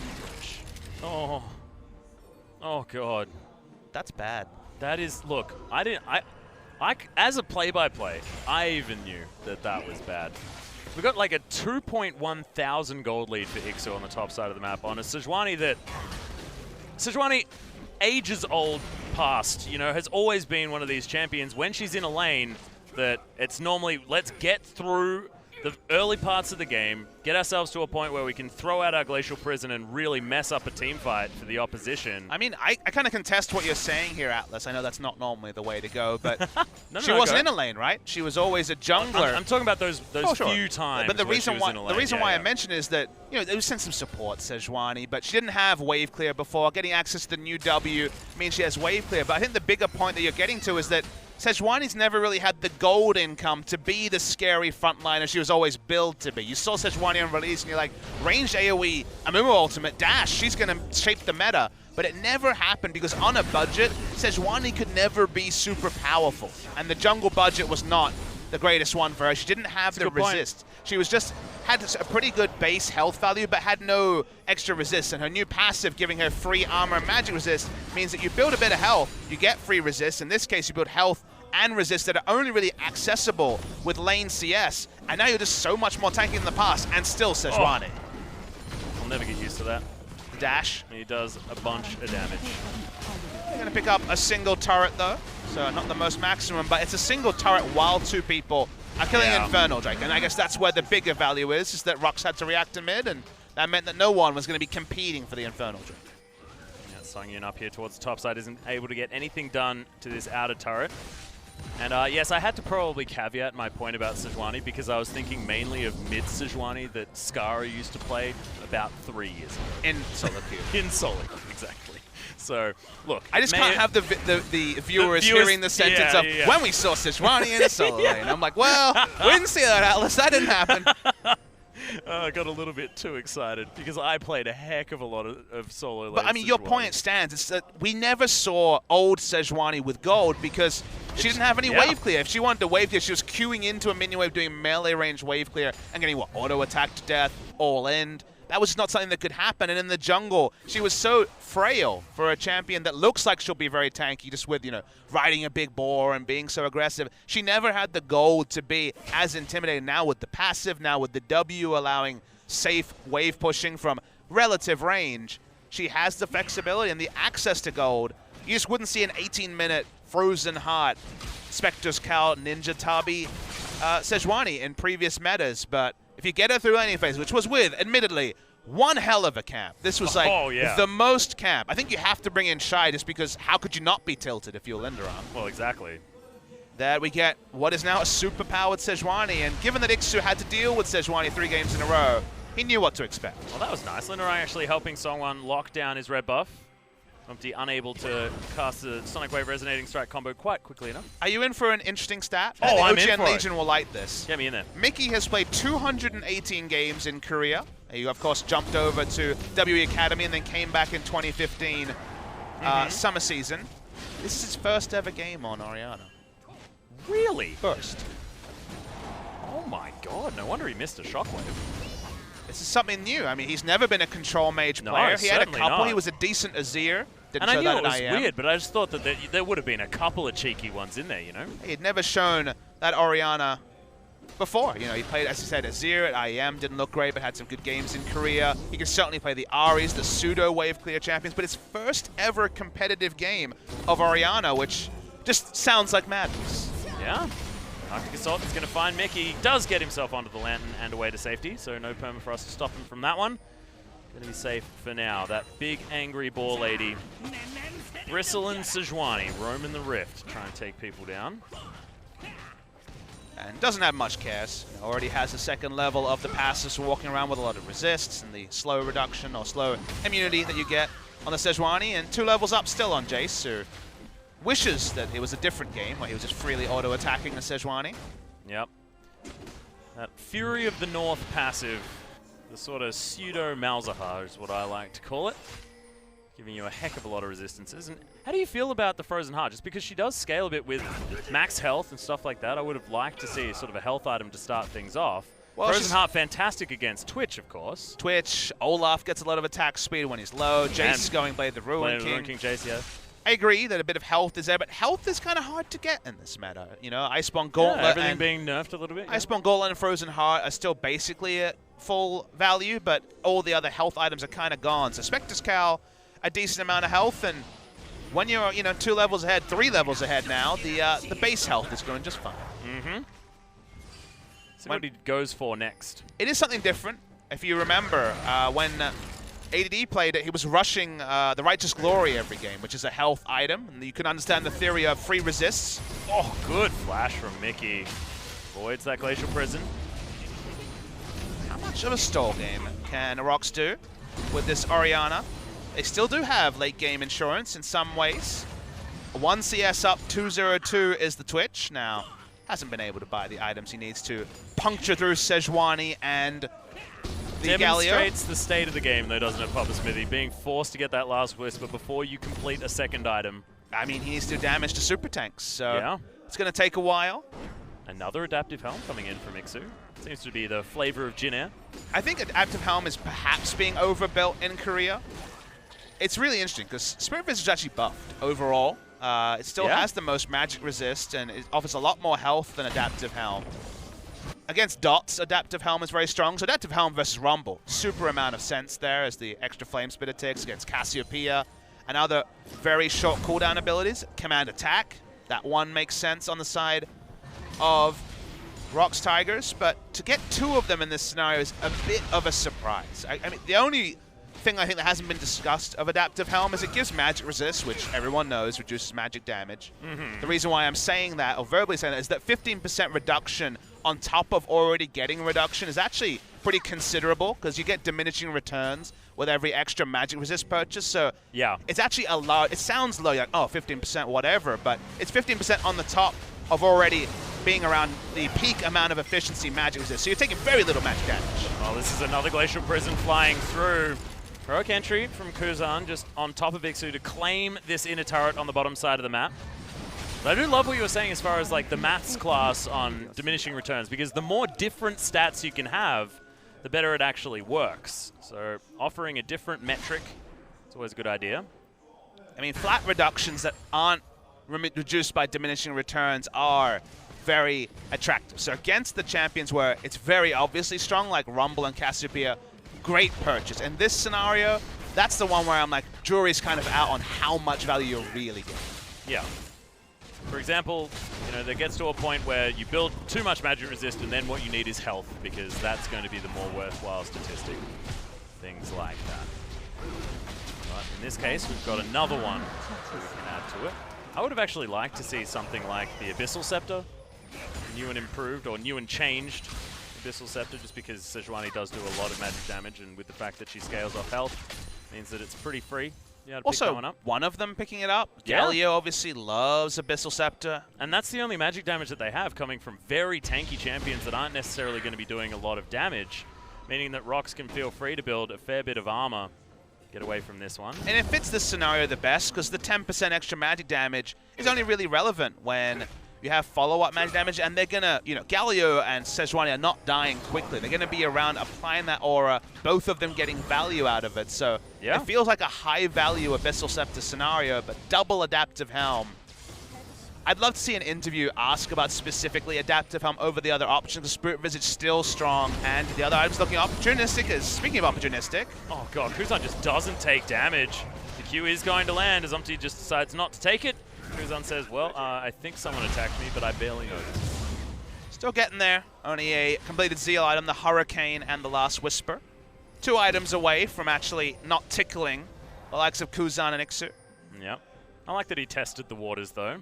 Oh God. That's bad. That is, look, As a play-by-play, I even knew that was bad. We got like a 2.1 thousand gold lead for Ixu on the top side of the map on a Sejuani ages old past, you know, has always been one of these champions. When she's in a lane, that it's normally, let's get through the early parts of the game, get ourselves to a point where we can throw out our Glacial Prison and really mess up a team fight for the opposition. I mean, I kind of contest what you're saying here, Atlas. I know that's not normally the way to go, but she No, wasn't in a lane, right? She was always a jungler. I'm talking about those sure. few times. But the where reason she was in a lane. the reason why I mentioned is that, you know, they sent some support, Sejuani, but she didn't have wave clear before. Getting access to the new W means she has wave clear. But I think the bigger point that you're getting to is that Sejuani's never really had the gold income to be the scary frontliner she was always billed to be. You saw Sejuani on release and you're like, ranged AoE, Amumu ultimate, dash, she's going to shape the meta. But it never happened because on a budget, Sejuani could never be super powerful. And the jungle budget was not the greatest one for her. She didn't have the resist. She was just had a pretty good base health value, but had no extra resist. And her new passive, giving her free armor and magic resist, means that you build a bit of health, you get free resist. In this case, you build health and resist that are only really accessible with lane CS. And now you're just so much more tanky than the past, and still Sejuani. I'll never get used to that. Dash. He does a bunch of damage. You're going to pick up a single turret, though. So not the most maximum, but it's a single turret while two people are killing Infernal Drake. And I guess that's where the bigger value is that ROX had to react to mid, and that meant that no one was going to be competing for the Infernal Drake. Yeah, Songyun up here towards the top side isn't able to get anything done to this outer turret. And yes, I had to probably caveat my point about Sejuani because I was thinking mainly of mid Sejuani that Skara used to play about 3 years ago. In solo queue. In solo queue, exactly. So, look. I just can't have the viewers hearing the sentence of, when we saw Sejuani in a solo lane. I'm like, well, we didn't see that, Atlas. That didn't happen. I got a little bit too excited because I played a heck of a lot of solo lanes. But, I mean, your point stands. It's that we never saw old Sejuani with gold because she didn't have any wave clear. If she wanted to wave clear, she was queuing into a minion wave, doing melee range wave clear, and getting, what, auto attack to death, all end. That was not something that could happen. And in the jungle, she was so frail for a champion that looks like she'll be very tanky, just with, you know, riding a big boar and being so aggressive. She never had the gold to be as intimidating. Now with the passive, now with the W allowing safe wave pushing from relative range, she has the flexibility and the access to gold. You just wouldn't see an 18-minute Frozen Heart, Spectre's Cal, Ninja Tabi, Sejuani in previous metas, but if you get her through laning phase, which was with, admittedly, one hell of a camp. This was like the most camp. I think you have to bring in Shy just because how could you not be tilted if you're Linderon? Well, exactly. There we get what is now a super-powered Sejuani, and given that Ixu had to deal with Sejuani 3 games in a row, he knew what to expect. Well, that was nice. Linderon actually helping Songwon lock down his red buff. Humpty unable to cast the Sonic Wave Resonating Strike combo quite quickly enough. Are you in for an interesting stat? Oh, I'm in for it. Legion will like this. Get me in there. Mickey has played 218 games in Korea. He, of course, jumped over to WE Academy and then came back in 2015 summer season. This is his first ever game on Orianna. Really? First. Oh my god, no wonder he missed a shockwave. This is something new. I mean, he's never been a control mage player. He had a couple. Not. He was a decent Azir. Didn't and show I knew that it was weird, but I just thought that there would have been a couple of cheeky ones in there, you know? He had never shown that Orianna before. You know, he played, as you said, Azir at IEM. Didn't look great, but had some good games in Korea. He could certainly play the Aries, the pseudo-wave clear champions, but his first ever competitive game of Orianna, which just sounds like madness. Yeah. Arctic Assault is going to find Mickey. He does get himself onto the lantern and away to safety, so no perma for us to stop him from that one. Going to be safe for now. That big angry ball lady. Bristle and Sejuani roaming the rift, trying to take people down. And doesn't have much cares. Already has the second level of the passive, so walking around with a lot of resists and the slow reduction or slow immunity that you get on the Sejuani, and 2 levels up still on Jace, who wishes that it was a different game where he was just freely auto-attacking the Sejuani. Yep. That Fury of the North passive, the sort of pseudo-Malzahar is what I like to call it. Giving you a heck of a lot of resistances. And how do you feel about the Frozen Heart? Just because she does scale a bit with max health and stuff like that, I would have liked to see sort of a health item to start things off. Well, Frozen Heart, fantastic against Twitch, of course. Twitch, Olaf gets a lot of attack speed when he's low. Jace is going Blade the Ruin King. Jace, yeah. I agree that a bit of health is there, but health is kind of hard to get in this meta. You know, Iceborne Gauntlet everything and being nerfed a little bit. Iceborne Gauntlet and Frozen Heart are still basically at full value, but all the other health items are kind of gone. So Spectre's Cowl, a decent amount of health, and when you're 2 levels ahead, 3 levels ahead now, the base health is going just fine. Mm-hmm. See what he goes for next. It is something different. If you remember, when ADD played it, he was rushing the Righteous Glory every game, which is a health item, and you can understand the theory of free resists. Oh, good flash from Mickey. Avoids that Glacial Prison. How much of a stall game can ROX do with this Orianna? They still do have late game insurance in some ways. 1 CS up, 2-0-2 is the Twitch. Now, hasn't been able to buy the items he needs to puncture through Sejuani and the Demonstrates Galio. the state of the game, though, doesn't it, Papa Smithy? Being forced to get that last Whisper before you complete a second item. I mean, he needs to do damage to super tanks, so yeah. It's going to take a while. Another Adaptive Helm coming in from Ixu. Seems to be the flavor of Jin Air. I think Adaptive Helm is perhaps being overbuilt in Korea. It's really interesting because Spirit Visage is actually buffed overall. It still has the most magic resist, and it offers a lot more health than Adaptive Helm. Against Dots, Adaptive Helm is very strong. So Adaptive Helm versus Rumble, super amount of sense there as the extra Flame Spitter ticks against Cassiopeia and other very short cooldown abilities. Command Attack, that one makes sense on the side of ROX Tigers, but to get 2 of them in this scenario is a bit of a surprise. I mean, the only thing I think that hasn't been discussed of Adaptive Helm is it gives magic resist, which everyone knows reduces magic damage. The reason why I'm saying that, or verbally saying that, is that 15% reduction on top of already getting reduction is actually pretty considerable because you get diminishing returns with every extra magic resist purchase. So yeah, it's actually a lot. It sounds low, like, oh, 15% whatever, but it's 15% on the top of already being around the peak amount of efficiency magic resist. So you're taking very little magic damage. Oh, this is another Glacial Prison flying through. Heroic entry from Kuzan just on top of Ixu to claim this inner turret on the bottom side of the map. But I do love what you were saying as far as like the maths class on diminishing returns, because the more different stats you can have, the better it actually works. So offering a different metric is always a good idea. I mean, flat reductions that aren't reduced by diminishing returns are very attractive. So against the champions where it's very obviously strong, like Rumble and Cassiopeia, great purchase. In this scenario, that's the one where I'm like, jury's kind of out on how much value you're really getting. Yeah. For example, there gets to a point where you build too much magic resist and then what you need is health, because that's going to be the more worthwhile statistic. Things like that. But in this case, we've got another one we can add to it. I would have actually liked to see something like the Abyssal Scepter, new and improved, or new and changed Abyssal Scepter, just because Sejuani does do a lot of magic damage, and with the fact that she scales off health, means that it's pretty free. Yeah, also, one, up. one of them picking it up. Yeah. Galio obviously loves Abyssal Scepter. And that's the only magic damage that they have, coming from very tanky champions that aren't necessarily going to be doing a lot of damage, meaning that ROX can feel free to build a fair bit of armor, get away from this one. And it fits this scenario the best, because the 10% extra magic damage is only really relevant when you have follow-up magic damage, and they're gonna, Galio and Sejuani are not dying quickly. They're gonna be around applying that aura, both of them getting value out of it. So yeah, it feels like a high-value Abyssal Scepter scenario, but double Adaptive Helm. I'd love to see an interview ask about specifically Adaptive Helm over the other options, because Spirit Visage still strong, and the other items looking opportunistic. Speaking of opportunistic. Oh god, Kuzan just doesn't take damage. The Q is going to land as Umti just decides not to take it. Kuzan says, well, I think someone attacked me, but I barely noticed. Still getting there. Only a completed Zeal item, the Hurricane and the Last Whisper. 2 items away from actually not tickling the likes of Kuzan and Ixu. Yep. I like that he tested the waters, though.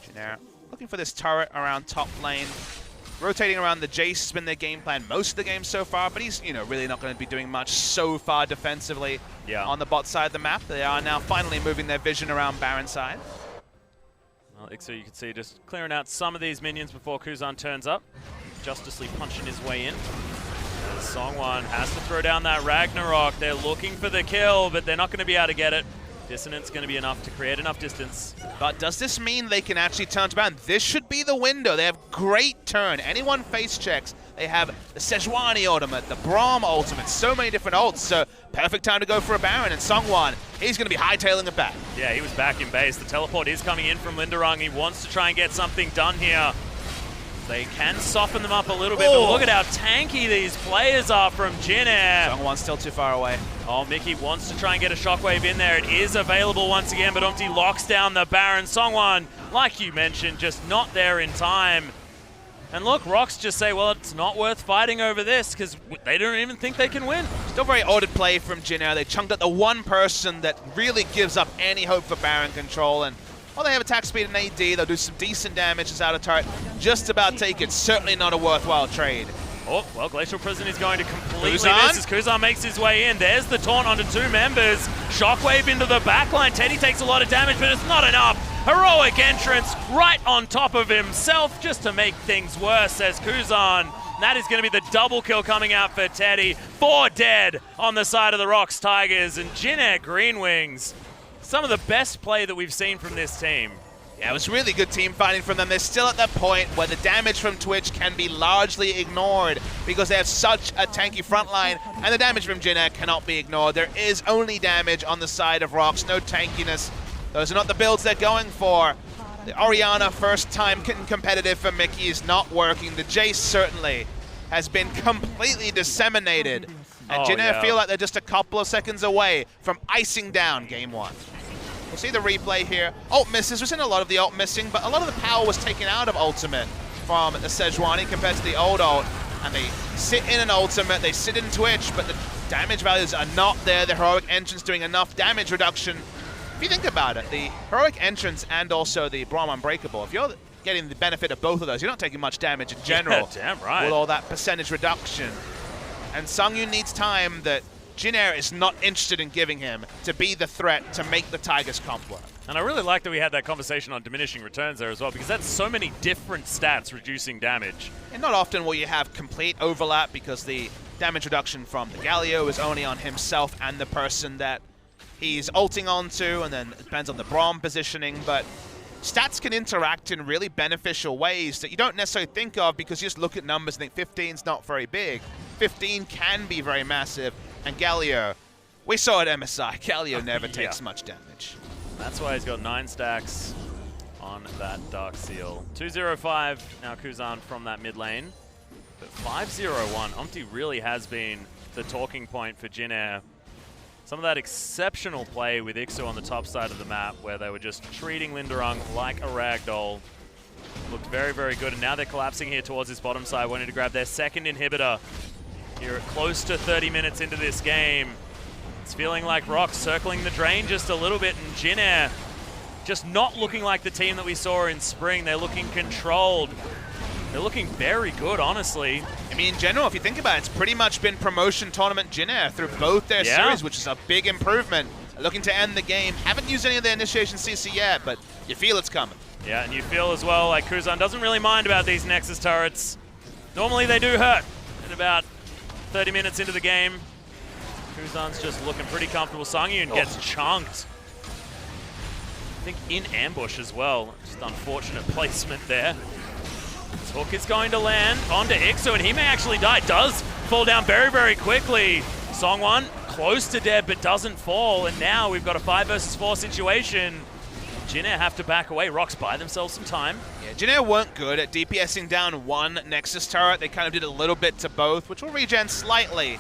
Jin Air looking for this turret around top lane. Rotating around the Jace has been their game plan most of the game so far, but he's, really not going to be doing much so far defensively on the bot side of the map. They are now finally moving their vision around Baron side. Well, Ixu, you can see, just clearing out some of these minions before Kuzan turns up. Justicely punching his way in. And Songwon has to throw down that Ragnarok. They're looking for the kill, but they're not going to be able to get it. Dissonance going to be enough to create enough distance. But does this mean they can actually turn to Baron? This should be the window. They have great turn. Anyone face checks They have the Sejuani ultimate, the Braum ultimate, so many different ults. So perfect time to go for a Baron. And Sungwon, he's going to be hightailing it back. Yeah, he was back in base. The teleport is coming in from Linderung. He wants to try and get something done here. They can soften them up a little bit, but look at how tanky these players are from Jin Air. Sungwon's still too far away. Oh, Mickey wants to try and get a shockwave in there. It is available once again, but Umti locks down the Baron. Songwon, like you mentioned, just not there in time. And look, ROX just say, well, it's not worth fighting over this because they don't even think they can win. Still very ordered play from Jin Air. They chunked at the one person that really gives up any hope for Baron control. And while they have attack speed and AD, they'll do some decent damage as out of turret. Just about take it. Certainly not a worthwhile trade. Oh, well, Glacial Prison is going to completely Kuzan? miss as Kuzan makes his way in. There's the taunt onto two members. Shockwave into the backline. Teddy takes a lot of damage, but it's not enough. Heroic entrance right on top of himself just to make things worse, says Kuzan. That is going to be the double kill coming out for Teddy. 4 dead on the side of the ROX Tigers, and Jin Air GreenWings. Some of the best play that we've seen from this team. Yeah, it was really good team fighting from them. They're still at that point where the damage from Twitch can be largely ignored because they have such a tanky front line, and the damage from Jin Air cannot be ignored. There is only damage on the side of ROX, no tankiness. Those are not the builds they're going for. The Orianna first time competitive for Mickey is not working. The Jace certainly has been completely disseminated. And Jin Air feel like they're just a couple of seconds away from icing down game 1. We'll see the replay here. Ult misses. We've seen a lot of the ult missing, but a lot of the power was taken out of ultimate from the Sejuani compared to the old ult. And they sit in an ultimate, they sit in Twitch, but the damage values are not there. The heroic entrance doing enough damage reduction. If you think about it, the heroic entrance and also the Braum Unbreakable, if you're getting the benefit of both of those, you're not taking much damage in general. Yeah, damn right. With all that percentage reduction. And Sungyun needs time that Jin Air is not interested in giving him to be the threat to make the Tigers comp work. And I really like that we had that conversation on diminishing returns there as well, because that's so many different stats reducing damage. And not often will you have complete overlap because the damage reduction from the Galio is only on himself and the person that he's ulting onto, and then it depends on the Braum positioning, but stats can interact in really beneficial ways that you don't necessarily think of because you just look at numbers and think 15's not very big. 15 can be very massive, and Galio, we saw at MSI, Galio never takes much damage. That's why he's got 9 stacks on that Dark Seal. 2-0-5 now Kuzan from that mid lane, but 5-0-1. Umti really has been the talking point for Jin Air. Some of that exceptional play with Ixu on the top side of the map where they were just treating Linderung like a ragdoll. Looked very, very good, and now they're collapsing here towards this bottom side, wanting to grab their second inhibitor. Here at close to 30 minutes into this game. It's feeling like ROX circling the drain just a little bit, and Jin Air just not looking like the team that we saw in spring. They're looking controlled. They're looking very good, honestly. I mean, in general, if you think about it, it's pretty much been promotion tournament Jin Air through both their series, which is a big improvement. Looking to end the game. Haven't used any of their initiation CC yet, but you feel it's coming. Yeah, and you feel as well like Kuzan doesn't really mind about these Nexus turrets. Normally they do hurt at about 30 minutes into the game. Kuzan's just looking pretty comfortable. Sangyun gets chunked. I think in ambush as well. Just unfortunate placement there. Hook is going to land onto Ixu, and he may actually die. Does fall down very, very quickly. Songwon close to dead, but doesn't fall. And now we've got a 5 versus 4 situation. Jin Air have to back away. ROX buy themselves some time. Yeah, Jin Air weren't good at DPSing down one Nexus turret. They kind of did a little bit to both, which will regen slightly.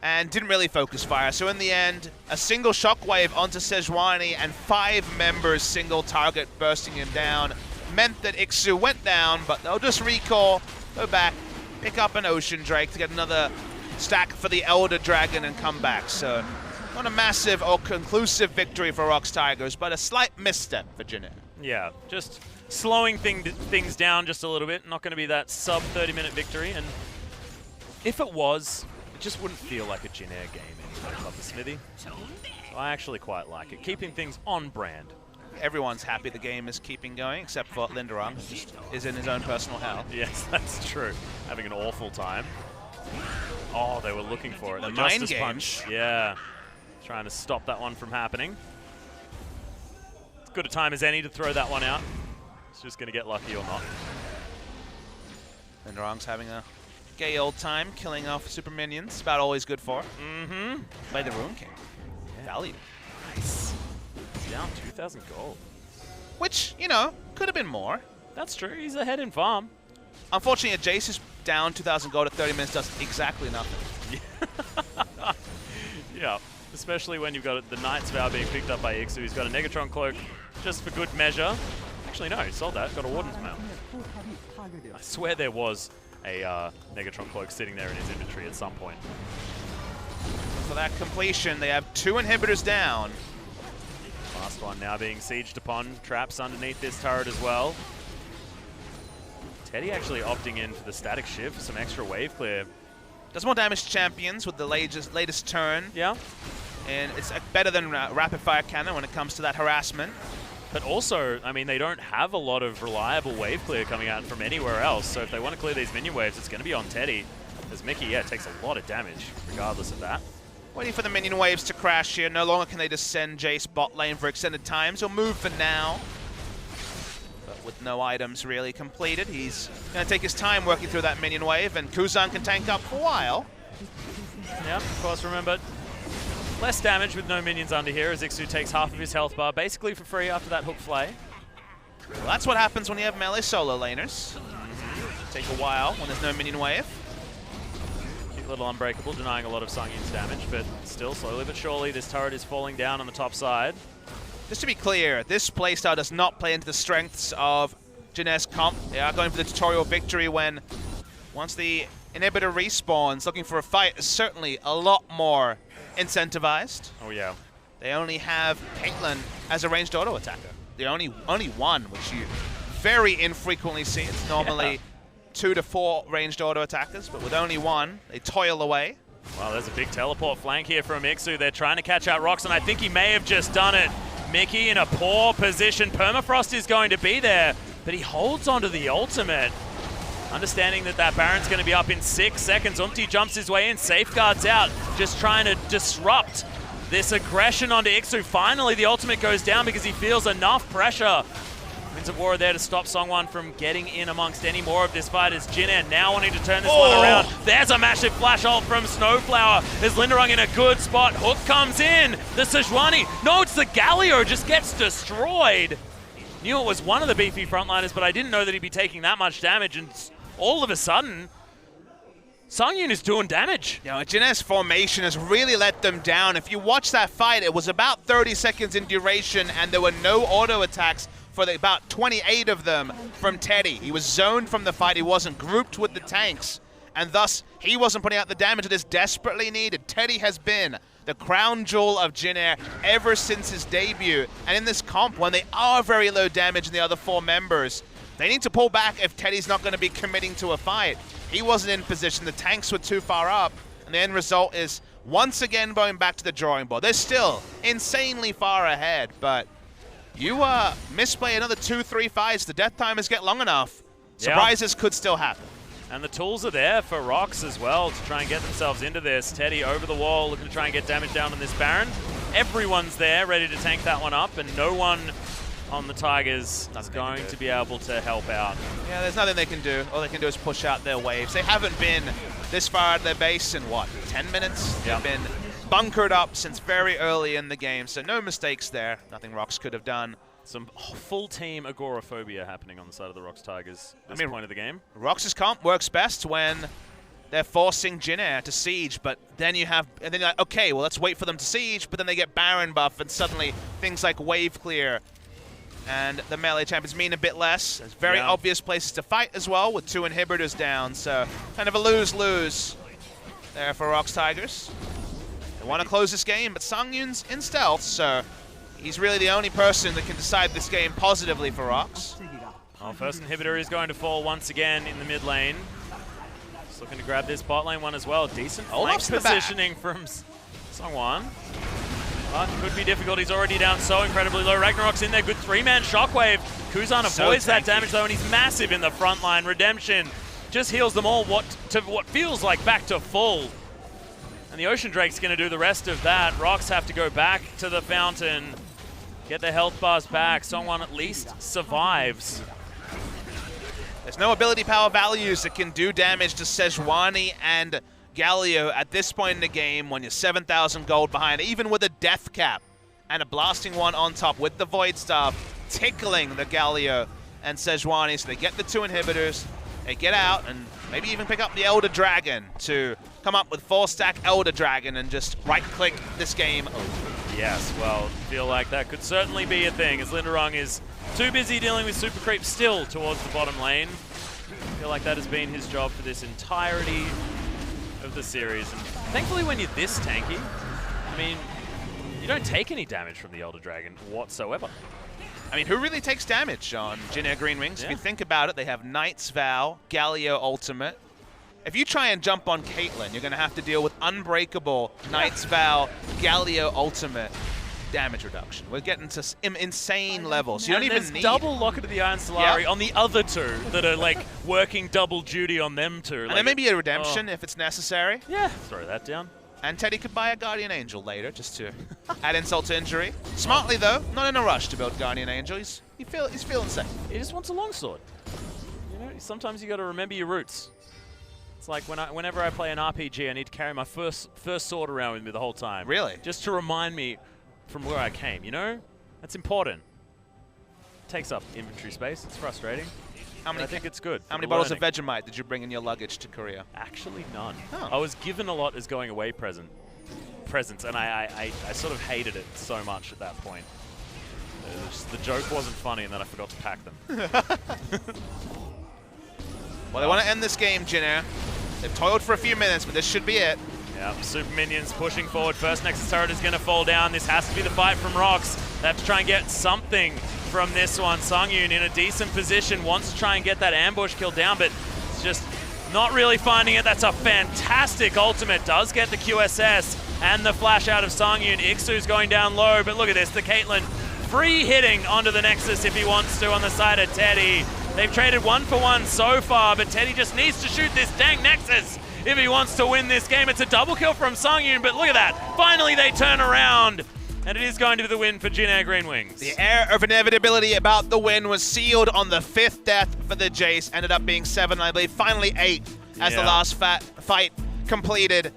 And didn't really focus fire. So in the end, a single shockwave onto Sejuani and 5 members single target bursting him down meant that Ixu went down, but they'll just recall, go back, pick up an Ocean Drake to get another stack for the Elder Dragon and come back. So not a massive or conclusive victory for ROX Tigers, but a slight misstep for Jin Air. Yeah, just slowing things down just a little bit. Not going to be that sub 30-minute victory. And if it was, it just wouldn't feel like a Jin Air game anymore, Papa Smithy. So I actually quite like it, keeping things on brand. Everyone's happy the game is keeping going, except for Linderung, who just is in his own personal hell. Yes, that's true. Having an awful time. Oh, they were looking for it. The Justice mind game. Punch. Yeah. Trying to stop that one from happening. It's good a time as any to throw that one out. It's just going to get lucky or not. And Rong's having a gay old time killing off super minions. About all he's good for. Mm-hmm. Play the Rune King. Value. Nice. He's down 2,000 gold. Which, you know, could have been more. That's true. He's ahead in farm. Unfortunately, Jace is down 2,000 gold at 30 minutes, does exactly nothing. Yeah. Especially when you've got the Knight's Vow being picked up by Ixu. He's got a Negatron Cloak just for good measure. Actually, no, he sold that. Got a Warden's Mail. I swear there was a Negatron Cloak sitting there in his inventory at some point. For that completion, they have 2 inhibitors down. Last one now being sieged upon. Traps underneath this turret as well. Teddy actually opting in for the static shift, some extra wave clear. Does more damage to champions with the latest turn. Yeah. And it's better than Rapid Fire Cannon when it comes to that harassment. But also, I mean, they don't have a lot of reliable wave clear coming out from anywhere else. So if they want to clear these minion waves, it's going to be on Teddy. As Mickey, yeah, takes a lot of damage regardless of that. Waiting for the minion waves to crash here. No longer can they just send Jace bot lane for extended times. He'll move for now. But with no items really completed, he's going to take his time working through that minion wave, and Kuzan can tank up for a while. Yeah, of course, remember, less damage with no minions under here as Ixu takes half of his health bar, basically for free after that hook flay. Well, that's what happens when you have melee solo laners. Take a while when there's no minion wave. Cute little Unbreakable, denying a lot of Sungyun's damage, but still, slowly but surely, this turret is falling down on the top side. Just to be clear, this playstyle does not play into the strengths of Jin Air's comp. They are going for the tutorial victory when, once the inhibitor respawns, looking for a fight is certainly a lot more incentivized. Oh yeah. They only have Caitlyn as a ranged auto attacker. The only one, which you very infrequently see. It's normally 2 to 4 ranged auto attackers, but with only one, they toil away. Well, there's a big teleport flank here from Ixu. They're trying to catch out ROX, and I think he may have just done it. Mickey in a poor position. Permafrost is going to be there, but he holds onto the ultimate. Understanding that that Baron's going to be up in 6 seconds. Umti jumps his way in, safeguards out, just trying to disrupt this aggression onto Ixu. Finally, the ultimate goes down because he feels enough pressure. Winds of War there to stop Songwon from getting in amongst any more of this fight as Jin Air now wanting to turn this one around. There's a massive flash ult from Snowflower. There's Linderung in a good spot. Hook comes in. The Sejuani. No, it's the Galio. Just gets destroyed. Knew it was one of the beefy frontliners, but I didn't know that he'd be taking that much damage. And all of a sudden, Songyun is doing damage. You know, Jin Air's formation has really let them down. If you watch that fight, it was about 30 seconds in duration, and there were no auto attacks for about 28 of them from Teddy. He was zoned from the fight. He wasn't grouped with the tanks, and thus he wasn't putting out the damage that is desperately needed. Teddy has been the crown jewel of Jin Air ever since his debut, and in this comp, when they are very low damage in the other 4 members, they need to pull back if Teddy's not going to be committing to a fight. He wasn't in position. The tanks were too far up, and the end result is once again going back to the drawing board. They're still insanely far ahead, but you misplay another 2-3 fights, the death timers get long enough. Surprises could still happen. And the tools are there for ROX as well to try and get themselves into this. Teddy over the wall looking to try and get damage down on this Baron. Everyone's there ready to tank that one up, and no one on the Tigers is going to be able to help out. Yeah, there's nothing they can do. All they can do is push out their waves. They haven't been this far at their base in, what, 10 minutes? Yep. They've been bunkered up since very early in the game, so no mistakes there. Nothing ROX could have done. Some full team agoraphobia happening on the side of the ROX Tigers at this point of the game. ROX's comp works best when they're forcing Jin Air to siege, but then you have, and then you're like, okay, well, let's wait for them to siege, but then they get Baron buff, and suddenly things like wave clear and the melee champions mean a bit less. There's very obvious places to fight as well with 2 inhibitors down, so kind of a lose-lose there for ROX Tigers. They want to close this game, but Songyun's in stealth, so he's really the only person that can decide this game positively for ROX. Well, first inhibitor is going to fall once again in the mid lane. Just looking to grab this bot lane one as well. Decent flank positioning from Songwon. But could be difficult. He's already down so incredibly low. Ragnarok's in there. Good 3-man shockwave. Kuzan avoids that damage though, and he's massive in the front line. Redemption just heals them all what feels like back to full. And the Ocean Drake's going to do the rest of that. ROX have to go back to the fountain, get their health bars back. Songwon at least survives. There's no ability power values that can do damage to Sejuani and Galio at this point in the game when you're 7,000 gold behind, even with a death cap and a blasting one on top with the Void Staff, tickling the Galio and Sejuani. So they get the 2 inhibitors, they get out, and maybe even pick up the Elder Dragon to come up with 4-stack Elder Dragon and just right-click this game over. Yes, well, feel like that could certainly be a thing, as Linderung is too busy dealing with super creep still towards the bottom lane. Feel like that has been his job for this entirety of the series. And thankfully when you're this tanky, I mean, you don't take any damage from the Elder Dragon whatsoever. I mean, who really takes damage on Jin Air GreenWings? Yeah. If you think about it, they have Knight's Vow, Galio Ultimate. If you try and jump on Caitlyn, you're going to have to deal with Unbreakable, Knight's Vow, Galio Ultimate damage reduction. We're getting to insane levels. You don't even need... double Locket of the Iron Solari on the other 2 that are like working double duty on them 2. And there may be a redemption if it's necessary. Yeah, throw that down. And Teddy could buy a Guardian Angel later, just to add insult to injury. Smartly, though, not in a rush to build Guardian Angel. He's feeling safe. He just wants a longsword. You know, sometimes you got to remember your roots. It's like whenever I play an RPG, I need to carry my first sword around with me the whole time. Really? Just to remind me from where I came, you know? That's important. Takes up inventory space. It's frustrating. I think it's good. How many bottles of Vegemite did you bring in your luggage to Korea? Actually, none. Oh. I was given a lot as going away presents, and I sort of hated it so much at that point. The joke wasn't funny, and then I forgot to pack them. Well, they want to end this game, Jin Air. They've toiled for a few minutes, but this should be it. Yeah, Super Minions pushing forward. First Nexus turret is going to fall down. This has to be the fight from ROX. They have to try and get something from this one. Songyun in a decent position, wants to try and get that ambush kill down, but it's just not really finding it. That's a fantastic ultimate. Does get the QSS and the flash out of Songyun. Ixu's going down low, but look at this. The Caitlyn free hitting onto the Nexus if he wants to on the side of Teddy. They've traded 1 for 1 so far, but Teddy just needs to shoot this dang Nexus if he wants to win this game. It's a double kill from Songyun, but look at that. Finally they turn around, and it is going to be the win for Jin Air GreenWings. The air of inevitability about the win was sealed on the 5th death for the Jace. Ended up being 7, I believe, finally 8 as the last fight completed.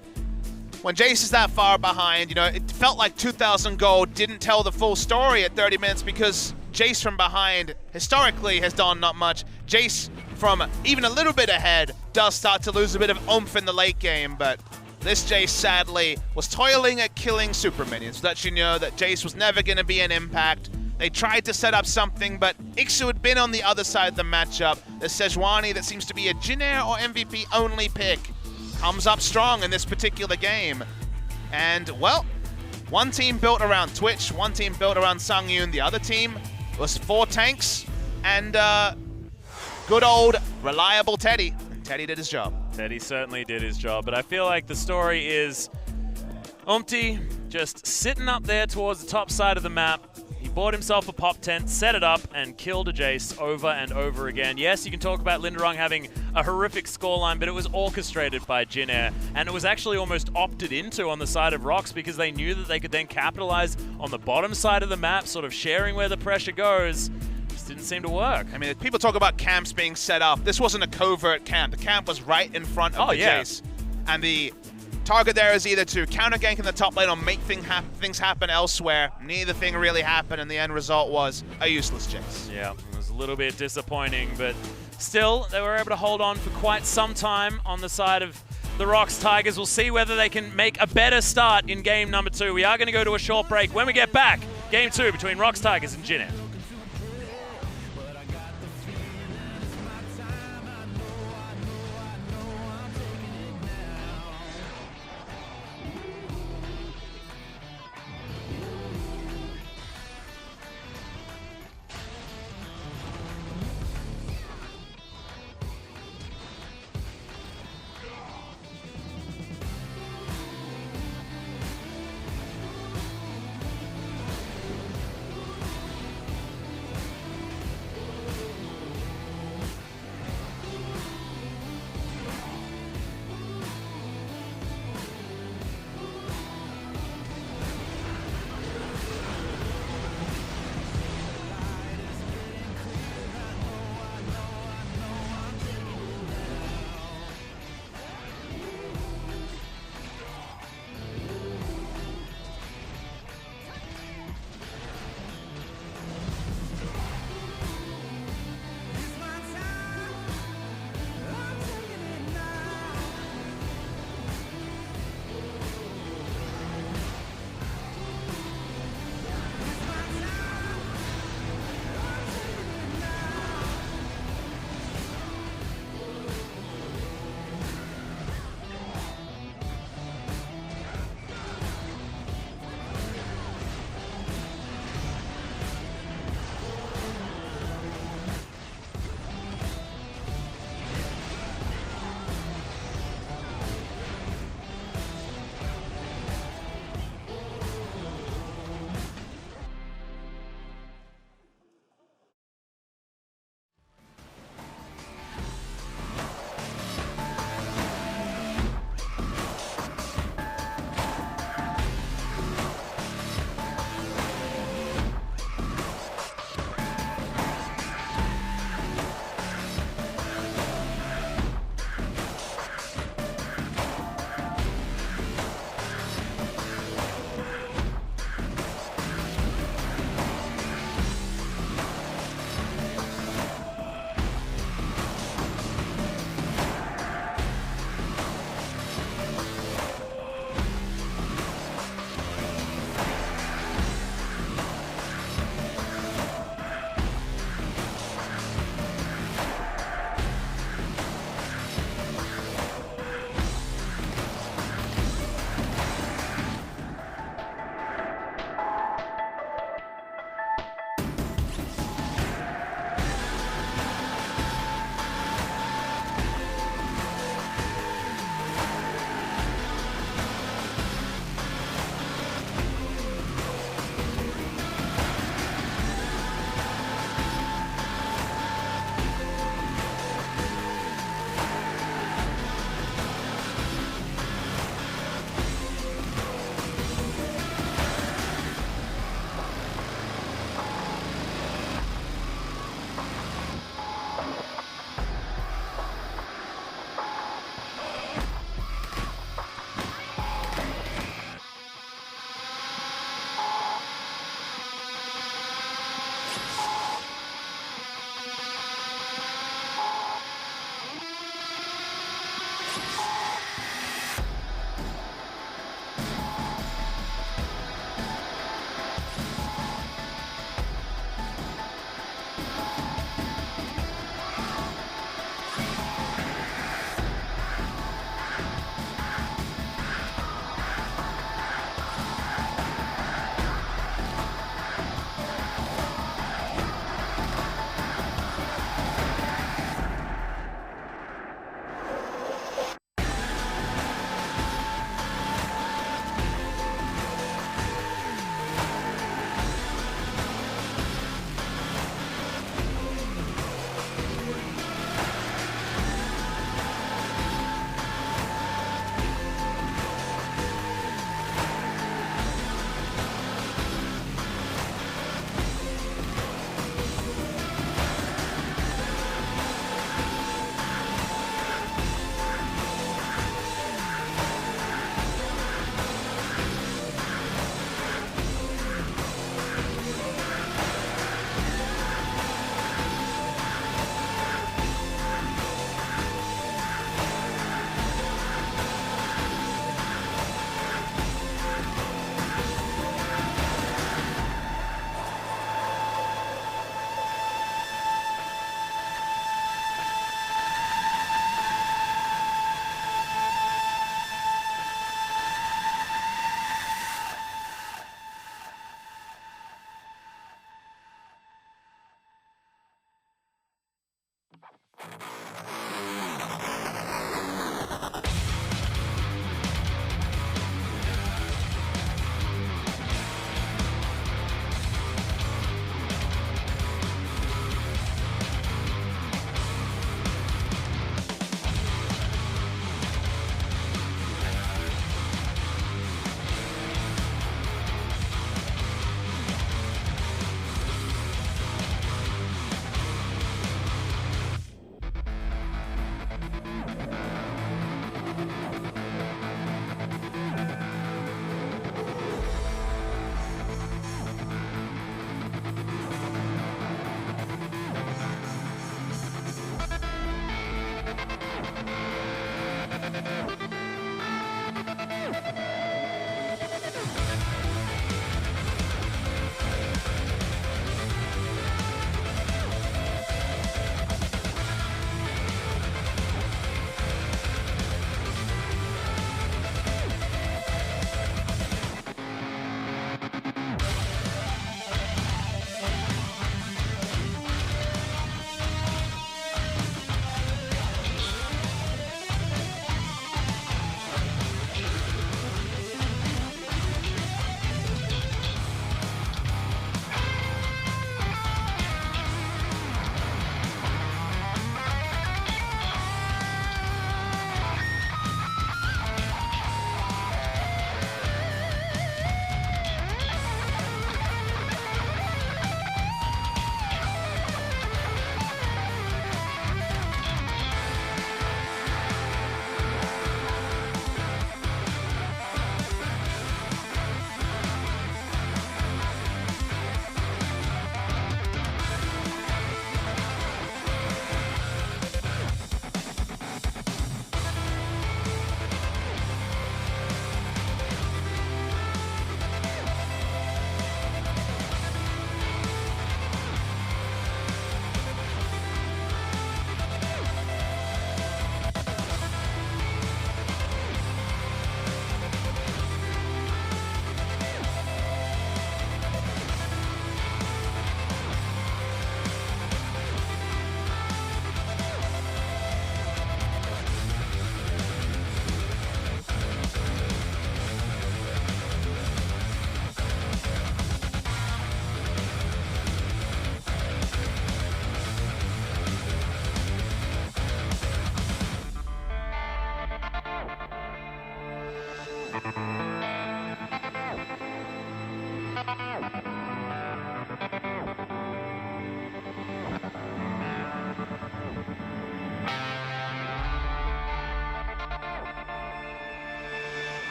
When Jace is that far behind, you know, it felt like 2,000 gold didn't tell the full story at 30 minutes because Jace from behind historically has done not much. Jace from even a little bit ahead does start to lose a bit of oomph in the late game, but this Jace sadly was toiling at killing super minions. Let you know that Jace was never going to be an impact. They tried to set up something, but Ixu had been on the other side of the matchup. The Sejuani that seems to be a Jin Air or MVP only pick comes up strong in this particular game. And, well, one team built around Twitch, one team built around Songyun, the other team was 4 tanks and good old reliable Teddy. And Teddy did his job. Teddy certainly did his job, but I feel like the story is Umti just sitting up there towards the top side of the map. He bought himself a pop tent, set it up, and killed a Jace over and over again. Yes, you can talk about Linderung having a horrific scoreline, but it was orchestrated by Jin Air, and it was actually almost opted into on the side of ROX because they knew that they could then capitalize on the bottom side of the map, sort of sharing where the pressure goes. Just didn't seem to work. I mean, people talk about camps being set up. This wasn't a covert camp. The camp was right in front of the Jace. And the target there is either to counter gank in the top lane or make things happen elsewhere. Neither thing really happened, and the end result was a useless Jace. Yeah, it was a little bit disappointing, but still, they were able to hold on for quite some time on the side of the ROX Tigers. We'll see whether they can make a better start in game number 2. We are going to go to a short break. When we get back, game 2 between ROX Tigers and Jin Air.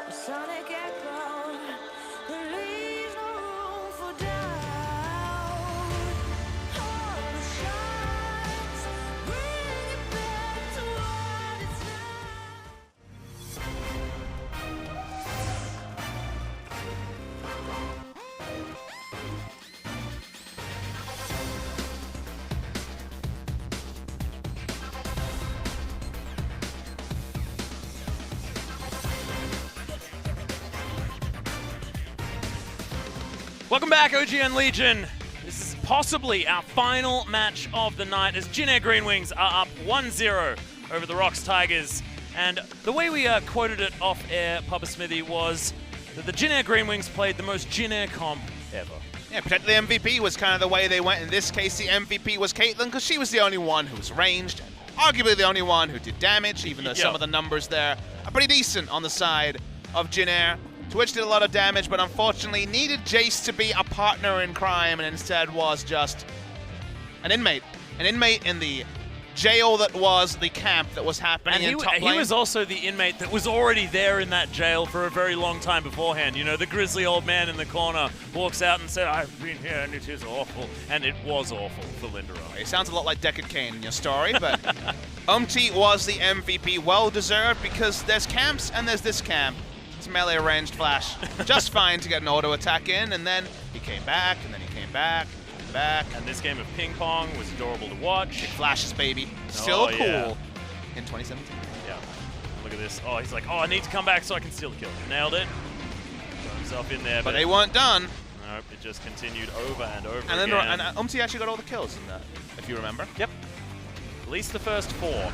Sonic echo that leaves no room for doubt. All the shots bring it back to what it's now. Welcome back, OGN Legion. This is possibly our final match of the night as Jin Air GreenWings are up 1-0 over the ROX Tigers. And the way we quoted it off air, Papa Smithy, was that the Jin Air GreenWings played the most Jin Air comp ever. Yeah, potentially MVP was kind of the way they went. In this case, the MVP was Caitlyn because she was the only one who was ranged, and arguably the only one who did damage, even though some of the numbers there are pretty decent on the side of Jin Air. Twitch did a lot of damage, but unfortunately needed Jace to be a partner in crime, and instead was just an inmate. An inmate in the jail that was the camp that was happening in top lane. He was also the inmate that was already there in that jail for a very long time beforehand. You know, the grizzly old man in the corner walks out and said, "I've been here and it is awful." And it was awful for Linderoth. It sounds a lot like Deckard Cain in your story, but was the MVP, well deserved, because there's camps and there's this camp. It's melee ranged Flash just fine to get an auto attack in, and then he came back, and then he came back, And this game of ping pong was adorable to watch. Big Flash's baby. Still cool yeah. in 2017. Yeah. Look at this. Oh, he's like, oh, I need to come back so I can steal the kill. Nailed it. Got himself in there. But they weren't done. Nope, it just continued over and over and again. And actually got all the kills in that, if you remember. Yep. At least the first 4.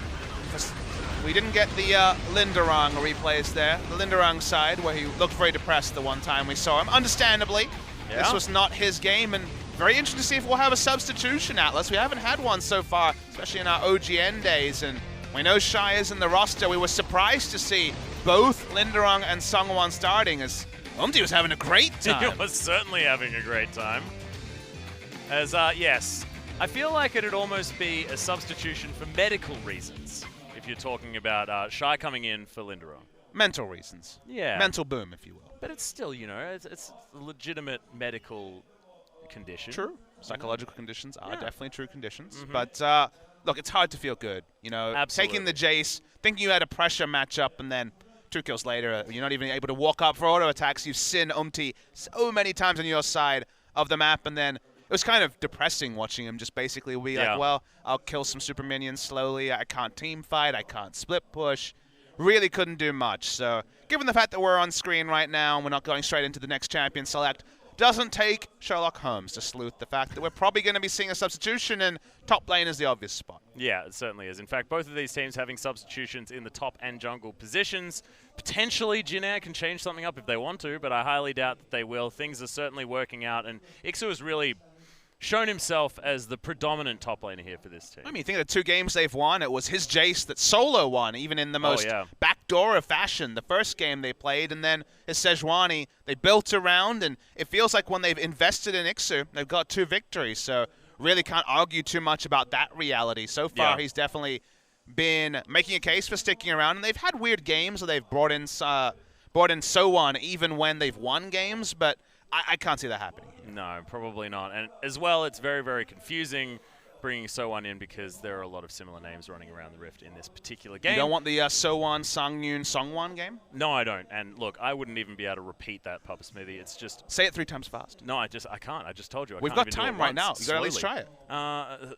We didn't get the Linderang replays there. The Linderang side, where he looked very depressed the one time we saw him. Understandably, this was not his game, and very interesting to see if we'll have a substitution, Atlas. We haven't had one so far, especially in our OGN days, and we know Shy is in the roster. We were surprised to see both Linderang and Sungwon starting, as was having a great time. He was certainly having a great time. As, yes, I feel like it'd almost be a substitution for medical reasons, if you're talking about Shy coming in for Linderang. Mental reasons. Yeah. Mental boom, if you will. But it's still, you know, it's a legitimate medical condition. True. Psychological conditions are definitely true conditions. Mm-hmm. But look, it's hard to feel good. You know, Absolutely. taking the Jace, thinking you had a pressure matchup, and then 2 kills later, you're not even able to walk up for auto attacks. You've seen Umti so many times on your side of the map, and then it was kind of depressing watching him just basically be like, well, I'll kill some super minions slowly. I can't team fight. I can't split push. Really couldn't do much. So given the fact that we're on screen right now and we're not going straight into the next champion select, doesn't take Sherlock Holmes to sleuth the fact that we're probably going to be seeing a substitution, and top lane is the obvious spot. Yeah, it certainly is. In fact, both of these teams having substitutions in the top and jungle positions. Potentially, Jin Air can change something up if they want to, but I highly doubt that they will. Things are certainly working out, and Ixu has really shown himself as the predominant top laner here for this team. I mean, think of the 2 games they've won. It was his Jace that solo won, even in the most backdoor of fashion. The first game they played, and then his Sejuani, they built around, and it feels like when they've invested in Ixu, they've got 2 victories. So really can't argue too much about that reality. So far, he's definitely been making a case for sticking around, and they've had weird games where they've brought in So-Won even when they've won games, but I can't see that happening. No, probably not. And as well, it's very, very confusing bringing So-Won in because there are a lot of similar names running around the Rift in this particular game. You don't want the So-Won, Sang-Yoon, Songwon game? No, I don't. And look, I wouldn't even be able to repeat that, Papa Smithy. It's just... Say it 3 times fast. No, I can't. I just told you. We've got time right now. You got to at least try it.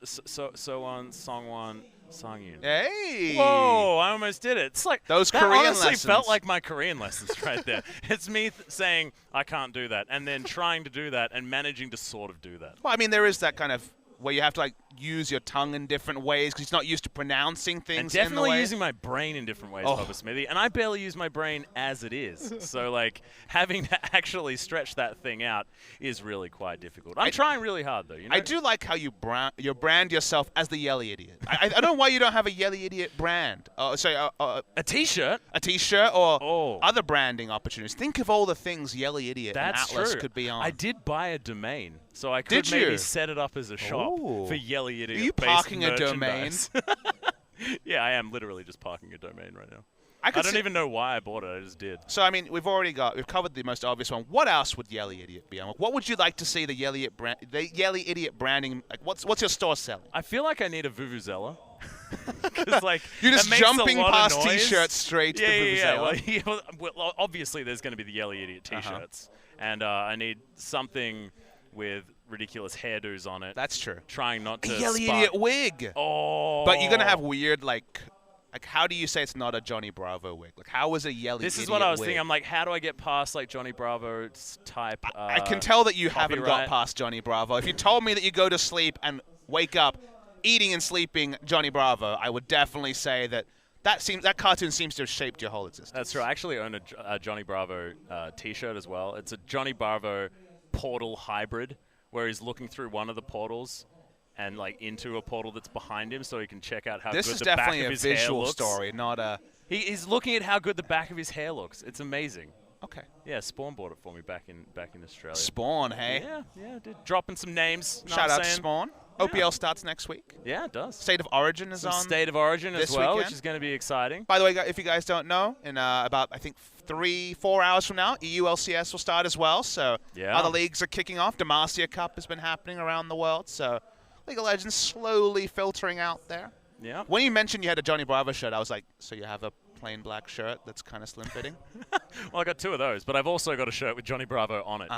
So-Won, Songwon, Sang-Yoon. Hey! Whoa, I almost did it. It's like those that Korean honestly lessons. Felt like my Korean lessons right there. It's me saying I can't do that, and then trying to do that and managing to sort of do that. Well, I mean, there is that kind of where you have to like use your tongue in different ways because he's not used to pronouncing things. And definitely in the way. using my brain in different ways, Papa Smithy. And I barely use my brain as it is. So like having to actually stretch that thing out is really quite difficult. I'm trying really hard though. You know? I do like how you brand yourself as the Yelly Idiot. I don't know why you don't have a Yelly Idiot brand. A T-shirt. A T-shirt or other branding opportunities. Think of all the things Yelly Idiot and Atlas could be on. I did buy a domain, so I could maybe set it up as a shop for Yelly Idiot. Are you parking a domain? Yeah, I am literally just parking a domain right now. I don't even know why I bought it. I just did. So, I mean, we've covered the most obvious one. What else would Yelly Idiot be on? What would you like to see the Yelly Idiot branding? Like, what's your store selling? I feel like I need a Vuvuzela. Because like you're just jumping past T-shirts straight to the Vuvuzela. Yeah. Well, obviously there's going to be the Yelly Idiot T-shirts, and I need something with ridiculous hairdos on it. That's true. Trying not to Yelly Idiot wig. Oh. But you're gonna have weird like how do you say it's not a Johnny Bravo wig? Like how is a Yelly Idiot This is what I was wig? thinking. I'm like, how do I get past like Johnny Bravo type? I can tell that you haven't got copyright. past Johnny Bravo. If you told me that you go to sleep and wake up eating and sleeping Johnny Bravo, I would definitely say that cartoon seems to have shaped your whole existence. That's true. I actually own a Johnny Bravo T-shirt as well. It's a Johnny Bravo portal hybrid where he's looking through one of the portals and like into a portal that's behind him, so he can check out how good the back of his hair looks. This is definitely a visual story, not a. He's looking at how good the back of his hair looks. It's amazing. Okay. Yeah, Spawn bought it for me back in Australia. Spawn, hey. Yeah, did dropping some names. Shout out to Spawn. OPL starts next week. Yeah, it does. State of Origin is on. State of Origin as well, weekend. which is going to be exciting. By the way, if you guys don't know, in about I think 3-4 hours from now, EU LCS will start as well. So other leagues are kicking off. Demacia Cup has been happening around the world. So League of Legends slowly filtering out there. Yeah. When you mentioned you had a Johnny Bravo shirt, I was like, so you have a plain black shirt that's kind of slim fitting? Well, I got 2 of those, but I've also got a shirt with Johnny Bravo on it.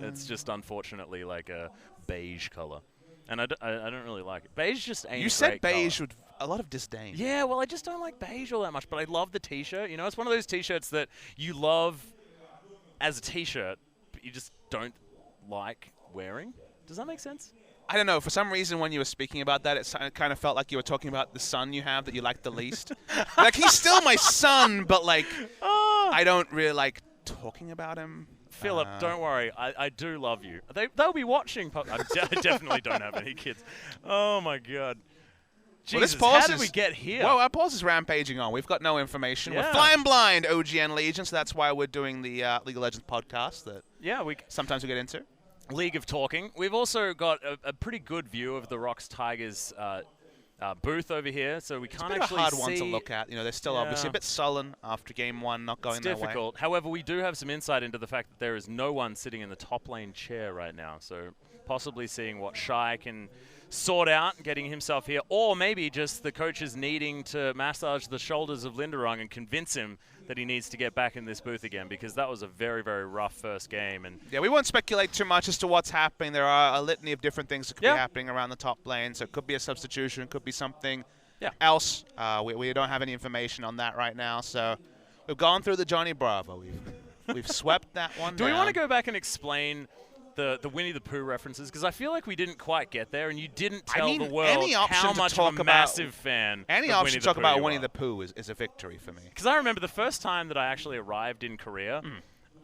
It's just unfortunately like a beige color. And I don't really like it. Beige just ain't You said beige color. with a lot of disdain. Yeah, well, I just don't like beige all that much, but I love the T-shirt. You know, it's one of those T-shirts that you love as a T-shirt, but you just don't like wearing. Does that make sense? I don't know. For some reason, when you were speaking about that, it kind of felt like you were talking about the son you have that you like the least. Like, he's still my son, but, like, I don't really like talking about him. Philip, don't worry. I do love you. They'll be watching. I definitely don't have any kids. Oh, my God. Jesus, how did we get here? Well, our pause is rampaging on. We've got no information. We're flying blind, OGN Legion, so that's why we're doing the League of Legends podcast that sometimes we get into. League of Talking. We've also got a pretty good view of the ROX Tigers booth over here, so we can't actually see. It's a hard one to look at. You know, they're still obviously a bit sullen after game 1, not going their way. It's difficult. However, we do have some insight into the fact that there is no one sitting in the top lane chair right now, so possibly seeing what Shy can sort out getting himself here, or maybe just the coaches needing to massage the shoulders of Linderung and convince him that he needs to get back in this booth again, because that was a very, very rough first game. And yeah, we won't speculate too much as to what's happening. There are a litany of different things that could be happening around the top lane. So it could be a substitution, could be something else. We don't have any information on that right now. So we've gone through the Johnny Bravo. We've swept that one Do down. we want to go back and explain the Winnie the Pooh references? Because I feel like we didn't quite get there, and you didn't tell the world how much of a massive fan Any of option Winnie to talk the Pooh about you Winnie are. the Pooh is a victory for me. Because I remember the first time that I actually arrived in Korea,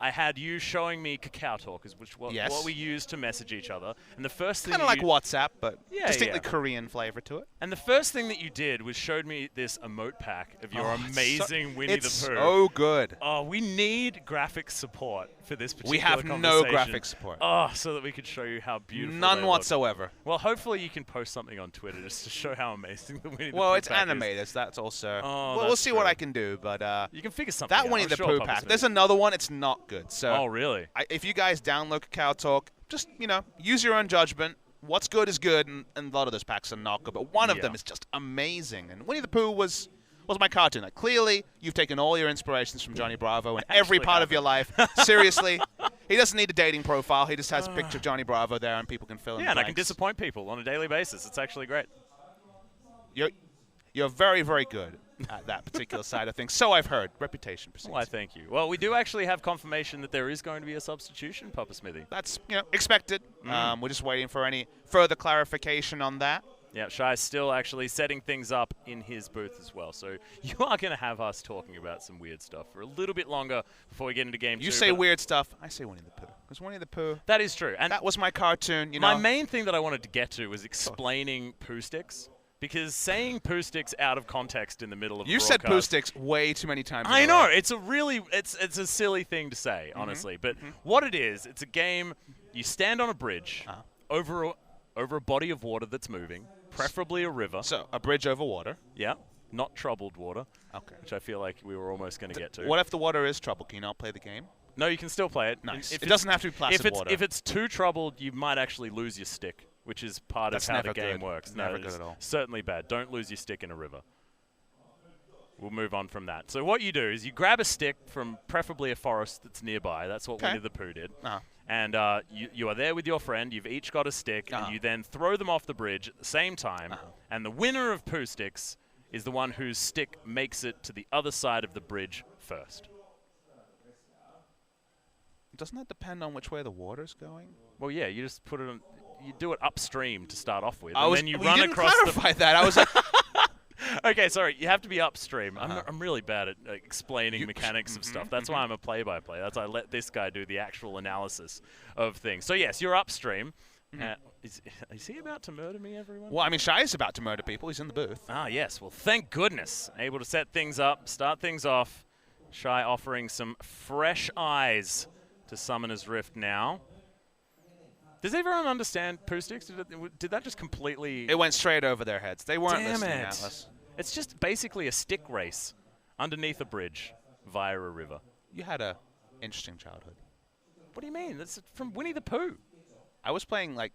I had you showing me Kakao Talk, which what we use to message each other. And the first thing Kind of like WhatsApp, but distinctly yeah. Korean flavor to it. And the first thing that you did was showed me this emote pack of your amazing Winnie the Pooh. It's so good. Oh, we need graphic support for this particular We have no conversation. graphic support. Oh, so that we could show you how beautiful None they look. whatsoever. Well, hopefully you can post something on Twitter just to show how amazing the Winnie the Pooh Well, it's pack is. animated, so that's also... Oh, we'll that's see what true. I can do, but... You can figure something that out. Winnie I'm the sure Pooh Papa pack. Smith. There's another one. It's not good. So Oh, really? if you guys download Kakao Talk, just, use your own judgment. What's good is good, and a lot of those packs are not good, but one of them is just amazing. And Winnie the Pooh was my cartoon. Like, clearly, you've taken all your inspirations from Johnny Bravo in every part of your life. Seriously. He doesn't need a dating profile. He just has a picture of Johnny Bravo there, and people can fill in the Yeah, and I can blanks. disappoint people on a daily basis. It's actually great. You're very, very good at that particular side of things. So I've heard. Reputation precedes. Well, I thank you. Well, we do actually have confirmation that there is going to be a substitution, Papa Smithy. That's expected. We're just waiting for any further clarification on that. Yeah, Shai's still actually setting things up in his booth as well. So you are going to have us talking about some weird stuff for a little bit longer before we get into game 2. You say weird stuff. I say Winnie the Pooh. Because Winnie the Pooh, That is true. And that was my cartoon. my main thing that I wanted to get to was explaining poo sticks. Because saying poo sticks out of context in the middle of You a said poo broadcast- sticks way too many times. I in a know. row. It's a silly thing to say, honestly. But what it is, it's a game. You stand on a bridge over a body of water that's moving, preferably a river. So, a bridge over water. Yeah, not troubled water. Okay. Which I feel like we were almost going to get to. What if the water is troubled? Can you not play the game? No, you can still play it. Nice. If It doesn't have to be placid water. If it's too troubled, you might actually lose your stick, which is part That's of how the never game good. works. Never No, good it's at all. certainly bad. Don't lose your stick in a river. We'll move on from that. So what you do is you grab a stick from preferably a forest that's nearby. That's what Winnie the Pooh did. And you are there with your friend. You've each got a stick, and you then throw them off the bridge at the same time. And the winner of Pooh Sticks is the one whose stick makes it to the other side of the bridge first. Doesn't that depend on which way the water's going? Well, yeah, you just put it on. You do it upstream to start off with, And then you we run didn't across clarify that. I was like, Okay, sorry. You have to be upstream. I'm really bad at explaining mechanics of stuff. That's why I'm a play-by-play. That's why I let this guy do the actual analysis of things. So yes, you're upstream. Is he about to murder me, everyone? well, I mean, Shai is about to murder people. He's in the booth. Ah, yes. Well, thank goodness. Able to set things up, start things off. Shai offering some fresh eyes to Summoner's Rift now. Does everyone understand Pooh Sticks? Did that just completely... It went straight over their heads. They weren't Damn listening, it. Atlas. It's just basically a stick race underneath a bridge via a river. You had a interesting childhood. What do you mean? That's from Winnie the Pooh. I was playing, like,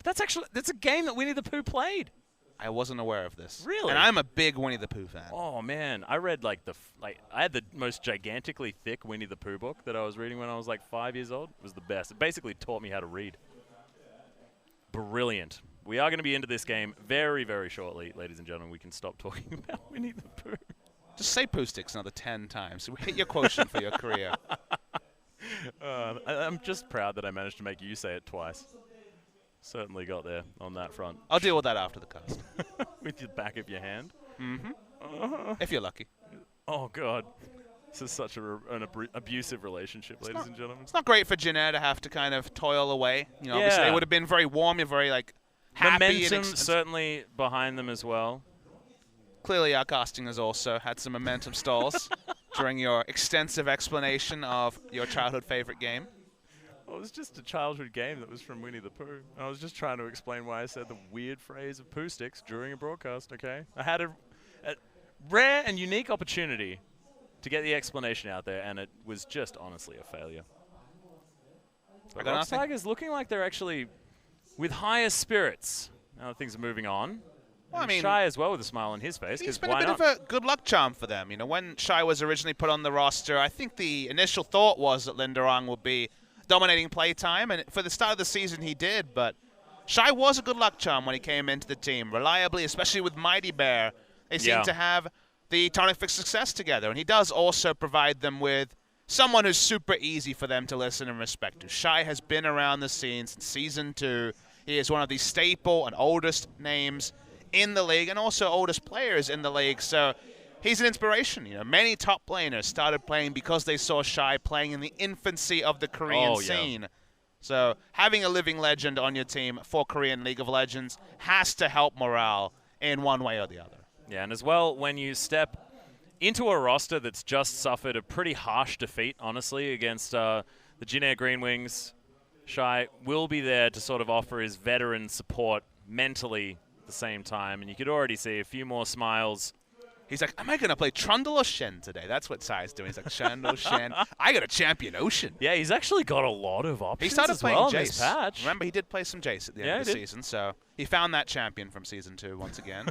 That's a game that Winnie the Pooh played. I wasn't aware of this. Really? And I'm a big Winnie the Pooh fan. Oh man, I read I had the most gigantically thick Winnie the Pooh book that I was reading when I was like 5 years old. It was the best. It basically taught me how to read. Brilliant. We are going to be into this game very, very shortly, ladies and gentlemen. We can stop talking about Winnie the Pooh. Just say Pooh Sticks another 10 times. Hit your quotient for your career. I'm just proud that I managed to make you say it twice. Certainly got there on that front. I'll deal with that after the cast. With the back of your hand. If you're lucky. Oh, God. This is such an abusive relationship, ladies and gentlemen. It's not great for Jin Air to have to kind of toil away. You know, obviously it would have been very warm. You're very, like, happy. Momentum certainly behind them as well. Clearly our casting has also had some momentum stalls during your extensive explanation of your childhood favorite game. Well, it was just a childhood game that was from Winnie the Pooh. I was just trying to explain why I said the weird phrase of Pooh Sticks during a broadcast, okay? I had a rare and unique opportunity to get the explanation out there, and it was just honestly a failure. But ROX Tigers looking like they're actually with higher spirits Now things are moving on. Well, I mean, Shy as well with a smile on his face. He's 'Cause been why a bit not? of a good luck charm for them. You know, when Shy was originally put on the roster, I think the initial thought was that Linderong would be dominating playtime, and for the start of the season he did, but Shy was a good luck charm when he came into the team, reliably, especially with Mighty Bear. They seem to have the tonic for success together, and he does also provide them with someone who's super easy for them to listen and respect to. Shy has been around the scene since Season 2. He is one of the staple and oldest names in the league and also oldest players in the league, so he's an inspiration. You know, many top laners started playing because they saw Shy playing in the infancy of the Korean scene. So having a living legend on your team for Korean League of Legends has to help morale in one way or the other. Yeah, and as well, when you step into a roster that's just suffered a pretty harsh defeat, honestly, against the Jin Air GreenWings, Shy will be there to sort of offer his veteran support mentally at the same time, and you could already see a few more smiles. He's like, am I going to play Trundle or Shen today? That's what Sai's doing. He's like, Trundle, Shen. I got to champion Ocean. Yeah, he's actually got a lot of options. He started as playing well Jace. in this patch. Remember, he did play some Jace at the end of the season, so he found that champion from Season 2 once again.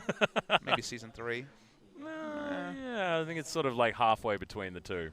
Maybe Season 3. Yeah, I think it's sort of like halfway between the two.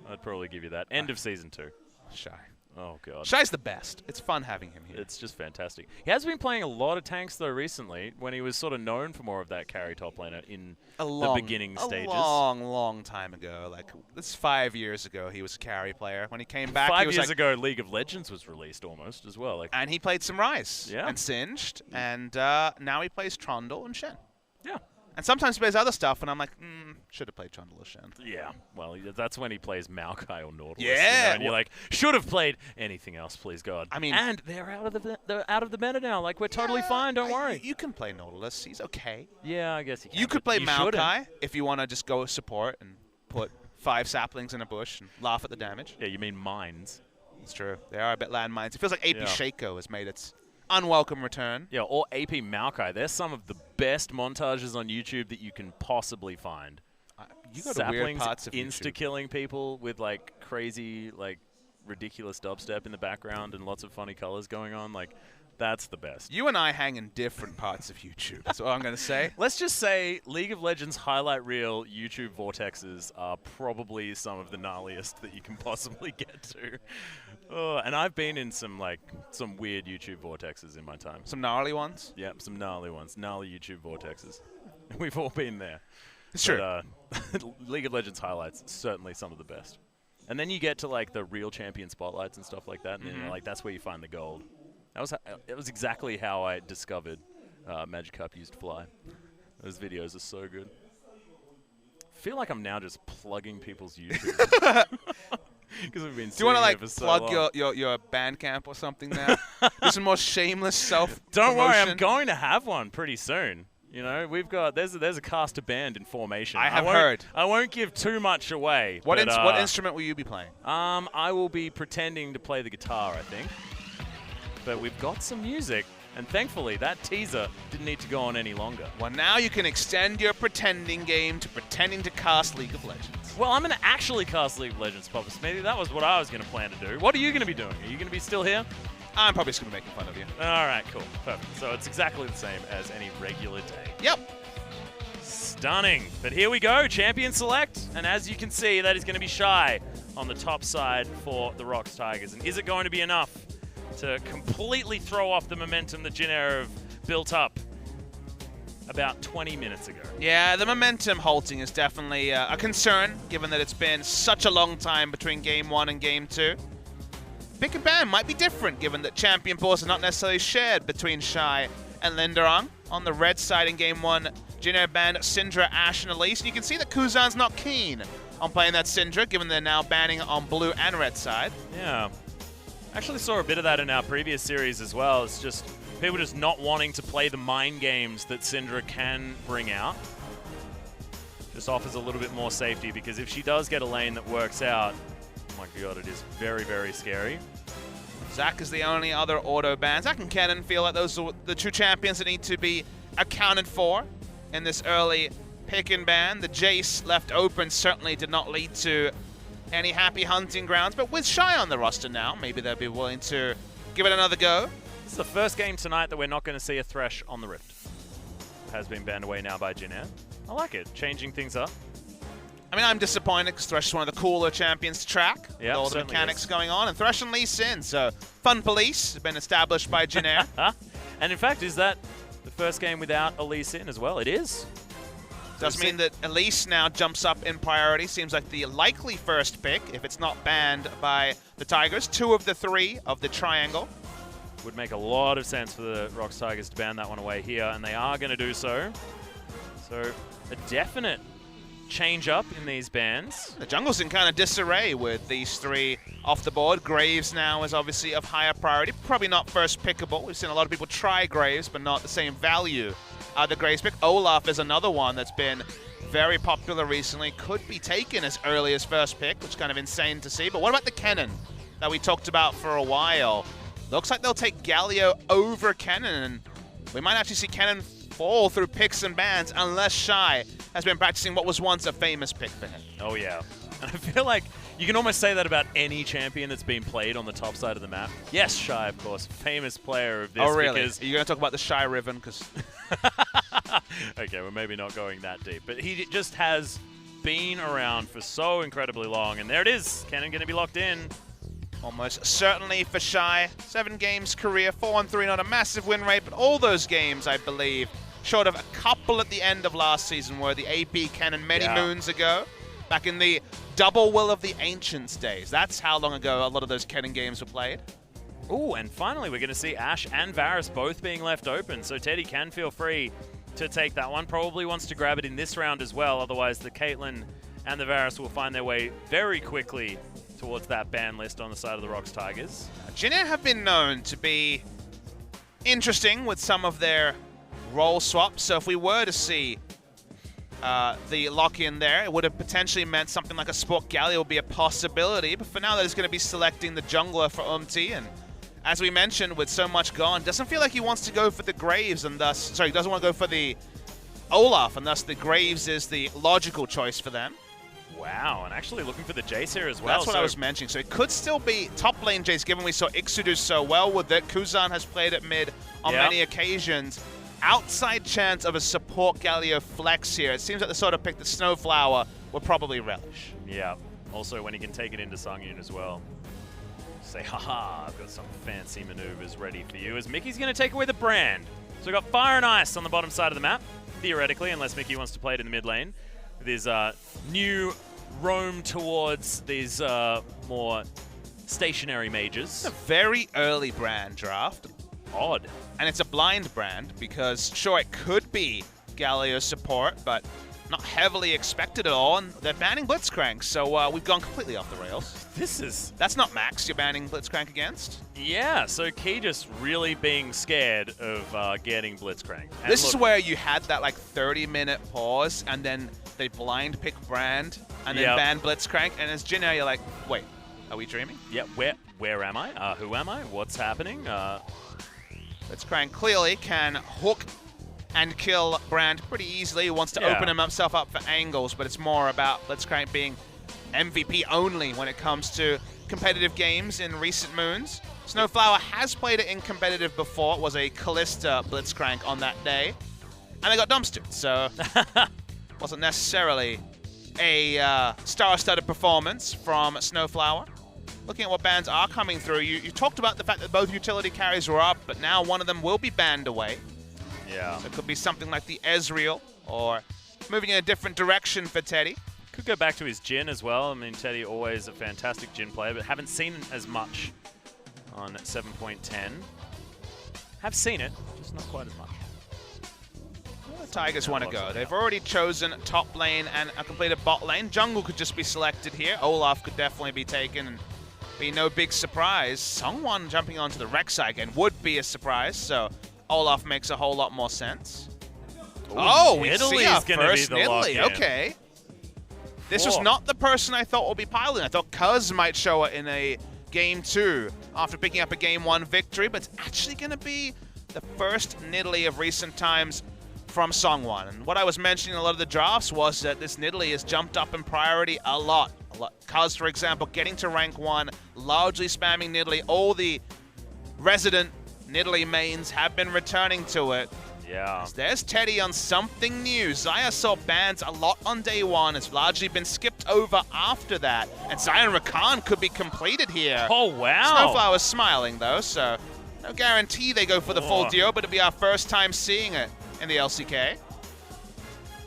I'd probably give you that. End of Season 2. Shy. Oh, God. Shy's the best. It's fun having him here. It's just fantastic. He has been playing a lot of tanks, though, recently, when he was sort of known for more of that carry top laner in the beginning stages. A long time ago. Like, this is 5 years ago he was a carry player. When he came back, 5 he was years like, ago, League of Legends was released almost as well. Like, and he played some Ryze Yeah. and Singed, and now he plays Trundle and Shen. yeah. And sometimes he plays other stuff, and I'm like, should have played Trundle or Shen. Yeah, well, that's when he plays Maokai or Nautilus. Yeah, and you're like, should have played anything else, please God. I mean, and they're out of the meta now. Like, we're totally fine. Don't worry. You can play Nautilus. He's okay. Yeah, I guess you can. You could but play you shouldn't. Maokai if you want to just go support and put 5 saplings in a bush and laugh at the damage. Yeah, you mean mines? It's true. They are a bit landmines. It feels like AP Yeah. Shaco has made its unwelcome return. Yeah, or AP Maokai. They're some of the best montages on YouTube that you can possibly find. You go to weird parts of insta-killing people with, like, crazy, like, ridiculous dubstep in the background and lots of funny colors going on. Like, that's the best. You and I hang in different parts of YouTube. That's what I'm going to say. Let's just say League of Legends highlight reel YouTube vortexes are probably some of the gnarliest that you can possibly get to. Oh, and I've been in some weird YouTube vortexes in my time. Some gnarly ones. Yeah, some gnarly ones. Gnarly YouTube vortexes. We've all been there. It's true. League of Legends highlights, certainly some of the best. And then you get to, like, the real champion spotlights and stuff like that, and then, like, that's where you find the gold. It was exactly how I discovered Magikarp used Fly. Those videos are so good. I feel like I'm now just plugging people's YouTube. Because we've been. Do you want to, like, for so plug long. your Bandcamp or something now? Do some more shameless self. Don't worry, I'm going to have one pretty soon. You know, we've got there's a caster band in formation. I have heard. I won't give too much away. What but, instrument will you be playing? I will be pretending to play the guitar, I think. But we've got some music, and thankfully that teaser didn't need to go on any longer. Well, now you can extend your pretending game to pretending to cast League of Legends. Well, I'm going to actually cast League of Legends, Papa Smithy. That was what I was going to plan to do. What are you going to be doing? Are you going to be still here? I'm probably just going to be making fun of you. All right, cool. Perfect. So it's exactly the same as any regular day. Yep. Stunning. But here we go, champion select. And as you can see, that is going to be Shy on the top side for the ROX Tigers. And is it going to be enough to completely throw off the momentum that Jin Air have built up about 20 minutes ago? Yeah, the momentum halting is definitely a concern, given that it's been such a long time between Game 1 and Game 2. Pick and ban might be different, given that champion pools are not necessarily shared between Shy and Linderong. On the red side in Game 1, Jin Air banned Syndra, Ashe, and Elise. And you can see that Kuzan's not keen on playing that Syndra, given they're now banning on blue and red side. Yeah. Actually saw a bit of that in our previous series as well. It's just people just not wanting to play the mind games that Syndra can bring out. Just offers a little bit more safety, because if she does get a lane that works out, oh my god, it is very, very scary. Zac is the only other auto ban. Zac and Kennen feel like those are the two champions that need to be accounted for in this early pick and ban. The Jace left open certainly did not lead to any happy hunting grounds, but with Shy on the roster now, maybe they'll be willing to give it another go. This is the first game tonight that we're not going to see a Thresh on the Rift. Has been banned away now by Jin Air. I like it, changing things up. I mean, I'm disappointed because Thresh is one of the cooler champions to track. Yeah, with all the mechanics going on. And Thresh and Lee Sin, so Fun Police has been established by Jin Air. And in fact, is that the first game without Elise in as well? It is. Does mean that Elise now jumps up in priority. Seems like the likely first pick if it's not banned by the Tigers. 2 of the 3 of the triangle. Would make a lot of sense for the ROX Tigers to ban that one away here, and they are going to do so. So a definite change up in these bans. The jungle's in kind of disarray with these 3 off the board. Graves now is obviously of higher priority. Probably not first pickable. We've seen a lot of people try Graves, but not the same value. The Graves pick. Olaf is another one that's been very popular recently. Could be taken as early as first pick, which is kind of insane to see. But what about the Kennen that we talked about for a while? Looks like they'll take Galio over Kennen, and we might actually see Kennen fall through picks and bans unless Shy has been practicing what was once a famous pick for him. Oh, yeah. And I feel like you can almost say that about any champion that's been played on the top side of the map. Yes, Shy, of course, famous player of this. Oh, really? Because Are you going to talk about the Shy Riven? Because okay, we're maybe not going that deep. But he just has been around for so incredibly long. And there it is. Kennen going to be locked in. almost certainly for Shy. 7 games career, 4-3, not a massive win rate, but all those games, I believe, short of a couple at the end of last season were the AP Kennen many moons ago, back in the double Will of the Ancients days. That's how long ago a lot of those Kennen games were played. Ooh, and finally we're going to see Ashe and Varus both being left open, so Teddy can feel free to take that one. Probably wants to grab it in this round as well, otherwise the Caitlyn and the Varus will find their way very quickly towards that ban list on the side of the ROX Tigers. Jin Air have been known to be interesting with some of their role swaps, so if we were to see the lock-in there, it would have potentially meant something like a Sport Galio would be a possibility, but for now that is going to be selecting the jungler for Umti, and as we mentioned, with so much gone, doesn't feel like he wants to go for the Graves, and thus, sorry, doesn't want to go for the Olaf, and thus the Graves is the logical choice for them. Wow, and actually looking for the Jace here as well. That's what I was mentioning. So it could still be top lane Jace, given we saw Ixu do so well with it. Kuzan has played at mid on many occasions. Outside chance of a support Galio flex here. It seems like the sort of pick that Snowflower would probably relish. Yeah, also when he can take it into Sungyun as well. Say, haha, I've got some fancy maneuvers ready for you, as Mickey's going to take away the brand. So we've got Fire and Ice on the bottom side of the map, theoretically, unless Mickey wants to play it in the mid lane. With his new roam towards these more stationary mages. It's a very early brand draft. Odd. And it's a blind brand because, sure, it could be Galio support, but not heavily expected at all. And they're banning Blitzcrank, so we've gone completely off the rails. That's not Max you're banning Blitzcrank against. Yeah, so Key just really being scared of getting Blitzcrank. And this is where you had that like 30-minute pause, and then they blind pick brand, and then ban Blitzcrank, and as Jin Air, you're like, wait, are we dreaming? Yeah, where am I? Who am I? What's happening? Blitzcrank clearly can hook and kill Brand pretty easily. He wants to open himself up for angles, but it's more about Blitzcrank being MVP only when it comes to competitive games in recent moons. Snowflower has played it in competitive before. It was a Callista Blitzcrank on that day, and they got dumpstered, so wasn't necessarily a star-studded performance from Snowflower. Looking at what bans are coming through, you talked about the fact that both utility carries were up, but now one of them will be banned away. Yeah. So it could be something like the Ezreal, or moving in a different direction for Teddy. Could go back to his Jin as well. I mean, Teddy always a fantastic Jin player, but haven't seen as much on 7.10. Have seen it, just not quite as much. The Tigers want to go. They've already chosen top lane and a completed bot lane. Jungle could just be selected here. Olaf could definitely be taken and be no big surprise. Songwon jumping onto the Rek'Sai again would be a surprise, so Olaf makes a whole lot more sense. Ooh, we see our first be the Nidalee. Okay. This was not the person I thought would be piloting. I thought Cuz might show it in a Game 2 after picking up a Game 1 victory, but it's actually going to be the first Nidalee of recent times from Songwon. And what I was mentioning in a lot of the drafts was that this Nidalee has jumped up in priority a lot. Cuz, for example, getting to rank 1, largely spamming Nidalee. All the resident Nidalee mains have been returning to it. Yeah. There's Teddy on something new. Xayah saw bans a lot on day one. It's largely been skipped over after that. And Xayah and Rakan could be completed here. Oh, wow. Snowflower's smiling, though, so no guarantee they go for the full duo, but it'll be our first time seeing it in the LCK.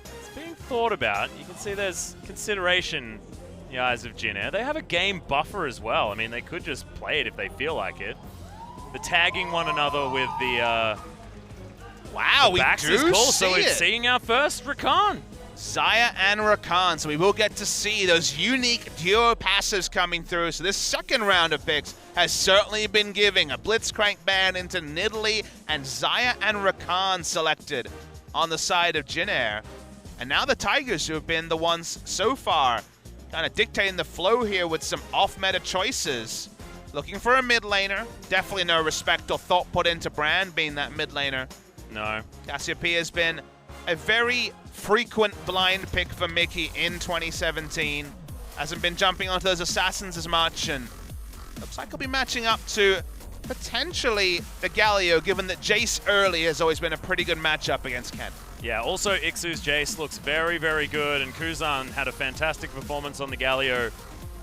It's being thought about. You can see there's consideration in the eyes of Jin Air. They have a game buffer as well. I mean, they could just play it if they feel like it. The tagging one another with the wow, we backs do is cool, see so we're it. seeing our first Rakan. Xayah and Rakan, so we will get to see those unique duo passives coming through. So this second round of picks has certainly been giving a Blitzcrank ban into Nidalee and Xayah and Rakan selected on the side of Jin Air. And now the Tigers, who have been the ones so far kind of dictating the flow here with some off-meta choices. Looking for a mid laner. Definitely no respect or thought put into Brand being that mid laner. No. Cassiopeia has been a very frequent blind pick for Mickey in 2017. Hasn't been jumping onto those assassins as much, and looks like he'll be matching up to potentially the Galio, given that Jace early has always been a pretty good matchup against Ken. Yeah, also Ixu's Jace looks very, very good, and Kuzan had a fantastic performance on the Galio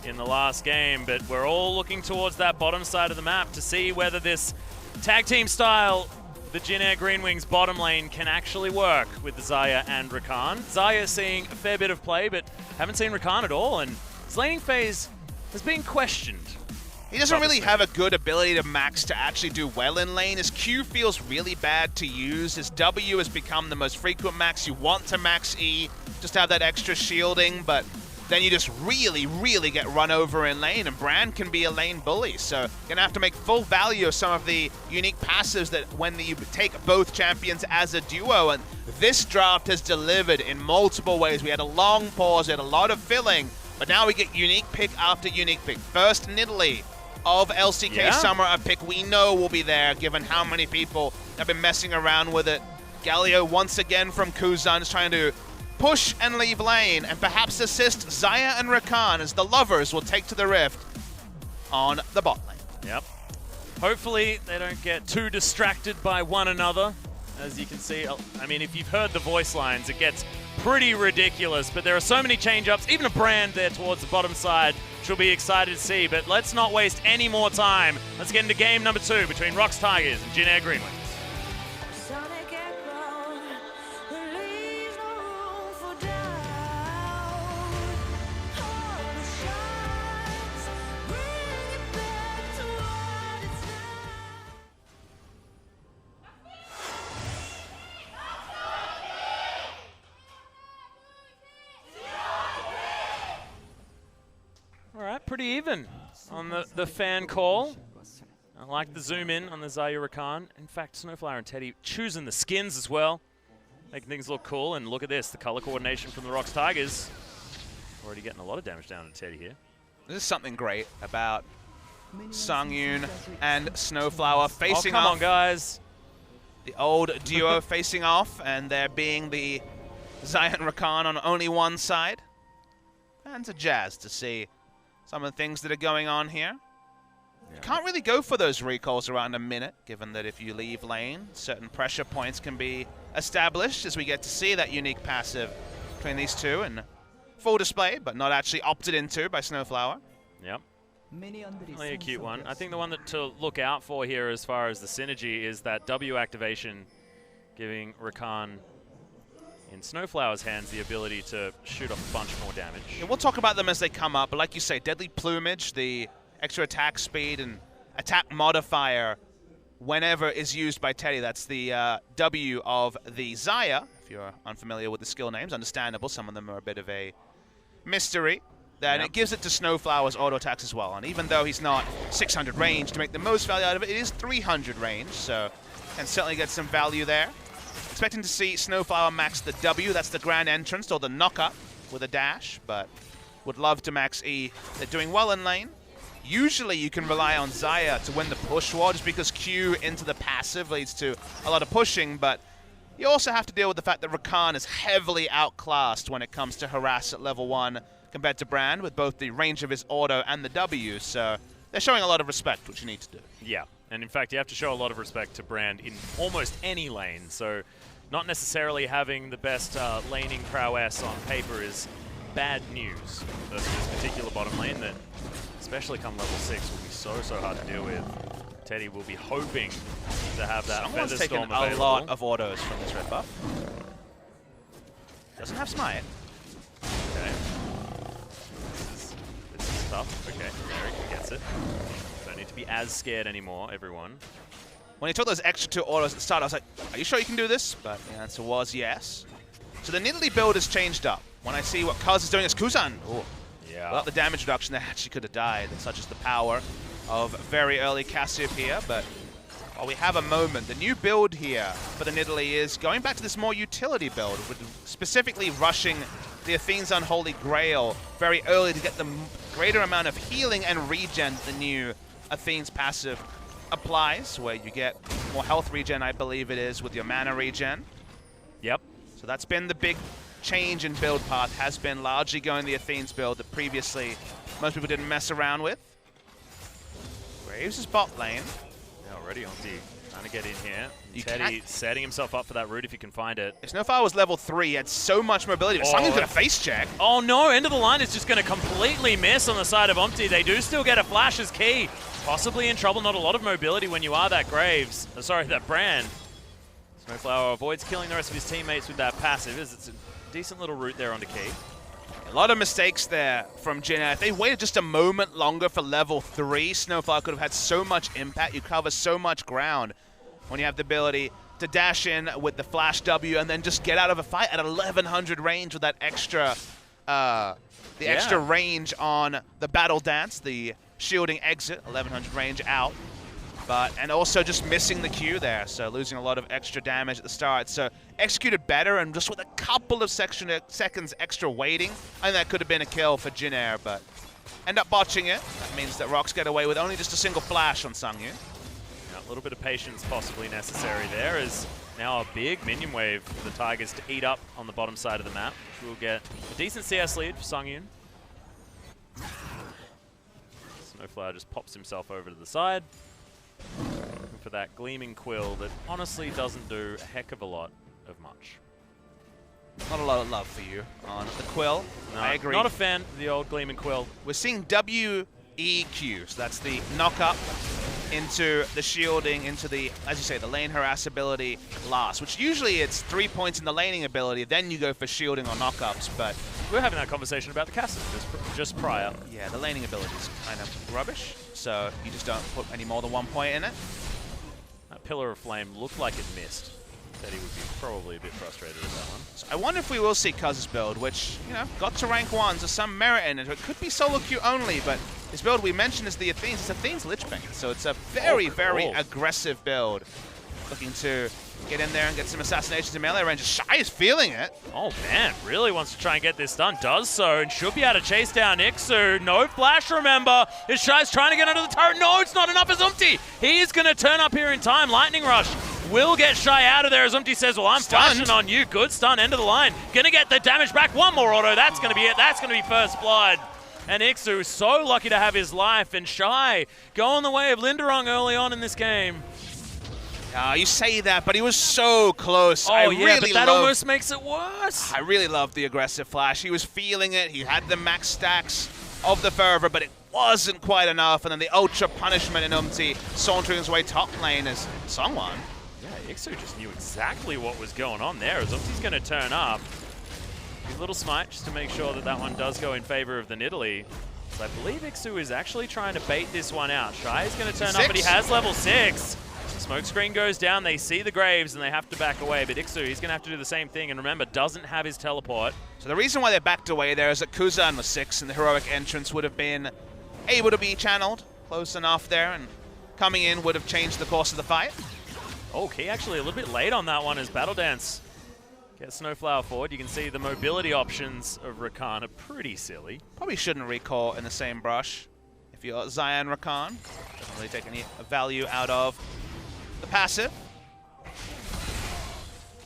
in the last game, but we're all looking towards that bottom side of the map to see whether this tag team style, the Jin Air GreenWings bottom lane, can actually work with Xayah and Rakan. Xayah seeing a fair bit of play, but haven't seen Rakan at all, and his laning phase has been questioned. He doesn't really have a good ability to max to actually do well in lane. His Q feels really bad to use. His W has become the most frequent max. You want to max E, just to have that extra shielding, but then you just really, really get run over in lane, and Brand can be a lane bully. So you're going to have to make full value of some of the unique passives that when you take both champions as a duo, and this draft has delivered in multiple ways. We had a long pause, we had a lot of filling, but now we get unique pick after unique pick. First, Nidalee of LCK Summer, a pick we know will be there, given how many people have been messing around with it. Galio once again from Kuzan is trying to push and leave lane, and perhaps assist Xayah and Rakan as the lovers will take to the rift on the bot lane. Yep. Hopefully they don't get too distracted by one another. As you can see, I mean, if you've heard the voice lines, it gets pretty ridiculous, but there are so many change-ups, even a Brand there towards the bottom side, which we'll be excited to see, but let's not waste any more time. Let's get into game number 2 between ROX Tigers and Jin Air GreenWings. Sonic echo, there leaves no room for doubt. Hope shines, bring it back to what it's now. All right, pretty even on the fan call. I like the zoom in on the Xayah Rakan. In fact, Snowflower and Teddy choosing the skins as well, making things look cool. And look at this, the color coordination from the ROX Tigers. Already getting a lot of damage down to Teddy here. This is something great about Sungyun and Snowflower facing come off. on, guys. The old duo facing off, and there being the Xayah and Rakan on only one side. Fans are jazzed to see some of the things that are going on here. You can't really go for those recalls around a minute, given that if you leave lane, certain pressure points can be established as we get to see that unique passive between these two, and full display, but not actually opted into by Snowflower. Yep. Only a cute one. I think the one that to look out for here as far as the synergy is that W activation, giving Rakan in Snowflower's hands the ability to shoot off a bunch more damage. Yeah, we'll talk about them as they come up, but like you say, Deadly Plumage, the extra attack speed and attack modifier whenever is used by Teddy. That's the W of the Xayah. If you're unfamiliar with the skill names, understandable. Some of them are a bit of a mystery. Then it gives it to Snowflower's auto attacks as well. And even though he's not 600 range to make the most value out of it, it is 300 range, so can certainly get some value there. Expecting to see Snowflower max the W. That's the grand entrance, or the knock-up with a dash, but would love to max E. They're doing well in lane. Usually you can rely on Xayah to win the push war, just because Q into the passive leads to a lot of pushing, but you also have to deal with the fact that Rakan is heavily outclassed when it comes to harass at level 1 compared to Brand, with both the range of his auto and the W, so they're showing a lot of respect, which you need to do. Yeah, and in fact, you have to show a lot of respect to Brand in almost any lane. So not necessarily having the best laning prowess on paper is bad news versus this particular bottom lane that, especially come level 6, will be so hard to deal with. Teddy will be hoping to have that Someone's Feather taken Storm a available. lot of autos from this red buff. Doesn't have Smite. Okay. This is tough. Okay, Eric gets it. Don't need to be as scared anymore, everyone. When he took those extra 2 autos at the start, I was like, are you sure you can do this? But the answer was yes. So the Nidalee build has changed up. When I see what Kuz is doing as Kuzan. Ooh. Yeah. Well, the damage reduction there actually could have died, such as the power of very early Cassiopeia. But while we have a moment, the new build here for the Nidalee is going back to this more utility build, with specifically rushing the Athene's Unholy Grail very early to get the greater amount of healing and regen the new Athene's passive applies, where you get more health regen, I believe it is, with your mana regen. Yep. So that's been the big change in build path, has been largely going the Athene's build that previously most people didn't mess around with. Graves is bot lane. Yeah, already on D. Trying to get in here. You Teddy can't- setting himself up for that route if he can find it. If Snowfire was level 3, he had so much mobility, but Sung's gonna face check. Oh no, end of the line is just going to completely miss on the side of Umpty. They do still get a flash as key. Possibly in trouble, not a lot of mobility when you are that Graves. Sorry, that Brand. Snowflower avoids killing the rest of his teammates with that passive. It's a decent little route there onto key. A lot of mistakes there from Jin Air. If they waited just a moment longer for level 3, Snowfire could have had so much impact. You cover so much ground when you have the ability to dash in with the flash W and then just get out of a fight at 1100 range with that extra, extra range on the battle dance, the shielding exit, 1100 range out. And also just missing the Q there, so losing a lot of extra damage at the start. So executed better, and just with a couple of seconds extra waiting, I think that could have been a kill for Jin Air, but end up botching it. That means that ROX get away with only just a single flash on Sungyu. Yeah, a little bit of patience possibly necessary there, as now a big minion wave for the Tigers to eat up on the bottom side of the map, which will get a decent CS lead for Sungyun. Snowflower just pops himself over to the side. Looking for that Gleaming Quill that honestly doesn't do a heck of a lot of much. Not a lot of love for you on the Quill. No, I agree. Not a fan of the old Gleaming Quill. We're seeing WEQ, so that's the knock-up into the shielding, into the, as you say, the lane harass ability last, which usually it's 3 points in the laning ability, then you go for shielding or knock-ups, but We were having that conversation about the Cassis just prior. yeah, the laning ability is kind of rubbish, so you just don't put any more than 1 point in it. That Pillar of Flame looked like it missed. Teddy would be probably a bit frustrated at that one. So I wonder if we will see Kuz's build, which, you know, got to rank 1, so some merit in it. It could be solo queue only, but his build we mentioned is the Athene's. It's Athene's Lich Bane, so it's a very, very aggressive build. Looking to get in there and get some assassinations in melee range. Shy is feeling it. Oh man, really wants to try and get this done. Does so, and should be able to chase down Ixu. No flash, remember. Is Shy's trying to get under the turret. No, it's not enough as Umpty. He's going to turn up here in time. Lightning Rush will get Shy out of there as Umpty says, well, I'm flashing on you. Good stun, end of the line. Gonna get the damage back. One more auto. That's going to be it. That's going to be first blood. And Ixu so lucky to have his life. And Shy going the way of Linderung early on in this game. You say that, but he was so close. Oh, yeah, but that almost makes it worse. I really loved the aggressive flash. He was feeling it. He had the max stacks of the fervor, but it wasn't quite enough. And then the ultra punishment in Umpty sauntering his way top lane as Songwon. Yeah, Ixu just knew exactly what was going on there as Umpty's going to turn up. A little smite just to make sure that that one does go in favor of the Nidalee. So I believe Ixu is actually trying to bait this one out. Shy is going to turn up, but he has level 6. Smokescreen goes down, they see the Graves, and they have to back away. But Ixu, he's going to have to do the same thing. And remember, doesn't have his teleport. So the reason why they backed away there is that Kuzan was 6, and the heroic entrance would have been able to be channeled close enough there, and coming in would have changed the course of the fight. Oh, Key actually a little bit late on that one as Battle Dance gets Snowflower forward. You can see the mobility options of Rakan are pretty silly. Probably shouldn't recall in the same brush if you're Zion Rakan. Doesn't really take any value out of the passive.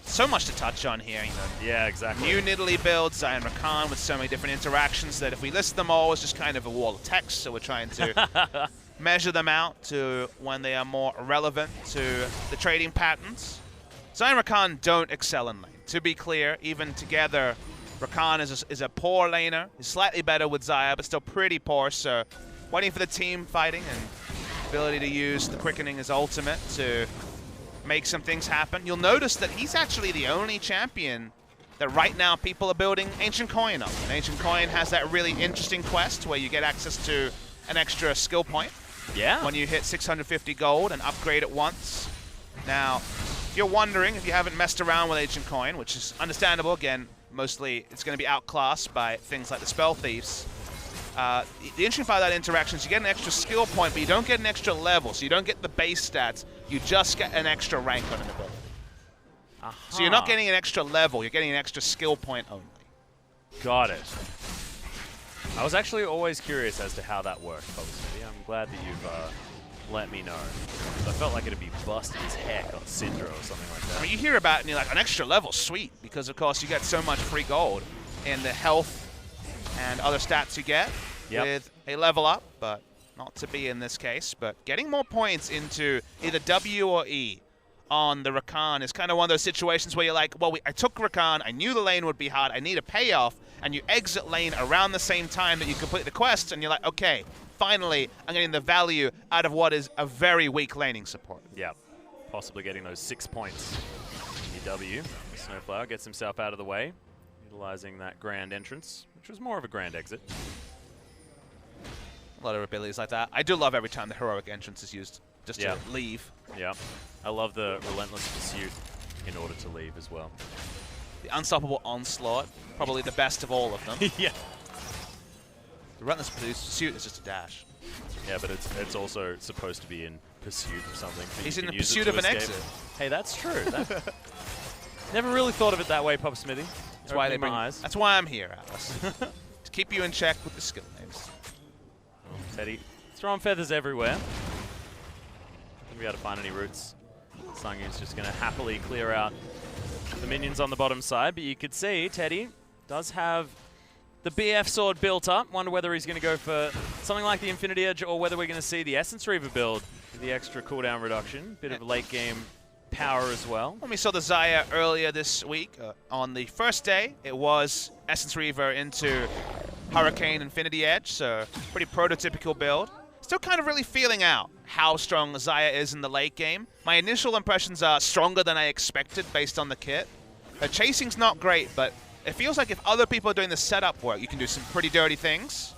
So much to touch on here, you know. Yeah, exactly. New Nidalee build, Zion Rakan with so many different interactions that if we list them all, it's just kind of a wall of text, so we're trying to measure them out to when they are more relevant to the trading patterns. Xayah and Rakan don't excel in lane. To be clear, even together, Rakan is a poor laner. He's slightly better with Xayah, but still pretty poor, so waiting for the team fighting and ability to use the quickening as ultimate to make some things happen. You'll notice that he's actually the only champion that right now people are building Ancient Coin up. And Ancient Coin has that really interesting quest where you get access to an extra skill point. Yeah. When you hit 650 gold and upgrade it once. Now, if you're wondering, if you haven't messed around with Ancient Coin, which is understandable, again, mostly it's going to be outclassed by things like the Spell Thieves. The interesting part of that interaction is you get an extra skill point, but you don't get an extra level, so you don't get the base stats, you just get an extra rank on an ability. So you're not getting an extra level, you're getting an extra skill point only. Got it. I was actually always curious as to how that worked, Smithy. I'm glad that you've let me know. I felt like it'd be busted as heck on Syndra or something like that. I mean, you hear about it and you're like, an extra level, sweet, because of course you get so much free gold in the health and other stats you get with a level up, but not to be in this case. But getting more points into either W or E on the Rakan is kind of one of those situations where you're like, well, I took Rakan, I knew the lane would be hard, I need a payoff, and you exit lane around the same time that you complete the quest, and you're like, okay, finally, I'm getting the value out of what is a very weak laning support. Yeah, possibly getting those 6 points. EW, Snowflower gets himself out of the way, utilizing that grand entrance, which was more of a grand exit. A lot of abilities like that. I do love every time the heroic entrance is used, just to leave. Yeah, I love the relentless pursuit in order to leave as well. The unstoppable onslaught, probably the best of all of them. Yeah. The relentless pursuit is just a dash. Yeah, but it's also supposed to be in pursuit of something. So he's in the pursuit of an exit. Hey, that's true. Never really thought of it that way, Papa Smithy. That's why they bring. That's why I'm here, Alice. To keep you in check with the skill names. Oh, Teddy, throwing feathers everywhere. Not gonna be able to find any roots. Sangyun's just gonna happily clear out the minions on the bottom side, but you could see Teddy does have the BF sword built up. Wonder whether he's going to go for something like the Infinity Edge or whether we're going to see the Essence Reaver build with the extra cooldown reduction. Bit of late game power as well. When we saw the Xayah earlier this week, on the first day, it was Essence Reaver into Hurricane Infinity Edge, so pretty prototypical build. Still kind of really feeling out how strong Xayah is in the late game. My initial impressions are stronger than I expected based on the kit. Her chasing's not great, but it feels like if other people are doing the setup work, you can do some pretty dirty things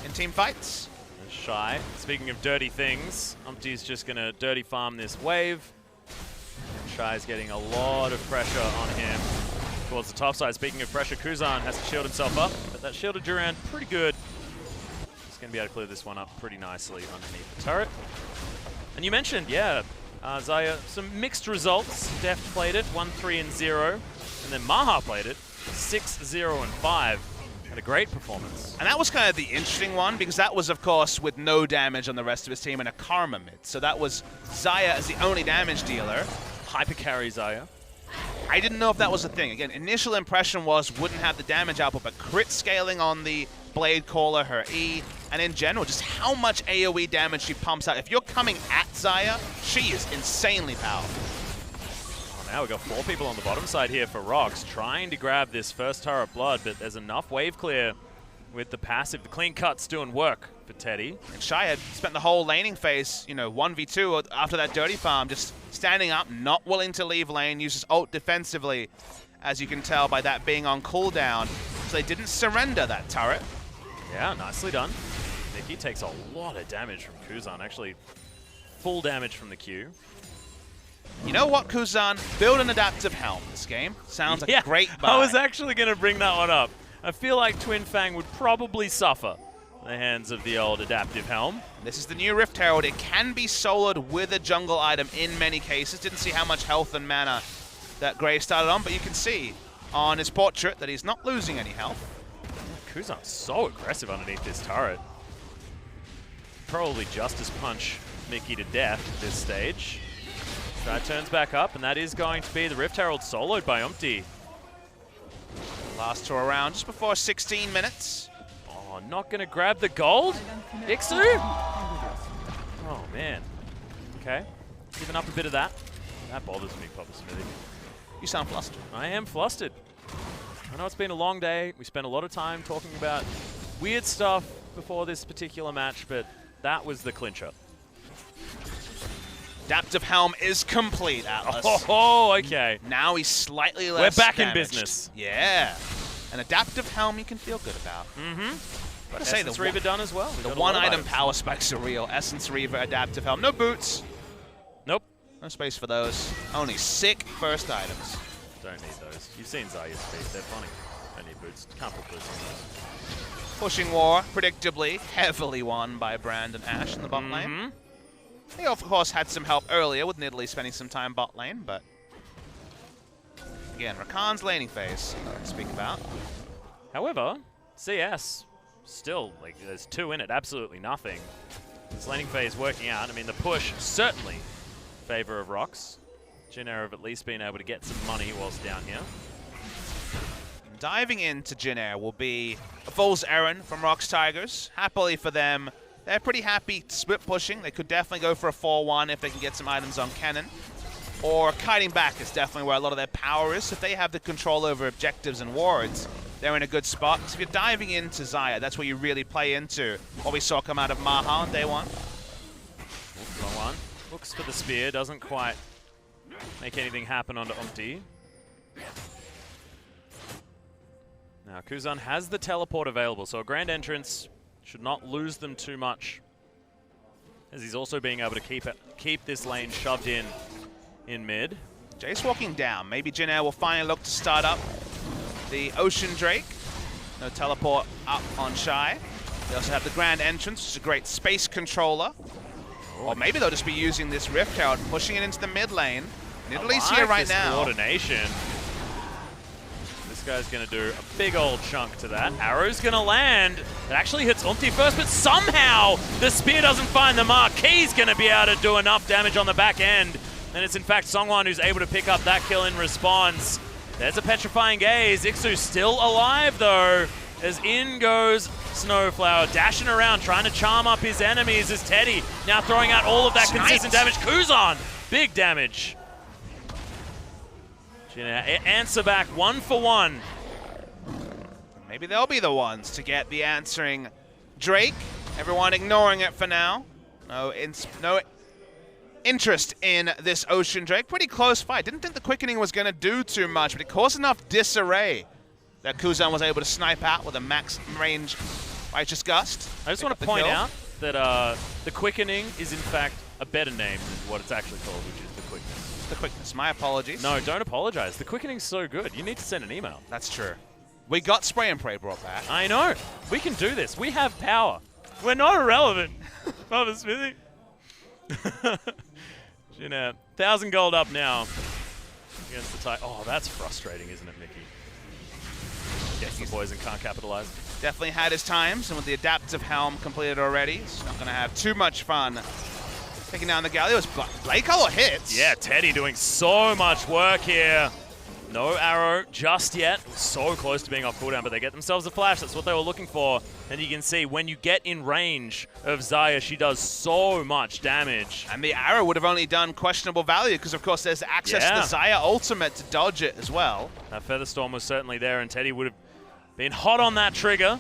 in team fights. Shy. Speaking of dirty things, Umpty's just going to dirty farm this wave. Shy's getting a lot of pressure on him towards the top side. Speaking of pressure, Kuzan has to shield himself up, but that shielded Durand pretty good. He's going to be able to clear this one up pretty nicely underneath the turret. And you mentioned, Xayah, some mixed results. Deft played it, 1-3 and 0. And then Maha played it, 6-0 and 5. Had a great performance. And that was kind of the interesting one, because that was, of course, with no damage on the rest of his team and a Karma mid. So that was Xayah as the only damage dealer. Hyper carry Xayah. I didn't know if that was a thing. Again, initial impression was wouldn't have the damage output, but crit scaling on the Blade Caller, her E, and in general, just how much AoE damage she pumps out. If you're coming at Xayah, she is insanely powerful. Now we've got 4 people on the bottom side here for ROX, trying to grab this first turret blood, but there's enough wave clear with the passive. The clean cut's doing work for Teddy. And Shy had spent the whole laning phase, 1v2 after that dirty farm, just standing up, not willing to leave lane, uses ult defensively, as you can tell by that being on cooldown. So they didn't surrender that turret. Yeah, nicely done. Nikki takes a lot of damage from Kuzan, actually full damage from the Q. You know what, Kuzan? Build an adaptive helm this game. Sounds like a great buy. I was actually going to bring that one up. I feel like Twin Fang would probably suffer at the hands of the old adaptive helm. This is the new Rift Herald. It can be soloed with a jungle item in many cases. Didn't see how much health and mana that Gray started on, but you can see on his portrait that he's not losing any health. Kuzan's so aggressive underneath this turret. Probably Justice Punch Mickey to death at this stage. That turns back up, and that is going to be the Rift Herald soloed by Umpty. Last tour around just before 16 minutes. Oh, not going to grab the gold? Ixu? Oh, man. Okay. Giving up a bit of that. That bothers me, Papa Smithy. You sound flustered. I am flustered. I know it's been a long day. We spent a lot of time talking about weird stuff before this particular match, but that was the clincher. Adaptive Helm is complete, Atlas. Oh, okay. Now he's slightly less We're back damaged. in business. Yeah. An Adaptive Helm you can feel good about. Mm-hmm. But Essence say the Reaver done as well. The one item power spikes are real. Essence Reaver, Adaptive Helm. No boots. Nope. No space for those. Only sick first items. Don't need those. You've seen Zaya's speed. They're funny. Don't need boots. Can't put boots on those. Pushing war, predictably, heavily won by Brand and Ash in the bot lane. They, of course, had some help earlier with Nidalee spending some time bot lane, but again, Rakan's laning phase to speak about. However, CS still, like, there's 2 in it, absolutely nothing. This laning phase working out. I mean, the push certainly in favor of ROX. Jin Air have at least been able to get some money whilst down here. Diving into Jin Air will be a fool's errand from ROX Tigers. Happily for them, they're pretty happy split pushing. They could definitely go for a 4-1 if they can get some items on cannon. Or kiting back is definitely where a lot of their power is. If they have the control over objectives and wards, they're in a good spot. So if you're diving into Zaya, that's where you really play into what we saw come out of Maha on day 1. Long one. Looks for the spear, doesn't quite make anything happen onto Umti. Now, Kuzan has the teleport available, so a grand entrance should not lose them too much, as he's also being able to keep this lane shoved in mid. Jace walking down. Maybe Jin Air will finally look to start up the Ocean Drake. No teleport up on Shy. They also have the grand entrance, which is a great space controller. Or maybe they'll just be using this Rift Herald, pushing it into the mid lane. Nidalee's here right now. Coordination. This guy's going to do a big old chunk to that. Arrow's going to land. It actually hits Umti first, but somehow the spear doesn't find the mark. Key's going to be able to do enough damage on the back end. And it's in fact Songwon who's able to pick up that kill in response. There's a petrifying gaze. Ixu's still alive though, as in goes Snowflower, dashing around, trying to charm up his enemies as Teddy now throwing out all of that consistent damage. Kuzan, big damage. Answer back 1 for 1. Maybe they'll be the ones to get the answering Drake. Everyone ignoring it for now. No interest in this Ocean Drake. Pretty close fight. Didn't think the quickening was going to do too much, but it caused enough disarray that Kuzan was able to snipe out with a max range Righteous Gust. I just want to point out that the quickening is in fact a better name than what it's actually called, which is the quickness. The quickness. My apologies. No, don't apologize. The quickening's so good. You need to send an email. That's true. We got Spray and Pray brought back. I know. We can do this. We have power. We're not irrelevant. Papa Smithy. Jin Air, 1,000 gold up now against the Tiger. Oh, that's frustrating, isn't it, Mickey? Yes, the poison can't capitalize. Definitely had his times, and with the Adaptive Helm completed already, he's not going to have too much fun taking down the Gallios. Blade Color hits. Yeah, Teddy doing so much work here. No arrow just yet. So close to being off cooldown, but they get themselves a flash. That's what they were looking for. And you can see when you get in range of Zaya, she does so much damage. And the arrow would have only done questionable value because, of course, there's access to the Zaya ultimate to dodge it as well. That Featherstorm was certainly there, and Teddy would have been hot on that trigger.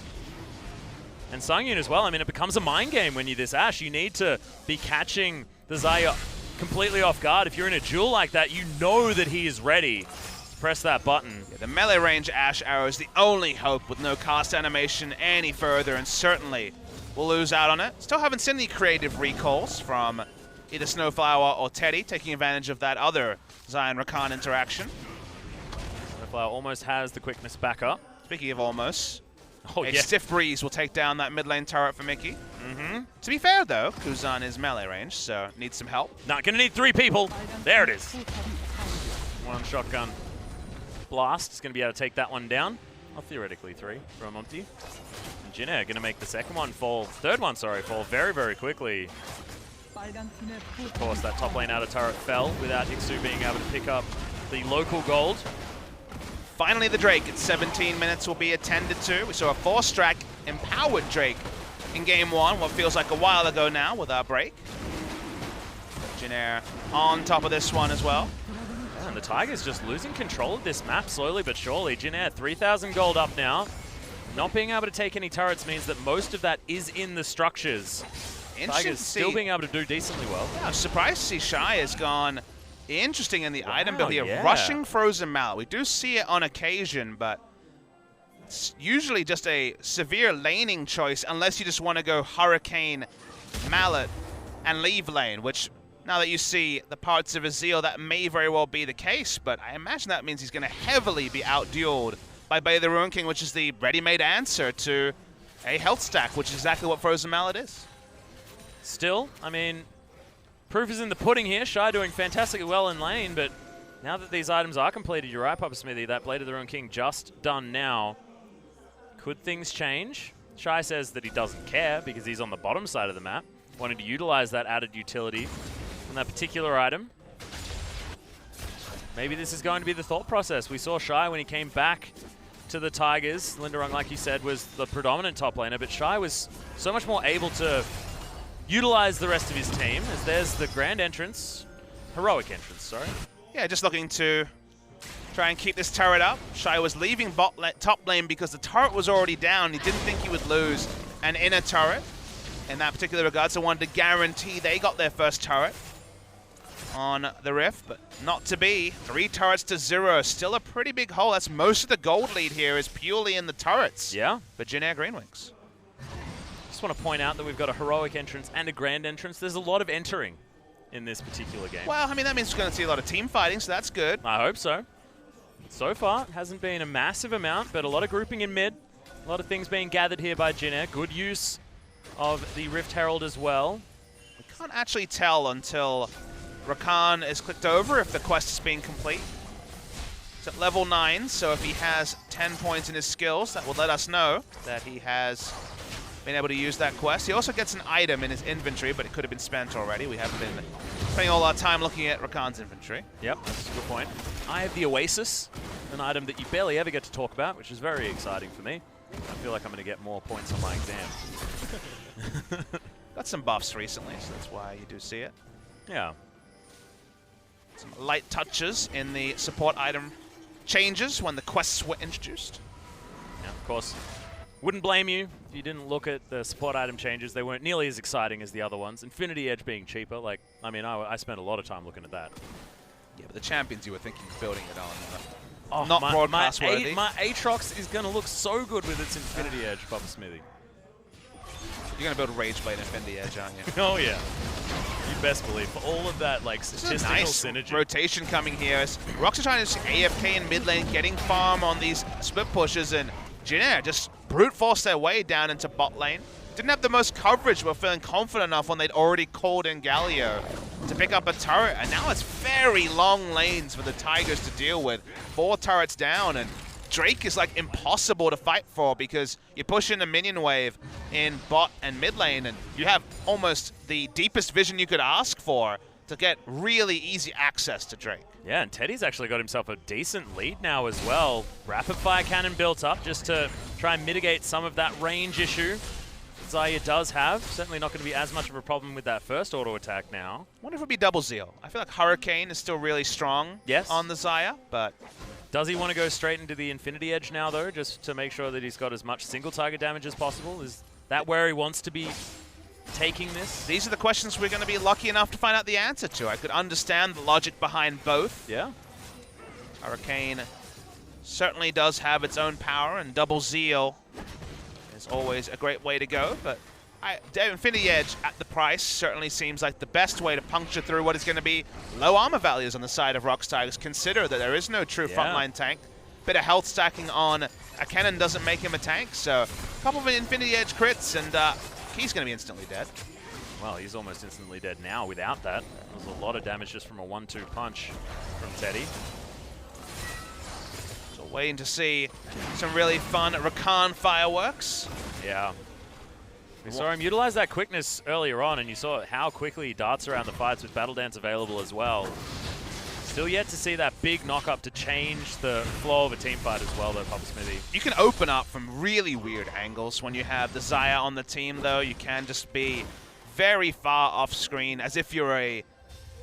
And Sungyun as well. I mean, it becomes a mind game when you're this Ashe. You need to be catching the Zaya completely off guard. If you're in a duel like that, you know that he is ready. Press that button. Yeah, the melee range Ashe arrow is the only hope with no cast animation any further, and certainly will lose out on it. Still haven't seen any creative recalls from either Snowflower or Teddy, taking advantage of that other Zion Rakan interaction. Snowflower almost has the quickness back up. Speaking of almost, a yeah. stiff breeze will take down that mid lane turret for Mickey. To be fair though, Kuzan is melee range, so needs some help. Not gonna need 3 people. There it is. One shotgun blast is gonna be able to take that one down. Well, theoretically 3 from Umti. And Jin Air gonna make the second one fall, third one, sorry, fall very, very quickly. Of course, that top lane outer turret fell without Ixu being able to pick up the local gold. Finally, the Drake at 17 minutes will be attended to. We saw a 4-stack empowered Drake in game 1, what feels like a while ago now with our break. Jin Air on top of this one as well. And the Tigers just losing control of this map slowly but surely. Jin Air, 3,000 gold up now. Not being able to take any turrets means that most of that is in the structures. Tigers still being able to do decently well. Yeah, I'm surprised to see Shy has gone interesting in the item build here. Yeah. Rushing Frozen Mallet. We do see it on occasion, but it's usually just a severe laning choice unless you just want to go Hurricane Mallet and leave lane, which now that you see the parts of Azil, that may very well be the case, but I imagine that means he's going to heavily be out-dueled by Bay the Ruin King, which is the ready-made answer to a health stack, which is exactly what Frozen Mallet is. Still, I mean, proof is in the pudding here. Shy doing fantastically well in lane, but now that these items are completed, you're right, Papa Smithy, that Blade of the Ruin King just done now. Could things change? Shy says that he doesn't care because he's on the bottom side of the map, wanting to utilize that added utility from that particular item. Maybe this is going to be the thought process. We saw Shy when he came back to the Tigers. Linderung, like you said, was the predominant top laner, but Shy was so much more able to utilize the rest of his team, as there's the grand entrance, heroic entrance, sorry. Yeah, just looking to try and keep this turret up. Shy was leaving top lane because the turret was already down. He didn't think he would lose an inner turret in that particular regard, so wanted to guarantee they got their first turret on the Rift, but not to be. 3 turrets to 0, still a pretty big hole. That's most of the gold lead here is purely in the turrets. Yeah. For Jin Air GreenWings. Just want to point out that we've got a heroic entrance and a grand entrance. There's a lot of entering in this particular game. Well, I mean, that means we're going to see a lot of team fighting, so that's good. I hope so. So far, it hasn't been a massive amount, but a lot of grouping in mid. A lot of things being gathered here by Jin Air. Good use of the Rift Herald as well. We can't actually tell until Rakan is clicked over if the quest is being complete. It's at level 9, so if he has 10 points in his skills, that will let us know that he has been able to use that quest. He also gets an item in his inventory, but it could have been spent already. We haven't been spending all our time looking at Rakan's inventory. Yep, that's a good point. I have the Oasis, an item that you barely ever get to talk about, which is very exciting for me. I feel like I'm going to get more points on my exam. Got some buffs recently, so that's why you do see it. Yeah. Some light touches in the support item changes when the quests were introduced. Yeah, of course. Wouldn't blame you if you didn't look at the support item changes. They weren't nearly as exciting as the other ones. Infinity Edge being cheaper, like, I mean, I spent a lot of time looking at that. Yeah, but the champions you were thinking of building it on. Oh, Not broadcast worthy. My Aatrox is going to look so good with its Infinity Edge, Papa Smithy. You're going to build Rage Blade Infinity Edge, aren't you? Oh, yeah. You best believe. For all of that, like, statistical nice synergy. Rotation coming here. As ROX are trying to AFK in mid lane, getting farm on these split pushes, and Jin Air just brute force their way down into bot lane. Didn't have the most coverage, but feeling confident enough when they'd already called in Galio to pick up a turret, and now it's very long lanes for the Tigers to deal with. 4 turrets down, and Drake is like impossible to fight for because you push in a minion wave in bot and mid lane, and you have almost the deepest vision you could ask for to get really easy access to Drake. Yeah, and Teddy's actually got himself a decent lead now as well. Rapid fire cannon built up just to try and mitigate some of that range issue Xayah does have. Certainly not going to be as much of a problem with that first auto attack now. Wonder if it'd be double Zeal. I feel like Hurricane is still really strong on the Xayah, but does he want to go straight into the Infinity Edge now, though, just to make sure that he's got as much single target damage as possible? Is that where he wants to be taking this? These are the questions we're going to be lucky enough to find out the answer to. I could understand the logic behind both. Yeah. Hurricane certainly does have its own power, and double Zeal is always a great way to go, but Infinity Edge at the price certainly seems like the best way to puncture through what is going to be low armor values on the side of ROX Tigers. Consider that there is no true frontline tank. Bit of health stacking on a cannon doesn't make him a tank, so a couple of Infinity Edge crits, and he's going to be instantly dead. Well, he's almost instantly dead now without that. There's a lot of damage just from a 1-2 punch from Teddy. So waiting to see some really fun Rakan fireworks. Yeah. We saw him utilize that quickness earlier on, and you saw how quickly he darts around the fights with Battle Dance available as well. Still yet to see that big knock-up to change the flow of a team fight as well, though, Papa Smithy. You can open up from really weird angles when you have the Xayah on the team, though. You can just be very far off screen, as if you're a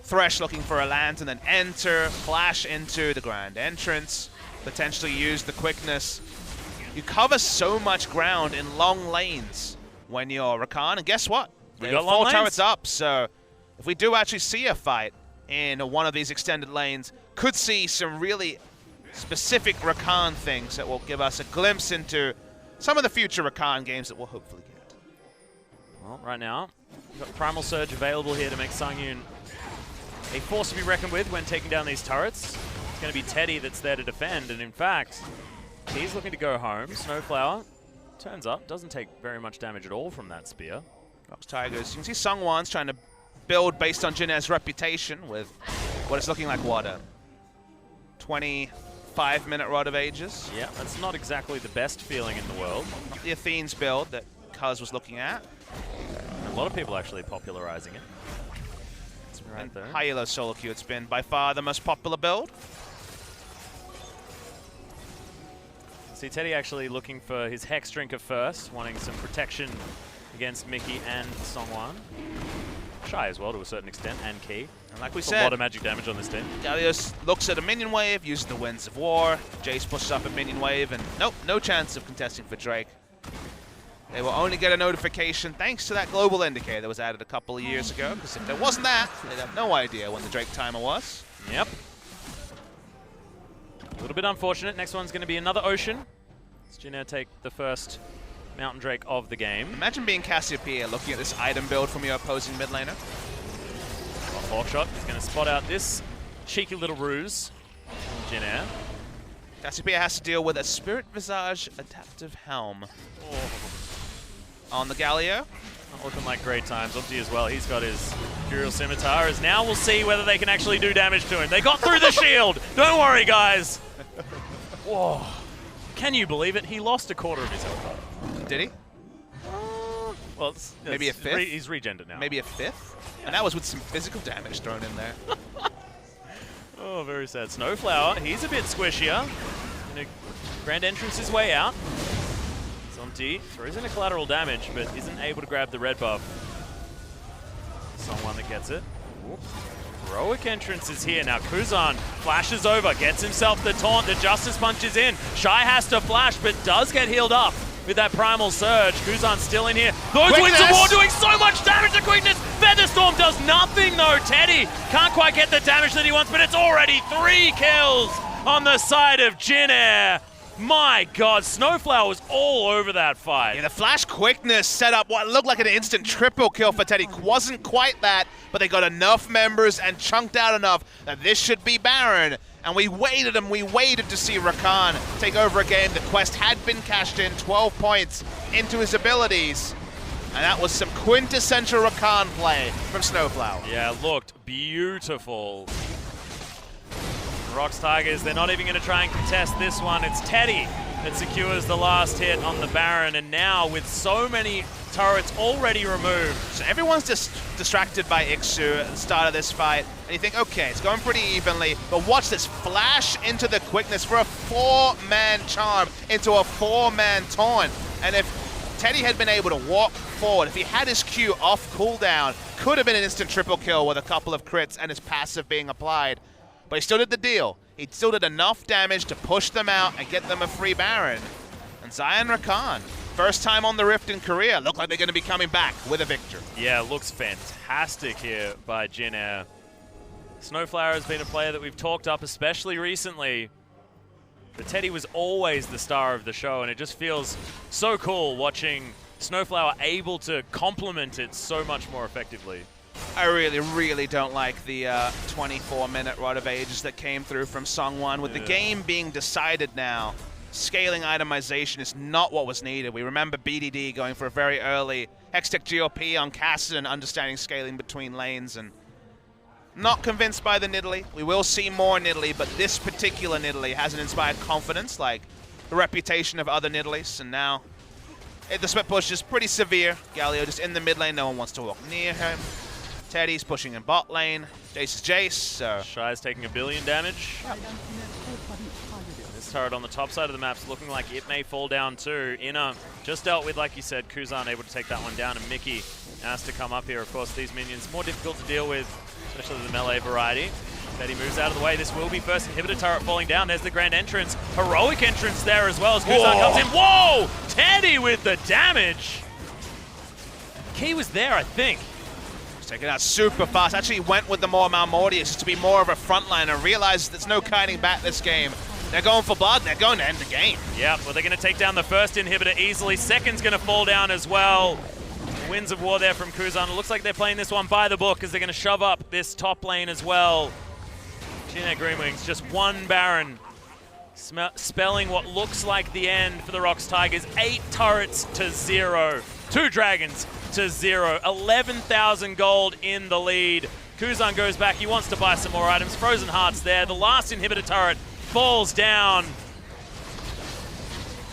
Thresh looking for a land and then enter, flash into the grand entrance, potentially use the quickness. You cover so much ground in long lanes when you're Rakan, and guess what? We They got have long 4 lanes. turrets up, so if we do actually see a fight in one of these extended lanes, could see some really specific Rakan things that will give us a glimpse into some of the future Rakan games that we'll hopefully get. Well, right now, we've got Primal Surge available here to make Sangyun a force to be reckoned with when taking down these turrets. It's going to be Teddy that's there to defend, and in fact, he's looking to go home. Snowflower turns up, doesn't take very much damage at all from that spear. ROX Tigers, you can see Sungwon's trying to build based on Jin Air's reputation with what is looking like what, a 25-minute Rod of Ages. Yeah, that's not exactly the best feeling in the world. Not the Athene's build that Cuz was looking at. A lot of people actually popularizing it. It's right And there. high elo solo queue, it's been by far the most popular build. See Teddy actually looking for his Hex Drinker first, wanting some protection against Mickey and Songwan. Shy as well to a certain extent, and Key. And like we A said, lot of magic damage on this team. Gallios looks at a minion wave, uses the Winds of War. Jace pushes up a minion wave, and nope, no chance of contesting for Drake. They will only get a notification thanks to that global indicator that was added a couple of years ago, because if there wasn't that, they'd have no idea when the Drake timer was. Yep. A little bit unfortunate. Next one's going to be another Ocean. Let's Jin Air take the first Mountain Drake of the game. Imagine being Cassiopeia looking at this item build from your opposing mid laner. Hawkshot is going to spot out this cheeky little ruse from Jin Air. Cassiopeia has to deal with a Spirit Visage Adaptive Helm on the Galio. Not looking like great times. Opti as well. He's got his Imperial Scimitar. As now we'll see whether they can actually do damage to him. They got through the shield. Don't worry, guys. Whoa. Can you believe it? He lost a quarter of his health. Did he? Well, Maybe a fifth? He's regened it now. Maybe a fifth? And that was with some physical damage thrown in there. Oh, very sad. Snowflower, he's a bit squishier. Gonna grand entrance his way out. Zomti throws in a collateral damage, but isn't able to grab the red buff. Someone that gets it. Ooh. Heroic entrance is here. Now Kuzan flashes over, gets himself the taunt. The Justice Punch is in. Shy has to flash, but does get healed up with that Primal Surge. Kuzan's still in here. Those Wings of War doing so much damage to Quickness. Featherstorm does nothing though. Teddy can't quite get the damage that he wants, but it's already 3 kills on the side of Jin Air. My God, Snowflower was all over that fight. Yeah, the flash quickness set up what looked like an instant triple kill for Teddy. Wasn't quite that, but they got enough members and chunked out enough that this should be Baron. And we waited and we waited to see Rakan take over a game. The quest had been cashed in, 12 points into his abilities. And that was some quintessential Rakan play from Snowflower. Yeah, looked beautiful. ROX Tigers, they're not even going to try and contest this one. It's Teddy that secures the last hit on the Baron, and now with so many turrets already removed. So everyone's just distracted by Ixu at the start of this fight, and you think, okay, it's going pretty evenly, but watch this flash into the quickness for a 4-man charm into a 4-man taunt. And if Teddy had been able to walk forward, if he had his Q off cooldown, could have been an instant triple kill with a couple of crits and his passive being applied. But he still did the deal. He still did enough damage to push them out and get them a free Baron. And Zion Rakan, first time on the Rift in Korea, look like they're going to be coming back with a victory. Yeah, looks fantastic here by Jin Air. Snowflower has been a player that we've talked up, especially recently. But Teddy was always the star of the show, and it just feels so cool watching Snowflower able to complement it so much more effectively. I really, really don't like the 24-minute Rod of Ages that came through from Songwon. With the game being decided now, scaling itemization is not what was needed. We remember BDD going for a very early Hextech GOP on Cassid and understanding scaling between lanes, and not convinced by the Nidalee. We will see more Nidalee, but this particular Nidalee hasn't inspired confidence like the reputation of other Nidalees, and now the split push is pretty severe. Galio just in the mid lane, no one wants to walk near him. Teddy's pushing in bot lane. Jace is Jace, so... Shy's taking 1 billion damage. This turret on the top side of the map's looking like it may fall down too. Inner just dealt with, like you said, Kuzan able to take that one down, and Mickey has to come up here. Of course, these minions more difficult to deal with especially the melee variety. Teddy moves out of the way. This will be first inhibitor turret falling down. There's the grand entrance. Heroic entrance there as well as Kuzan comes in. Whoa! Teddy with the damage. Key was there, I think. Taking out super fast. Actually went with the more Malmortius to be more of a frontliner. Realizes there's no kiting back this game. They're going for blood. They're going to end the game. Yep, well, they're going to take down the first inhibitor easily. Second's going to fall down as well. Winds of War there from Kuzan. It looks like they're playing this one by the book as they're going to shove up this top lane as well. Jin Air GreenWings, just one Baron. Spelling what looks like the end for the ROX Tigers. 8 turrets to 0. 2 dragons to 0. 11,000 gold in the lead. Kuzan goes back. He wants to buy some more items. Frozen Hearts there. The last inhibitor turret falls down.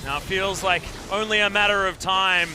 Now it feels like only a matter of time.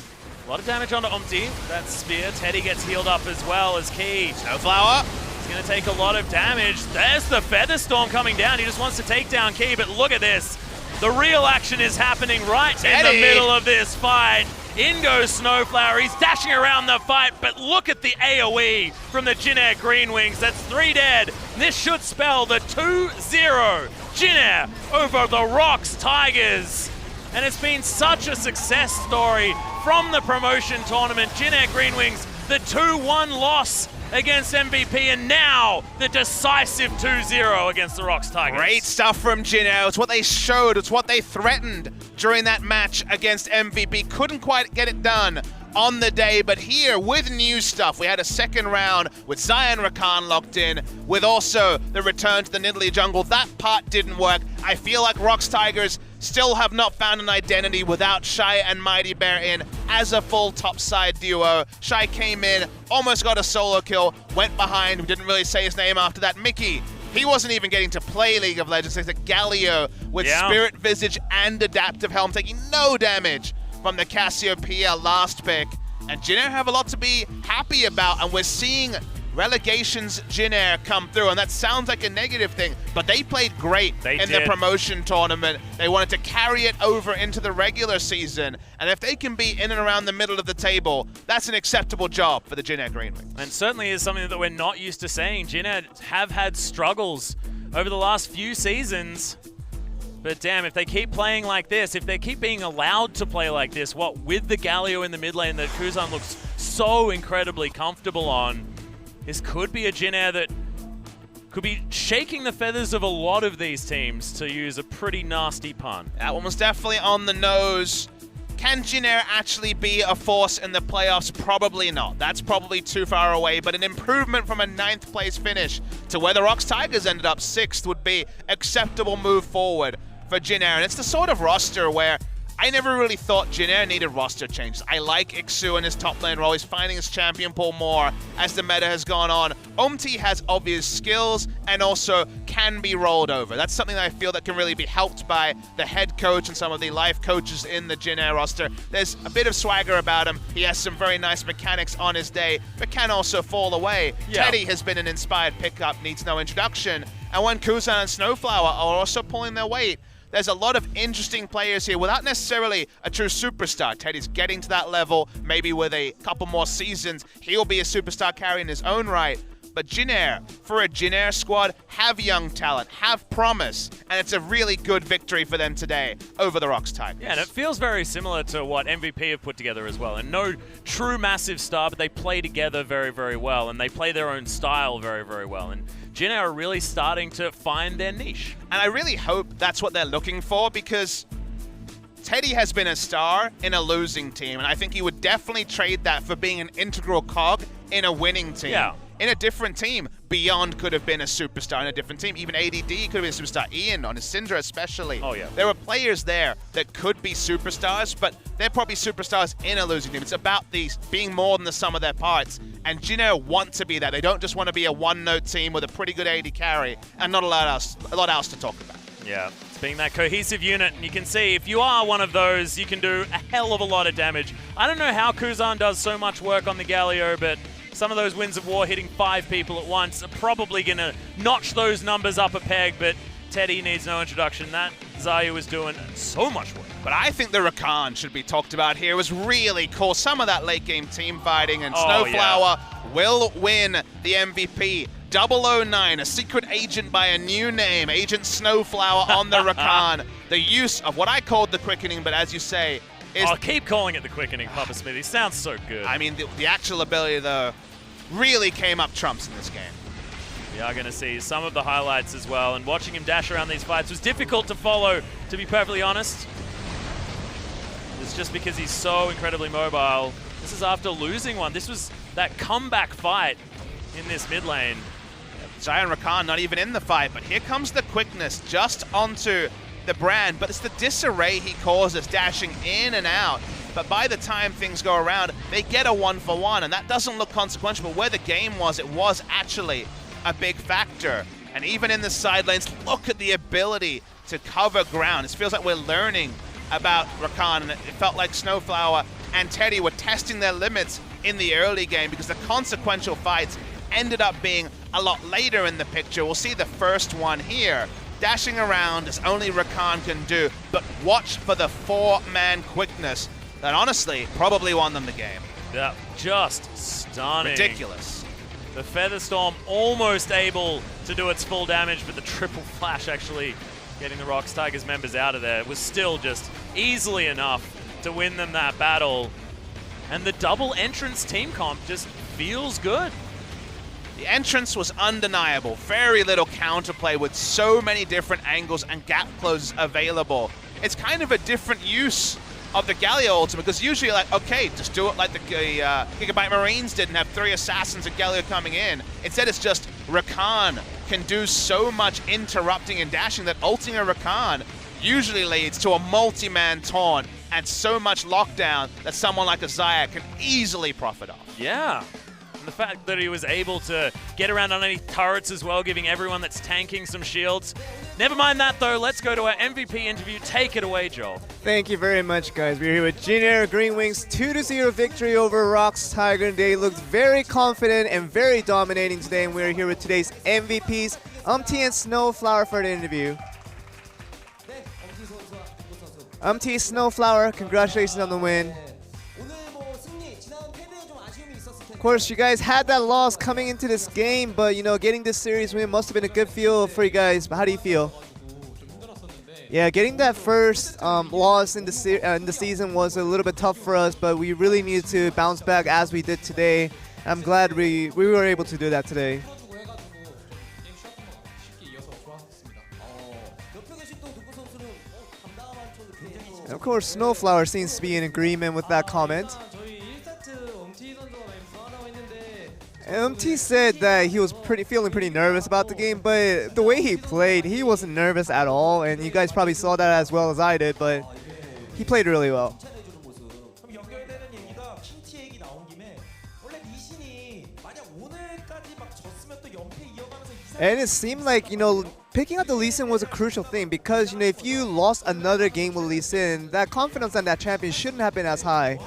A lot of damage onto Omti. That spear. Teddy gets healed up as well as Key. Snowflower. He's going to take a lot of damage. There's the Feather Storm coming down. He just wants to take down Key, but look at this. The real action is happening right in the middle of this fight. In goes Snowflower. He's dashing around the fight, but look at the AoE from the Jin Air GreenWings. That's 3 dead. This should spell the 2-0 Jin Air over the ROX Tigers. And it's been such a success story from the promotion tournament. Jin Air GreenWings, the 2-1 loss against MVP, and now the decisive 2-0 against the ROX Tigers. Great stuff from Jin Air. It's what they showed. It's what they threatened during that match against MVP. Couldn't quite get it done on the day, but here with new stuff, we had a second round with Zion Rakan locked in, with also the return to the Nidalee jungle. That part didn't work. I feel like ROX Tigers still have not found an identity without Shy and Mighty Bear in as a full topside duo. Shy came in, almost got a solo kill, went behind, we didn't really say his name after that. Mickey, he wasn't even getting to play League of Legends. It's a Galio with Spirit Visage and Adaptive Helm, taking no damage from the Cassiopeia last pick. And Jin Air have a lot to be happy about, and we're seeing relegations Jin Air come through, and that sounds like a negative thing, but they played great in the promotion tournament. They wanted to carry it over into the regular season, and if they can be in and around the middle of the table, that's an acceptable job for the Jin Air GreenWings. And certainly is something that we're not used to seeing. Jin Air have had struggles over the last few seasons. But damn, if they keep playing like this, if they keep being allowed to play like this, what with the Galio in the mid lane that Kuzan looks so incredibly comfortable on, this could be a Jin Air that could be shaking the feathers of a lot of these teams, to use a pretty nasty pun. That one was definitely on the nose. Can Jin Air actually be a force in the playoffs? Probably not. That's probably too far away, but an improvement from a 9th place finish to where the ROX Tigers ended up 6th would be acceptable move forward for Jin Air. And it's the sort of roster where I never really thought Jin Air needed roster changes. I like Ixu in his top lane role. He's finding his champion pool more as the meta has gone on. Omti has obvious skills and also can be rolled over. That's something that I feel that can really be helped by the head coach and some of the life coaches in the Jin Air roster. There's a bit of swagger about him. He has some very nice mechanics on his day, but can also fall away. Yeah. Teddy has been an inspired pickup, needs no introduction. And when Kuzan and Snowflower are also pulling their weight, there's a lot of interesting players here without necessarily a true superstar. Teddy's getting to that level. Maybe with a couple more seasons, he'll be a superstar carry in his own right. But Jin Air, for a Jin Air squad, have young talent, have promise, and it's a really good victory for them today over the ROX Tigers. Yeah, and it feels very similar to what MVP have put together as well. And no true massive star, but they play together very, very well, and they play their own style very, very well. And Jin Air are really starting to find their niche. And I really hope that's what they're looking for, because Teddy has been a star in a losing team, and I think he would definitely trade that for being an integral cog in a winning team. Yeah. In a different team, Beyond could have been a superstar in a different team. Even ADD could have been a superstar. Ian on his Syndra especially. Oh, yeah. There were players there that could be superstars, but they're probably superstars in a losing team. It's about these being more than the sum of their parts. And Jin Air want to be that. They don't just want to be a one-note team with a pretty good AD carry and not a lot else to talk about. Yeah, it's being that cohesive unit, and you can see if you are one of those, you can do a hell of a lot of damage. I don't know how Kuzan does so much work on the Galio, but some of those Winds of War hitting 5 people at once are probably going to notch those numbers up a peg, but Teddy needs no introduction. That Zayu is doing so much work. But I think the Rakan should be talked about here. It was really cool. Some of that late game team fighting, and Snowflower will win the MVP 009, a secret agent by a new name, Agent Snowflower on the Rakan. The use of what I called the quickening, but as you say, is... I'll keep calling it the quickening, Papa Smithy. Sounds so good. I mean, the actual ability, though, really came up trumps in this game. We are going to see some of the highlights as well, and watching him dash around these fights was difficult to follow, to be perfectly honest. It's just because he's so incredibly mobile. This is after losing one. This was that comeback fight in this mid lane. Zion Rakan not even in the fight, but here comes the quickness just onto the brand, but it's the disarray he causes, dashing in and out. But by the time things go around, they get a 1-for-1, and that doesn't look consequential, but where the game was, it was actually a big factor. And even in the side lanes, look at the ability to cover ground. It feels like we're learning about Rakan, and it felt like Snowflower and Teddy were testing their limits in the early game because the consequential fights ended up being a lot later in the picture. We'll see the first one here. Dashing around as only Rakan can do, but watch for the 4-man quickness that honestly probably won them the game. Yeah, just stunning. Ridiculous. The Feather Storm almost able to do its full damage, but the triple flash actually getting the ROX Tigers members out of there was still just easily enough to win them that battle. And the double entrance team comp just feels good. The entrance was undeniable. Very little counterplay with so many different angles and gap closes available. It's kind of a different use of the Galio ultimate, because usually like, okay, just do it like the Gigabyte Marines did and have 3 assassins and Galio coming in. Instead it's just Rakan can do so much interrupting and dashing that ulting a Rakan usually leads to a multi-man taunt and so much lockdown that someone like a Xayah can easily profit off. Yeah. The fact that he was able to get around underneath turrets as well, giving everyone that's tanking some shields. Never mind that though, let's go to our MVP interview. Take it away, Joel. Thank you very much, guys. We're here with Jin Air GreenWings, 2-0 victory over ROX Tigers. They looked very confident and very dominating today, and we're here with today's MVPs, and Snowflower for the interview. Snowflower, congratulations on the win. Of course, you guys had that loss coming into this game, but you know, getting this series win must have been a good feel for you guys. But how do you feel? Yeah, getting that first loss in the season was a little bit tough for us, but we really needed to bounce back as we did today. I'm glad we were able to do that today. And of course, Snowflower seems to be in agreement with that comment. MT said that he was feeling pretty nervous about the game, but the way he played, he wasn't nervous at all, and you guys probably saw that as well as I did, but he played really well. And it seemed like, you know, picking up the Lee Sin was a crucial thing because, you know, if you lost another game with Lee Sin, that confidence on that champion shouldn't have been as high.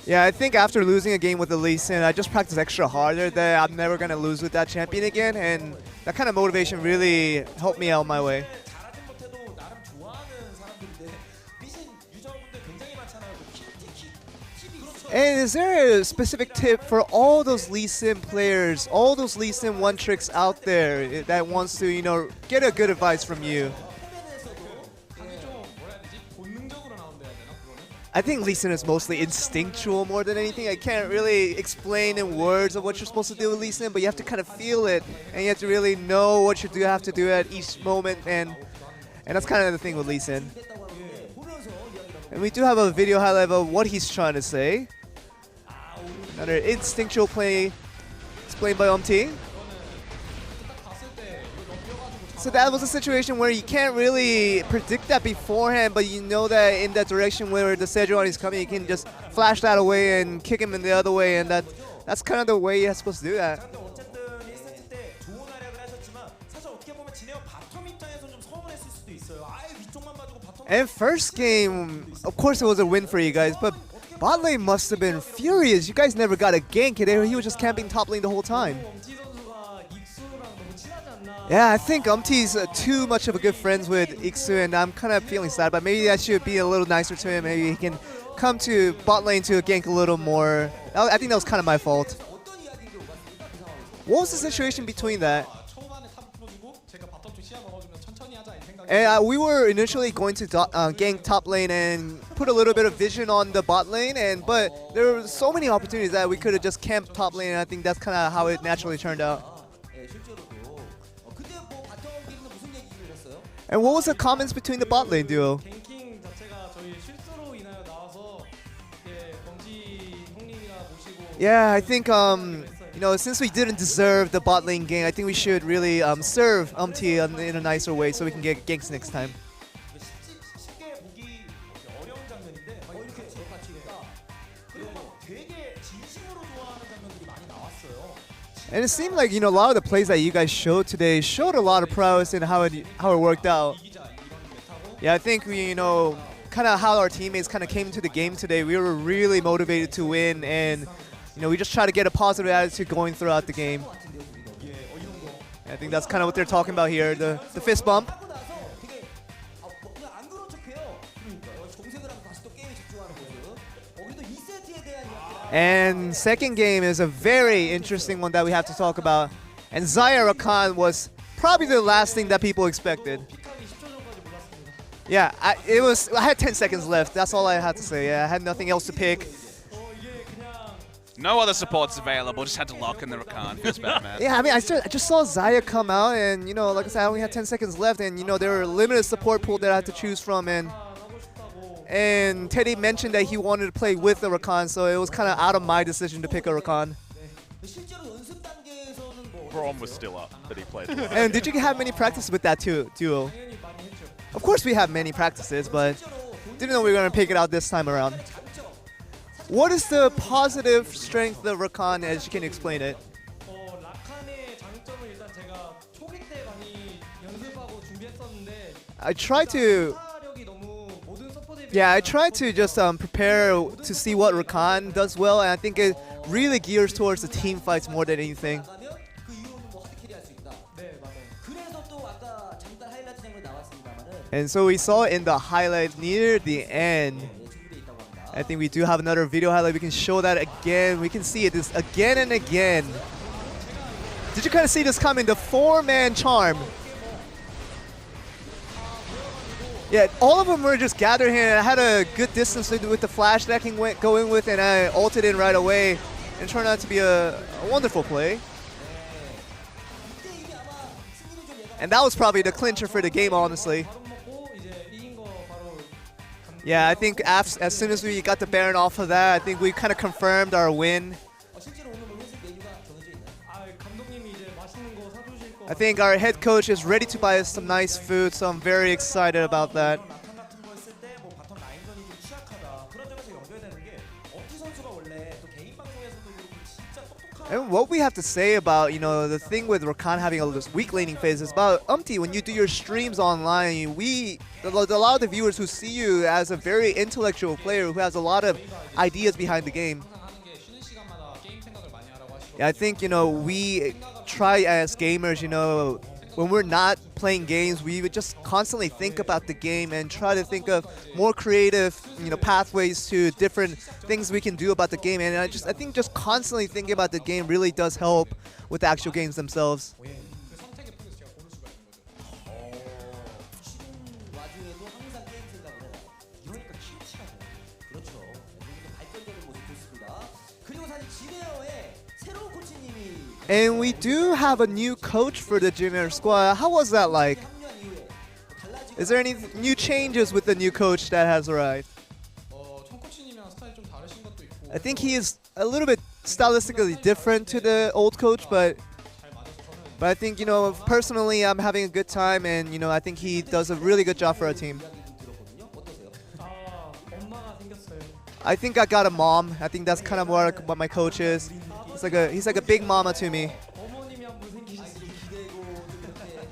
Yeah, I think after losing a game with the Lee Sin, I just practiced extra harder that I'm never going to lose with that champion again, and that kind of motivation really helped me out my way. And is there a specific tip for all those Lee Sin players, all those Lee Sin one-tricks out there that wants to, you know, get a good advice from you? I think Lee Sin is mostly instinctual more than anything. I can't really explain in words of what you're supposed to do with Lee Sin, but you have to kind of feel it, and you have to really know what you have to do at each moment, and that's kind of the thing with Lee Sin. And we do have a video highlight of what he's trying to say. Another instinctual play explained by Umti. So that was a situation where you can't really predict that beforehand, but you know that in that direction where the Sejuani is coming, you can just flash that away and kick him in the other way, and that's kind of the way you're supposed to do that. And first game, of course it was a win for you guys, but bot lane must have been furious. You guys never got a gank. He was just camping top lane the whole time. Yeah, I think Umti's too much of a good friends with Iksu, and I'm kind of feeling sad, but maybe I should be a little nicer to him. Maybe he can come to bot lane to gank a little more. I think that was kind of my fault. What was the situation between that? 초반에 탑 풀어주고 제가 바텀 쪽 시야 먹어주면 천천히 하자 이 생각이. And we were initially going to gank top lane and put a little bit of vision on the bot lane, but there were so many opportunities that we could have just camped top lane, and I think that's kind of how it naturally turned out. 예, 실제로도. 근데 뭐 바텀 길은 무슨 얘기를 했어요? And what was the comments between the bot lane duo? 갱킹 자체가 저희 실수로 인하여 나와서 이게 범지 형님이나 모시고. Yeah, I think since we didn't deserve the bot lane gank, I think we should really serve UMT in a nicer way so we can get ganks next time. 쉽게 보기 어려운 장면인데 이렇게 같이니까 그리고 되게 진심으로 좋아하는 장면들이 많이 나왔어요. And it seemed like a lot of the plays that you guys showed today showed a lot of prowess in how it worked out. Yeah, I think we kind of how our teammates kind of came into the game today. We were really motivated to win, and we just try to get a positive attitude going throughout the game. I think that's kind of what they're talking about here, the fist bump. 하고 나서 되게 그냥 안 그런 척해요. 정색을 하고 다시 또 게임에 집중하는 모습. 그래도 2세트에 대한 이야기가 And second game is a very interesting one that we have to talk about. And Zaya Rakan was probably the last thing that people expected. 픽하기 10초 전까지 몰랐습니다. Yeah, I had 10 seconds left. That's all I had to say. Yeah, I had nothing else to pick. 이게 그냥 No other supports available. Just had to lock in the Rakan. Feels bad, man. Yeah, I mean, I just saw Zaya come out, and like I said, I only had 10 seconds left, and there were a limited support pool that I had to choose from, and 하고 싶다고. Teddy mentioned that he wanted to play with the Rakan, so it was kind of out of my decision to pick a Rakan. 실제로 연습 단계에서는 뭐 Braum was still up that he played. And did you have many practices with that duo? 당연히 많이 했죠. Of course, we have many practices, but didn't know we were gonna pick it out this time around. What is the positive strength of Rakan, as you can explain it? 라칸의 장점은 일단 제가 초기 때 많이 연습하고 준비했었는데 I try to, 타력이 너무 모든 서포트에 yeah, I try to just prepare to see what Rakan does well, and I think it really gears towards the team fights more than anything. 나가면 그 이후로는 뭐 하드 캐리할 수 있다. 네 맞아요. 그래서 또 아까 잠깐 하이라이트 장면 나왔습니다만은 And so we saw in the highlight near the end. 준비돼 있다고 합니다. I think we do have another video highlight. We can show that again. We can see it this again and again. Did you kind of see this coming? The four-man charm. Yeah, all of them were just gathered here. I had a good distance with the flash that I can go in with, and I ulted in right away. And it turned out to be a wonderful play. And that was probably the clincher for the game, honestly. 바로 먹고 이제 이긴 거 바로 Yeah, I think as soon as we got the Baron off of that, I think we kind of confirmed our win. 실제로 오늘 뭐 회식 메뉴가 정해져 있나요? 감독님이 이제 맛있는 거 사주실 거. I think our head coach is ready to buy us some nice food, so I'm very excited about that. 라칸 같은 거 했을 때 뭐 바텀 라인전이 좀 취약하다. 그런 점에서 연결되는 게 업티 선수가 원래 또 개인 방송에서도 그렇고 진짜 똑똑한. And what we have to say about, the thing with Rakan having this weak laning phase is about Umti, when you do your streams online, a lot of the viewers who see you as a very intellectual player who has a lot of ideas behind the game. 항상 하는 게 쉬는 시간마다 게임 생각을 많이 하라고 하시고. Yeah, I think, we try as gamers, when we're not playing games, we would just constantly think about the game and try to think of more creative, pathways to different things we can do about the game. And I think just constantly thinking about the game really does help with the actual games themselves. 그 선택의 폭에서 제가 고를 수가 있는 거죠. 쉬는 와중에도 항상 게임 생각을 해라. 이러니까 키우치라고. 그렇죠. 조금 더 발전되는 모습 좋습니다. 그리고 사실 진에어의 새로운 코치님이 And we do have a new coach for the Jin Air squad. How was that like? 합류한 이후에 달라지고 Is there any new changes with the new coach that has arrived? 청 코치님이랑 스타일이 좀 다르신 것도 있고. I think he is a little bit stylistically different to the old coach, but 잘 맞아서 저는 I think, personally, I'm having a good time, and, I think he does a really good job for our team. 들었거든요. 어떠세요? 엄마가 생겼어요. I think I got a mom. I think that's kind of what my coach is. He's like a big mama to me. 어머님이 한 분 생기셨어요. 기대고 좀 이렇게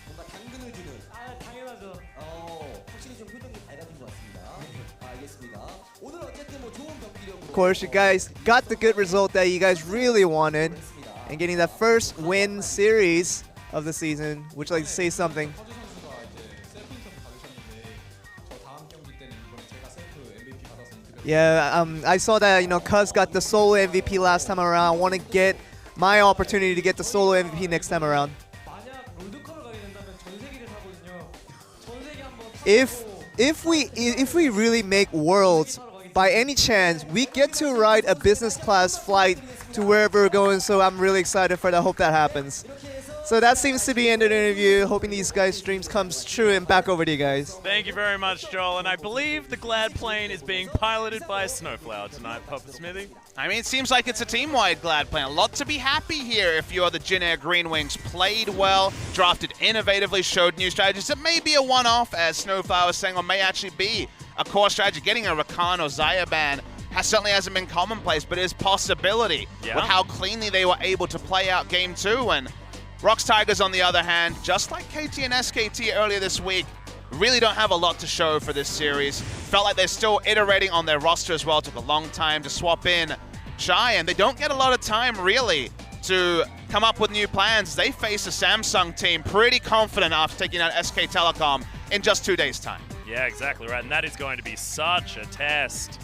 뭔가 당근을 주는. 당연하죠. 확실히 좀 표정이 밝아진 것 같습니다. 알겠습니다. 오늘 어쨌든 뭐 좋은 경기력으로. Of course, you guys got the good result that you guys really wanted, and getting that first win series of the season. Would you like to say something? 허주 선수가 이제 셀프 인터뷰 받으셨는데 저 다음 경기 때는 이번에 제가 셀프 MVP 받아서 인터뷰. Yeah, I saw that, Cuz got the solo MVP last time around. I want to get my opportunity to get the solo MVP next time around. 만약 롤드컵을 가게 된다면 전세기를 사거든요. 전세기 한번 If we really make Worlds, by any chance, we get to ride a business class flight to wherever we're going, so I'm really excited for that. I hope that happens. So that seems to be the end of the interview. Hoping these guys' dreams comes true, and back over to you guys. Thank you very much, Joel. And I believe the Glad plane is being piloted by a Snowflower tonight, Papa Smithy. I mean, it seems like it's a team-wide Glad plan. A lot to be happy here if you're the Jin Air GreenWings. Played well, drafted innovatively, showed new strategies. It may be a one-off, as Snowflower was saying, or may actually be a core strategy. Getting a Rakan or Xayah ban certainly hasn't been commonplace, but it is possibility with how cleanly they were able to play out Game 2. And ROX Tigers, on the other hand, just like KT and SKT earlier this week, really don't have a lot to show for this series. Felt like they're still iterating on their roster as well. Took a long time to swap in Shy, and they don't get a lot of time, really, to come up with new plans. They face a Samsung team pretty confident after taking out SK Telecom in just 2 days' time. Yeah, exactly right. And that is going to be such a test.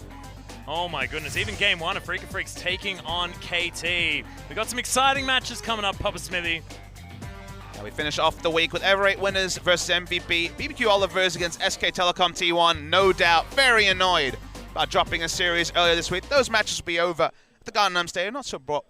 Oh my goodness, even Game 1 of Freaka Freaks taking on KT. We got some exciting matches coming up, Papa Smithy. And we finish off the week with Ever 8 winners versus MVP. BBQ Olivers against SK Telecom T1. No doubt, very annoyed about dropping a series earlier this week. Those matches will be over at the Gangnam Stadium.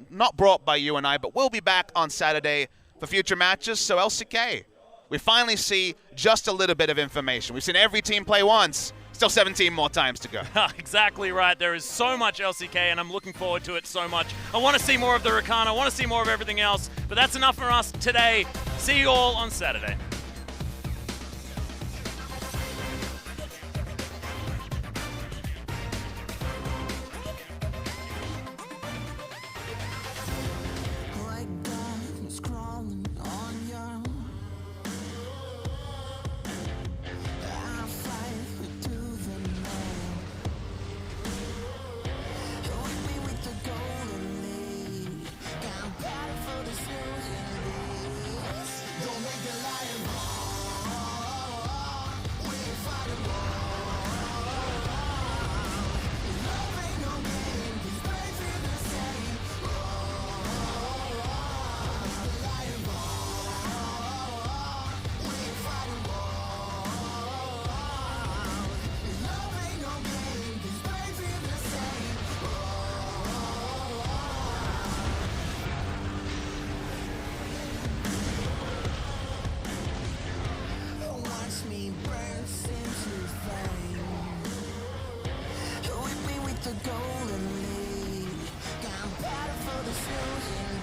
Not brought by you and I, but we'll be back on Saturday for future matches. So LCK, we finally see just a little bit of information. We've seen every team play once. Still 17 more times to go. Exactly right. There is so much LCK, and I'm looking forward to it so much. I want to see more of the Rakan. I want to see more of everything else. But that's enough for us today. See you all on Saturday. Like darkness crawling on your. I fight to the night. With me with the golden lead. Got battle for the silver leaves. Don't make the lion roar. We ain't fighting war. Love ain't no game. These ways are the same. Watch me burst into flame. With me with the golden lead. Got battle for the silver